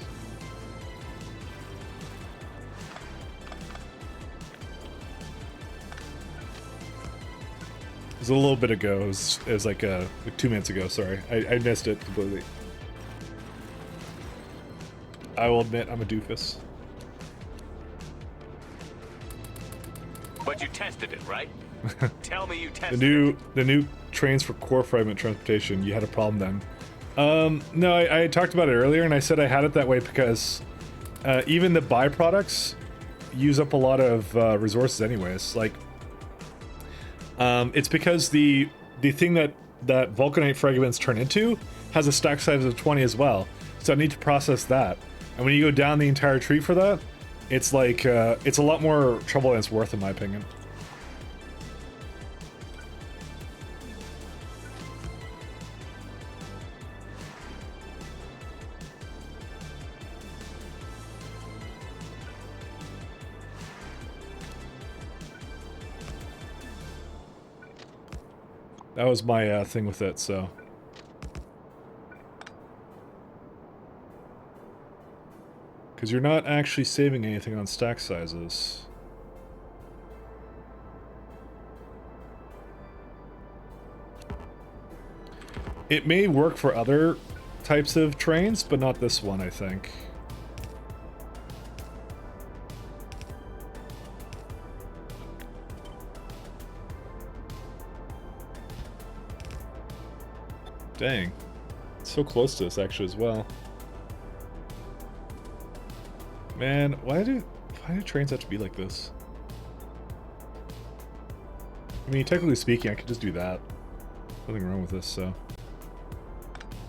It was a little bit ago. It was like 2 minutes ago. Sorry, I missed it completely. I will admit I'm a doofus. But you tested it, right? Tell me you tested it. The new trains for core fragment transportation. You had a problem then. No, I talked about it earlier, and I said I had it that way because even the byproducts use up a lot of resources anyways. Like, it's because the thing that vulcanite fragments turn into has a stack size of 20 as well. So I need to process that. And when you go down the entire tree for that, it's like, it's a lot more trouble than it's worth, in my opinion. That was my thing with it, so. Because you're not actually saving anything on stack sizes. It may work for other types of trains, but not this one, I think. Dang. It's so close to this, actually, as well. Man, why do trains have to be like this? I mean, technically speaking, I could just do that. Nothing wrong with this, so.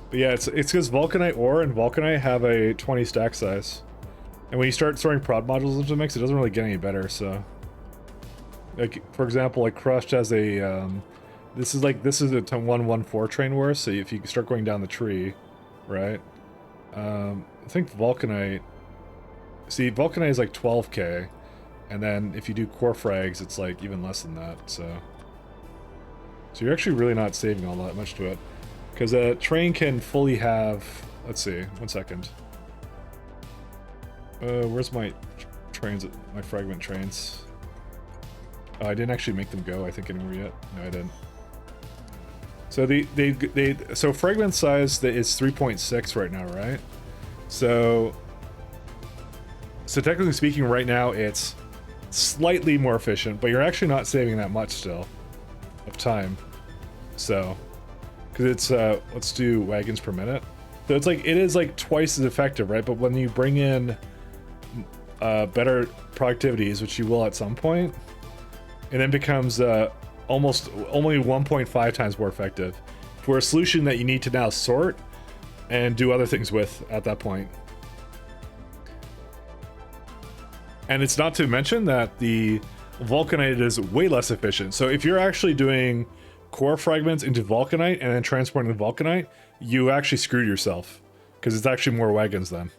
But yeah, it's because vulcanite ore and vulcanite have a 20 stack size. And when you start throwing prod modules into the mix, it doesn't really get any better, so. Like, for example, like Crushed has a, this is a 114 train worth, so if you start going down the tree, right? I think vulcanite, see, vulcanite is like 12k, and then if you do core frags, it's like even less than that, so you're actually really not saving all that much to it. Because a train can fully have, let's see, 1 second. Where's my trains, my fragment trains? Oh, I didn't actually make them go, I think, anymore yet. No, I didn't. So so fragment size is 3.6 right now, right? So technically speaking, right now it's slightly more efficient, but you're actually not saving that much still of time. So, because it's let's do wagons per minute. So it's like, it is like twice as effective, right? But when you bring in better productivities, which you will at some point, it then becomes almost only 1.5 times more effective for a solution that you need to now sort and do other things with at that point. And it's not to mention that the vulcanite is way less efficient. So if you're actually doing core fragments into vulcanite and then transporting the vulcanite, you actually screwed yourself, because it's actually more wagons then.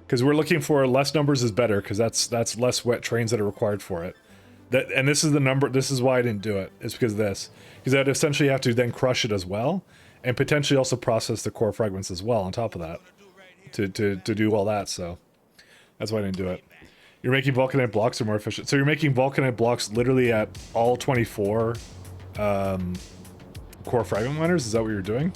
Because we're looking for less numbers is better, because that's less wet trains that are required for it. And this is the number. This is why I didn't do it. It's because of this. Because I'd essentially have to then crush it as well, and potentially also process the core fragments as well on top of that, to do all that. So that's why I didn't do it. You're making vulcanite blocks are more efficient. So you're making vulcanite blocks literally at all 24 core fragment miners. Is that what you're doing?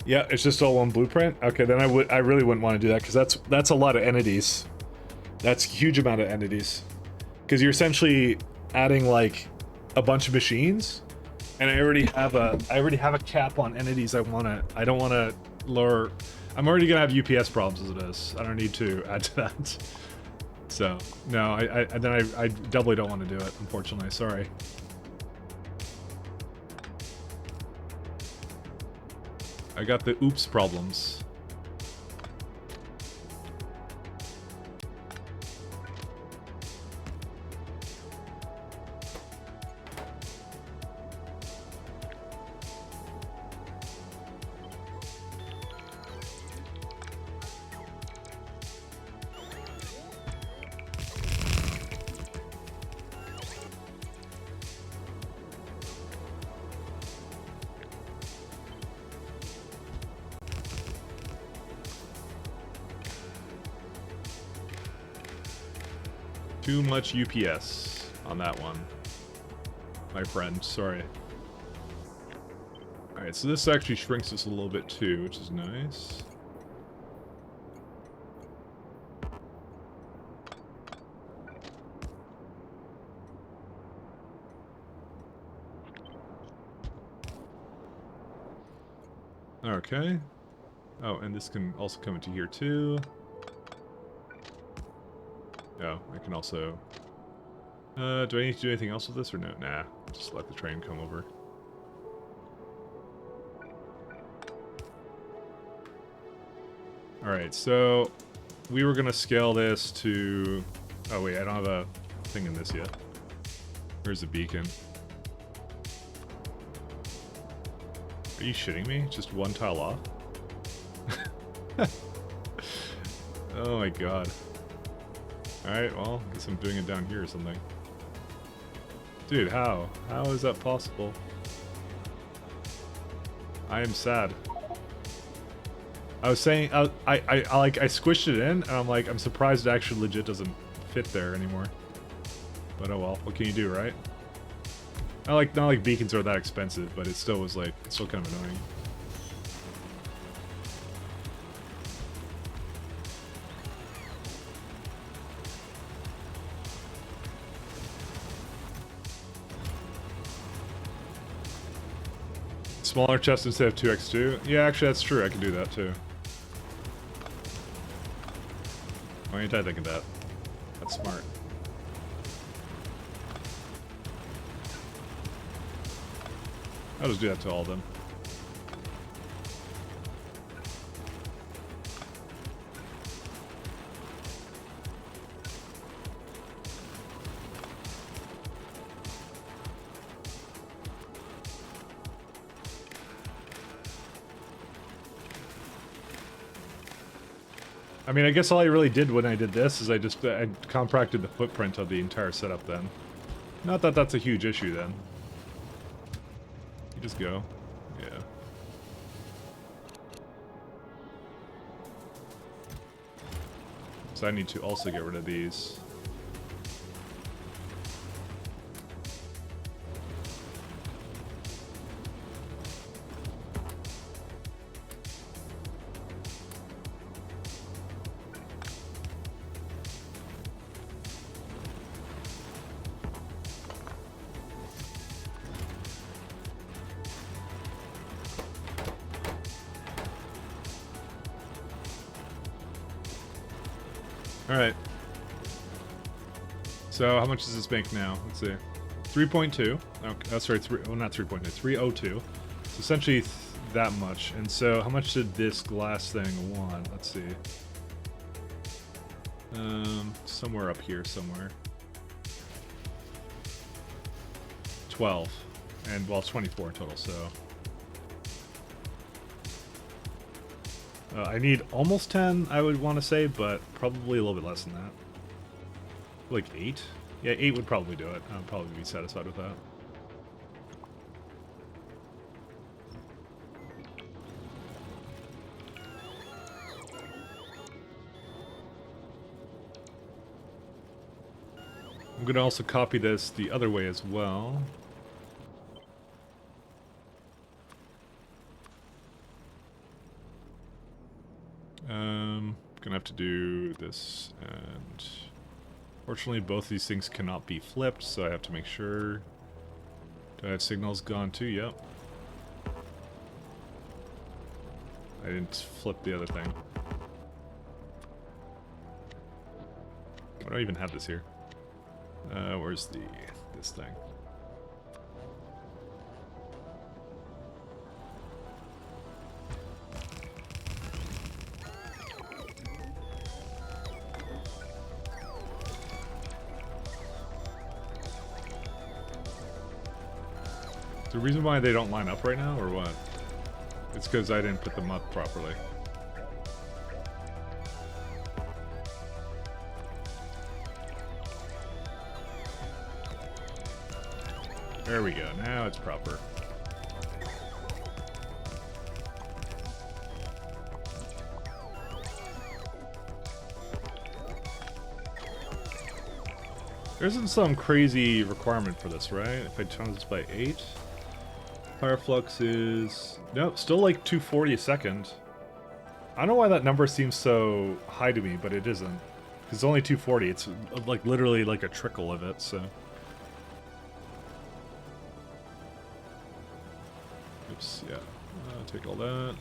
Yeah, it's just all one blueprint. Okay, then I really wouldn't want to do that, because that's a lot of entities. That's a huge amount of entities, because you're essentially adding like a bunch of machines, and I already have a cap on entities. I don't want to lower. I'm already gonna have UPS problems as it is. I don't need to add to that. So no, I doubly don't want to do it. Unfortunately, sorry. I got the oops problems. Too much UPS on that one, my friend. Sorry. Alright, so this actually shrinks us a little bit too, which is nice. Okay. Oh, and this can also come into here too. Oh, I can also... do I need to do anything else with this or no? Nah, just let the train come over. Alright, so we were gonna scale this to... Oh wait, I don't have a thing in this yet. Where's the beacon? Are you shitting me? Just one tile off? Oh my god. Alright, well, I guess I'm doing it down here or something. Dude, how? How is that possible? I am sad. I was saying, I squished it in, and I'm like, I'm surprised it actually legit doesn't fit there anymore. But oh well, what can you do, right? Not like beacons are that expensive, but it still was like, it's still kind of annoying. Smaller chest instead of 2x2? Yeah, actually that's true, I can do that too. Why ain't I thinking that? That's smart. I'll just do that to all of them. I mean, I guess all I really did when I did this is I compacted the footprint of the entire setup then. Not that that's a huge issue then. You just go. Yeah. So I need to also get rid of these. Alright. So, how much does this make now? Let's see. 3.2. Oh, sorry, not 3.2, 302. So, essentially that much. And so, how much did this glass thing want? Let's see. Somewhere up here, somewhere. 12. And, well, 24 in total, so... I need almost 10, I would want to say, but probably a little bit less than that. Like 8? Yeah, 8 would probably do it. I'd probably be satisfied with that. I'm going to also copy this the other way as well. Gonna have to do this, and fortunately both these things cannot be flipped, so I have to make sure. Do I have signals gone too? Yep. I didn't flip the other thing. Why do I even have this here? Where's this thing? The reason why they don't line up right now, or what? It's because I didn't put them up properly. There we go, now it's proper. There isn't some crazy requirement for this, right? If I times this by 8, fire flux is nope, still like 240 a second. I don't know why that number seems so high to me, but it isn't. It's only 240. It's like literally like a trickle of it. So, oops, yeah. Take all that.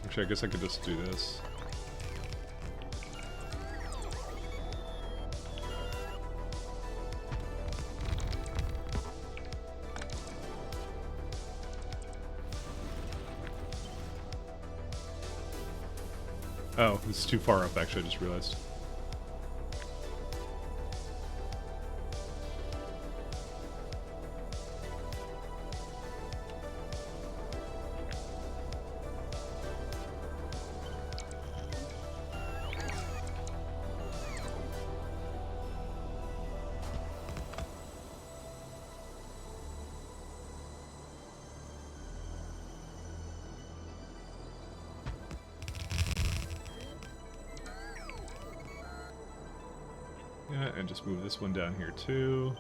Actually, I guess I could just do this. Oh, this is too far up, actually, I just realized. Yeah, and just move this one down here too.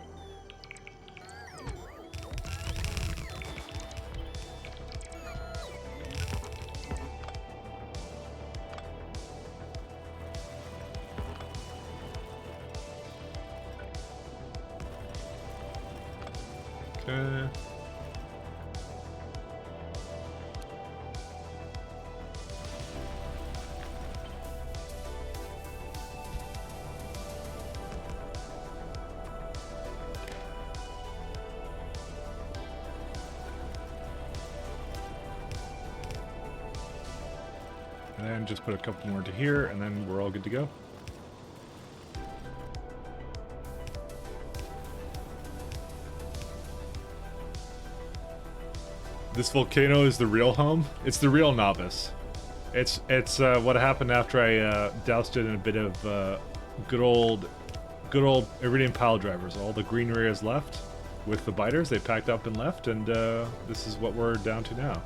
Okay. And then just put a couple more to here, and then we're all good to go. This volcano is the real home. It's the real novice. It's what happened after I doused it in a bit of good old iridium pile drivers. All the green areas left with the biters. They packed up and left, and this is what we're down to now.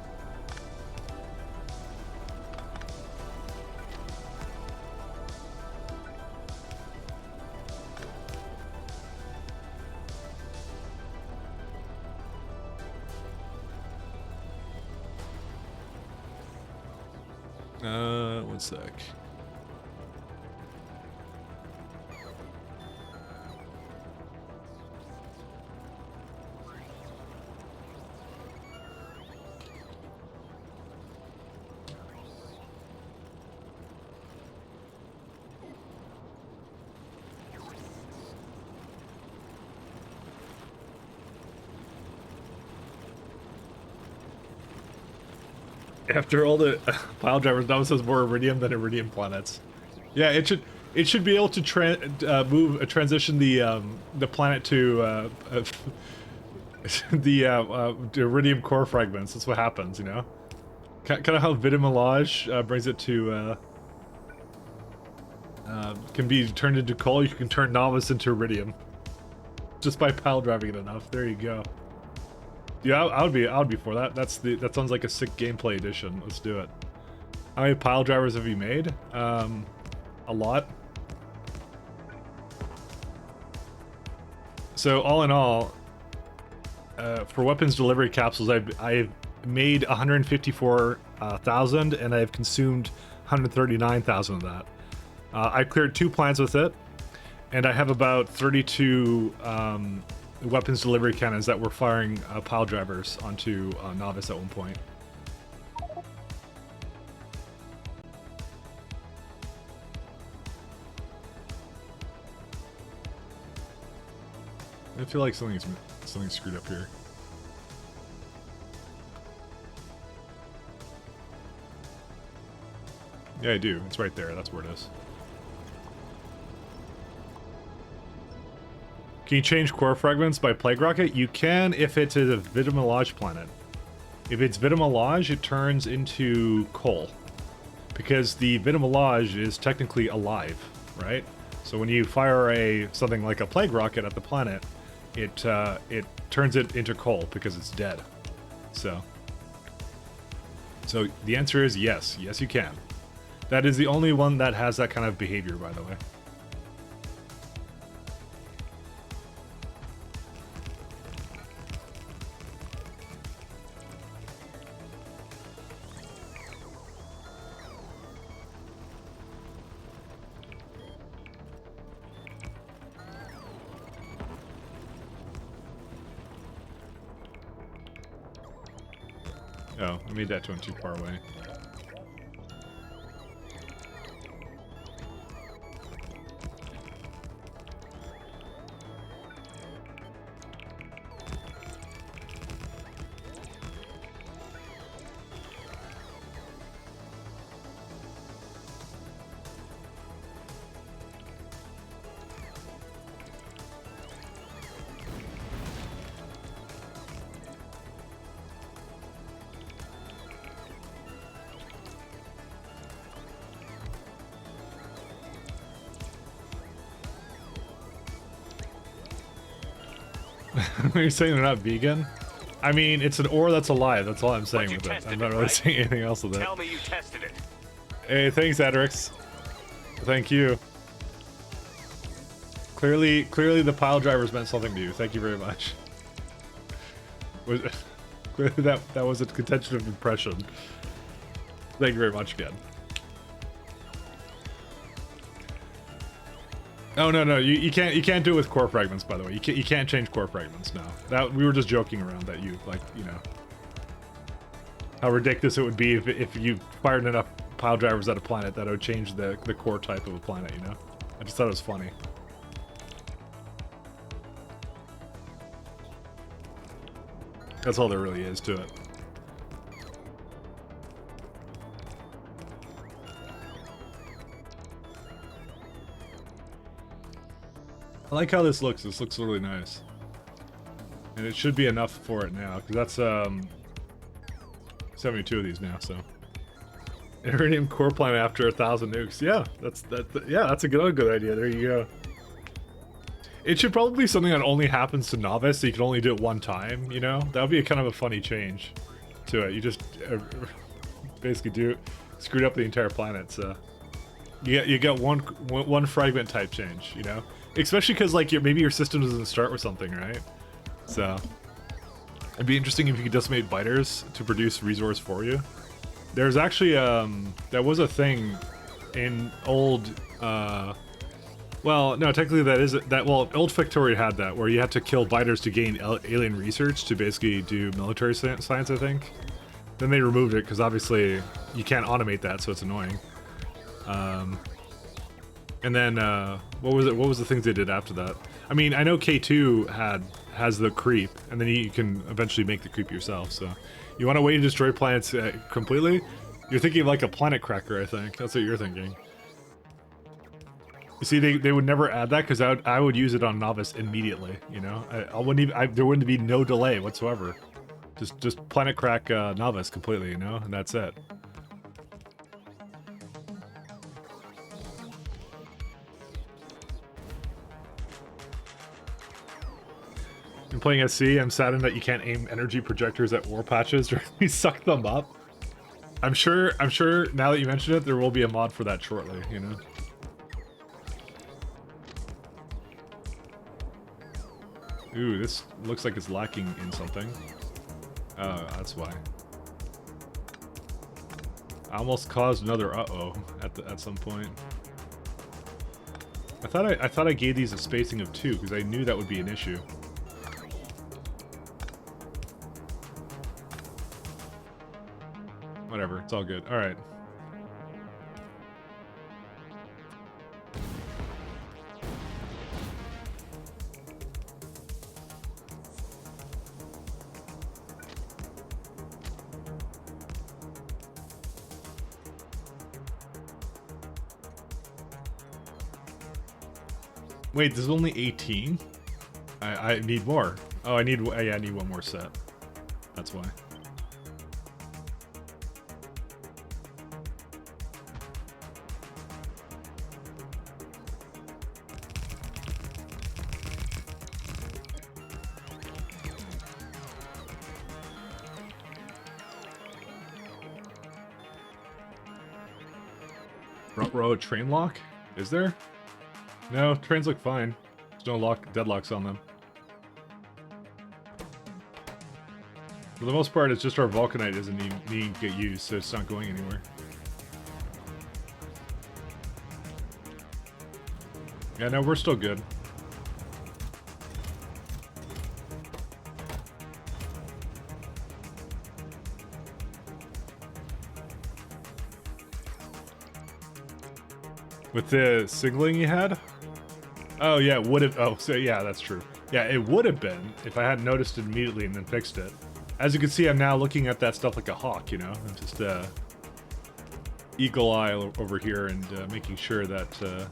One sec. After all the pile drivers, now it says more iridium than iridium planets. Yeah, it should be able to transition the planet to the iridium core fragments. That's what happens, you know. Kind of how Vitamilage brings it to can be turned into coal. You can turn Novice into iridium just by pile driving it enough. There you go. Yeah, I would be for that. That sounds like a sick gameplay edition. Let's do it. How many pile drivers have you made? A lot. So all in all, for weapons delivery capsules, I've made 154,000, and I've consumed 139,000 of that. I cleared 2 plants with it, and I have about 32 weapons delivery cannons that were firing pile drivers onto Novice at one point. I feel like something's screwed up here. Yeah, I do. It's right there. That's where it is. Can you change core fragments by Plague Rocket? You can if it's a Vitamilage planet. If it's Vitamilage, it turns into coal. Because the Vitamilage is technically alive, right? So when you fire something like a Plague Rocket at the planet, it turns it into coal because it's dead. So the answer is yes. Yes, you can. That is the only one that has that kind of behavior, by the way. Oh, I made that one too far away. You're saying they're not vegan? I mean, it's an ore that's alive. That's all I'm saying with it. I'm not really saying anything else with it. Tell me you tested it. Hey, thanks, Adrix. Thank you. Clearly the pile drivers meant something to you. Thank you very much. Clearly that was a contention of impression. Thank you very much again. Oh no, you can't do it with core fragments, by the way. You can't change core fragments. No, that we were just joking around that you know how ridiculous it would be if you fired enough pile drivers at a planet that it would change the core type of a planet. You know, I just thought it was funny. That's all there really is to it. I like how this looks. This looks really nice. And it should be enough for it now, because that's 72 of these now, so. Iridium core planet after 1,000 nukes. Yeah, that's a good idea. There you go. It should probably be something that only happens to novice, so you can only do it one time, you know? That would be a kind of a funny change to it. You just basically screwed up the entire planet, so. You get one fragment type change, you know? Especially because like maybe your system doesn't start with something, right? So it'd be interesting if you could decimate biters to produce resource for you. There's actually that was a thing in old well, no, technically old Factorio had that where you had to kill biters to gain alien research to basically do military science, I think. Then they removed it because obviously you can't automate that, so it's annoying. And then what was it? What was the things they did after that? I mean, I know K2 has the creep, and then you can eventually make the creep yourself. So, you want a way to destroy planets completely? You're thinking of like a planet cracker, I think. That's what you're thinking. You see, they would never add that because I would use it on novice immediately. You know, there wouldn't be no delay whatsoever. Just planet crack novice completely, you know, and that's it. In playing SC, I'm saddened that you can't aim energy projectors at ore patches or you suck them up. I'm sure now that you mention it, there will be a mod for that shortly, you know. Ooh, this looks like it's lacking in something. Oh, that's why. I almost caused another uh-oh at some point. I thought I gave these a spacing of 2 because I knew that would be an issue. Whatever, it's all good. All right. Wait, there's only 18? I need more. Oh, I need one more set. That's why. Front row train lock? Is there? No, trains look fine. There's no deadlocks on them. For the most part, it's just our Vulcanite isn't needing to get used, so it's not going anywhere. Yeah, no, we're still good. With the signaling you had? Oh yeah, it would have. Oh, so yeah, that's true. Yeah, it would have been if I hadn't noticed it immediately and then fixed it. As you can see, I'm now looking at that stuff like a hawk, you know? I'm just eagle eye over here and making sure that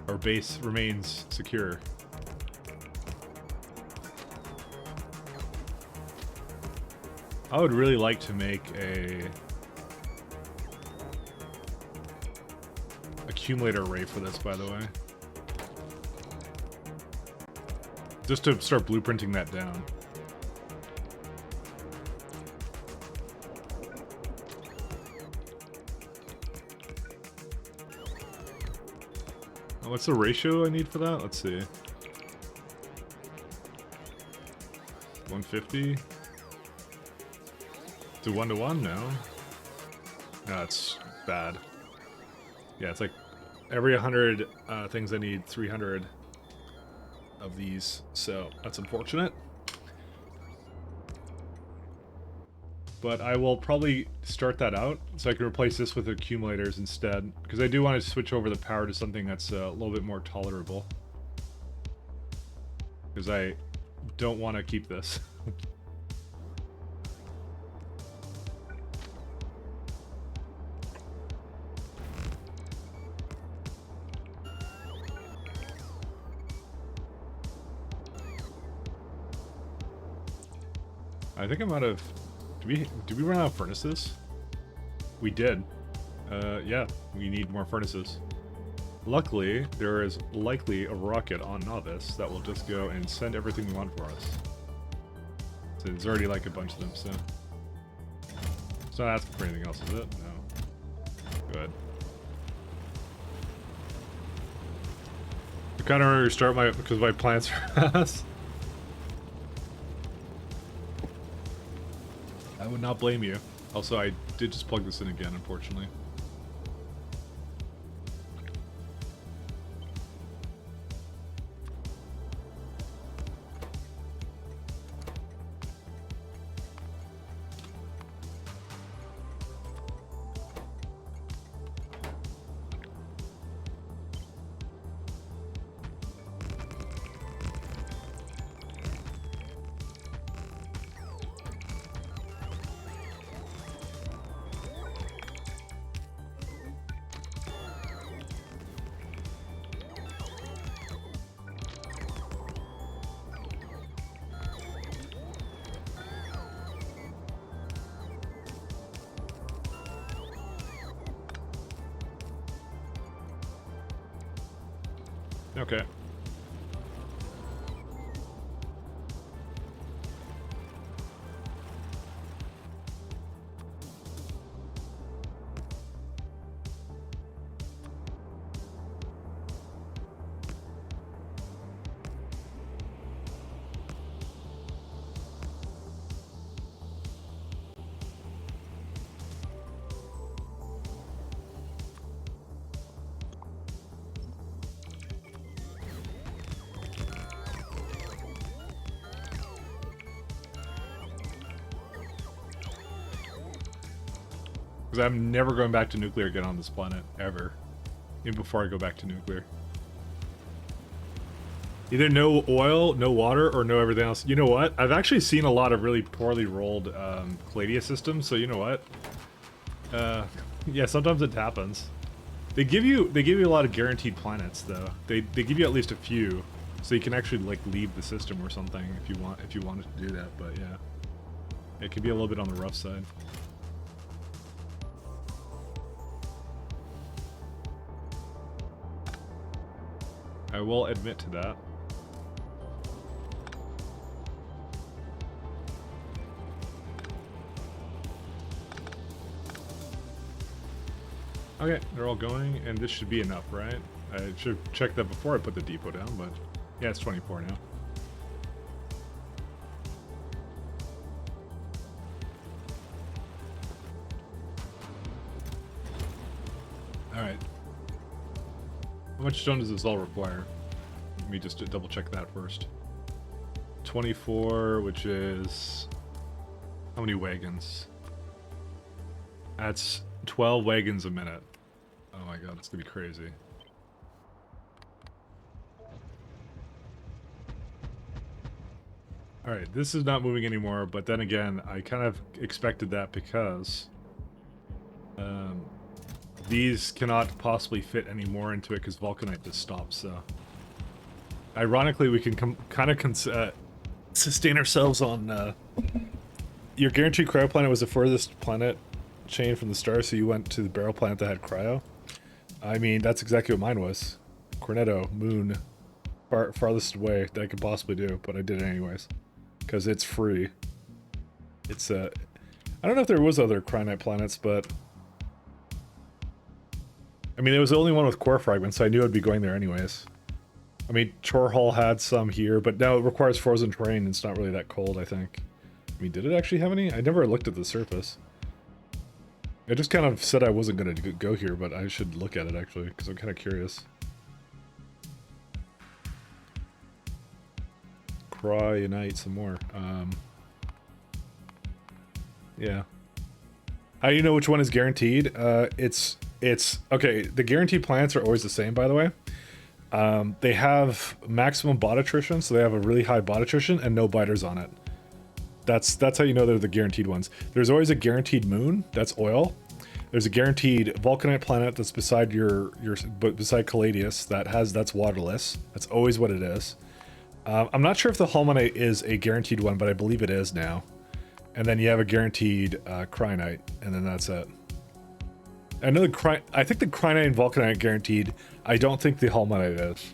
our base remains secure. I would really like to make a accumulator array for this, by the way. Just to start blueprinting that down. What's the ratio I need for that? Let's see. 150? To 1-to-1? No. No, it's bad. Yeah, it's like every 100 things I need 300 of these, so that's unfortunate. But I will probably start that out so I can replace this with accumulators instead, because I do want to switch over the power to something that's a little bit more tolerable. Because I don't want to keep this. I think I'm out of... Did we run out of furnaces? We did. Yeah, we need more furnaces. Luckily, there is likely a rocket on Novice that will just go and send everything we want for us. So there's already like a bunch of them, so... It's not asking for anything else, is it? No. Good. I kind of want to restart because my plants are fast. I would not blame you. Also, I did just plug this in again, unfortunately. Okay. Because I'm never going back to nuclear again on this planet, ever. Even before I go back to nuclear. Either no oil, no water, or no everything else. You know what? I've actually seen a lot of really poorly rolled Calladia systems, so you know what? Yeah, sometimes it happens. They give you a lot of guaranteed planets though. They give you at least a few, so you can actually like leave the system or something if you wanted to do that. But yeah, it can be a little bit on the rough side. I will admit to that. Okay, they're all going, and this should be enough, right? I should have checked that before I put the depot down, but yeah, it's 24 now. Alright. How much stone does this all require? Let me just double check that first. 24, which is... How many wagons? That's 12 wagons a minute. Oh my god, it's gonna be crazy. Alright, this is not moving anymore, but then again, I kind of expected that because these cannot possibly fit any more into it because Vulcanite just stops, so... Ironically, we can kind of sustain ourselves on... Your guaranteed cryo planet was the furthest planet chain from the star, so you went to the barrel planet that had cryo. I mean, that's exactly what mine was. Cornetto, moon, farthest away that I could possibly do, but I did it anyways. Because it's free. It's, I don't know if there was other cryonite planets, but... I mean, it was the only one with core fragments, so I knew I'd be going there anyways. I mean, Chorhall had some here, but now it requires frozen terrain, and it's not really that cold, I think. I mean, did it actually have any? I never looked at the surface. I just kind of said I wasn't going to go here, but I should look at it, actually, because I'm kind of curious. Cryonite some more. Yeah. How do you know which one is guaranteed? It's okay. The guaranteed planets are always the same, by the way. They have maximum bot attrition, so they have a really high bot attrition and no biters on it. That's how you know they're the guaranteed ones. There's always a guaranteed moon. That's oil. There's a guaranteed Vulcanite planet that's beside beside Caladius that's waterless. That's always what it is. I'm not sure if the Holmonite is a guaranteed one, but I believe it is now. And then you have a guaranteed Cryonite, and then that's it. I know I think the Cryonite and Vulcanite are guaranteed. I don't think the Holmonite is.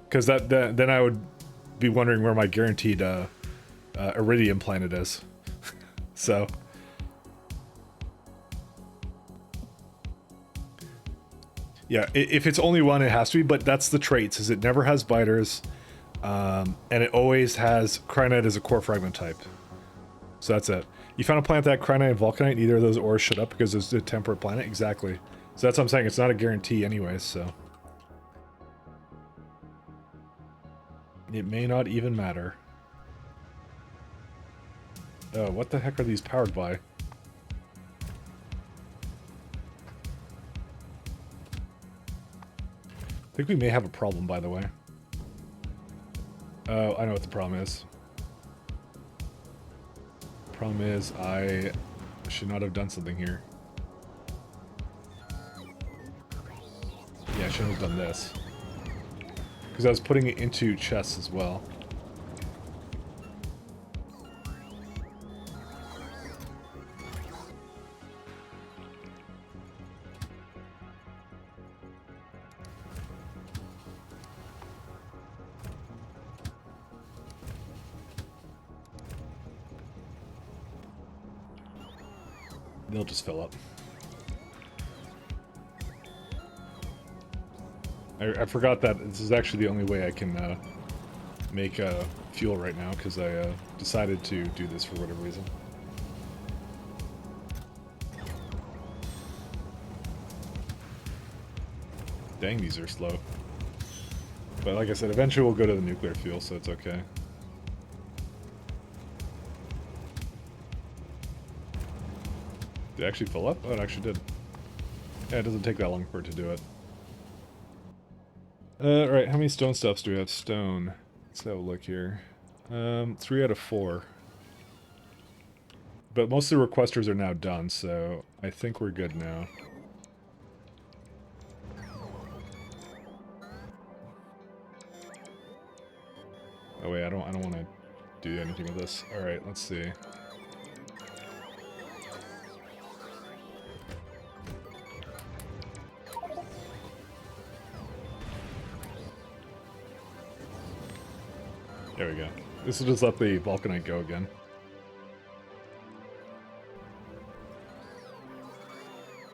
Because then I would be wondering where my guaranteed Iridium planet is. So... Yeah, if it's only one, it has to be, but that's the traits, is it never has biters, and it always has Cryonite as a core fragment type. So that's it. You found a planet that had Cryonite and Vulcanite, neither of those ores shut up because it's a temperate planet? Exactly. So that's what I'm saying, it's not a guarantee anyways, so... It may not even matter. Oh, what the heck are these powered by? I think we may have a problem, by the way. Oh, I know what the problem is. The problem is I should not have done something here. Yeah, I shouldn't have done this. Because I was putting it into chests as well. They'll just fill up. I forgot that this is actually the only way I can make fuel right now, because I decided to do this for whatever reason. Dang, these are slow. But like I said, eventually we'll go to the nuclear fuel, so it's okay. Did it actually fill up? Oh, it actually did. Yeah, it doesn't take that long for it to do it. Alright, how many stone stuffs do we have? Stone. Let's have a look here. 3 out of 4. But most of the requesters are now done, so I think we're good now. Oh wait, I don't want to do anything with this. Alright, let's see. There we go. This will just let the Vulcanite go again.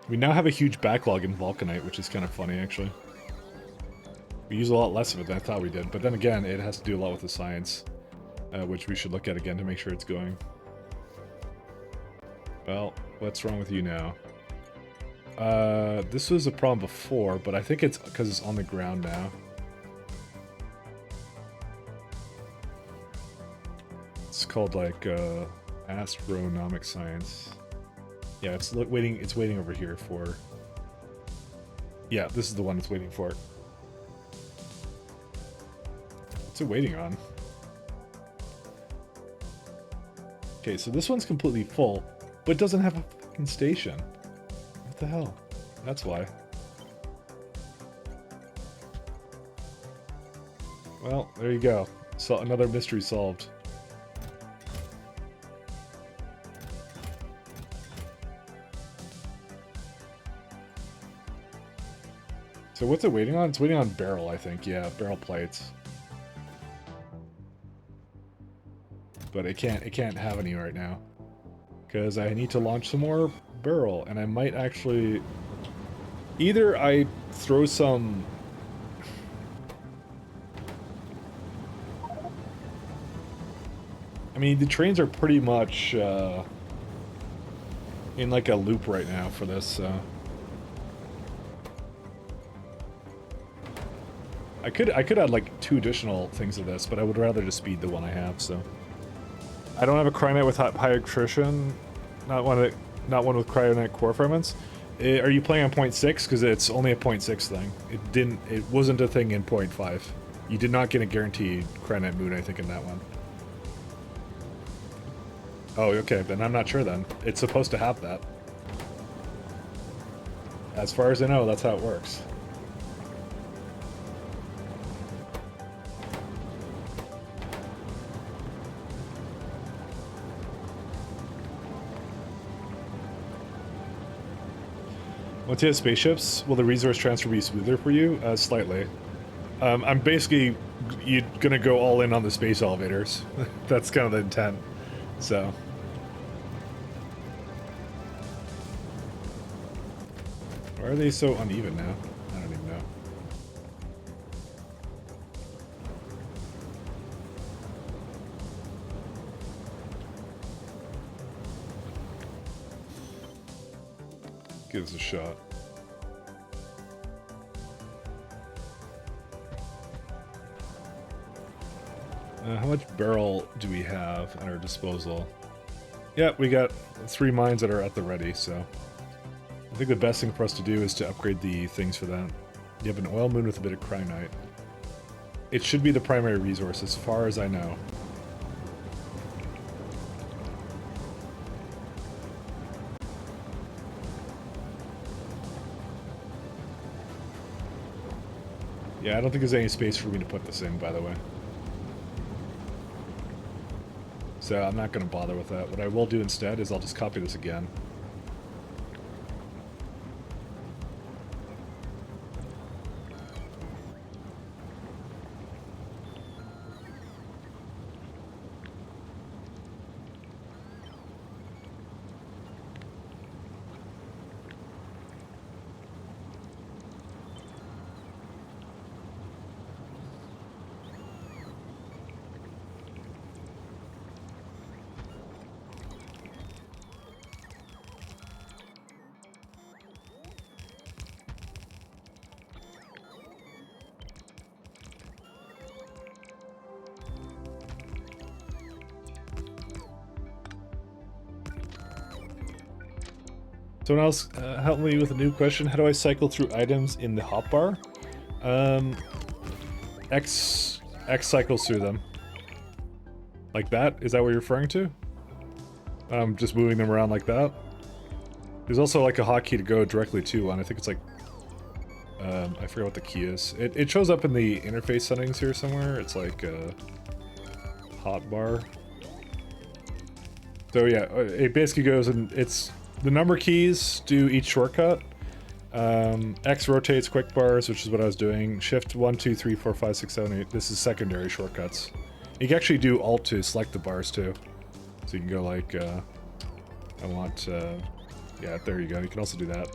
We now have a huge backlog in Vulcanite, which is kind of funny, actually. We use a lot less of it than I thought we did, but then again, it has to do a lot with the science, which we should look at again to make sure it's going. Well, what's wrong with you now? This was a problem before, but I think it's because it's on the ground now. It's called, like, astronomic science. Yeah, it's waiting. It's waiting over here for. Yeah, this is the one it's waiting for. What's it waiting on? Okay, so this one's completely full, but doesn't have a fucking station. What the hell? That's why. Well, there you go. So another mystery solved. So what's it waiting on? It's waiting on barrel, I think. Yeah, barrel plates. But it can't have any right now. Because I need to launch some more barrel, and I might actually... Either I throw some... I mean, the trains are pretty much in like a loop right now for this, so... I could add like 2 additional things to this, but I would rather just speed the one I have, so... I don't have a cryonite with high attrition, not one with cryonite core fragments. Are you playing on 0.6? Because it's only a 0.6 thing. It wasn't a thing in 0.5. You did not get a guaranteed cryonite moon, I think, in that one. Oh, okay, then I'm not sure then. It's supposed to have that. As far as I know, that's how it works. Once you have spaceships, will the resource transfer be smoother for you? Slightly. I'm basically gonna go all in on the space elevators. That's kind of the intent. So. Why are they so uneven now? I don't even know. Give us a shot. How much barrel do we have at our disposal? Yeah, we got 3 mines that are at the ready, so... I think the best thing for us to do is to upgrade the things for that. You have an oil moon with a bit of cryonite. It should be the primary resource, as far as I know. Yeah, I don't think there's any space for me to put this in, by the way. So I'm not going to bother with that. What I will do instead is I'll just copy this again. Someone else help me with a new question. How do I cycle through items in the hotbar? X cycles through them. Like that? Is that what you're referring to? Just moving them around like that? There's also like a hotkey to go directly to one. I think it's like... I forget what the key is. It shows up in the interface settings here somewhere. It's like hotbar. So yeah, it basically goes and it's... The number keys do each shortcut. X rotates quick bars, which is what I was doing. Shift 1, 2, 3, 4, 5, 6, 7, 8. This is secondary shortcuts. You can actually do Alt to select the bars too. So you can go like, I want, yeah, there you go. You can also do that.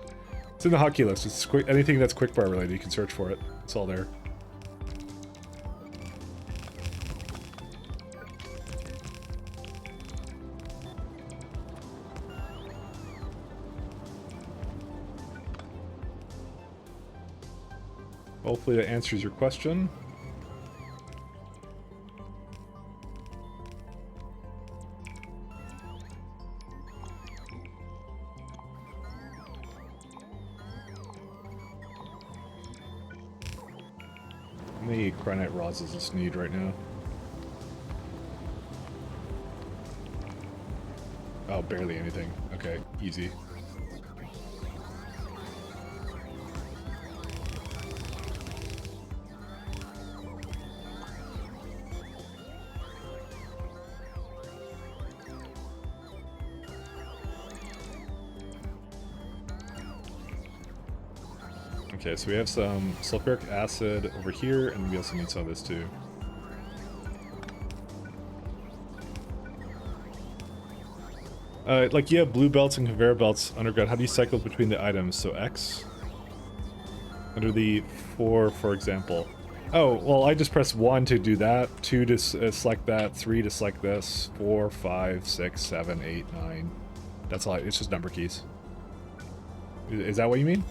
It's in the hotkey list. It's quick, anything that's quick bar related, you can search for it. It's all there. Hopefully that answers your question. many granite rods does this need right now? Oh, barely anything. Okay, easy. Okay, so we have some sulfuric acid over here, and we also need some of this too. Like you have blue belts and conveyor belts underground. How do you cycle between the items? So X? Under the 4, for example. Oh, well, I just press 1 to do that, 2 to select that, 3 to select this, 4, 5, 6, 7, 8, 9. That's all. It's just number keys. Is that what you mean?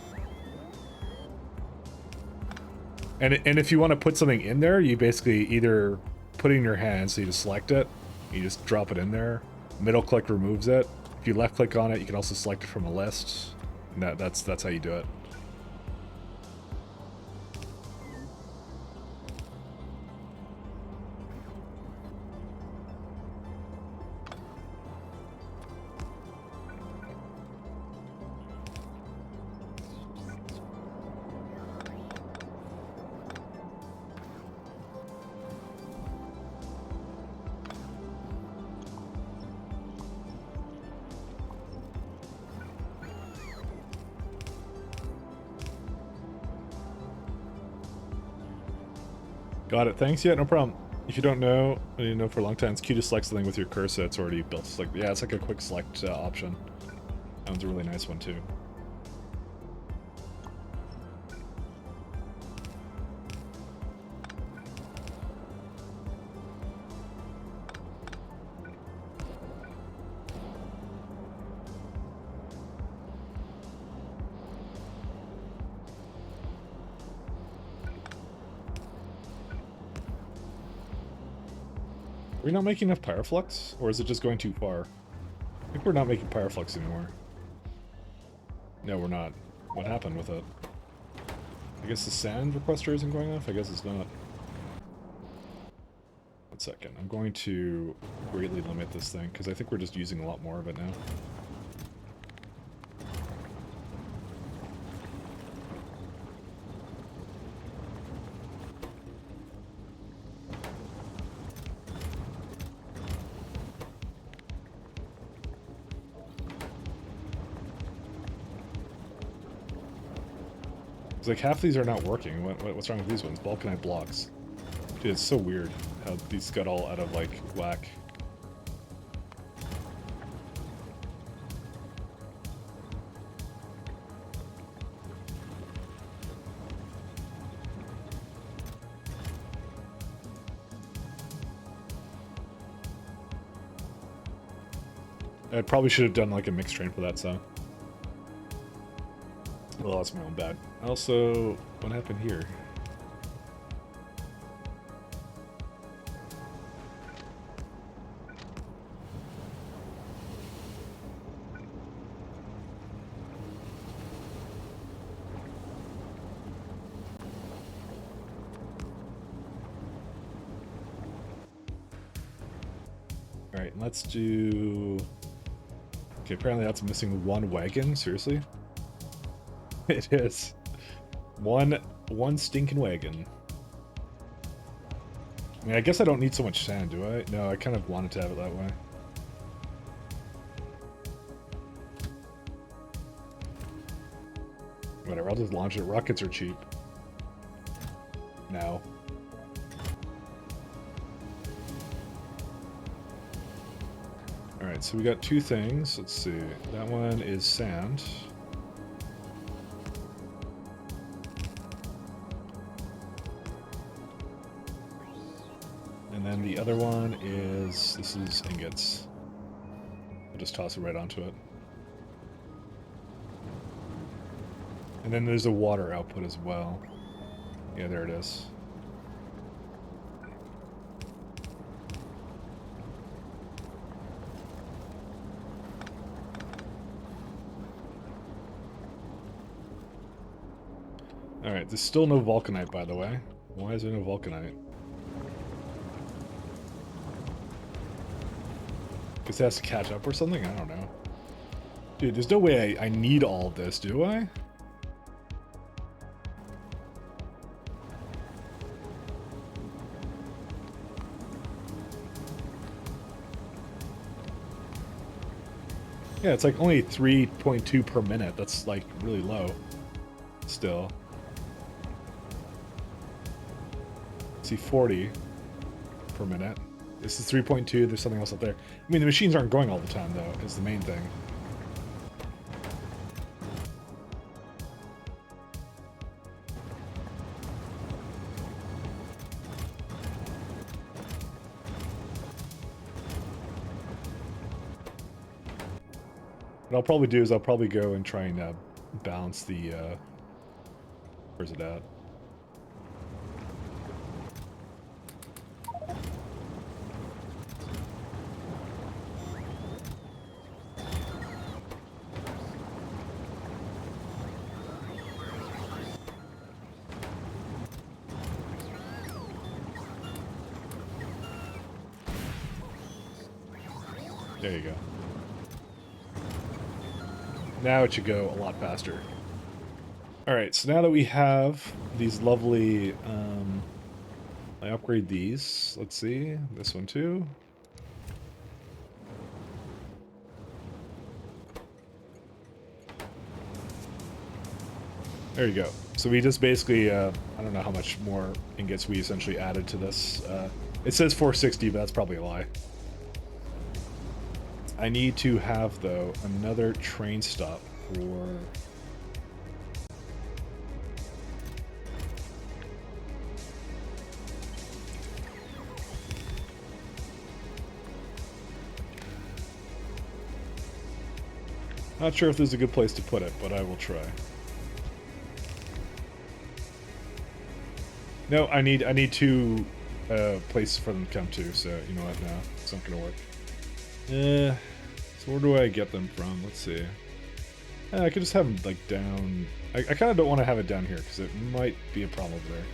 And if you want to put something in there, you basically either put it in your hand, so you just select it, you just drop it in there. Middle click removes it. If you left click on it, you can also select it from a list. And that's how you do it. Got it. Thanks. Yeah, no problem. If you don't know, and you know for a long time, it's Q to select something with your cursor. It's already built to select. Yeah, it's like a quick select option. That one's a really nice one too. Are we not making enough pyroflux? Or is it just going too far? I think we're not making pyroflux anymore. No, we're not. What happened with it? I guess the sand requester isn't going off? I guess it's not. 1 second. I'm going to greatly limit this thing, because I think we're just using a lot more of it now. Like half these are not working. What's wrong with these ones? Vulcanite blocks. Dude, it's so weird how these got all out of like whack. I probably should have done like a mixed train for that, so. Well, that's my own bad. Also, what happened here? Alright, let's do... Okay, apparently that's missing 1 wagon, seriously? It is. One stinking wagon. I mean, I guess I don't need so much sand, do I? No, I kind of wanted to have it that way. Whatever, I'll just launch it. Rockets are cheap. Now. Alright, so we got 2 things. Let's see. That one is sand. And then the other one is, this is ingots. I'll just toss it right onto it. And then there's a water output as well. Yeah, there it is. Alright, there's still no vulcanite, by the way. Why is there no vulcanite? Guess it has to catch up or something? I don't know. Dude, there's no way I need all of this, do I? Yeah, it's like only 3.2 per minute. That's like really low. Still. See, 40 per minute. This is 3.2. There's something else up there. I mean, the machines aren't going all the time, though, is the main thing. What I'll probably do is I'll probably go and try and balance the, where's it at? There you go. Now it should go a lot faster. Alright, so now that we have these lovely, I upgrade these. Let's see, this one too. There you go. So we just basically, I don't know how much more ingots we essentially added to this. It says 460, but that's probably a lie. I need to have, though, another train stop for... Not sure if this is a good place to put it, but I will try. No, I need two places for them to come to, so you know what, no, it's not gonna work. So where do I get them from? Let's see. I could just have them, like, down... I kind of don't want to have it down here, because it might be a problem over there.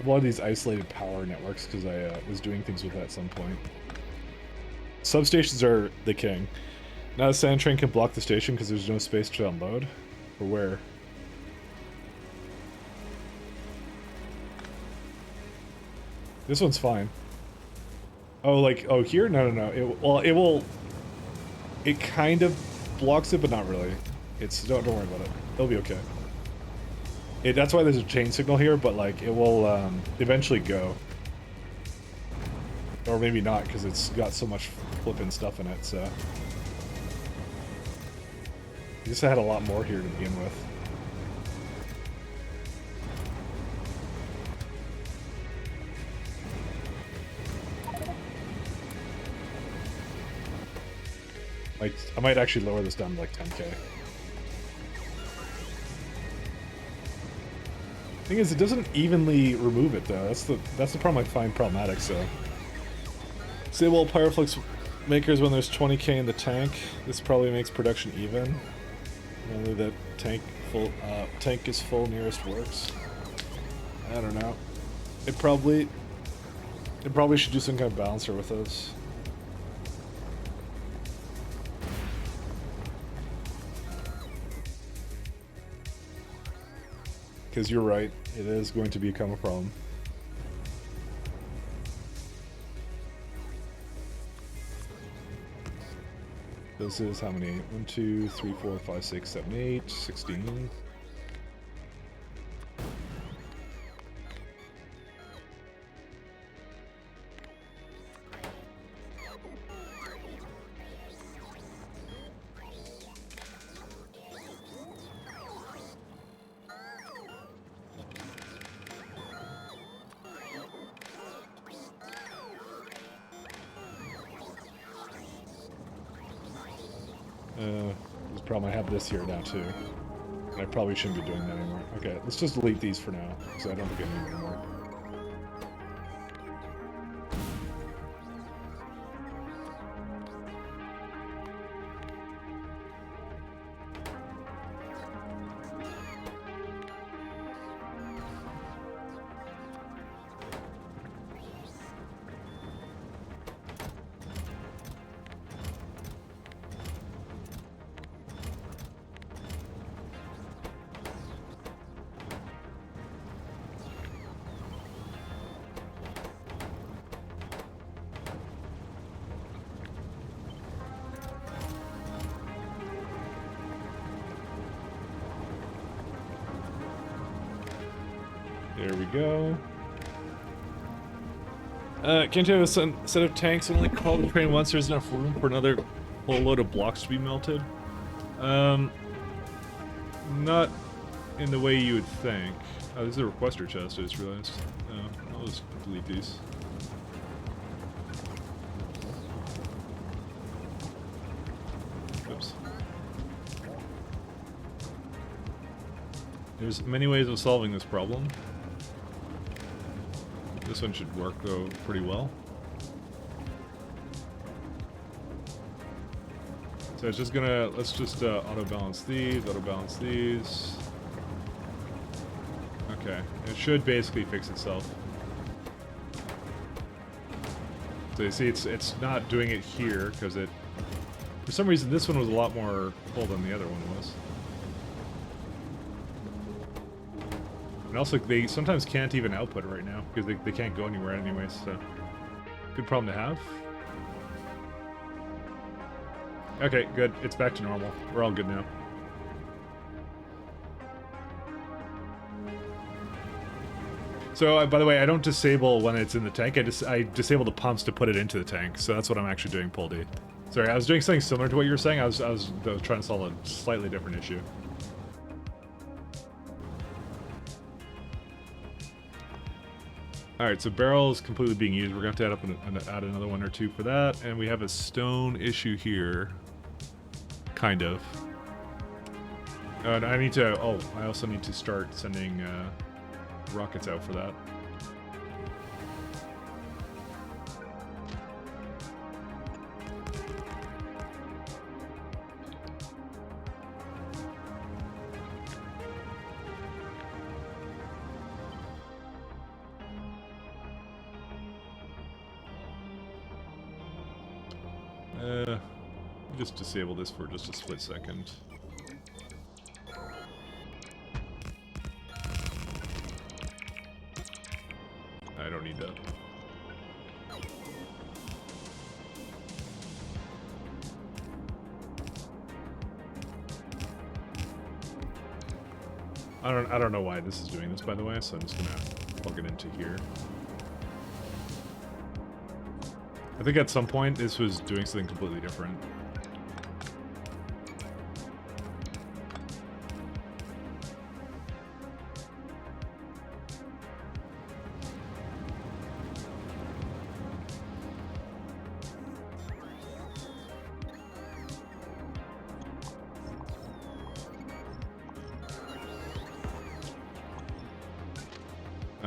A lot of these isolated power networks, because I was doing things with that at some point. Substations are the king. Now the sand train can block the station because there's no space to unload? Or where? This one's fine. Oh, like, oh, here? No, no, no. It kind of blocks it, but not really. Don't worry about it. It'll be okay. That's why there's a chain signal here, but, like, it will eventually go. Or maybe not, because it's got so much flippin' stuff in it, so... I guess I had a lot more here to begin with. I might actually lower this down to like 10k. Thing is, it doesn't evenly remove it though. That's the problem I find problematic. So, disable Pyroflux makers when there's 20k in the tank. This probably makes production even. Only that tank is full nearest works. I don't know. It probably should do some kind of balancer with this. Because you're right, it is going to become a problem. This is how many? 1, 2, 3, 4, 5, 6, 7, 8, 16. There's a problem I have this here now too. And I probably shouldn't be doing that anymore. Okay, let's just delete these for now, because I don't think I need them anymore. There we go. Can't you have a set of tanks and only call the train once there's enough room for another whole load of blocks to be melted? Not in the way you would think. Oh, this is a requester chest, I just realized. I'll just delete these. Oops. There's many ways of solving this problem. This one should work, though, pretty well. So it's just gonna, let's just auto-balance these, auto-balance these. Okay, it should basically fix itself. So you see, it's not doing it here, because it, for some reason, this one was a lot more full than the other one was. And also, they sometimes can't even output it right now, because they can't go anywhere anyways, so. Good problem to have. Okay, good. It's back to normal. We're all good now. So, by the way, I don't disable when it's in the tank. I disable the pumps to put it into the tank. So that's what I'm actually doing, Pull D. Sorry, I was doing something similar to what you were saying. I was trying to solve a slightly different issue. Alright, so barrel is completely being used. We're going to have to add another one or two for that. And we have a stone issue here. Kind of. And I need to... Oh, I also need to start sending rockets out for that. Just disable this for just a split second. I don't need that. I don't know why this is doing this, by the way, so I'm just gonna plug it into here. I think at some point this was doing something completely different.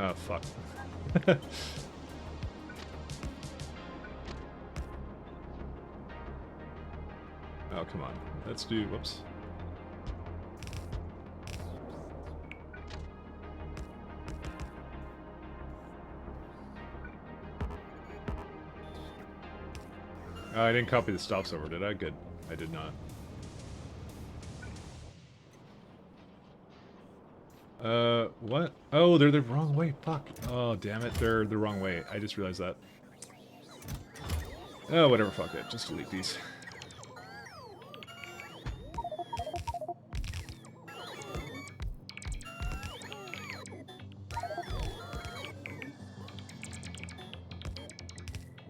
Oh, fuck. Oh, come on. Let's do... Whoops. Oh, I didn't copy the stops over, did I? Good. I did not. What? Oh, they're the wrong way. Fuck. Oh, damn it. They're the wrong way. I just realized that. Oh, whatever. Fuck it. Just delete these.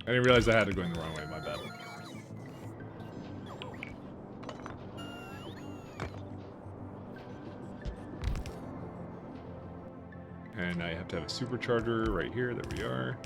I didn't realize I had it going the wrong way. My bad. And I have to have a supercharger right here. There we are.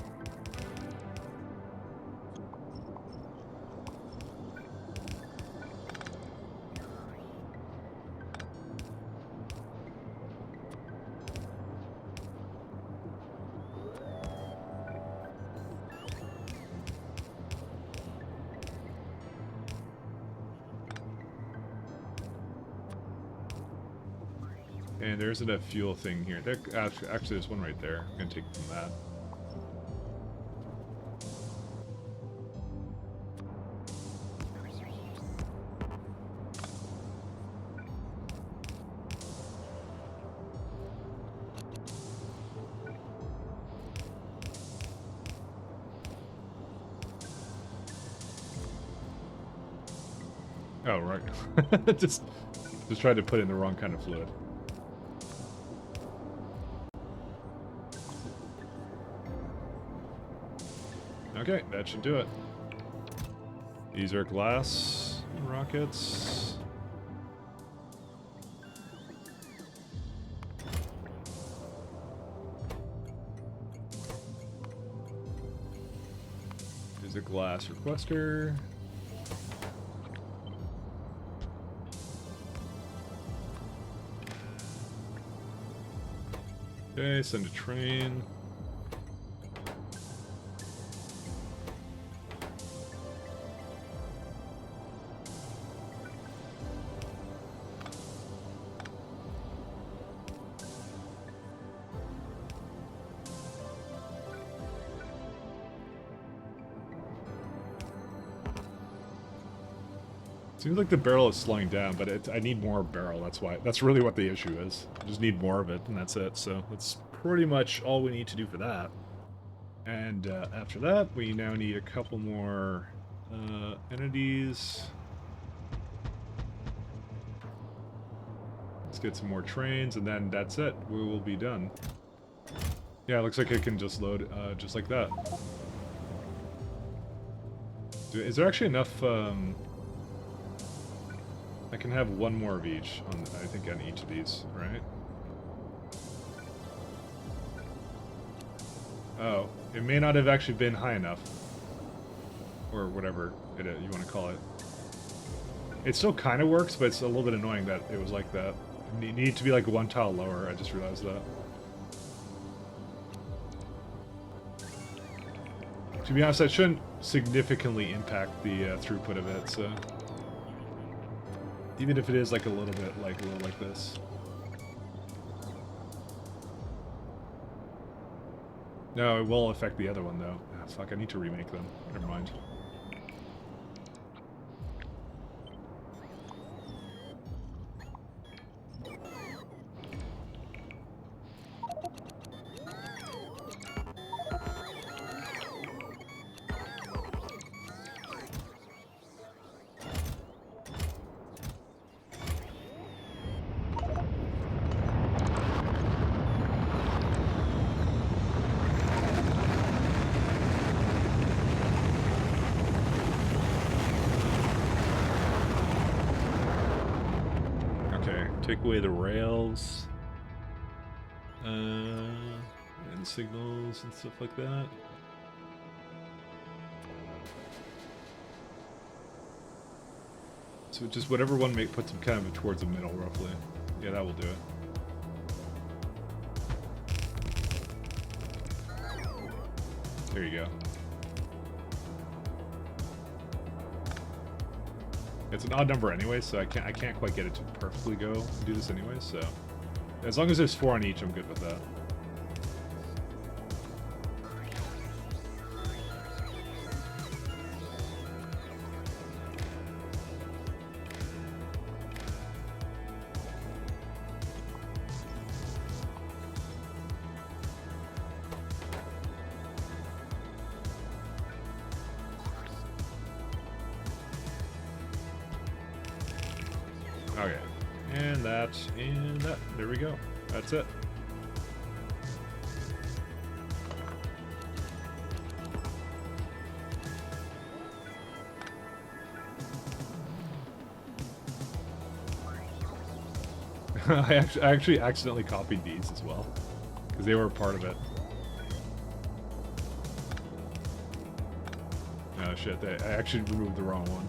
And there isn't a fuel thing here. There, actually, there's one right there. I'm gonna take from that. Oh, right. just tried to put in the wrong kind of fluid. Okay, that should do it. These are glass rockets. There's a glass requester. Okay, send a train. Seems like the barrel is slowing down, but I need more barrel. That's really what the issue is. I just need more of it, and that's it. So that's pretty much all we need to do for that. And after that, we now need a couple more entities. Let's get some more trains, and then that's it. We will be done. Yeah, it looks like it can just load just like that. Is there actually enough... I can have one more of each, I think, on each of these, right? Oh, it may not have actually been high enough. Or whatever you want to call it. It still kind of works, but it's a little bit annoying that it was like that. You need to be like one tile lower, I just realized that. To be honest, that shouldn't significantly impact the throughput of it, so... Even if it is like a little bit like this. No, it will affect the other one though. Ah, fuck, I need to remake them. Never mind. Take away the rails and signals and stuff like that. So just whatever one puts them kind of towards the middle, roughly. Yeah, that will do it. There you go. It's an odd number anyway, so I can't quite get it to perfectly go and do this anyway, so... As long as there's 4 on each, I'm good with that. Okay, and that. There we go. That's it. I actually accidentally copied these as well, because they were a part of it. Oh shit, I actually removed the wrong one.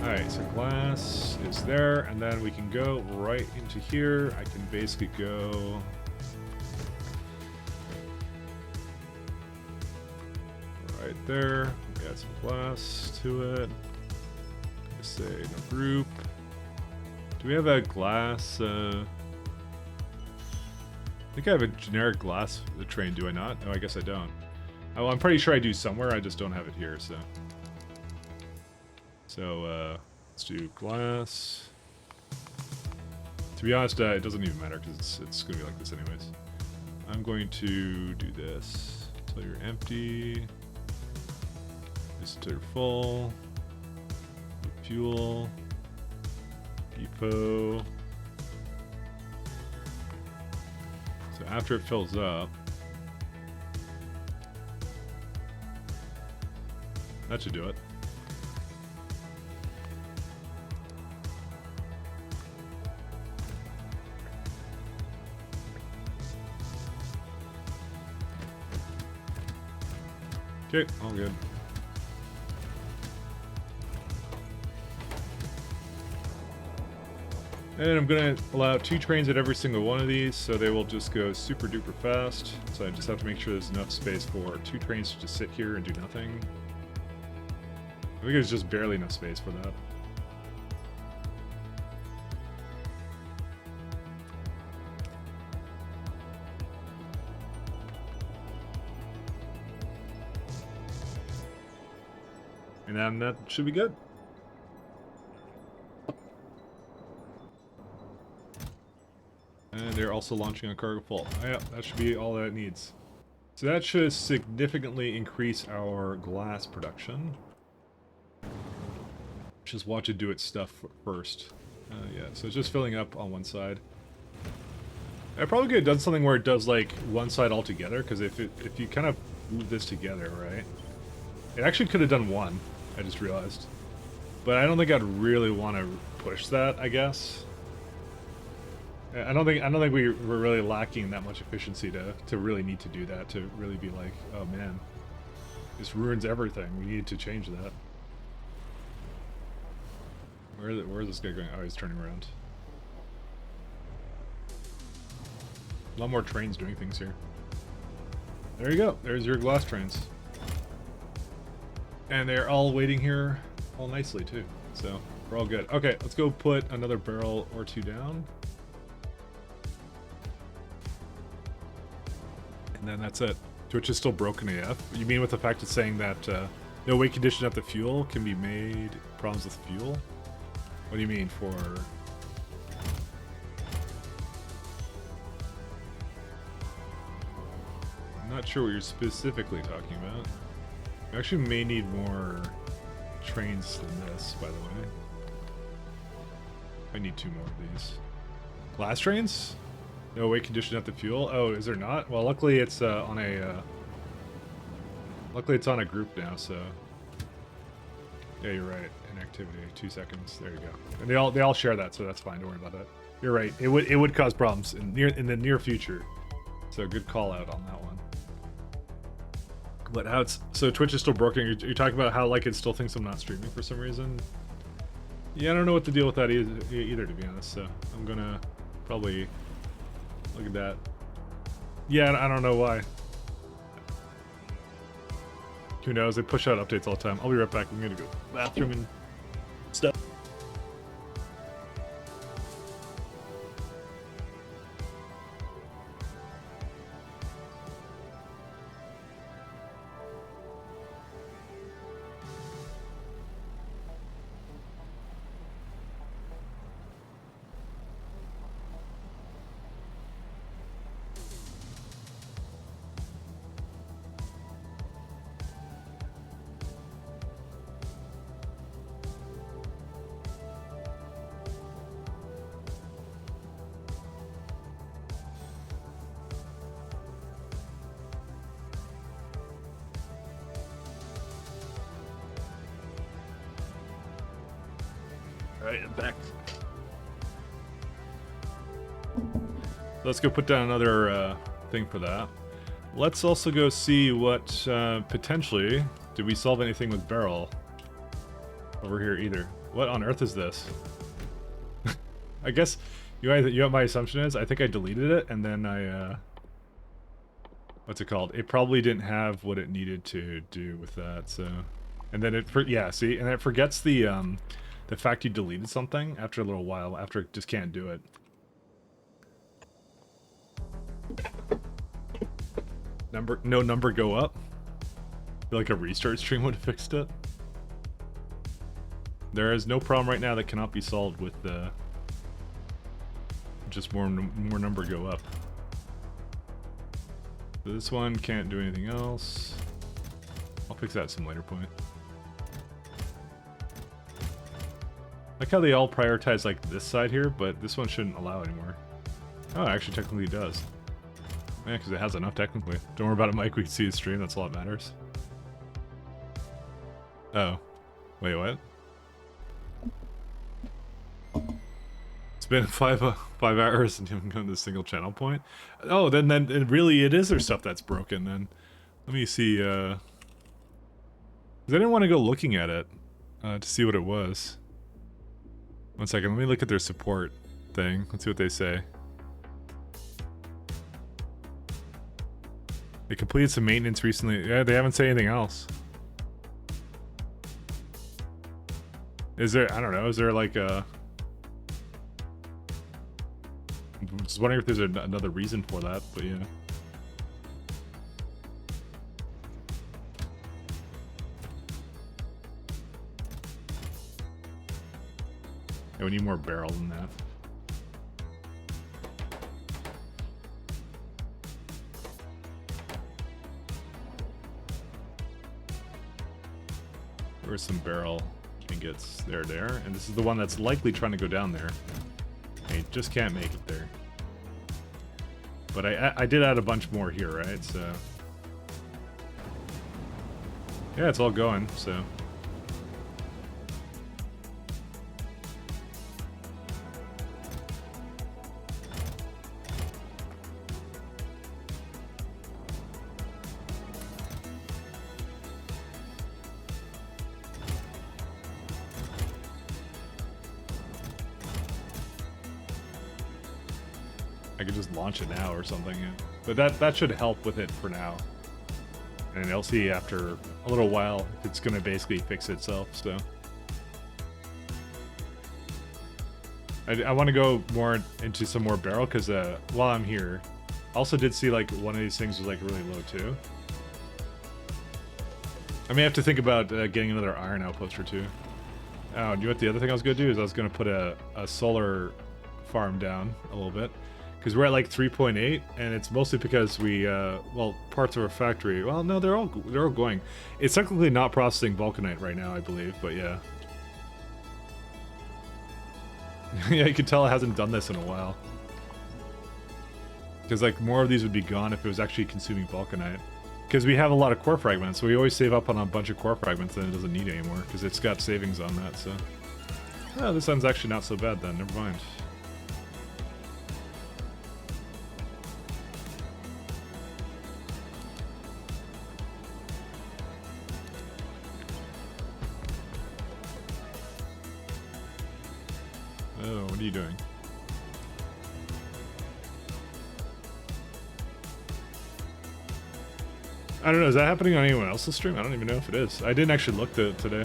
Alright, so glass is there, and then we can go right into here. I can basically go... right there. We got some glass to it. Just say no group. Do we have a glass? I think I have a generic glass train, do I not? Oh, I guess I don't. Oh, I'm pretty sure I do somewhere, I just don't have it here, so... So, let's do glass. To be honest, it doesn't even matter because it's going to be like this anyways. I'm going to do this until you're empty. Just until you're full. Fuel. Depot. So after it fills up, that should do it. Okay, all good. And I'm gonna allow 2 trains at every single one of these, so they will just go super duper fast. So I just have to make sure there's enough space for 2 trains to just sit here and do nothing. I think there's just barely enough space for that. And then that should be good. And they're also launching a cargo full. Oh, yeah, that should be all that it needs. So that should significantly increase our glass production. Just watch it do its stuff first. Yeah, so it's just filling up on one side. I probably could have done something where it does like one side altogether, because if you kind of move this together, right? It actually could have done one. I just realized, but I don't think I'd really want to push that. I guess. I don't think we're really lacking that much efficiency to really need to do that, to really be like, oh man, this ruins everything. We need to change that. Where is this guy going? Oh, he's turning around. A lot more trains doing things here. There you go. There's your glass trains. And they're all waiting here all nicely too. So we're all good. Okay, let's go put another barrel or 2 down. And then that's it. Twitch is still broken AF. You mean with the fact it's saying that no weight condition at the fuel can be made problems with fuel? What do you mean for... I'm not sure what you're specifically talking about. We actually may need more trains than this, by the way. I need 2 more of these. Glass trains? No weight condition at the fuel? Oh, is there not? Well, luckily it's on a... luckily it's on a group now, so... Yeah, you're right. Inactivity, 2 seconds. There you go. And they all share that, so that's fine. Don't worry about that. You're right. It would cause problems in the near future. So good call out on that one. But how it's so Twitch is still broken. You're talking about how like it still thinks I'm not streaming for some reason. Yeah, I don't know what to deal with that either, to be honest. So I'm gonna probably look at that. Yeah, I don't know why. Who knows? They push out updates all the time. I'll be right back. I'm gonna go to the bathroom and stuff. Alright, I'm back. Let's go put down another thing for that. Let's also go see what potentially... Did we solve anything with barrel over here either? What on earth is this? I guess you know what my assumption is? I think I deleted it and then I... what's it called? It probably didn't have what it needed to do with that, so... And then it... Yeah, see? And it forgets the fact you deleted something after a little while, after it just can't do it. No number go up? I feel like a restart stream would have fixed it. There is no problem right now that cannot be solved with just more number go up. So this one can't do anything else. I'll fix that at some later point. Like how they all prioritize like this side here, but this one shouldn't allow anymore. Oh, it actually technically does. Yeah, because it has enough technically. Don't worry about it, Mike. We can see the stream. That's all that matters. Oh. Wait, what? It's been 5 hours and you haven't gone to a single channel point? Oh, then it really it is their stuff that's broken then. Let me see, because I didn't want to go looking at it to see what it was. One second, let me look at their support thing. Let's see what they say. They completed some maintenance recently. Yeah, they haven't said anything else. Is there, I don't know, is there like a... I'm just wondering if there's another reason for that, but yeah. Yeah, we need more barrel than that. Where's some barrel ingots? There, and this is the one that's likely trying to go down there. I just can't make it there. But I did add a bunch more here, right? So yeah, it's all going. So I could just launch it now or something, yeah. But that should help with it for now. And I'll see after a little while if it's gonna basically fix itself, so. I want to go more into some more barrel, because while I'm here, I also did see like one of these things was like really low too. I may have to think about getting another iron outpost or two. Oh, you know what the other thing I was gonna do is I was gonna put a solar farm down a little bit. Because we're at like 3.8, and it's mostly because we, well, parts of our factory, well, no, they're all going. It's technically not processing vulcanite right now, I believe, but yeah. Yeah, you can tell it hasn't done this in a while. Because like more of these would be gone if it was actually consuming vulcanite. Because we have a lot of core fragments, so we always save up on a bunch of core fragments that it doesn't need anymore, because it's got savings on that, so. Oh, this one's actually not so bad then, never mind. Oh, what are you doing? I don't know, is that happening on anyone else's stream? I don't even know if it is. I didn't actually look today.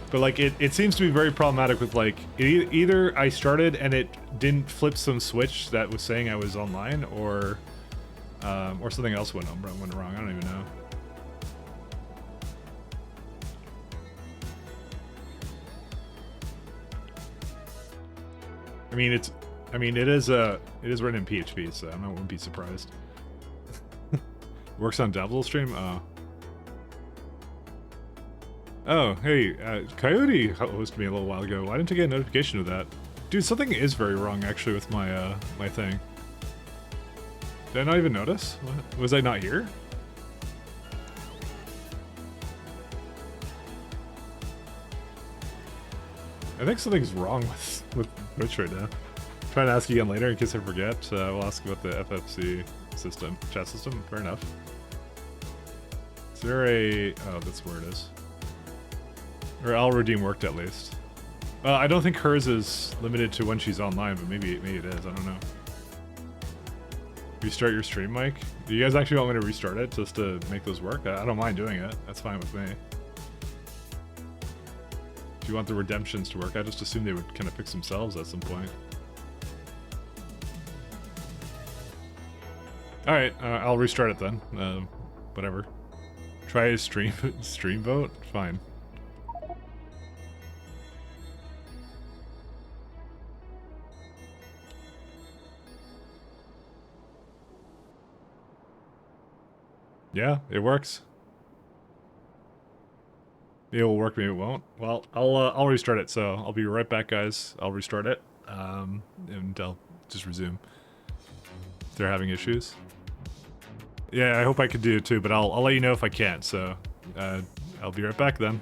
But like, it seems to be very problematic with like, either I started and it didn't flip some switch that was saying I was online, or something else went wrong, I don't even know. I mean, it is written in PHP, so I wouldn't be surprised. Works on Devil Stream? Oh. Oh, hey, Coyote hosted me a little while ago. Why didn't I get a notification of that? Dude, something is very wrong, actually, with my, my thing. Did I not even notice? What? Was I not here? I think something's wrong with Twitch right now. I'm trying to ask you again later in case I forget. We'll ask about the FFC system, chat system. Fair enough. Is there a... Oh, that's where it is. Or Al Redeem worked at least. I don't think hers is limited to when she's online, but maybe it is. I don't know. Restart your stream, Mike? Do you guys actually want me to restart it just to make those work? I don't mind doing it. That's fine with me. If you want the redemptions to work, I just assumed they would kind of fix themselves at some point. Alright, I'll restart it then. Whatever. Try a stream vote? Fine. Yeah, it works. Maybe it'll work, maybe it won't. Well, I'll restart it. So I'll be right back, guys. I'll restart it, and I'll just resume. If they're having issues. Yeah, I hope I could do it too, but I'll let you know if I can't. So I'll be right back then.